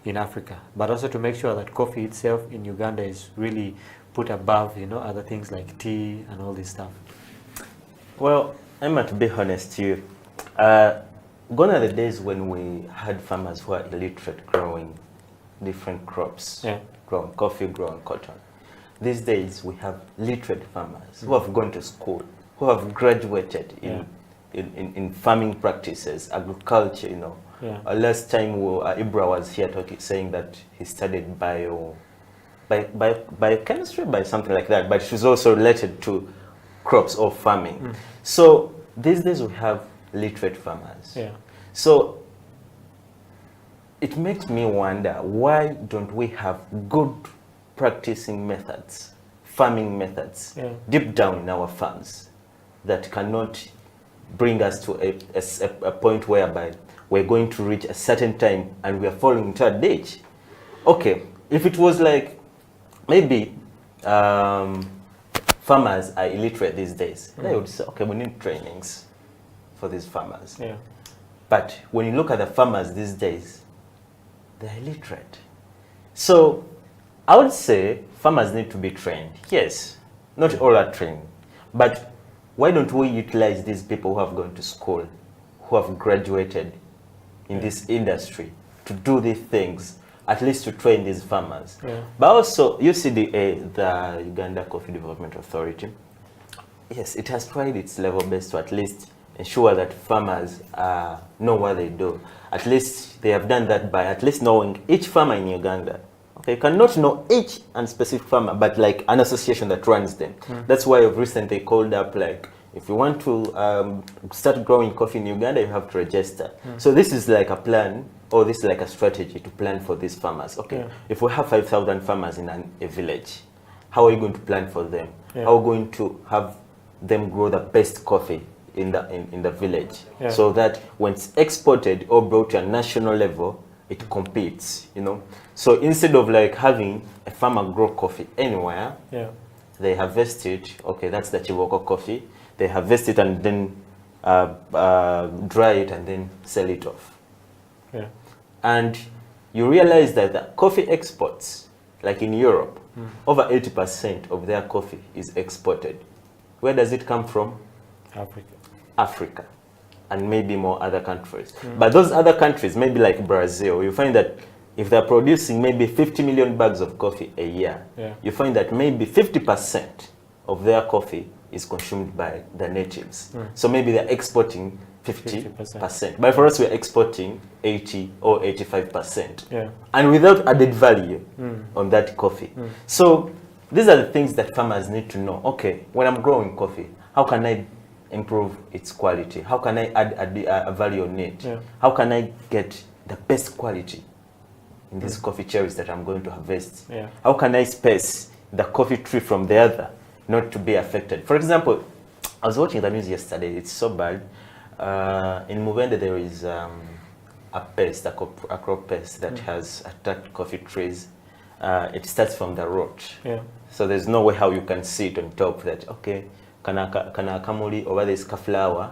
in Africa, but also to make sure that coffee itself in Uganda is really put above, you know, other things like tea and all this stuff? Well, Emma, to be honest, gone are the days when we had farmers who are illiterate growing different crops, growing coffee, growing cotton. These days we have literate farmers who have gone to school, who have graduated in farming practices, agriculture, you know. Last time Ibra was here saying that he studied biochemistry, by something like that, but she's also related to crops or farming. So these days we have literate farmers. So it makes me wonder, why don't we have good practicing methods, farming methods, deep down in our farms that cannot bring us to a point whereby we're going to reach a certain time and we are falling into a ditch? Okay, if it was like maybe farmers are illiterate these days, they would say, okay, we need trainings for these farmers. But when you look at the farmers these days, they're illiterate. So I would say farmers need to be trained. Yes, not all are trained. But why don't we utilize these people who have gone to school, who have graduated in this industry to do these things, at least to train these farmers. But also, you see the Uganda Coffee Development Authority, yes, it has tried its level best to at least ensure that farmers know what they do. At least they have done that by at least knowing each farmer in Uganda. Okay, you cannot know each and specific farmer, but like an association that runs them. That's why I've recently called up, like, if you want to start growing coffee in Uganda, you have to register. So this is like a plan, or this is like a strategy to plan for these farmers. Okay, if we have 5,000 farmers in a village, how are you going to plan for them? How are we going to have them grow the best coffee in the village, so that when it's exported or brought to a national level, it competes, you know? So instead of like having a farmer grow coffee anywhere, they harvest it. Okay, that's the Chiboko coffee. They harvest it and then dry it and then sell it off. And you realize that the coffee exports, like in Europe, over 80% of their coffee is exported. Where does it come from? Africa, and maybe more other countries. But those other countries, maybe like Brazil, you find that if they're producing maybe 50 million bags of coffee a year, you find that maybe 50% of their coffee is consumed by the natives. So maybe they're exporting 50%. But for us, we're exporting 80 or 85%. And without added value on that coffee. So these are the things that farmers need to know. Okay, when I'm growing coffee, how can I improve its quality? How can I add a value on it? How can I get the best quality in these coffee cherries that I'm going to harvest? How can I space the coffee tree from the other, not to be affected? For example, I was watching the news yesterday. It's so bad. In Uganda, there is a pest, a crop pest that has attacked coffee trees. It starts from the root. So there's no way how you can see it on top that, okay, kana kamuli over this flower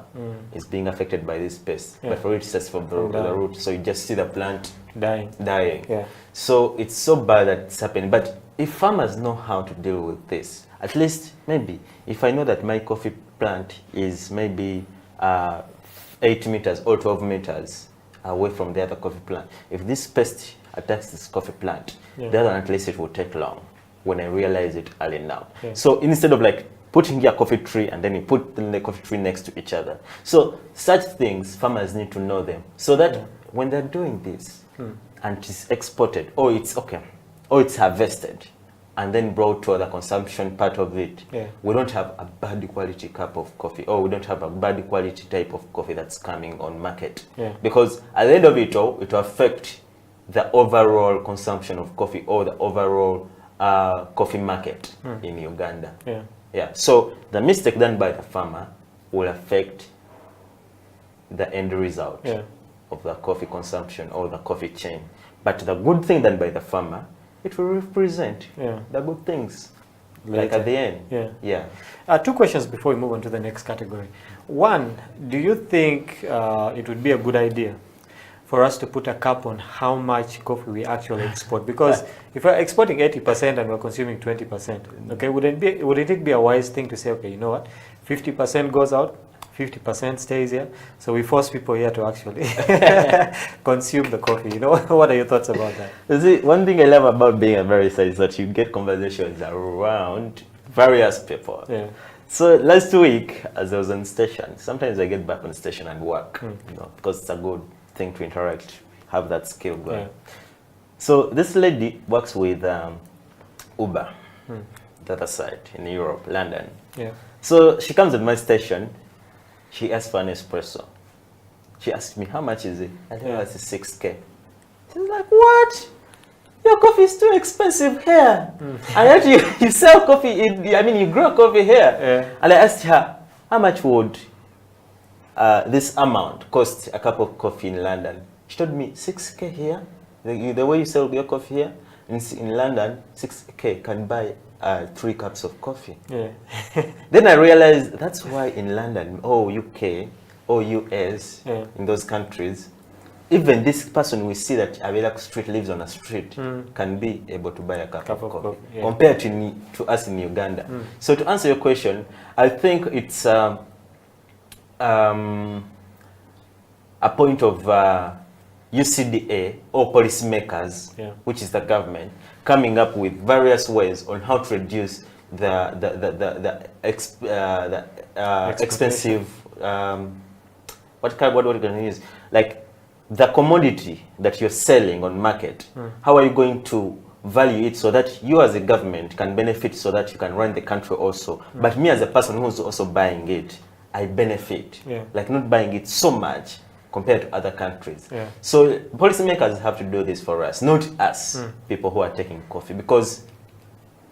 is being affected by this pest. But for it starts from the root. So you just see the plant dying. So it's so bad that it's happening. But if farmers know how to deal with this, at least maybe if I know that my coffee plant is maybe 8 meters or 12 meters away from the other coffee plant, if this pest attacks this coffee plant, the other one, at least it will take long when I realize it early now. So instead of like putting here a coffee tree and then you put the coffee tree next to each other. So such things, farmers need to know them, so that when they're doing this and it's exported, or it's harvested and then brought to the consumption part of it, we don't have a bad quality cup of coffee, or we don't have a bad quality type of coffee that's coming on market. Because at the end of it all, it will affect the overall consumption of coffee, or the overall coffee market in Uganda. So the mistake done by the farmer will affect the end result of the coffee consumption or the coffee chain. But the good thing done by the farmer, it will represent the good things, like at the end. Two questions before we move on to the next category. One, do you think it would be a good idea for us to put a cap on how much coffee we actually export? Because if we're exporting 80% and we're consuming 20%, okay, wouldn't it be a wise thing to say, okay, you know what, 50% goes out, 50% stays here, so we force people here to actually consume the coffee, you know? What are your thoughts about that? You see, one thing I love about being a barista is that you get conversations around various people. So last week, as I was on station, sometimes I get back on station and work, you know, because it's a good thing to interact, have that skill going. So this lady works with Uber, the other side in Europe, London. So she comes at my station. She asked for an espresso. She asked me, how much is it? I tell her it's 6K. She's like, what? Your coffee is too expensive here. And yet you sell coffee, you grow coffee here. And I asked her, how much would this amount cost a cup of coffee in London? She told me, 6K here. The way you sell your coffee here, in London, 6K can buy 3 cups of coffee. Then I realized that's why in London, UK, or US, in those countries, even this person we see that Abelak Street lives on a street can be able to buy a cup of coffee compared to us in Uganda. So to answer your question, I think it's a point of UCDA or policymakers, which is the government, coming up with various ways on how to reduce the expensive what are you going to use, like the commodity that you're selling on market. How are you going to value it so that you as a government can benefit, so that you can run the country also, but me as a person who's also buying it, I benefit, like not buying it so much compared to other countries. So policymakers have to do this for us, not us, people who are taking coffee, because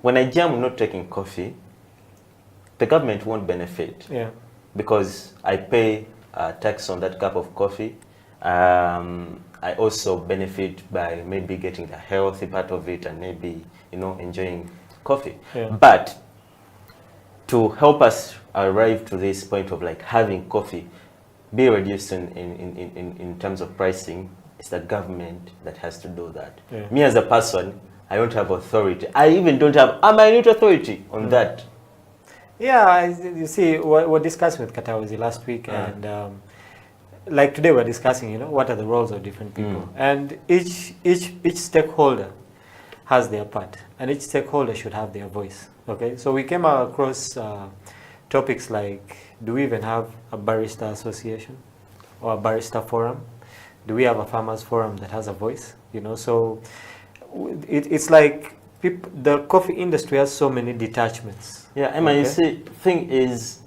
when I jam not taking coffee, the government won't benefit, because I pay tax on that cup of coffee. I also benefit by maybe getting the healthy part of it and maybe, you know, enjoying coffee. But to help us arrive to this point of like having coffee be reduced in terms of pricing, it's the government that has to do that. Me as a person, I don't have authority. I even don't have a minute authority on that. Yeah, you see, we're discussing with Katawazi last week, and like today we're discussing, you know, what are the roles of different people, and each stakeholder has their part, and each stakeholder should have their voice. Okay, so we came across topics like, do we even have a barista association or a barista forum? Do we have a farmers forum that has a voice? You know, so it's like the coffee industry has so many detachments. Yeah, Emma, you see, thing is,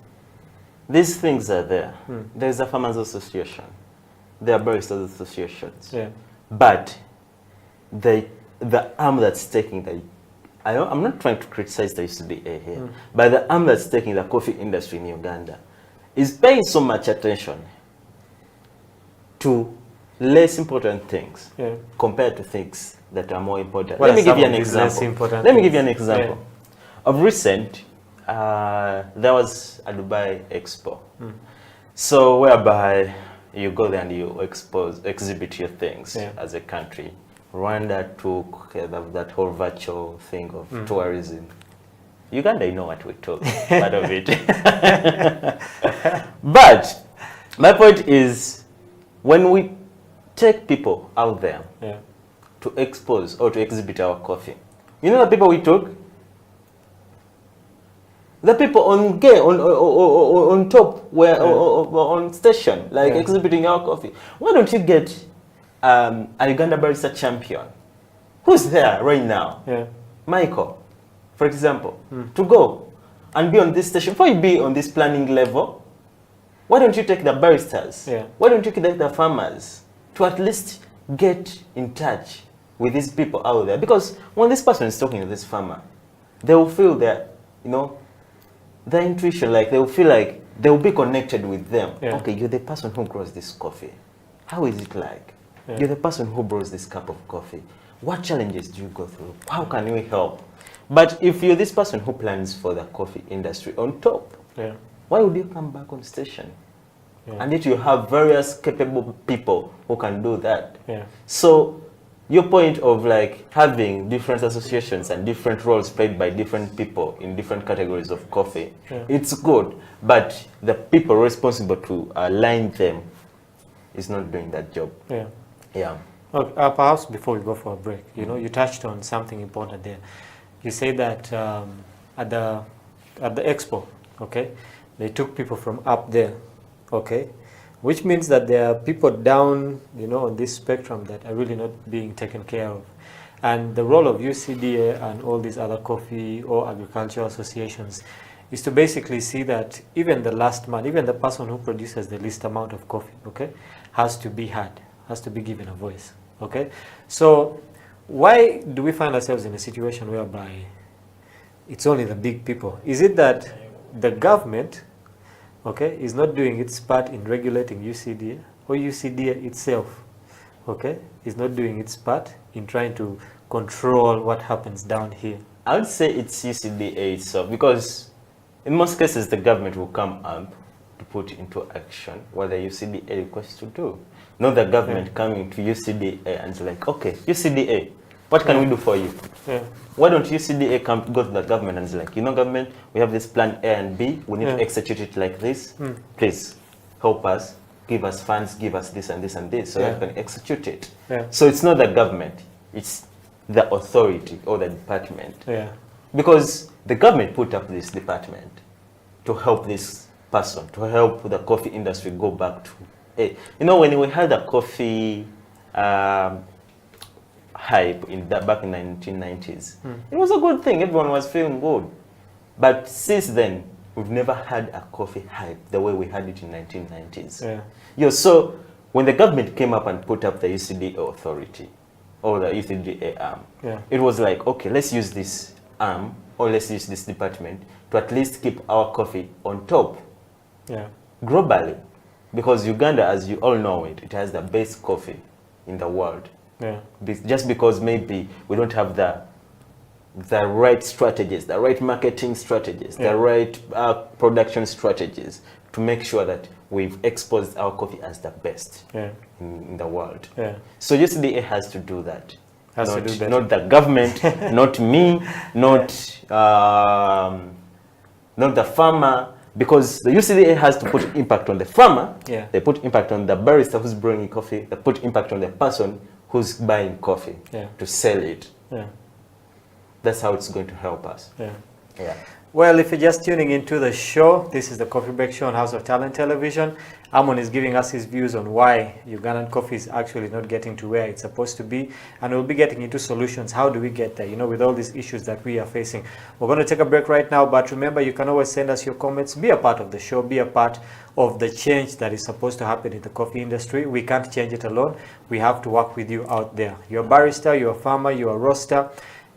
these things are there. There's a farmers association, there are baristas associations, but the arm that's taking the, I'm not trying to criticize the UCDA here, but the arm that's taking the coffee industry in Uganda is paying so much attention to less important things compared to things that are more important. Let me give you an example. Let me give you an example. Of recent, there was a Dubai Expo. So whereby you go there and you exhibit your things as a country. Rwanda took that whole virtual thing of tourism. Uganda, you know what we took, part of it. But my point is, when we take people out there to expose or to exhibit our coffee, you know the people we took? The people on top, where on station, like exhibiting our coffee. Why don't you get a Uganda barista champion who's there right now, Michael, for example, to go and be on this station? Before you be on this planning level, why don't you take the baristas? Why don't you take the farmers to at least get in touch with these people out there? Because when this person is talking to this farmer, they will feel that, you know, their intuition, like they will feel like they will be connected with them. Okay, you're the person who grows this coffee. How is it like? You're the person who brews this cup of coffee. What challenges do you go through? How can we help? But if you're this person who plans for the coffee industry on top, why would you come back on station? And yet you have various capable people who can do that. So your point of like having different associations and different roles played by different people in different categories of coffee, it's good, but the people responsible to align them is not doing that job. Perhaps before we go for a break, you know, you touched on something important there. You say that at the expo, they took people from up there, which means that there are people down, you know, on this spectrum that are really not being taken care of. And the role of UCDA and all these other coffee or agricultural associations is to basically see that even the last man, even the person who produces the least amount of coffee, has to be heard, has to be given a voice. So why do we find ourselves in a situation whereby it's only the big people? Is it that the government is not doing its part in regulating UCDA, or UCDA itself is not doing its part in trying to control what happens down here? I would say it's UCDA itself, because in most cases the government will come up to put into action what the UCDA requests to do. Not the government coming to UCDA and it's like, okay, UCDA, what can we do for you? Why don't UCDA go to the government and say like, you know, government, we have this plan A and B, we need to execute it like this. Please help us, give us funds, give us this and this and this, so that we can execute it. So it's not the government, it's the authority or the department. Because the government put up this department to help this person, to help the coffee industry go back to, you know, when we had the coffee hype back in the 1990s, it was a good thing, everyone was feeling good. But since then, we've never had a coffee hype the way we had it in 1990s. So when the government came up and put up the UCDA authority, or the UCDA arm, it was like, okay, let's use this arm, or let's use this department to at least keep our coffee on top globally. Because Uganda, as you all know it has the best coffee in the world. Just because maybe we don't have the right strategies, the right marketing strategies, the right production strategies to make sure that we've exposed our coffee as the best in the world. So UCDA has to do that. Not the government, not me, not the farmer, because the UCDA has to put impact on the farmer, they put impact on the barista who's brewing coffee, they put impact on the person who's buying coffee to sell it. That's how it's going to help us. Well, if you're just tuning into the show, this is the Coffee Break Show on House of Talent Television. Amon is giving us his views on why Ugandan coffee is actually not getting to where it's supposed to be. And we'll be getting into solutions. How do we get there, you know, with all these issues that we are facing? We're going to take a break right now, but remember, you can always send us your comments. Be a part of the show. Be a part of the change that is supposed to happen in the coffee industry. We can't change it alone. We have to work with you out there. You're a barista, you're a farmer, you're a roaster.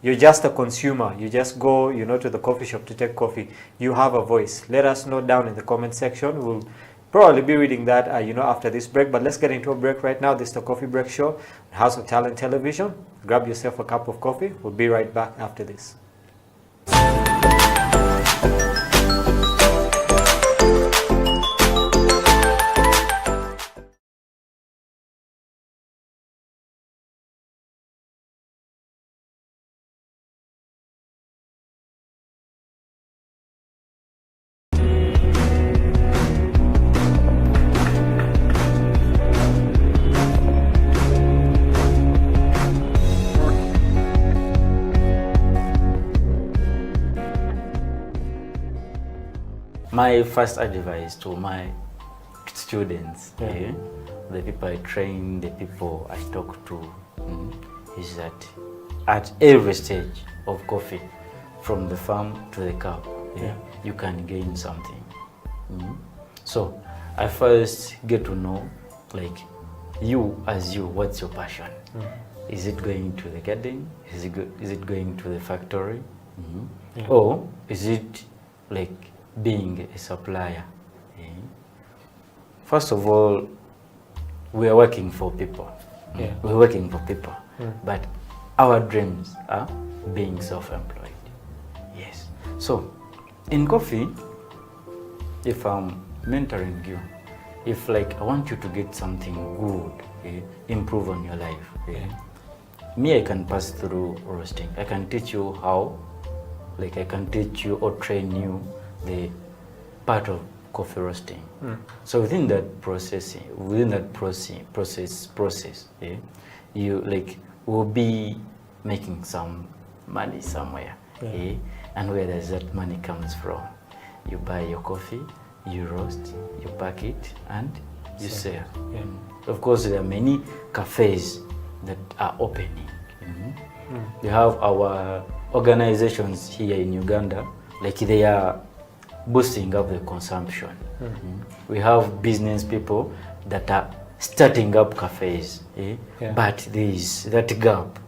You're just a consumer. You just go, you know, to the coffee shop to take coffee. You have a voice. Let us know down in the comment section. We'll probably be reading that, you know, after this break. But let's get into a break right now. This is the Coffee Break Show, House of Talent Television. Grab yourself a cup of coffee. We'll be right back after this. My first advice to my students, the people I train, the people I talk to, is that at every stage of coffee, from the farm to the cup, you can gain something. So I first get to know, like, you as you, what's your passion? Is it going to the garden? Is it going to the factory? Or is it like being a supplier? First of all, we are working for people. We're working for people. But our dreams are being self-employed. Yes. So in coffee, if I'm mentoring you, if like I want you to get something good, improve on your life, me, I can pass through roasting. I can teach you how, like I can teach you or train you the part of coffee roasting. So within that process, you like will be making some money somewhere. And where does that money comes from? You buy your coffee, you roast, you pack it, and you sell. Of course, there are many cafes that are opening. We have our organizations here in Uganda, like they are boosting up the consumption. We have business people that are starting up cafes, but there is that gap.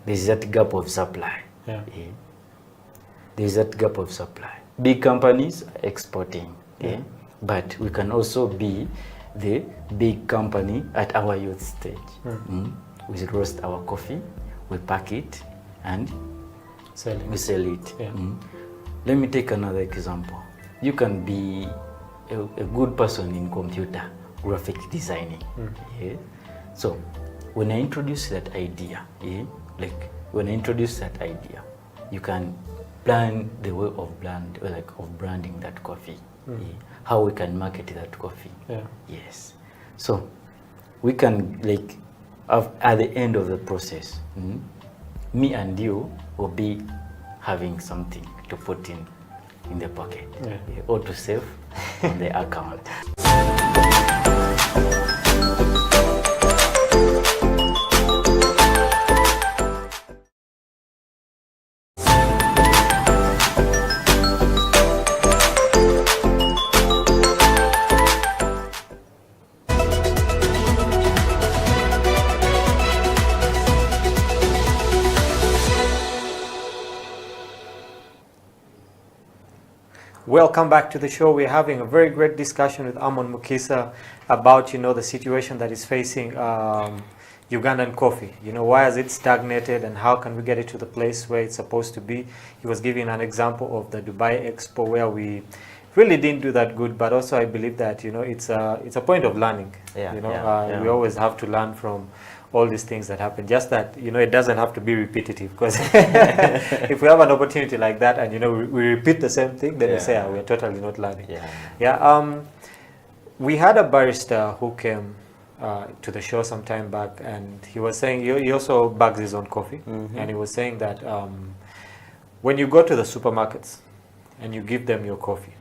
There's that gap of supply. There's that gap of supply. Big companies are exporting, but we can also be the big company at our youth stage. We roast our coffee, we pack it, and we sell it. Let me take another example. You can be a good person in computer graphic designing. Yeah? So when I introduce that idea, you can plan the way of branding that coffee, how we can market that coffee. Yes. So we can at the end of the process, me and you will be having something to put in the pocket or to save on the account. Welcome back to the show. We're having a very great discussion with Amon Mukisa about, the situation that is facing Ugandan coffee. Why has it stagnated and how can we get it to the place where it's supposed to be? He was giving an example of the Dubai Expo where we really didn't do that good, but also I believe that, it's a point of learning. We always have to learn from all these things that happen, just that it doesn't have to be repetitive, because if we have an opportunity like that and we repeat the same thing, then we say we're totally not learning. We had a barista who came to the show some time back, and he was saying he also bags his own coffee, and he was saying that when you go to the supermarkets and you give them your coffee,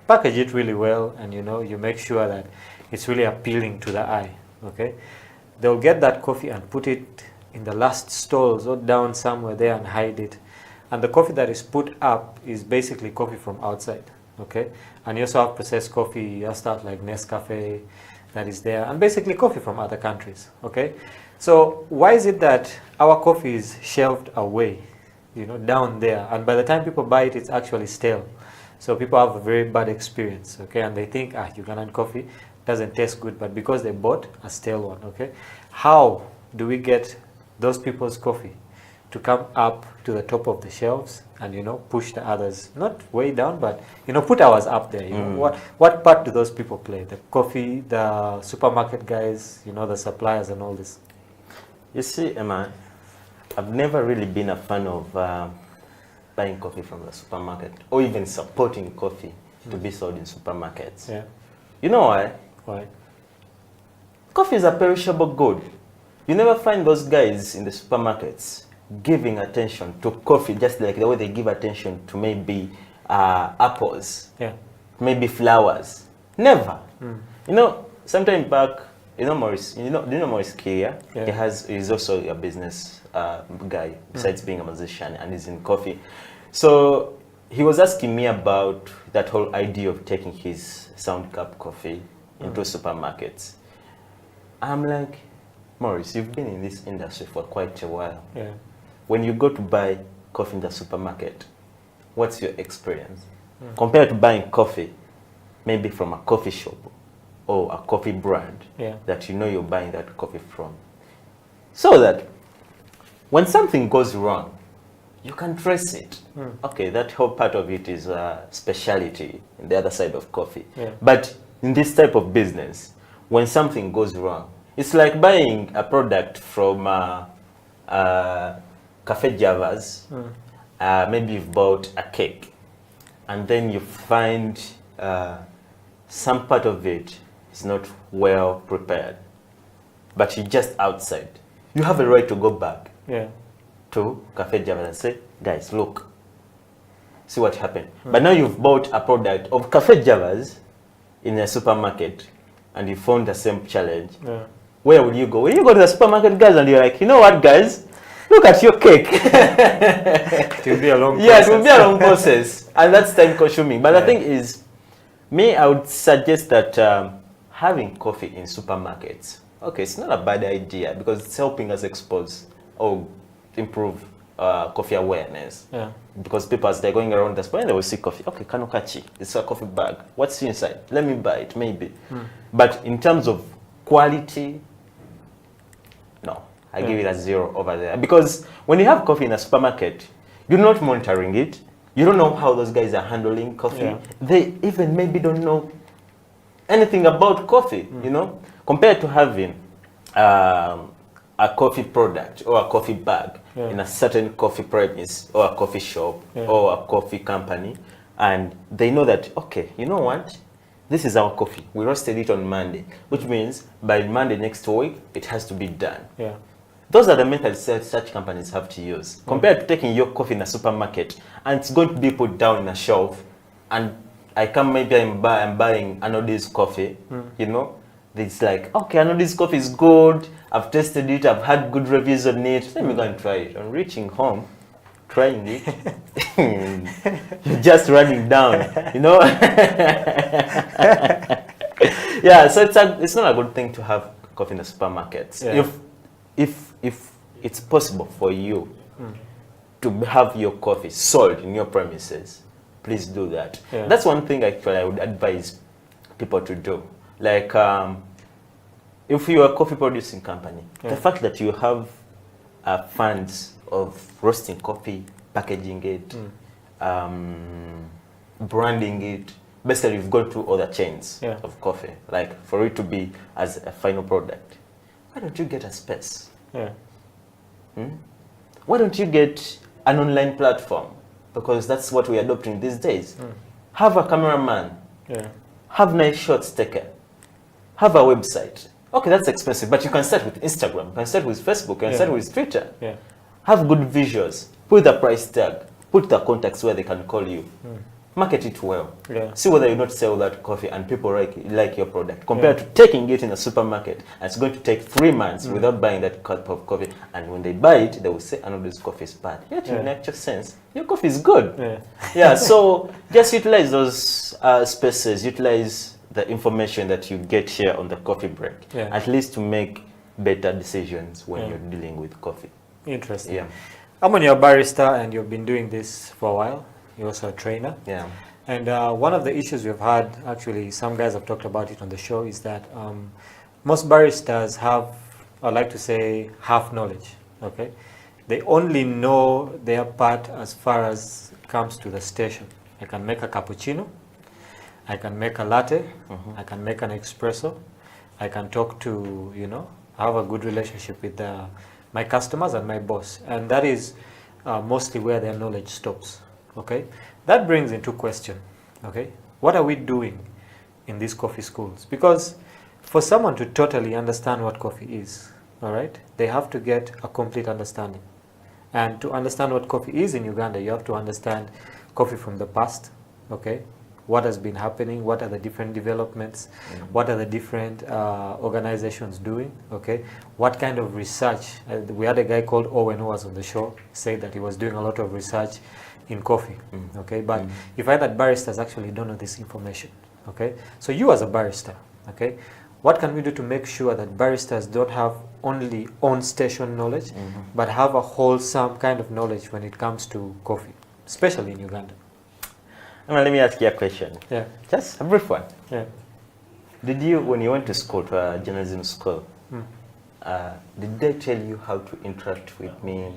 package it really well, and you make sure that it's really appealing to the eye. They'll get that coffee and put it in the last stalls or down somewhere there and hide it. And the coffee that is put up is basically coffee from outside. And you also have processed coffee, you have stuff like Nescafe that is there, and basically coffee from other countries. So why is it that our coffee is shelved away, down there, and by the time people buy it, it's actually stale? So people have a very bad experience, and they think, Ugandan coffee doesn't taste good, but because they bought a stale one, how do we get those people's coffee to come up to the top of the shelves and push the others, not way down, but put ours up there? What part do those people play? The coffee, the supermarket guys, the suppliers and all this. You see, Emma, I've never really been a fan of buying coffee from the supermarket or even supporting coffee to be sold in supermarkets. You know why? Why? Coffee is a perishable good. You never find those guys in the supermarkets giving attention to coffee just like the way they give attention to maybe apples, maybe flowers. Never. Sometime back, Maurice, do you know Maurice Kia? He's also a business guy besides being a musician, and he's in coffee. So he was asking me about that whole idea of taking his sound cup coffee into supermarkets. I'm like, Maurice, you've been in this industry for quite a while. When you go to buy coffee in the supermarket, what's your experience? Compared to buying coffee, maybe from a coffee shop or a coffee brand that you're buying that coffee from. So that when something goes wrong, you can trace it. That whole part of it is a speciality in the other side of coffee. But in this type of business, when something goes wrong, it's like buying a product from Cafe Java's. Maybe you've bought a cake, and then you find some part of it is not well prepared, but you're just outside. You have a right to go back to Cafe Java's and say, guys, look, see what happened. But now you've bought a product of Cafe Java's in a supermarket, and you found the same challenge. Where will you go? When you go to the supermarket, guys, and you're like, you know what, guys? Look at your cake. It will be a long process. Yeah, it will be a long process. And that's time consuming. But the thing is, I would suggest that having coffee in supermarkets, it's not a bad idea, because it's helping us expose or improve coffee awareness. Because people, as they're going around the store, they will see coffee. Kanokachi, it's a coffee bag. What's inside? Let me buy it, maybe. But in terms of quality, no. I give it a 0 over there. Because when you have coffee in a supermarket, you're not monitoring it. You don't know how those guys are handling coffee. Yeah. They even maybe don't know anything about coffee, you know, compared to having a coffee product or a coffee bag in a certain coffee premise or a coffee shop or a coffee company, and they know that, okay, you know what, this is our coffee. We roasted it on Monday, which means by Monday next week, it has to be done. Yeah. Those are the methods such companies have to use, compared to taking your coffee in a supermarket and it's going to be put down in a shelf, and I come, maybe I'm buying Anodi's coffee, you know, it's like, okay, Anodi's coffee is good, I've tested it, I've had good reviews on it, let me go and try it. On reaching home, trying it, you're just running down, you know. Yeah, so it's not a good thing to have coffee in the supermarkets. Yeah. If it's possible for you to have your coffee sold in your premises, please do that. Yeah. That's one thing actually I would advise people to do. Like, if you're a coffee producing company, the fact that you have funds of roasting coffee, packaging it, branding it, basically you've gone through other chains of coffee, like for it to be as a final product. Why don't you get a space? Yeah. Why don't you get an online platform? Because that's what we're adopting these days. Have a cameraman. Have nice shots taken. Have a website. Okay, that's expensive, but you can start with Instagram, you can start with Facebook, you can start with Twitter. Have good visuals. Put the price tag. Put the contacts where they can call you. Market it well. See whether you not sell that coffee and people like your product. Compared to taking it in a supermarket, and it's going to take 3 months without buying that cup of coffee. And when they buy it, they will say, I know this coffee is bad. Yet in actual sense, your coffee is good. So just utilize those spaces, utilize the information that you get here on the coffee break, at least to make better decisions when you're dealing with coffee. Interesting. Yeah. Amon, you're a barista and you've been doing this for a while. You're also a trainer. Yeah. And one of the issues we've had, actually, some guys have talked about it on the show, is that most baristas have, I like to say, half knowledge. Okay, they only know their part as far as comes to the station. I can make a cappuccino, I can make a latte, I can make an espresso, I can talk to, you know, have a good relationship with my customers and my boss, and that is mostly where their knowledge stops. Okay, that brings into question, okay, what are we doing in these coffee schools? Because for someone to totally understand what coffee is, all right, they have to get a complete understanding. And to understand what coffee is in Uganda, you have to understand coffee from the past, okay, what has been happening, what are the different developments, what are the different organizations doing, okay, what kind of research. We had a guy called Owen who was on the show, said that he was doing a lot of research in coffee, okay, but you find that baristas actually don't know this information, okay. So you as a barista, okay, what can we do to make sure that baristas don't have only on-station knowledge, but have a wholesome kind of knowledge when it comes to coffee, especially in Uganda? Now, let me ask you a question. Yeah. Just a brief one. Yeah. Did you, when you went to school, to a journalism school, did they tell you how to interact with me,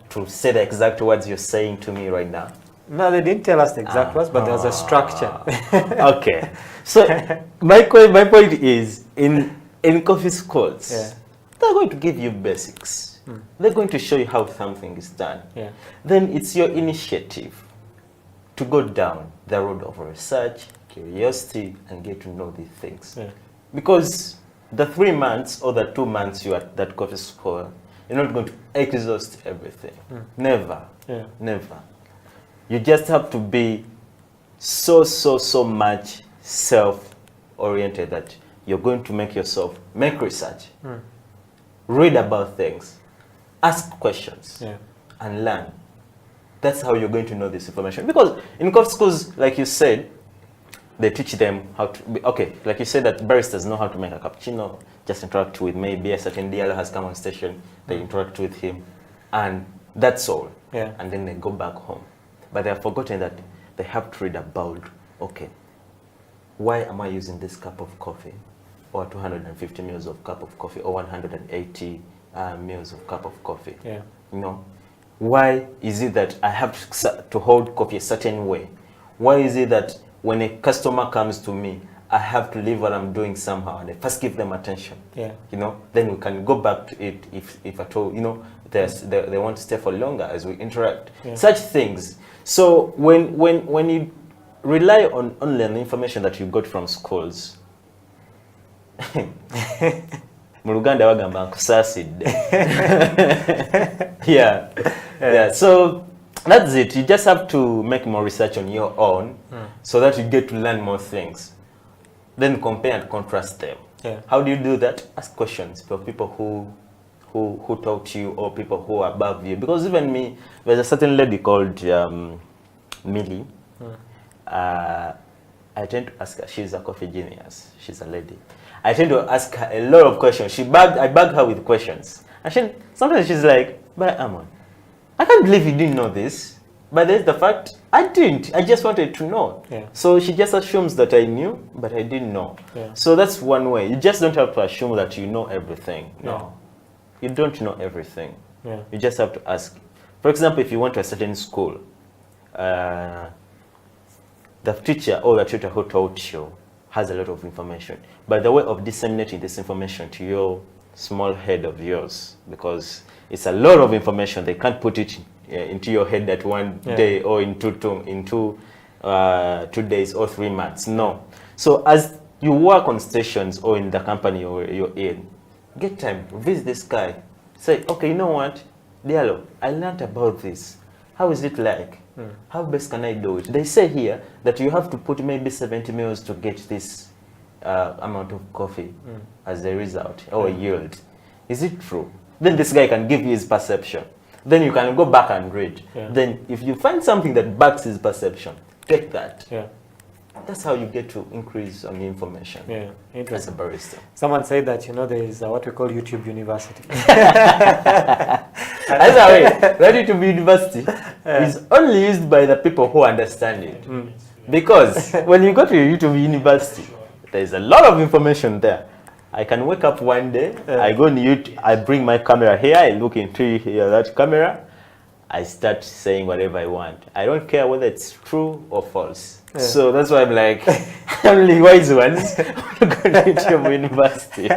to say the exact words you're saying to me right now? No, they didn't tell us the exact words, but there's a structure. Okay. So my point is, in coffee schools, they're going to give you basics. They're going to show you how something is done. Then it's your initiative to go down the road of research, curiosity, and get to know these things. Because the 3 months or the 2 months you're at that coffee school, you're not going to exhaust everything. Never. Never. You just have to be so much self-oriented that you're going to make yourself make research, read about things, ask questions, and learn. That's how you're going to know this information. Because in coffee schools, like you said, they teach them how to be, okay, like you said that baristas know how to make a cappuccino, just interact with maybe a certain DL has come on station, they interact with him, and that's all. And then they go back home. But they have forgotten that they have to read about, okay, why am I using this cup of coffee, or 250 mils of cup of coffee, or 180 mils of cup of coffee? You know, Why is it that I have to hold coffee a certain way? Why is it that when a customer comes to me, I have to leave what I'm doing somehow and I first give them attention? Yeah. You know, then we can go back to it if at all, you know, they want to stay for longer as we interact. Yeah. Such things. So when you rely on only on the information that you got from schools, mu Uganda bagamba nkusasidde. Yeah. So that's it. You just have to make more research on your own so that you get to learn more things. Then compare and contrast them. Yeah. How do you do that? Ask questions for people who taught you or people who are above you. Because even me, there's a certain lady called Millie. I tend to ask her, she's a coffee genius. She's a lady. I tend to ask her a lot of questions. I bug her with questions. And sometimes she's like, but Amon, I can't believe you didn't know this. But there's the fact, I didn't. I just wanted to know. Yeah. So she just assumes that I knew, but I didn't know. Yeah. So that's one way. You just don't have to assume that you know everything. No. You don't know everything. Yeah. You just have to ask. For example, if you went to a certain school, the teacher or the tutor who taught you has a lot of information. But the way of disseminating this information to your small head of yours, because it's a lot of information, they can't put it into your head at one day or in two days or 3 months. No. So as you work on stations or in the company you're in, get time, visit this guy. Say, okay, you know what, Diallo, I learned about this. How is it like? How best can I do it? They say here that you have to put maybe 70 mils to get this amount of coffee as a result or yield. Is it true? Then this guy can give you his perception. Then you can go back and read. Yeah. Then if you find something that backs his perception, take that. Yeah. That's how you get to increase on the information. Yeah, interesting. As a barista. Someone said that, you know, there is what we call YouTube University. That's how that YouTube University is only used by the people who understand it. Because when you go to your YouTube University, there's a lot of information there. I can wake up one day, I go on YouTube, I bring my camera here, I look into that camera, I start saying whatever I want. I don't care whether it's true or false. Yeah. So that's why I'm like, only wise ones who go to YouTube University.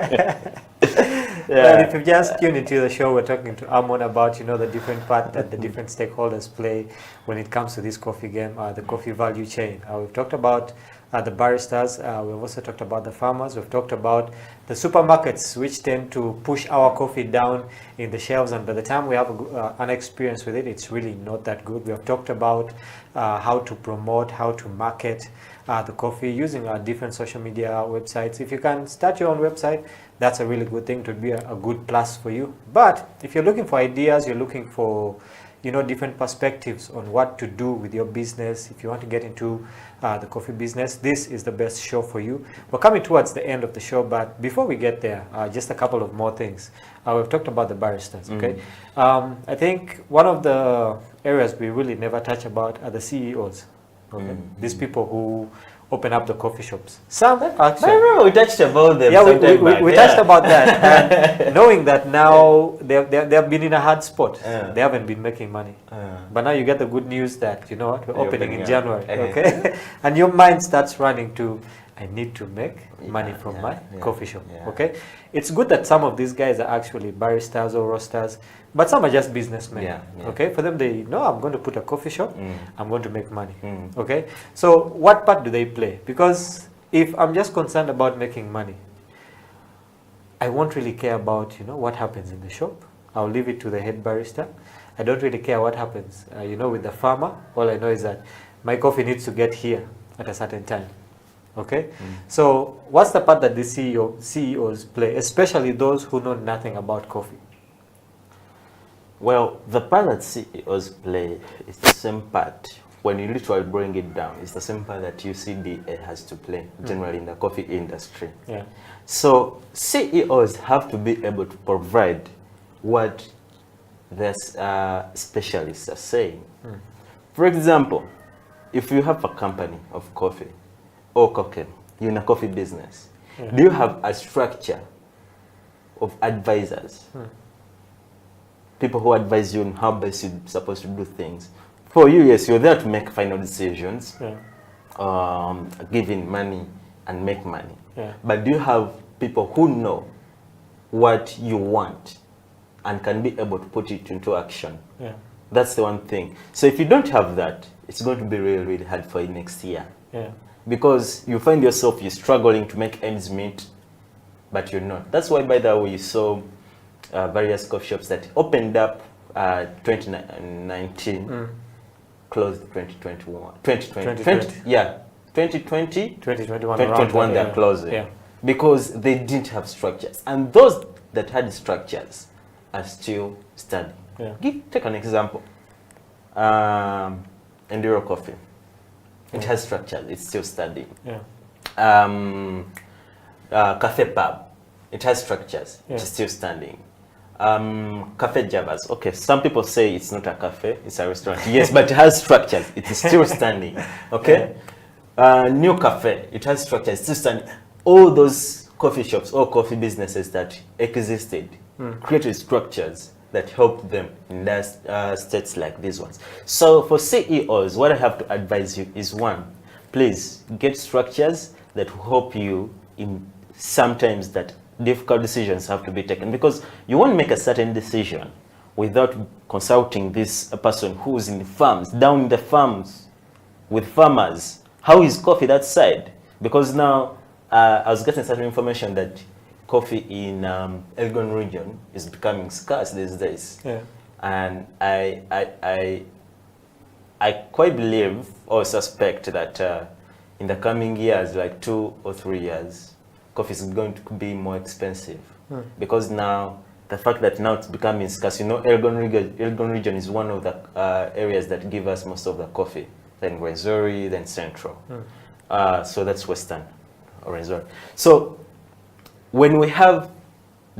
Well, if you've just tuned into the show, we're talking to Amon about, you know, the different part that the different stakeholders play when it comes to this coffee game, the coffee value chain. We've talked about the baristas, we've also talked about the farmers, we've talked about the supermarkets, which tend to push our coffee down in the shelves, and by the time we have an experience with it, it's really not that good. We have talked about how to promote, how to market the coffee using our different social media websites. If you can start your own website, that's a really good thing. It would be a good plus for you. But if you're looking for ideas, you're looking for, you know, different perspectives on what to do with your business, if you want to get into the coffee business, this is the best show for you. We're coming towards the end of the show, but before we get there, just a couple of more things. We've talked about the baristas, okay? I think one of the areas we really never touch about are the CEOs, okay? These people who open up the coffee shops. Some actually. I remember we touched about them. Yeah, we touched about that. And knowing that now they have been in a hard spot. They haven't been making money. But now you get the good news that, you know what, we're opening in January. Okay? And your mind starts running to, I need to make money from my coffee shop. Okay? It's good that some of these guys are actually baristas or roasters, but some are just businessmen. Okay? For them, they know, I'm going to put a coffee shop, I'm going to make money. Okay? So what part do they play? Because if I'm just concerned about making money, I won't really care about, you know, what happens in the shop. I'll leave it to the head barista. I don't really care what happens, you know, with the farmer. All I know is that my coffee needs to get here at a certain time. Okay? So what's the part that the CEOs play, especially those who know nothing about coffee? Well, the part that CEOs play is the same part. When you literally bring it down, it's the same part that UCDA has to play, generally in the coffee industry. Yeah. So CEOs have to be able to provide what the specialists are saying. For example, if you have a company of coffee or cocaine, you're in a coffee business, do you have a structure of advisors? people who advise you on how best you're supposed to do things. For you, yes, you're there to make final decisions, give in money and make money. Yeah. But do you have people who know what you want and can be able to put it into action? Yeah. That's the one thing. So if you don't have that, it's going to be really, really hard for you next year. Yeah. Because you find yourself, you're struggling to make ends meet, but you're not. That's why, by the way, you saw various coffee shops that opened up 2019, closed 2021. 2021 they're closing. Yeah. Because they didn't have structures. And those that had structures are still standing. Yeah. Take an example. Enduro Coffee. It has structures, it's still standing. Yeah. Cafe Pub, it has structures, Yeah. it's still standing. Cafe Javas, okay, some people say it's not a cafe, it's a restaurant. Yes, but it has structures, it is still standing. Okay? New Cafe, it has structures, it's still standing. All those coffee shops, all coffee businesses that existed, created structures that helped them in states like these ones. So for CEOs, what I have to advise you is, one, please get structures that will help you in sometimes that difficult decisions have to be taken, because you won't make a certain decision without consulting this person who's in the farms, down in the farms with farmers. How is coffee that side? Because now I was getting certain information that coffee in Elgon region is becoming scarce these days. Yeah. And I quite believe or suspect that in the coming years, like 2 or 3 years, coffee is going to be more expensive. Because now, the fact that now it's becoming scarce, you know, Elgon region is one of the areas that give us most of the coffee, then Rwenzori, then Central. So that's Western or Rwenzori. So when we have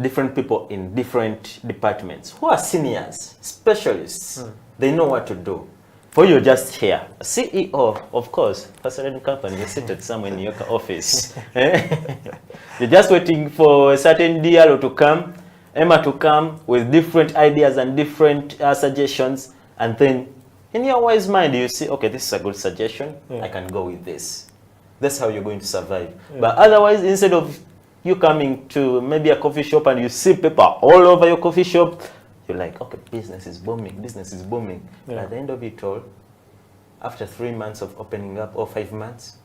different people in different departments who are seniors, specialists, they know what to do. For you just here, a CEO, of course, for a certain company, you're seated somewhere in your office. You're just waiting for a certain DLO to come, Emma to come with different ideas and different suggestions, and then in your wise mind you see, okay, this is a good suggestion, I can go with this. That's how you're going to survive. But otherwise, instead of you coming to maybe a coffee shop and you see paper all over your coffee shop, you're like, okay, business is booming, business is booming. But at the end of it all, after 3 months of opening up or 5 months,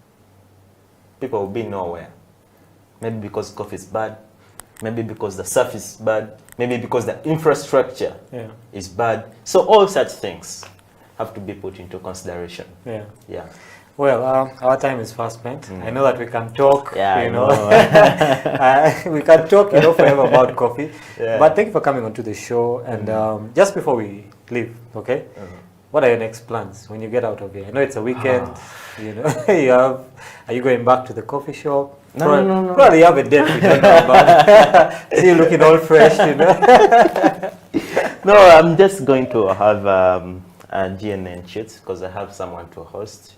people will be nowhere. Maybe because coffee is bad, maybe because the surface is bad, maybe because the infrastructure is bad. So all such things have to be put into consideration. Yeah. Well, our time is fast spent. I know that we can talk, you know, we can talk, you know, forever about coffee. But thank you for coming onto the show. And just before we leave, okay, what are your next plans when you get out of here? I know it's a weekend, you know. Are you going back to the coffee shop? No. Probably you have a date we don't know about. See you looking all fresh, you know. No, I'm just going to have a GNN shoots because I have someone to host.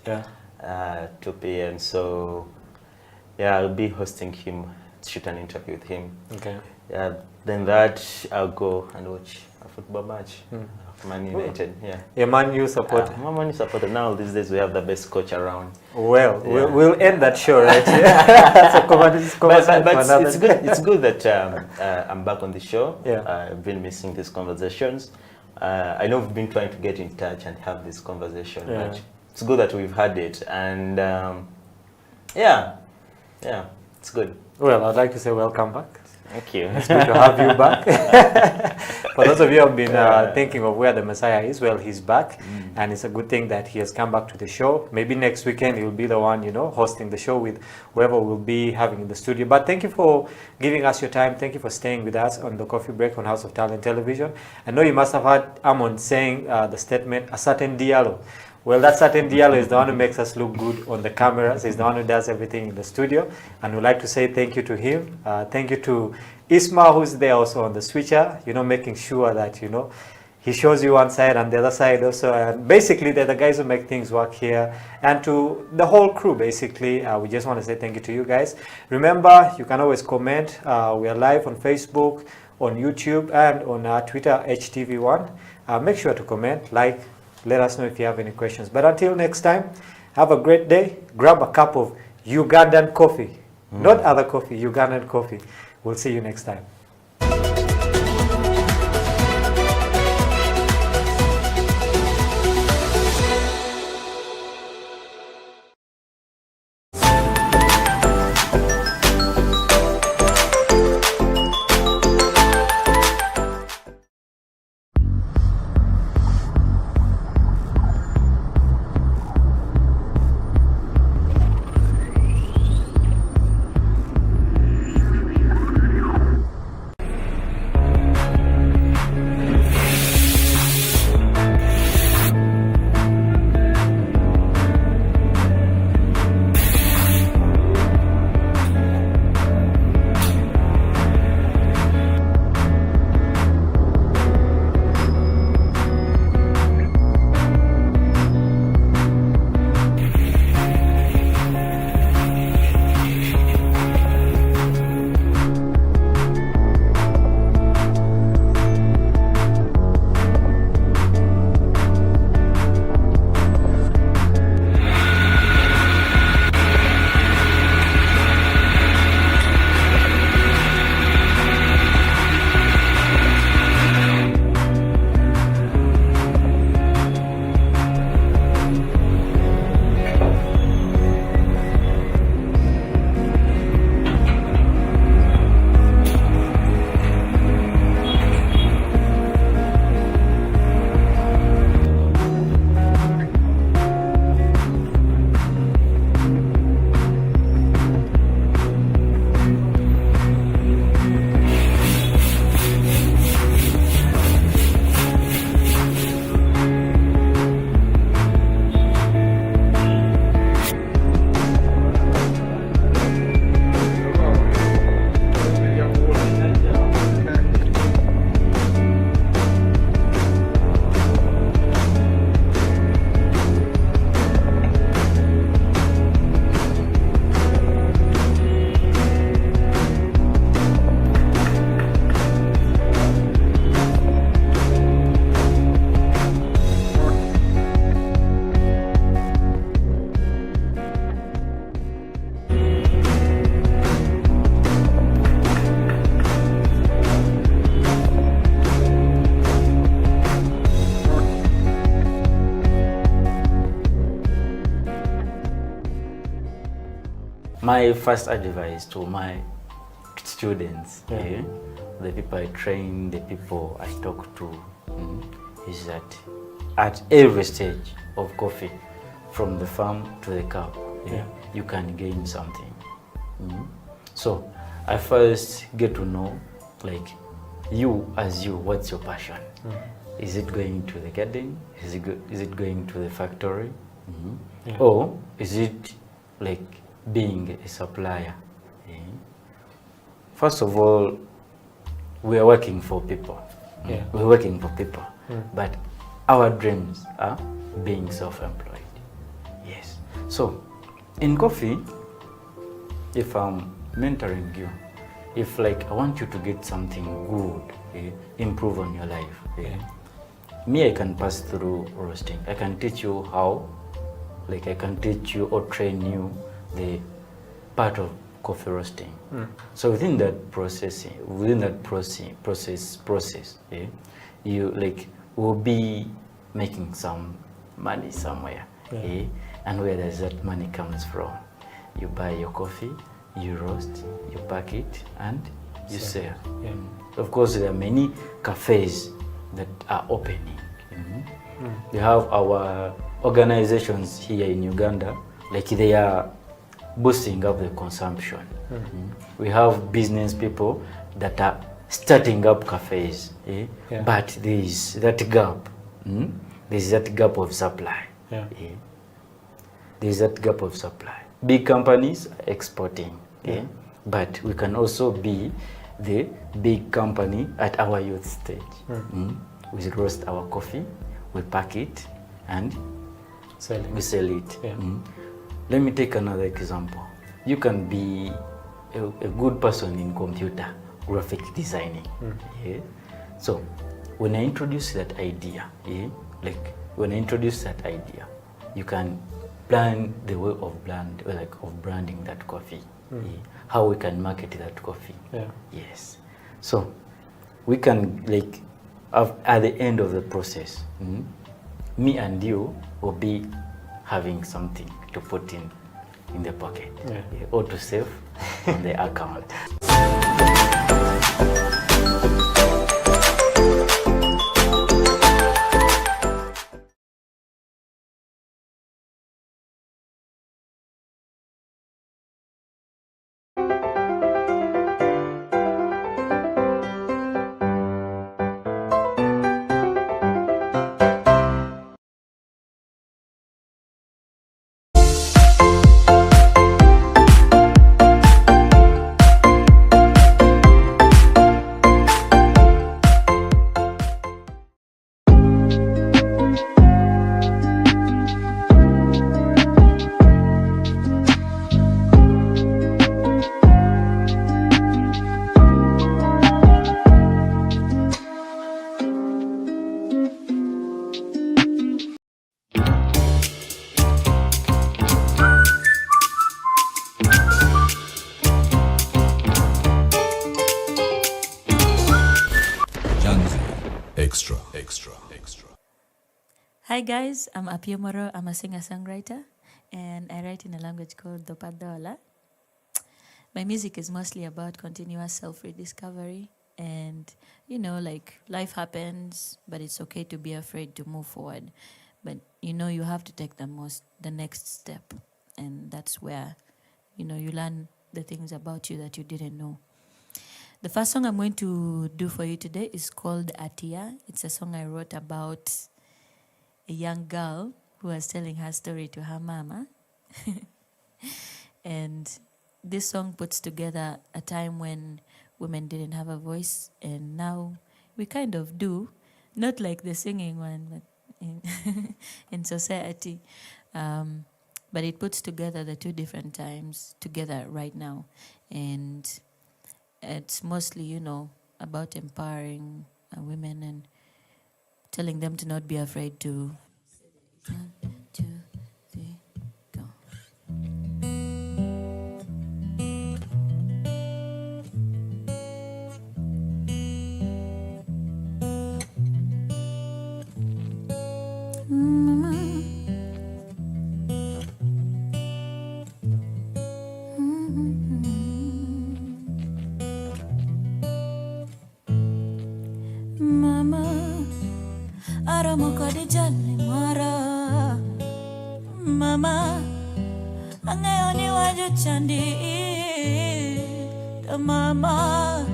2 p.m. So yeah, I'll be hosting him, shoot an interview with him. Okay. Yeah. Then that I'll go and watch a football match. Man United. Yeah. A Man U supporter. I'm a Man U supporter. Now these days we have the best coach around. Well, we'll end that show right here. But it's good. It's good that I'm back on the show. I've been missing these conversations. I know we've been trying to get in touch and have this conversation, but it's good that we've had it, and it's good. Well, I'd like to say welcome back. Thank you. It's good to have you back. For those of you who have been thinking of where the Messiah is, well, he's back, and it's a good thing that he has come back to the show. Maybe next weekend he'll be the one, you know, hosting the show with whoever we'll be having in the studio. But thank you for giving us your time. Thank you for staying with us on the Coffee Break on House of Talent Television. I know you must have heard Amon saying the statement, a certain Diallo. Well, that certain Diallo is the one who makes us look good on the cameras. He's the one who does everything in the studio. And we'd like to say thank you to him. Thank you to Isma, who's there also on the switcher, you know, making sure that, you know, he shows you one side and the other side also. And basically, they're the guys who make things work here. And to the whole crew, basically, we just want to say thank you to you guys. Remember, you can always comment. We are live on Facebook. on YouTube and on Twitter, HTV1. Make sure to comment, like, let us know if you have any questions. But until next time, have a great day. Grab a cup of Ugandan coffee. Not other coffee, Ugandan coffee. We'll see you next time. My first advice to my students, the people I train, the people I talk to, is that at every stage of coffee, from the farm to the cup, you can gain something. So I first get to know, like, you as you, what's your passion? Is it going to the garden? Is it going to the factory? Or is it like being a supplier? First of all, we are working for people. We're working for people. But our dreams are being self-employed. Yes. So in coffee, if I'm mentoring you, if like I want you to get something good, improve on your life, me, I can pass through roasting. I can teach you how, like I can teach you or train you the part of coffee roasting. So within that process, you like will be making some money somewhere. And where does that money comes from? You buy your coffee, you roast, you pack it, and you sell. Of course, there are many cafes that are opening. We have our organizations here in Uganda, like they are boosting up the consumption. We have business people that are starting up cafes, but there is that gap. There's that gap of supply. There's that gap of supply. Big companies are exporting, but we can also be the big company at our youth stage. We roast our coffee, we pack it, and we sell it. Let me take another example. You can be a good person in computer graphic designing. Yeah. So when I introduce that idea, you can plan the way of branding that coffee, how we can market that coffee. Yeah. Yes. So we can at the end of the process, me and you will be having something to put in the pocket, or to save on the account. Extra. Hi guys, I'm Apia Moro. I'm a singer-songwriter and I write in a language called Dopadola. My music is mostly about continuous self-rediscovery and, life happens, but it's okay to be afraid to move forward. But, you have to take the next step, and that's where, you learn the things about you that you didn't know. The first song I'm going to do for you today is called Atia. It's a song I wrote about a young girl who was telling her story to her mama. And this song puts together a time when women didn't have a voice, and now we kind of do. Not like the singing one, but in society. But it puts together the two different times together right now. And it's mostly, about empowering women and telling them to not be afraid to. 1, 2, 3, go. Mama, aramo kodi jali mara. Mama, angayoni waju chandi. Mama,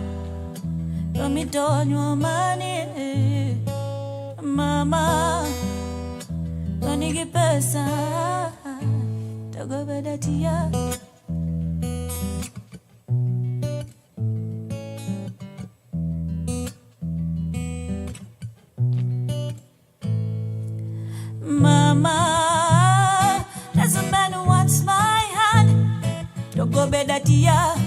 kami donyo mani. Mama, kanigi pesa. Tago bedatia. Mama, there's a man who wants my hand. Don't go bedatia.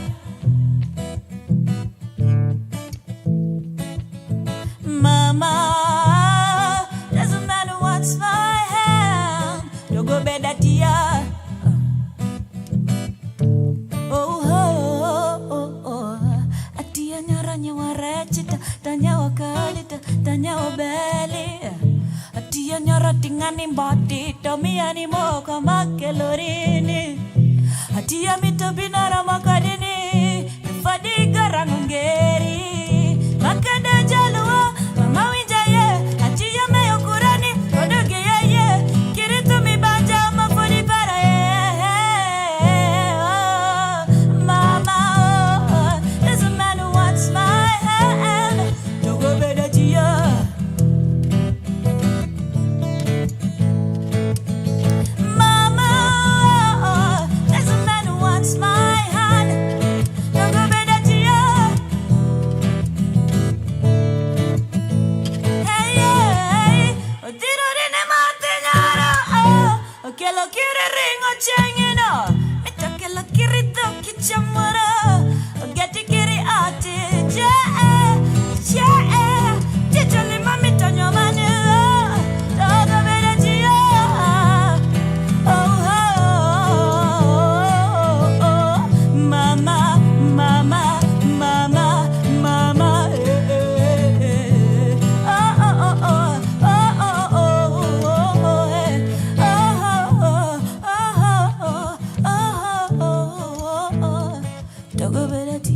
Mama, there's a man who wants my hand. Don't go bedatia. Atia nyaranya warechita, tanya wakalita, tanya wabeli. Atia nyaratingani mbati, tomiani moka makelorini. Atia mitopinara makadini, fadiga rangongeri. Makada jalua, mama winjaye. Atia meyo kurani, kodoge yeye. Kiritu mibanja, mafodi para ye. Mama, there's a man who wants my hand. Don't go bedatia. Mama, there's a man who wants my hand.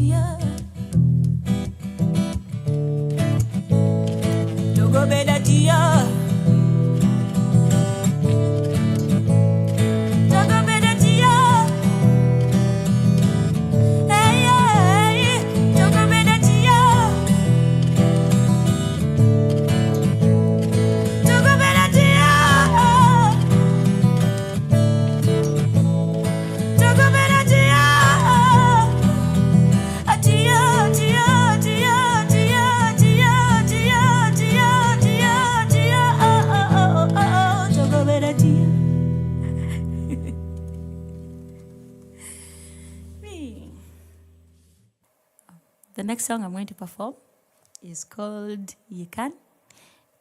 tia. Togo beda tia. Togo beda tia. Hey, hey, togo beda tia. Togo beda tia. Togo beda tia. Tia, tia, tia, tia, tia, tia, tia, tia, tia. Oh, oh, oh, oh, togo beda tia. Me. The next song I'm going to perform is called Yikan,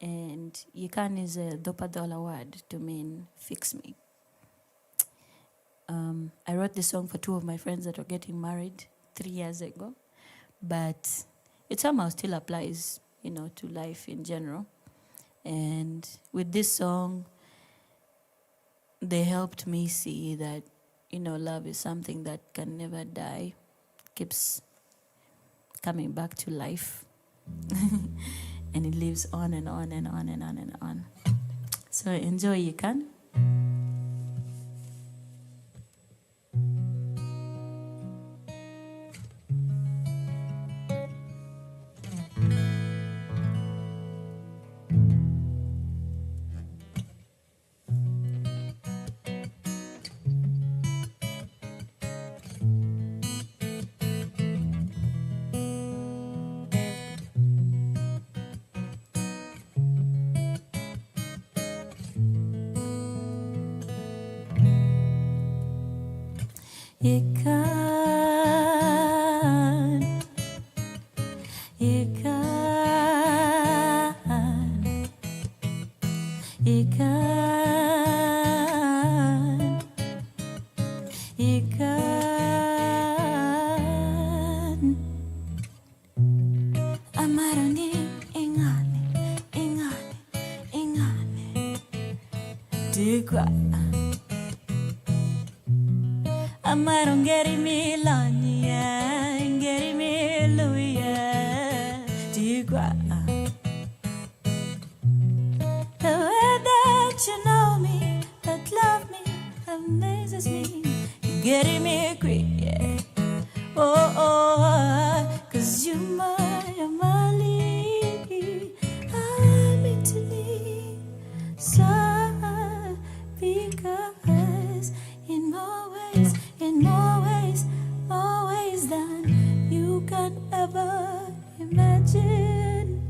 and Yikan is a Dopadola word to mean fix me. I wrote this song for two of my friends that were getting married 3 years ago, but it somehow still applies, to life in general. And with this song, they helped me see that, love is something that can never die, keeps coming back to life. And it lives on and on and on and on and on. So enjoy, Yikan. Amarongeri milania, ngeri miluya, digwa. The way that you know me, that love me, amazes me, ngeri me quick, yeah. Oh, oh, 'cause you're my Mali, I'm into me, so because in more ways than you can ever imagine.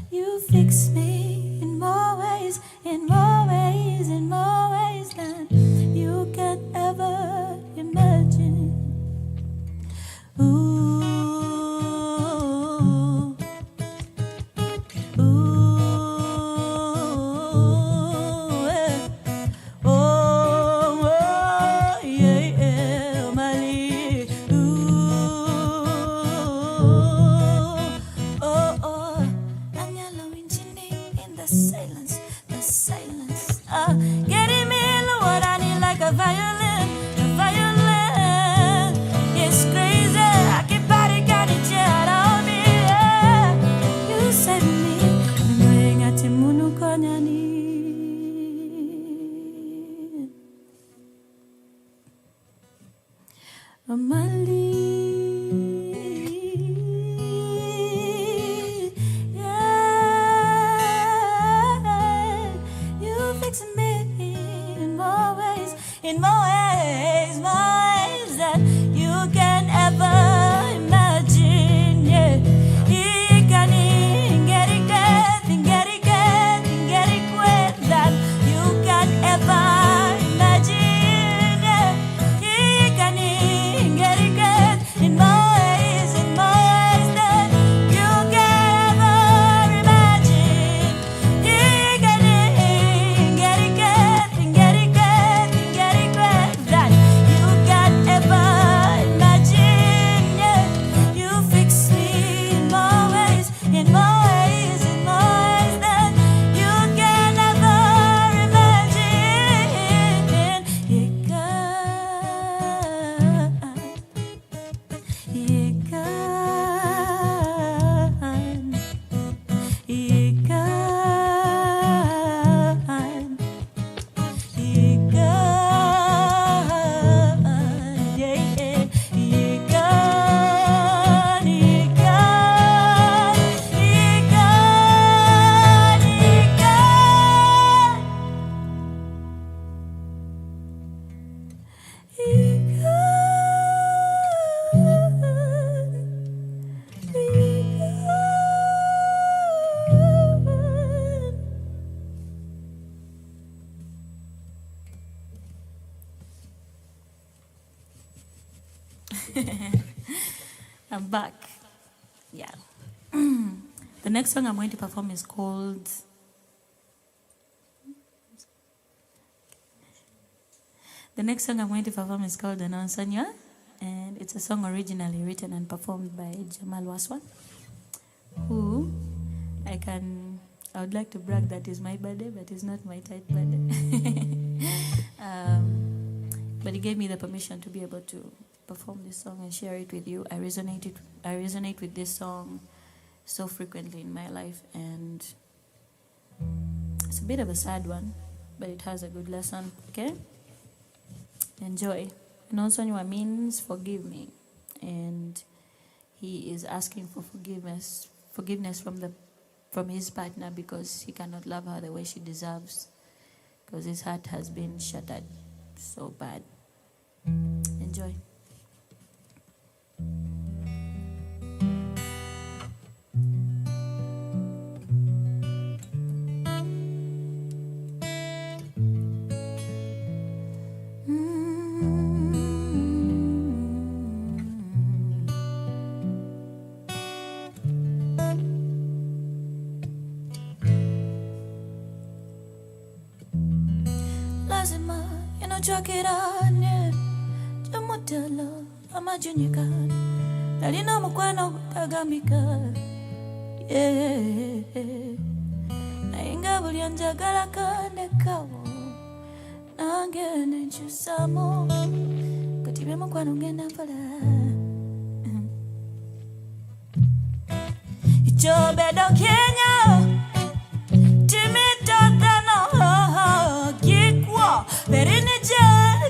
You fix me in more ways than you can ever imagine. Ooh. I'm back. Yeah. The next song I'm going to perform is called Anonsanya, and it's a song originally written and performed by Jamal Waswa, who I would like to brag that is my birthday, but it's not my tight birthday. But he gave me the permission to be able to perform this song and share it with you. I resonate with this song so frequently in my life, and it's a bit of a sad one, but it has a good lesson. Okay? Enjoy. Nonsonywa means forgive me, and he is asking for forgiveness from his partner because he cannot love her the way she deserves, because his heart has been shattered so bad. Enjoy. Lazima inochokirane chamotelo amajunyikana dalina mukwano kutagambika nainga buli njagala kandekawo nange nenkyusamo kati bye mukwano ngenda mpola ichobedo Kenya Perinije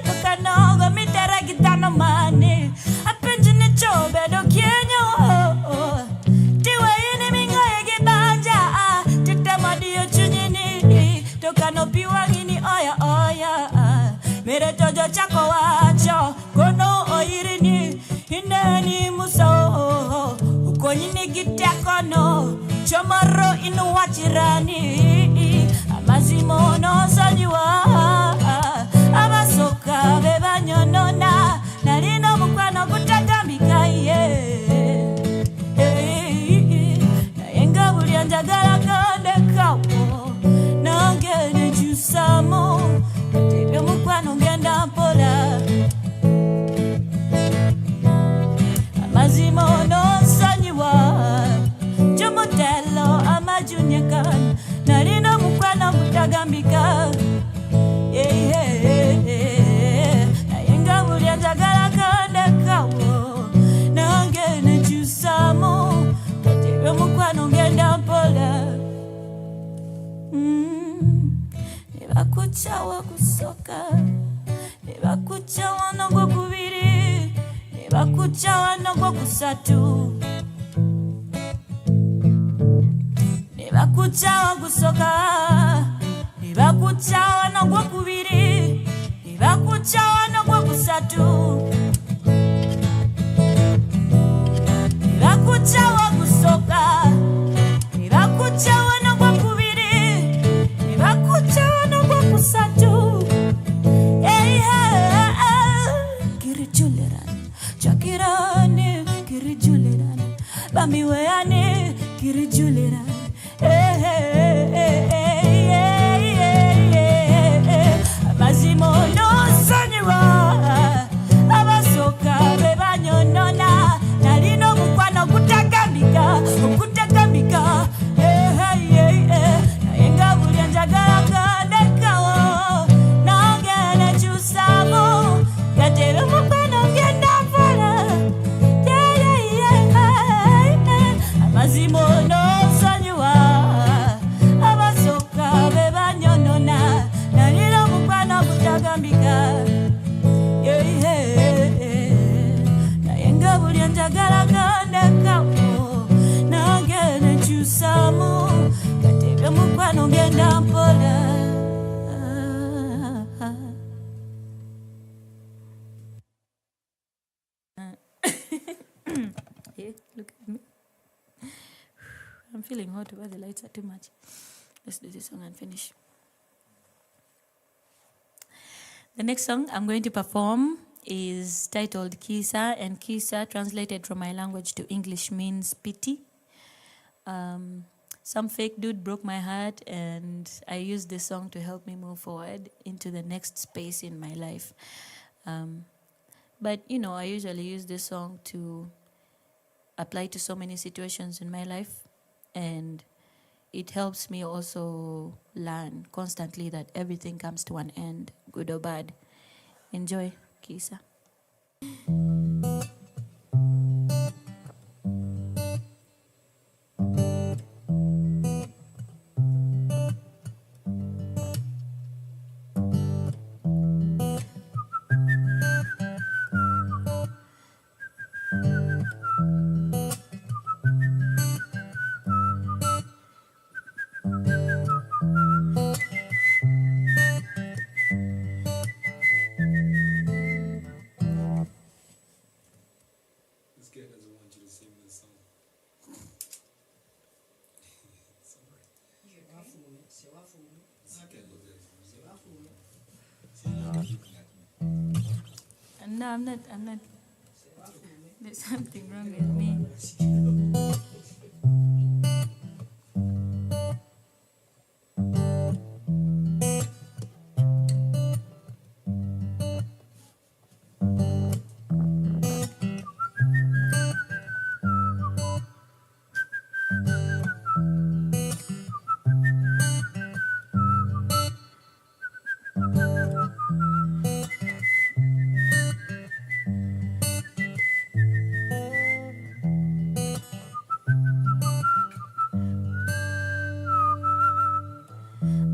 kakanogo mitera gitano mani apenjine chobedo Kenya tiwa ini mingoye gibanja tutamadio chunyini tokano piwangini oya mere tojo chako wacho kono oirini ineni muso ukonyini gitakono chomaro inu wachirani amazimo no sanyiwa abasoka bebanyonona nalino mukwano kutagambika nayenga buli njagala kandekawo nange nenkyusamo katebyo mukwano ngenda mpola amazimo nosonyiwa gyomutelo amajunyekana nalino mukwano kutagambika nayenga buli njagala kandekawo nange nenkyusamo katebyo mukwano ngenda mpola nebakucawa kusoka nebakucawa nogwokubiri nebakucawa nogwokusatu nebakucawa kusoka nebakucawa nogwokubiri nebakucawa nogwokusatu nebakucawa kusoka nebakucawa nogwokubiri nebakucawa nogwokusatu kirijuliran chakirani kirijuliran bamiweani kirijuliran amazimo nosonyiwa abasoka bebanyonona nalino mukwano kutagambika nayenga buli njagala kandekawo nange nenkyusamo katebe mukwano ngenda mpola amazimo nosonyiwa abasoka bebanyonona nalino mukwano kutagambika nayenga buli njagala kandekawo nange nenkyusamo katebe mukwano ngenda mpola. Look at me. I'm feeling hot, but the lights are too much. Let's do this song and finish. The next song I'm going to perform is titled Kisa, and Kisa, translated from my language to English, means pity. Some fake dude broke my heart, and I used this song to help me move forward into the next space in my life. But, you know, I usually use this song to apply to so many situations in my life, and it helps me also learn constantly that everything comes to an end, good or bad. Enjoy, Kisa. No, I'm not. There's something wrong with me.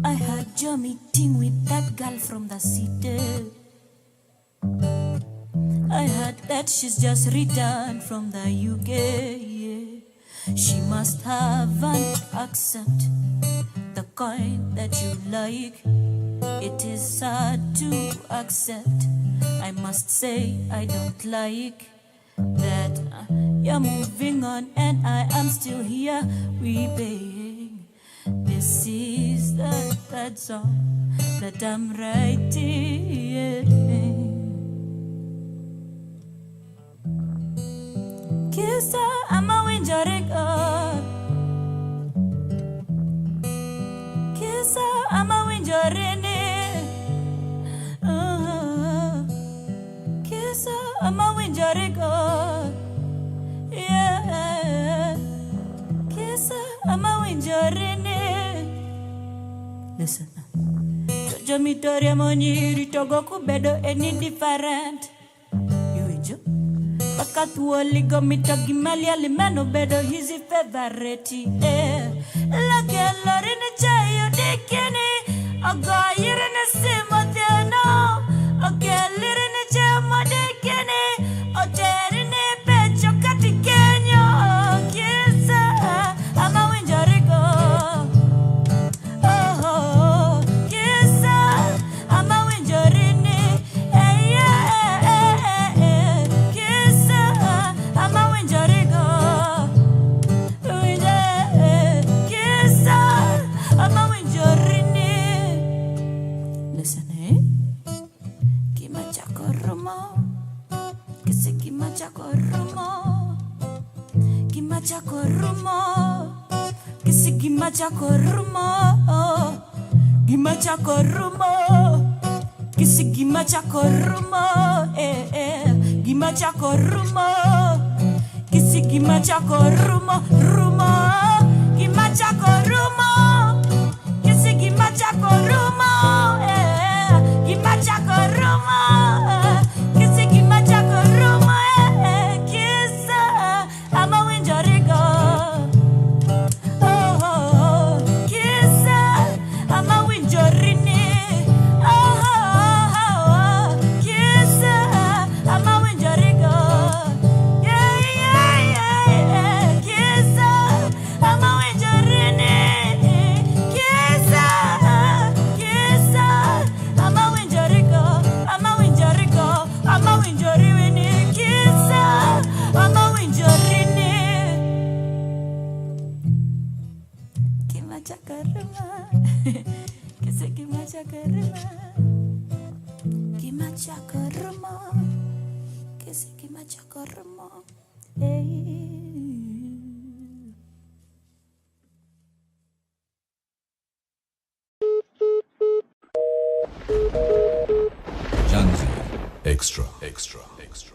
I had your meeting with that girl from the city. I heard that she's just returned from the UK. Yeah. She must have an accent, the kind that you like. It is sad to accept. I must say I don't like that you're moving on and I am still here weeping. This is the third song that I'm writing. Kisa, I'm a winjering up. Kisa, I'm a winjering Kisa, I'm a winjering up. Yeah. Kisa, I'm a winjering. Listen. Jojo mitoria monyiri togo kubedo any different. You enjoy? Pakatu ligo mitogi mali alimeno bedo hizi favorite. Lake lorini chayo dikini. Ogo yirini simothiano. Oge lirini chayo modikini. Oterini pecho katikenyo. Kisa, ama winjarigo. Janzi. Extra, extra, extra.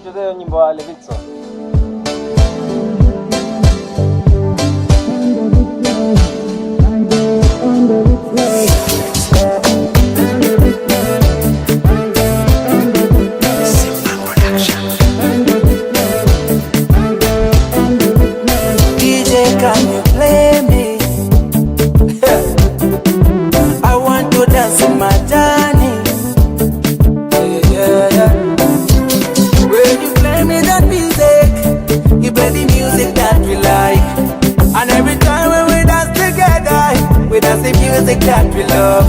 Mchezeo nyimbo wa Levitson. DJ, can you play me? I want to dance in my journey. Yeah. When you play me that music, you play the music that we like. And every time when we dance together, we dance the music that we love.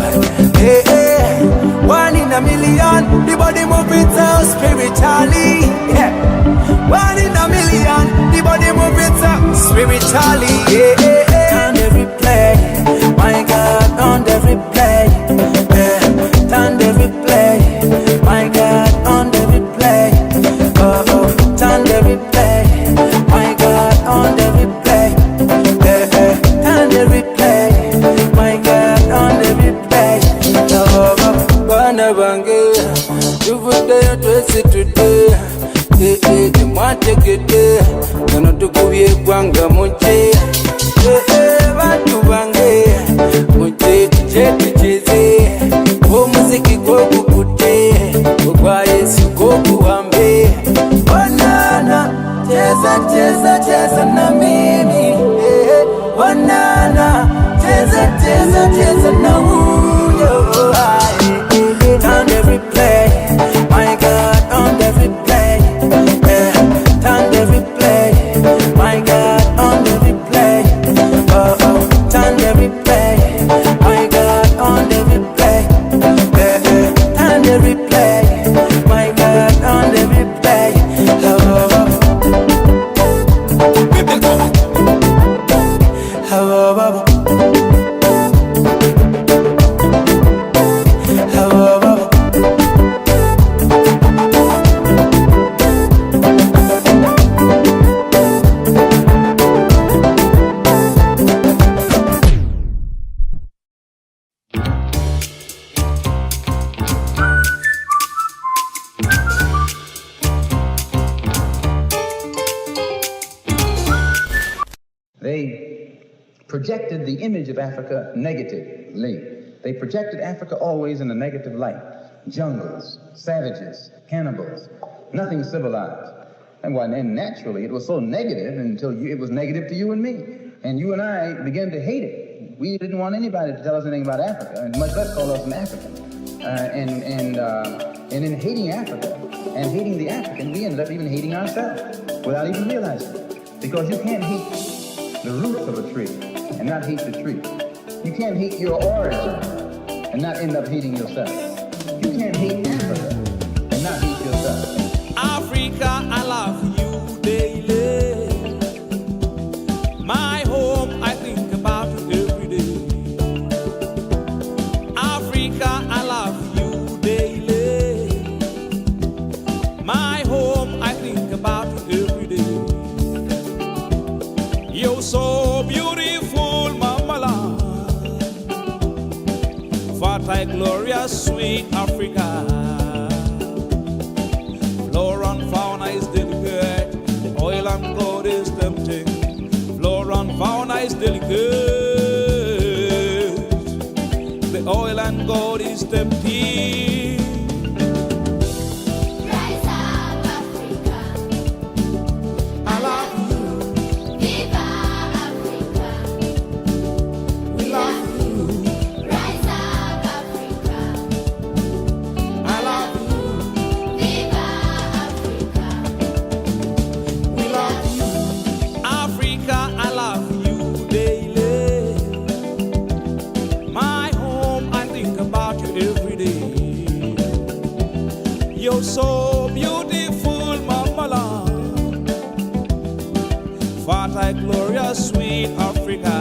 Hey, one in a million, the body move it so spiritually. Yeah. One in a million, the body move it so spiritually. Yeah. On every play, my God, on every play. Yeah. On every play, my God, on every play. Oh, on every play, my God, on every play. On every play, my God, on every play. Oh, Bana Bange, you would dare to sit today. Mwategede kano tukubye gwanga muje bantu bange muje tucheze omuziki gwogukute ogwa Yesu gwoguwambe banana cheza na mimi banana cheza na huyo on every play my God on every play. Turn every play, my God, on every play. Oh, turn every play, my God, on every play. Turn every play, my God, on every play. They projected the image of Africa negatively. They projected Africa always in a negative light. Jungles, savages, cannibals, nothing civilized. And naturally, it was so negative until it was negative to you and me. And you and I began to hate it. We didn't want anybody to tell us anything about Africa, and much less call us an African. And in hating Africa and hating the African, we ended up even hating ourselves without even realizing it. Because you can't hate the roots of a tree and not hate the tree. You can't hate your origin and not end up hating yourself. You can't hate Africa and not hate yourself. Africa, I love you daily. My home, I think about you every day. Africa, I love you daily. My home, I think about you every day. You're so beautiful, Mama land. Fertile, glorious, sweet Africa. Flora and fauna is delicate. The oil and gold is tempting. Flora and fauna is delicate. The oil and gold is tempting. Rise up, Africa. I love you. Viva Africa. We love you. Rise up, Africa. I love you. Viva Africa. We love you. Africa, I love you daily. My home, I think about you every day. You're so beautiful, Mama land. Fertile, glorious, sweet Africa.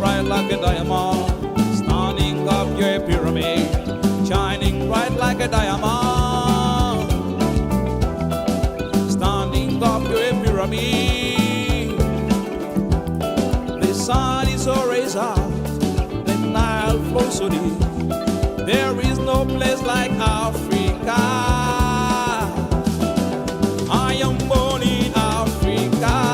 bright like a diamond, standing up your pyramid, shining bright like a diamond, standing up your pyramid. The sun is always out, the Nile flows so deep. There is no place like Africa. I am born in Africa.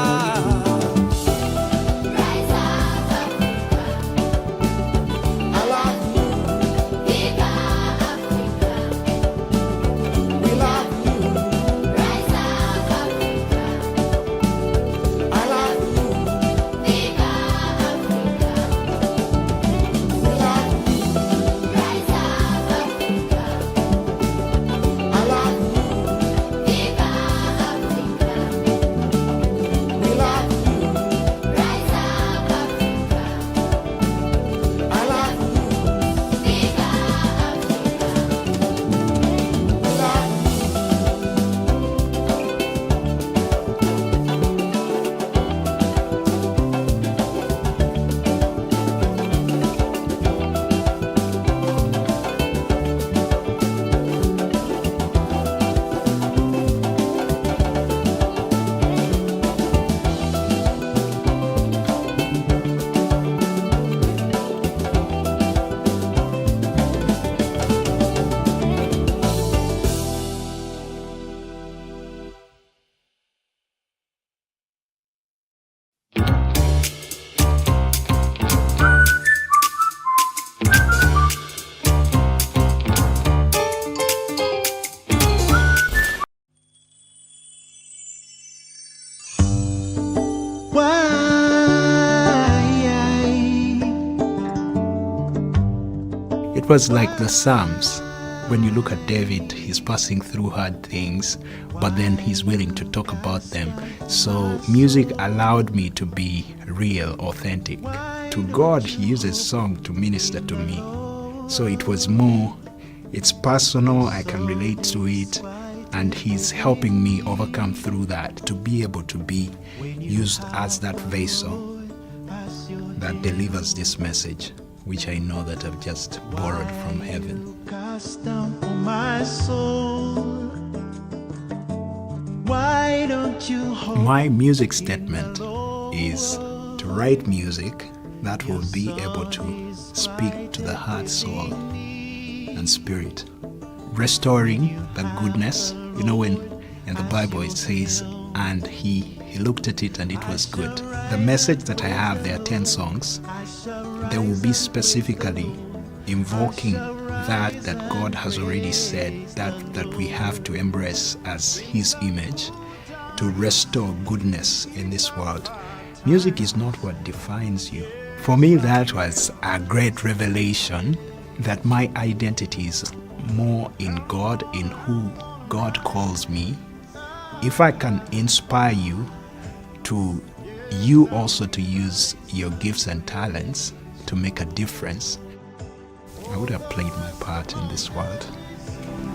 It was like the Psalms. When you look at David, he's passing through hard things, but then he's willing to talk about them. So music allowed me to be real, authentic. To God, he uses song to minister to me. So it was more, it's personal, I can relate to it, and he's helping me overcome through that, to be able to be used as that vessel that delivers this message, which I know that I've just borrowed from heaven. Cast down for my soul. Why don't you hold My music statement is to write music that will be able to speak to the heart, soul, and spirit, restoring the goodness. You know, when in the Bible it says, and he looked at it and it was good. The message that I have, there are 10 songs. They will be specifically invoking that God has already said that we have to embrace as his image, to restore goodness in this world. Music is not what defines you. For me, that was a great revelation, that my identity is more in God, in who God calls me. If I can inspire you to you also to use your gifts and talents to make a difference, I would have played my part in this world.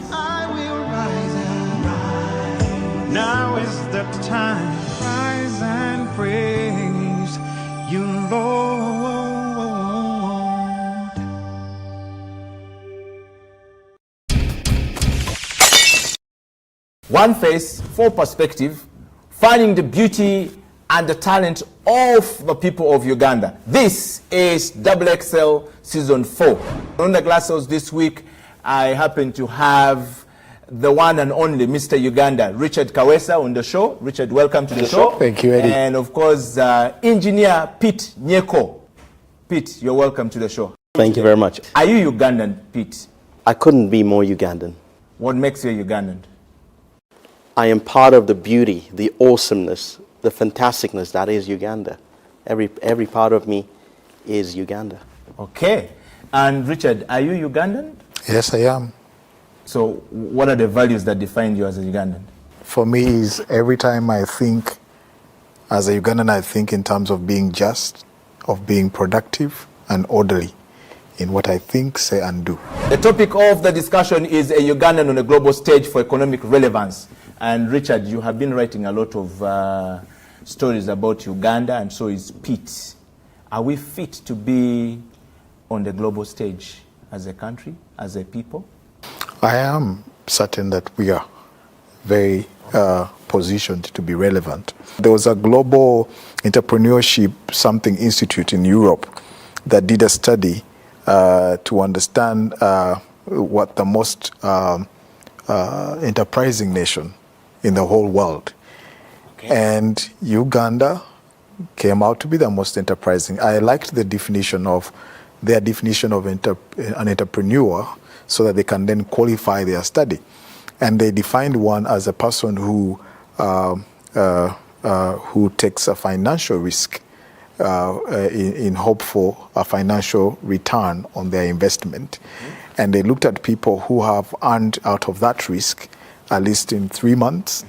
I will rise and rise. Now is the time. Rise and praise you, Lord. One face, full perspective, finding the beauty and the talent of the people of Uganda. This is XXL Season 4. On the Glass House this week, I happen to have the one and only Mr. Uganda, Richard Kawesa, on the show. Richard, welcome to the show. Thank you, Eddie. And of course, Engineer Pete Nyeko. Pete, you're welcome to the show. Thank you very much. Are you Ugandan, Pete? I couldn't be more Ugandan. What makes you Ugandan? I am part of the beauty, the awesomeness, the fantasticness that is Uganda. Every part of me is Uganda. Okay. And Richard, are you Ugandan? Yes, I am. So what are the values that define you as a Ugandan? For me, is every time I think as a Ugandan, I think in terms of being just, of being productive and orderly in what I think, say, and do. The topic of the discussion is a Ugandan on a global stage for economic relevance. And Richard, you have been writing a lot of stories about Uganda, and so is Pete. Are we fit to be on the global stage as a country, as a people? I am certain that we are very positioned to be relevant. There was a global entrepreneurship institute in Europe that did a study to understand what the most enterprising nation in the whole world. And Uganda came out to be the most enterprising. I liked their definition of an entrepreneur so that they can then qualify their study. And they defined one as a person who takes a financial risk in hope for a financial return on their investment. And they looked at people who have earned out of that risk at least in 3 months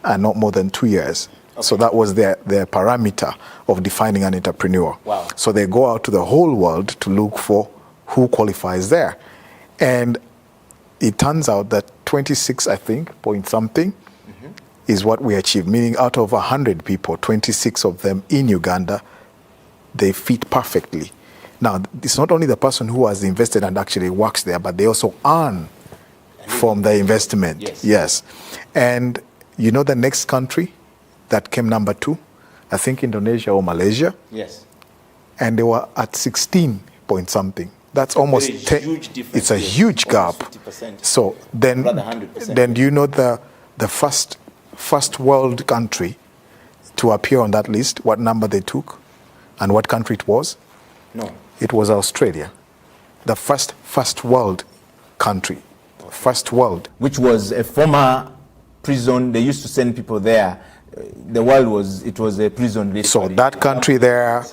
and not more than 2 years. So that was their parameter of defining an entrepreneur. Wow. So they go out to the whole world to look for who qualifies there. And it turns out that 26, I think, point something is what we achieved, meaning out of 100 people, 26 of them in Uganda, they fit perfectly. Now, it's not only the person who has invested and actually works there, but they also earn from the investment. Yes. And you know the next country that came number 2? I think Indonesia or Malaysia. Yes. And they were at 16 point something. That's almost huge difference. It's a huge gap. 50%. So then, Rather 100%. then do you know the first world country to appear on that list? What number they took, and what country it was? No. It was Australia, the first world country, first world. Which was a former prison. They used to send people there. The world it was a prison list. So that country there,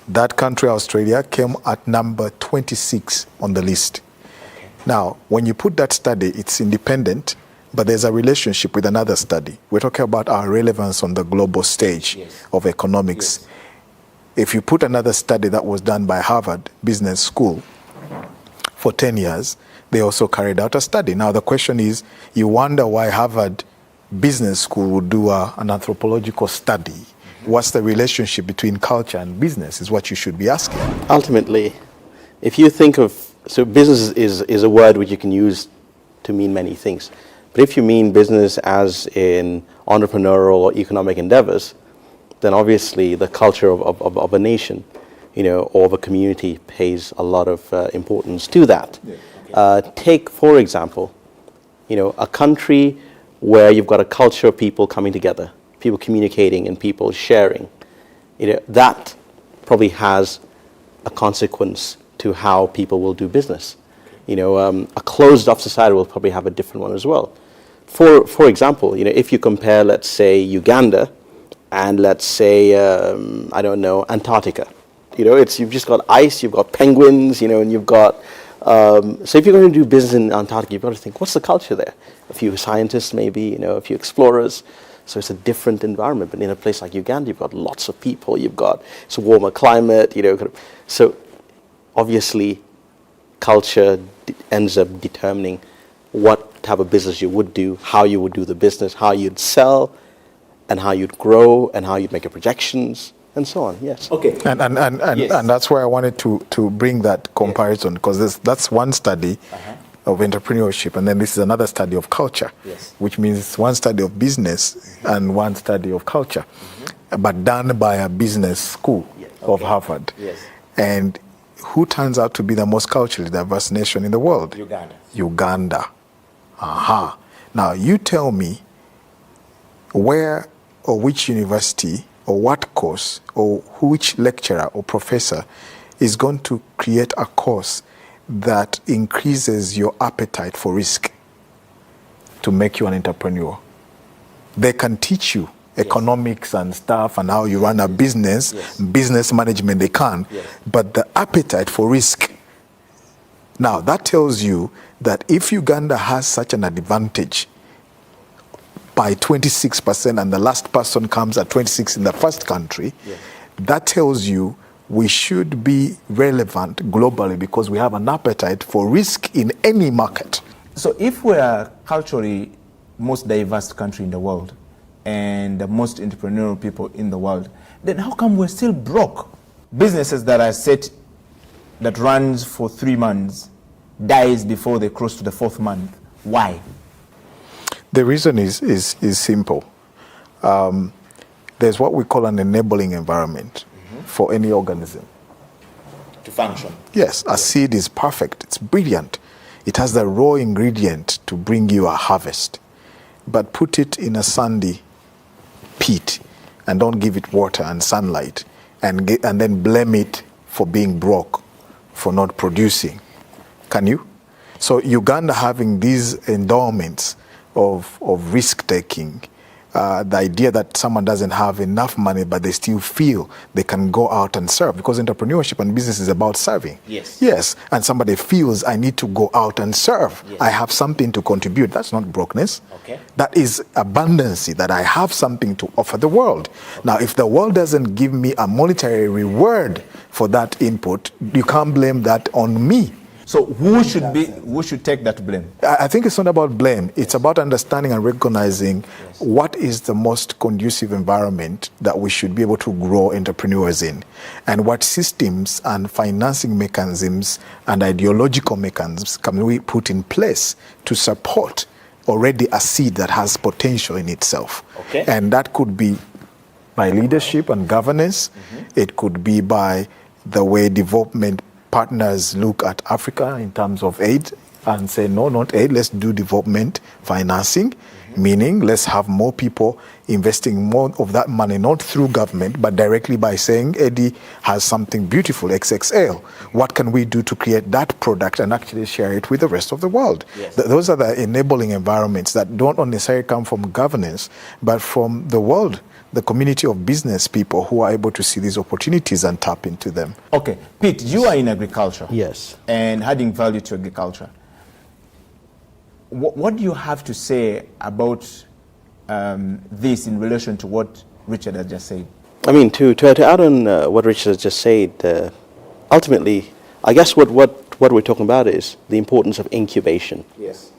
that country, Australia, came at number 26 on the list. Now, when you put that study, it's independent, but there's a relationship with another study. We're talking about our relevance on the global stage of economics. If you put another study that was done by Harvard Business School for 10 years, they also carried out a study. Now, the question is, you wonder why Harvard Business School would do an anthropological study. What's the relationship between culture and business is what you should be asking. Ultimately, if you think of, so business is a word which you can use to mean many things. But if you mean business as in entrepreneurial or economic endeavors, then obviously the culture of a nation, or of a community pays a lot of importance to that. Take, for example, a country where you've got a culture of people coming together, people communicating and people sharing. That probably has a consequence to how people will do business. A closed-off society will probably have a different one as well. For example, if you compare, let's say, Uganda and let's say, I don't know, Antarctica. You've just got ice, you've got penguins, and you've got, so if you're going to do business in Antarctica, you've got to think, what's the culture there? A few scientists maybe, a few explorers. So it's a different environment. But in a place like Uganda, you've got lots of people, it's a warmer climate, So obviously, culture ends up determining what type of business you would do, how you would do the business, how you'd sell, and how you'd grow, and how you'd make your projections, and so on. Yes. Okay. And that's why I wanted to bring that comparison, because that's one study of entrepreneurship, and then this is another study of culture, which means it's one study of business and one study of culture, but done by a business school of Harvard. And who turns out to be the most culturally diverse nation in the world? Uganda. Aha. Now you tell me where or which university or what course or which lecturer or professor is going to create a course that increases your appetite for risk to make you an entrepreneur. They can teach you economics and stuff and how you run a business, business management, they can, but the appetite for risk. Now that tells you that if Uganda has such an advantage by 26% and the last person comes at 26 in the first country, that tells you we should be relevant globally because we have an appetite for risk in any market. So if we are culturally most diverse country in the world and the most entrepreneurial people in the world, then how come we're still broke? businesses that are set, that runs for 3 months, dies before they cross to the 4th month. Why? The reason is simple. There's what we call an enabling environment for any organism To function. Yes, a seed is perfect. It's brilliant. It has the raw ingredient to bring you a harvest. But put it in a sandy pit and don't give it water and sunlight and then blame it for being broke, for not producing. Can you? So Uganda having these endowments of risk-taking, the idea that someone doesn't have enough money but they still feel they can go out and serve, because entrepreneurship and business is about serving. Yes, and somebody feels I need to go out and serve. Yes. I have something to contribute. That's not brokenness. Okay. That is abundancy, that I have something to offer the world. Now, if the world doesn't give me a monetary reward for that input, you can't blame that on me. So who should take that blame? I think it's not about blame. It's about understanding and recognizing what is the most conducive environment that we should be able to grow entrepreneurs in, and what systems and financing mechanisms and ideological mechanisms can we put in place to support already a seed that has potential in itself. Okay. And that could be by leadership and governance. It could be by the way development partners look at Africa in terms of aid and say, no, not aid, let's do development financing, meaning let's have more people investing more of that money, not through government, but directly by saying, Eddie has something beautiful, XXL. What can we do to create that product and actually share it with the rest of the world? Yes. Those are the enabling environments that don't necessarily come from governance, but from the world, the community of business people who are able to see these opportunities and tap into them. Okay, Pete, you are in agriculture. Yes. And adding value to agriculture. What do you have to say about this in relation to what Richard has just said? I mean, to add on what Richard has just said, ultimately, I guess what we're talking about is the importance of incubation. Yes.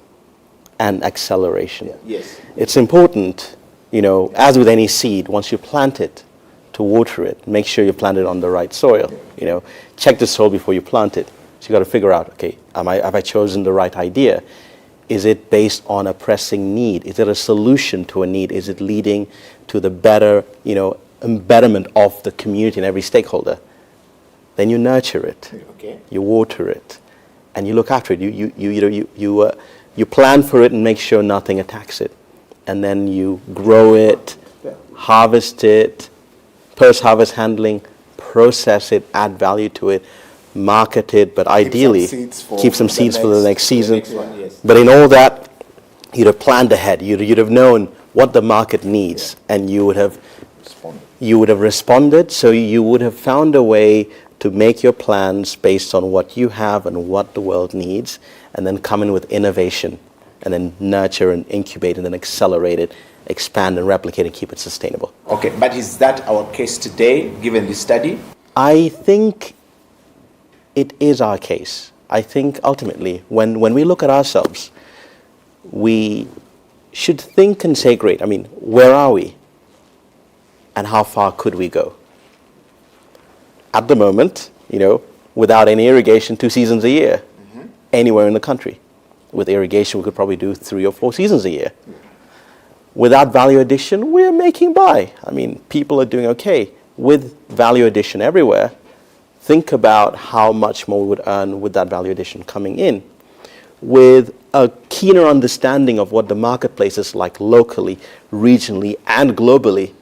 And acceleration. Yeah. Yes. It's important, you know, as with any seed, once you plant it, to water it, make sure you plant it on the right soil. You know, check the soil before you plant it. So you got to figure out, okay, have I chosen the right idea? Is it based on a pressing need? Is it a solution to a need? Is it leading to the better, you know, betterment of the community and every stakeholder? Then you nurture it. Okay. You water it, and you look after it. You plan for it and make sure nothing attacks it, and then you grow it, harvest it, post-harvest handling, process it, add value to it, market it, but ideally keep some seeds for the next season. But in all that, you'd have planned ahead. You'd have known what the market needs, and you would have responded. So you would have found a way to make your plans based on what you have and what the world needs, and then come in with innovation, and then nurture and incubate and then accelerate it, expand and replicate and keep it sustainable. Okay, but is that our case today, given this study? I think it is our case. I think ultimately, when we look at ourselves, we should think and say, great, I mean, where are we? And how far could we go? At the moment, you know, without any irrigation, 2 seasons a year, anywhere in the country. With irrigation, we could probably do 3 or 4 seasons a year. Without value addition, we're making by. I mean, people are doing okay. With value addition everywhere, think about how much more we would earn with that value addition coming in. With a keener understanding of what the marketplace is like locally, regionally, and globally,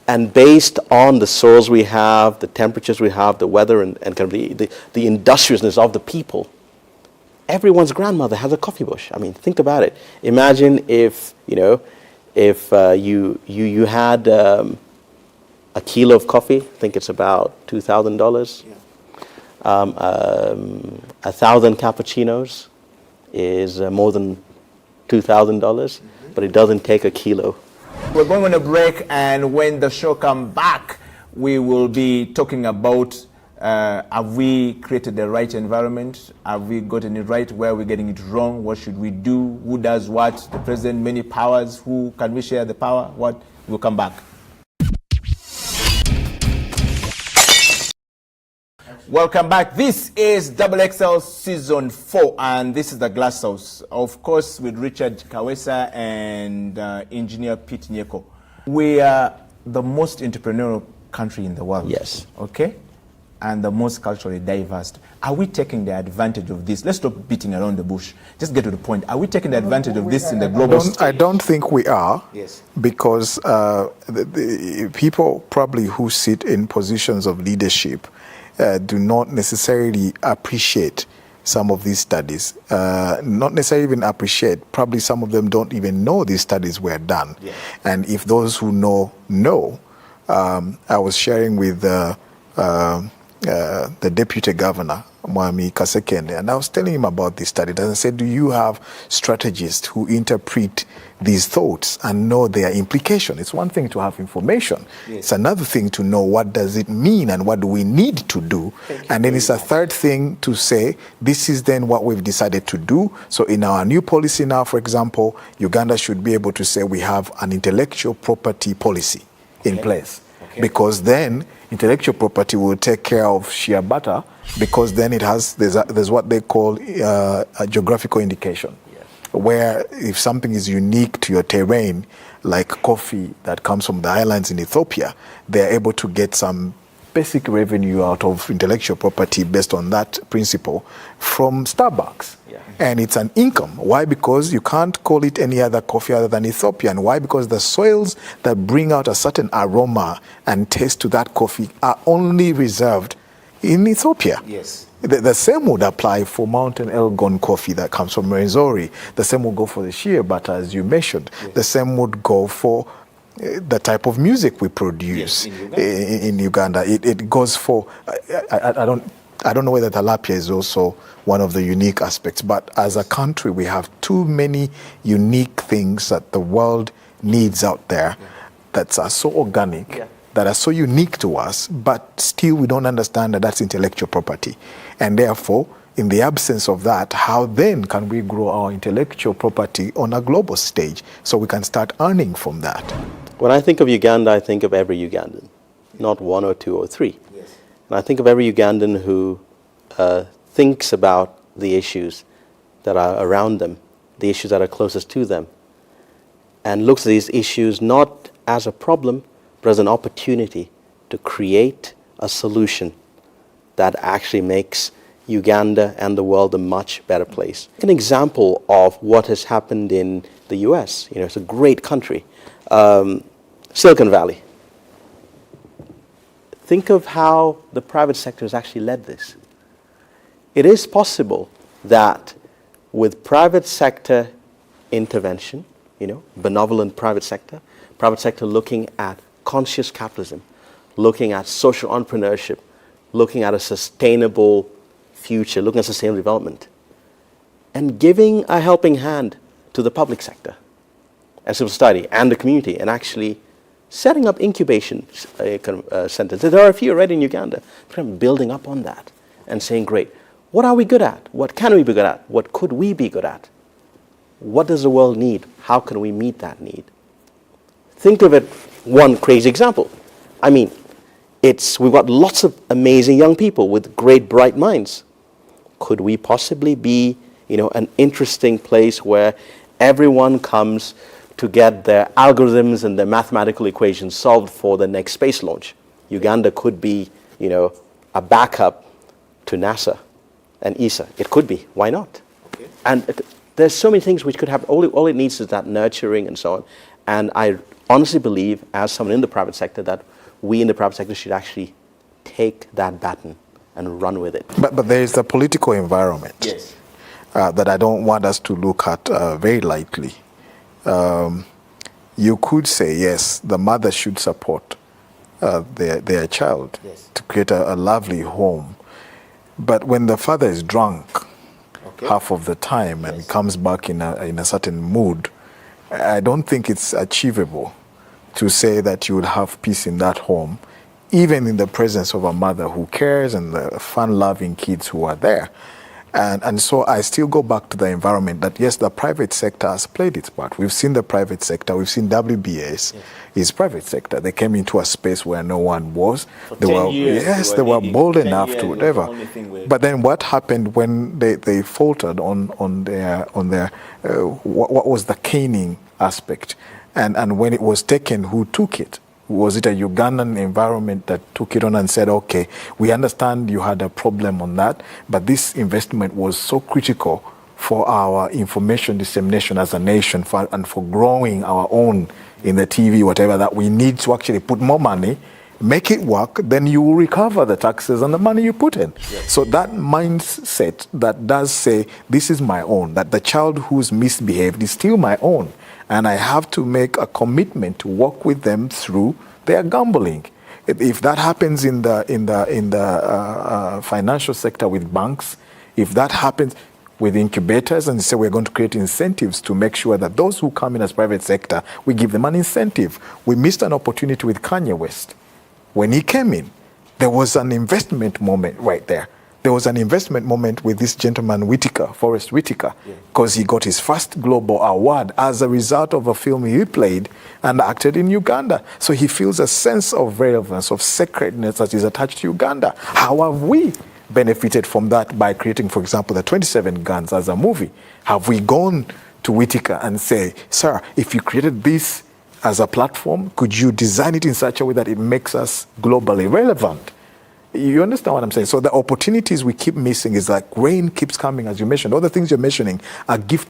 and based on the soils we have, the temperatures we have, the weather, and kind of the industriousness of the people, everyone's grandmother has a coffee bush. I mean, think about it. Imagine if, you know, if you had a kilo of coffee. I think it's about $2,000. 1,000 cappuccinos is more than $2,000, but it doesn't take a kilo. We're going on a break, and when the show comes back, we will be talking about have we created the right environment? Have we gotten it right? Where are we getting it wrong? What should we do? Who does what? The president, many powers. Who can we share the power? What? We'll come back. Welcome back. This is Double XL Season 4, and this is the Glass House. Of course, with Richard Kawesa and Engineer Pete Nyeko. We are the most entrepreneurial country in the world. Yes. Okay? And the most culturally diverse. Are we taking the advantage of this? Let's stop beating around the bush. Just get to the point. Are we taking the advantage of this in the global stage? I don't think we are. Yes. Because the people probably who sit in positions of leadership do not necessarily appreciate some of these studies. Not necessarily even appreciate. Probably some of them don't even know these studies were done. Yeah. And if those who know, I was sharing with the deputy governor, Mwami Kasekende, and I was telling him about this study. And I said, do you have strategists who interpret these thoughts and know their implication? It's one thing to have information. Yes. It's another thing to know what does it mean and what do we need to do. And then it's a third thing to say, this is then what we've decided to do. So in our new policy now, for example, Uganda should be able to say we have an intellectual property policy in place. Because then intellectual property will take care of shea butter, because then there's what they call a geographical indication, where if something is unique to your terrain, like coffee that comes from the islands in Ethiopia, they're able to get some basic revenue out of intellectual property based on that principle from Starbucks. And it's an income. Why? Because you can't call it any other coffee other than Ethiopian. Why? Because the soils that bring out a certain aroma and taste to that coffee are only reserved in Ethiopia. Yes. The same would apply for Mountain Elgon coffee that comes from Rwenzori. The same would go for the shea butter, as you mentioned. Yes. The same would go for the type of music we produce in Uganda. It goes for, I don't know whether tilapia is also one of the unique aspects, but as a country, we have too many unique things that the world needs out there that are so organic, that are so unique to us, but still we don't understand that that's intellectual property. And therefore, in the absence of that, how then can we grow our intellectual property on a global stage so we can start earning from that? When I think of Uganda, I think of every Ugandan, not one or two or three. Yes. And I think of every Ugandan who thinks about the issues that are around them, the issues that are closest to them, and looks at these issues not as a problem, but as an opportunity to create a solution that actually makes Uganda and the world a much better place. An example of what has happened in the US, it's a great country, Silicon Valley. Think of how the private sector has actually led this. It is possible that with private sector intervention, benevolent private sector looking at conscious capitalism, looking at social entrepreneurship, looking at a sustainable future, looking at sustainable development, and giving a helping hand to the public sector and civil society and the community, and actually setting up incubation centers. There are a few already in Uganda, but I'm building up on that and saying, great, what are we good at? What can we be good at? What could we be good at? What does the world need? How can we meet that need? Think of it, one crazy example. I mean, we've got lots of amazing young people with great, bright minds. Could we possibly be, an interesting place where everyone comes to get their algorithms and their mathematical equations solved for the next space launch? Uganda could be, a backup to NASA and ESA. It could be. Why not? Okay. And there's so many things which could happen. All it needs is that nurturing and so on. And I honestly believe, as someone in the private sector, that we in the private sector should actually take that baton and run with it. But there is a political environment that I don't want us to look at very lightly. You could say, yes, the mother should support their child to create a lovely home. But when the father is drunk half of the time and comes back in a certain mood, I don't think it's achievable to say that you would have peace in that home, even in the presence of a mother who cares and the fun-loving kids who are there. And so I still go back to the environment that, yes, the private sector has played its part. We've seen the private sector. We've seen WBS is private sector. They came into a space where no one was. They were bold enough to whatever. But then what happened when they faltered on their what was the caning aspect? And when it was taken, who took it? Was it a Ugandan environment that took it on and said, okay, we understand you had a problem on that, but this investment was so critical for our information dissemination as a nation and for growing our own in the TV, whatever, that we need to actually put more money, make it work, then you will recover the taxes and the money you put in. Yes. So that mindset that does say, this is my own, that the child who's misbehaved is still my own, and I have to make a commitment to work with them through their gambling. If that happens in the financial sector with banks, if that happens with incubators, and say we're going to create incentives to make sure that those who come in as private sector, we give them an incentive. We missed an opportunity with Kanye West. When he came in, there was an investment moment right there. There was an investment moment with this gentleman, Forrest Whitaker, because he got his first global award as a result of a film he played and acted in Uganda. So he feels a sense of relevance, of sacredness that is attached to Uganda. How have we benefited from that by creating, for example, the 27 Guns as a movie? Have we gone to Whitaker and say, sir, if you created this as a platform, could you design it in such a way that it makes us globally relevant? You understand what I'm saying? So the opportunities we keep missing is like rain keeps coming, as you mentioned. All the things you're mentioning are gifts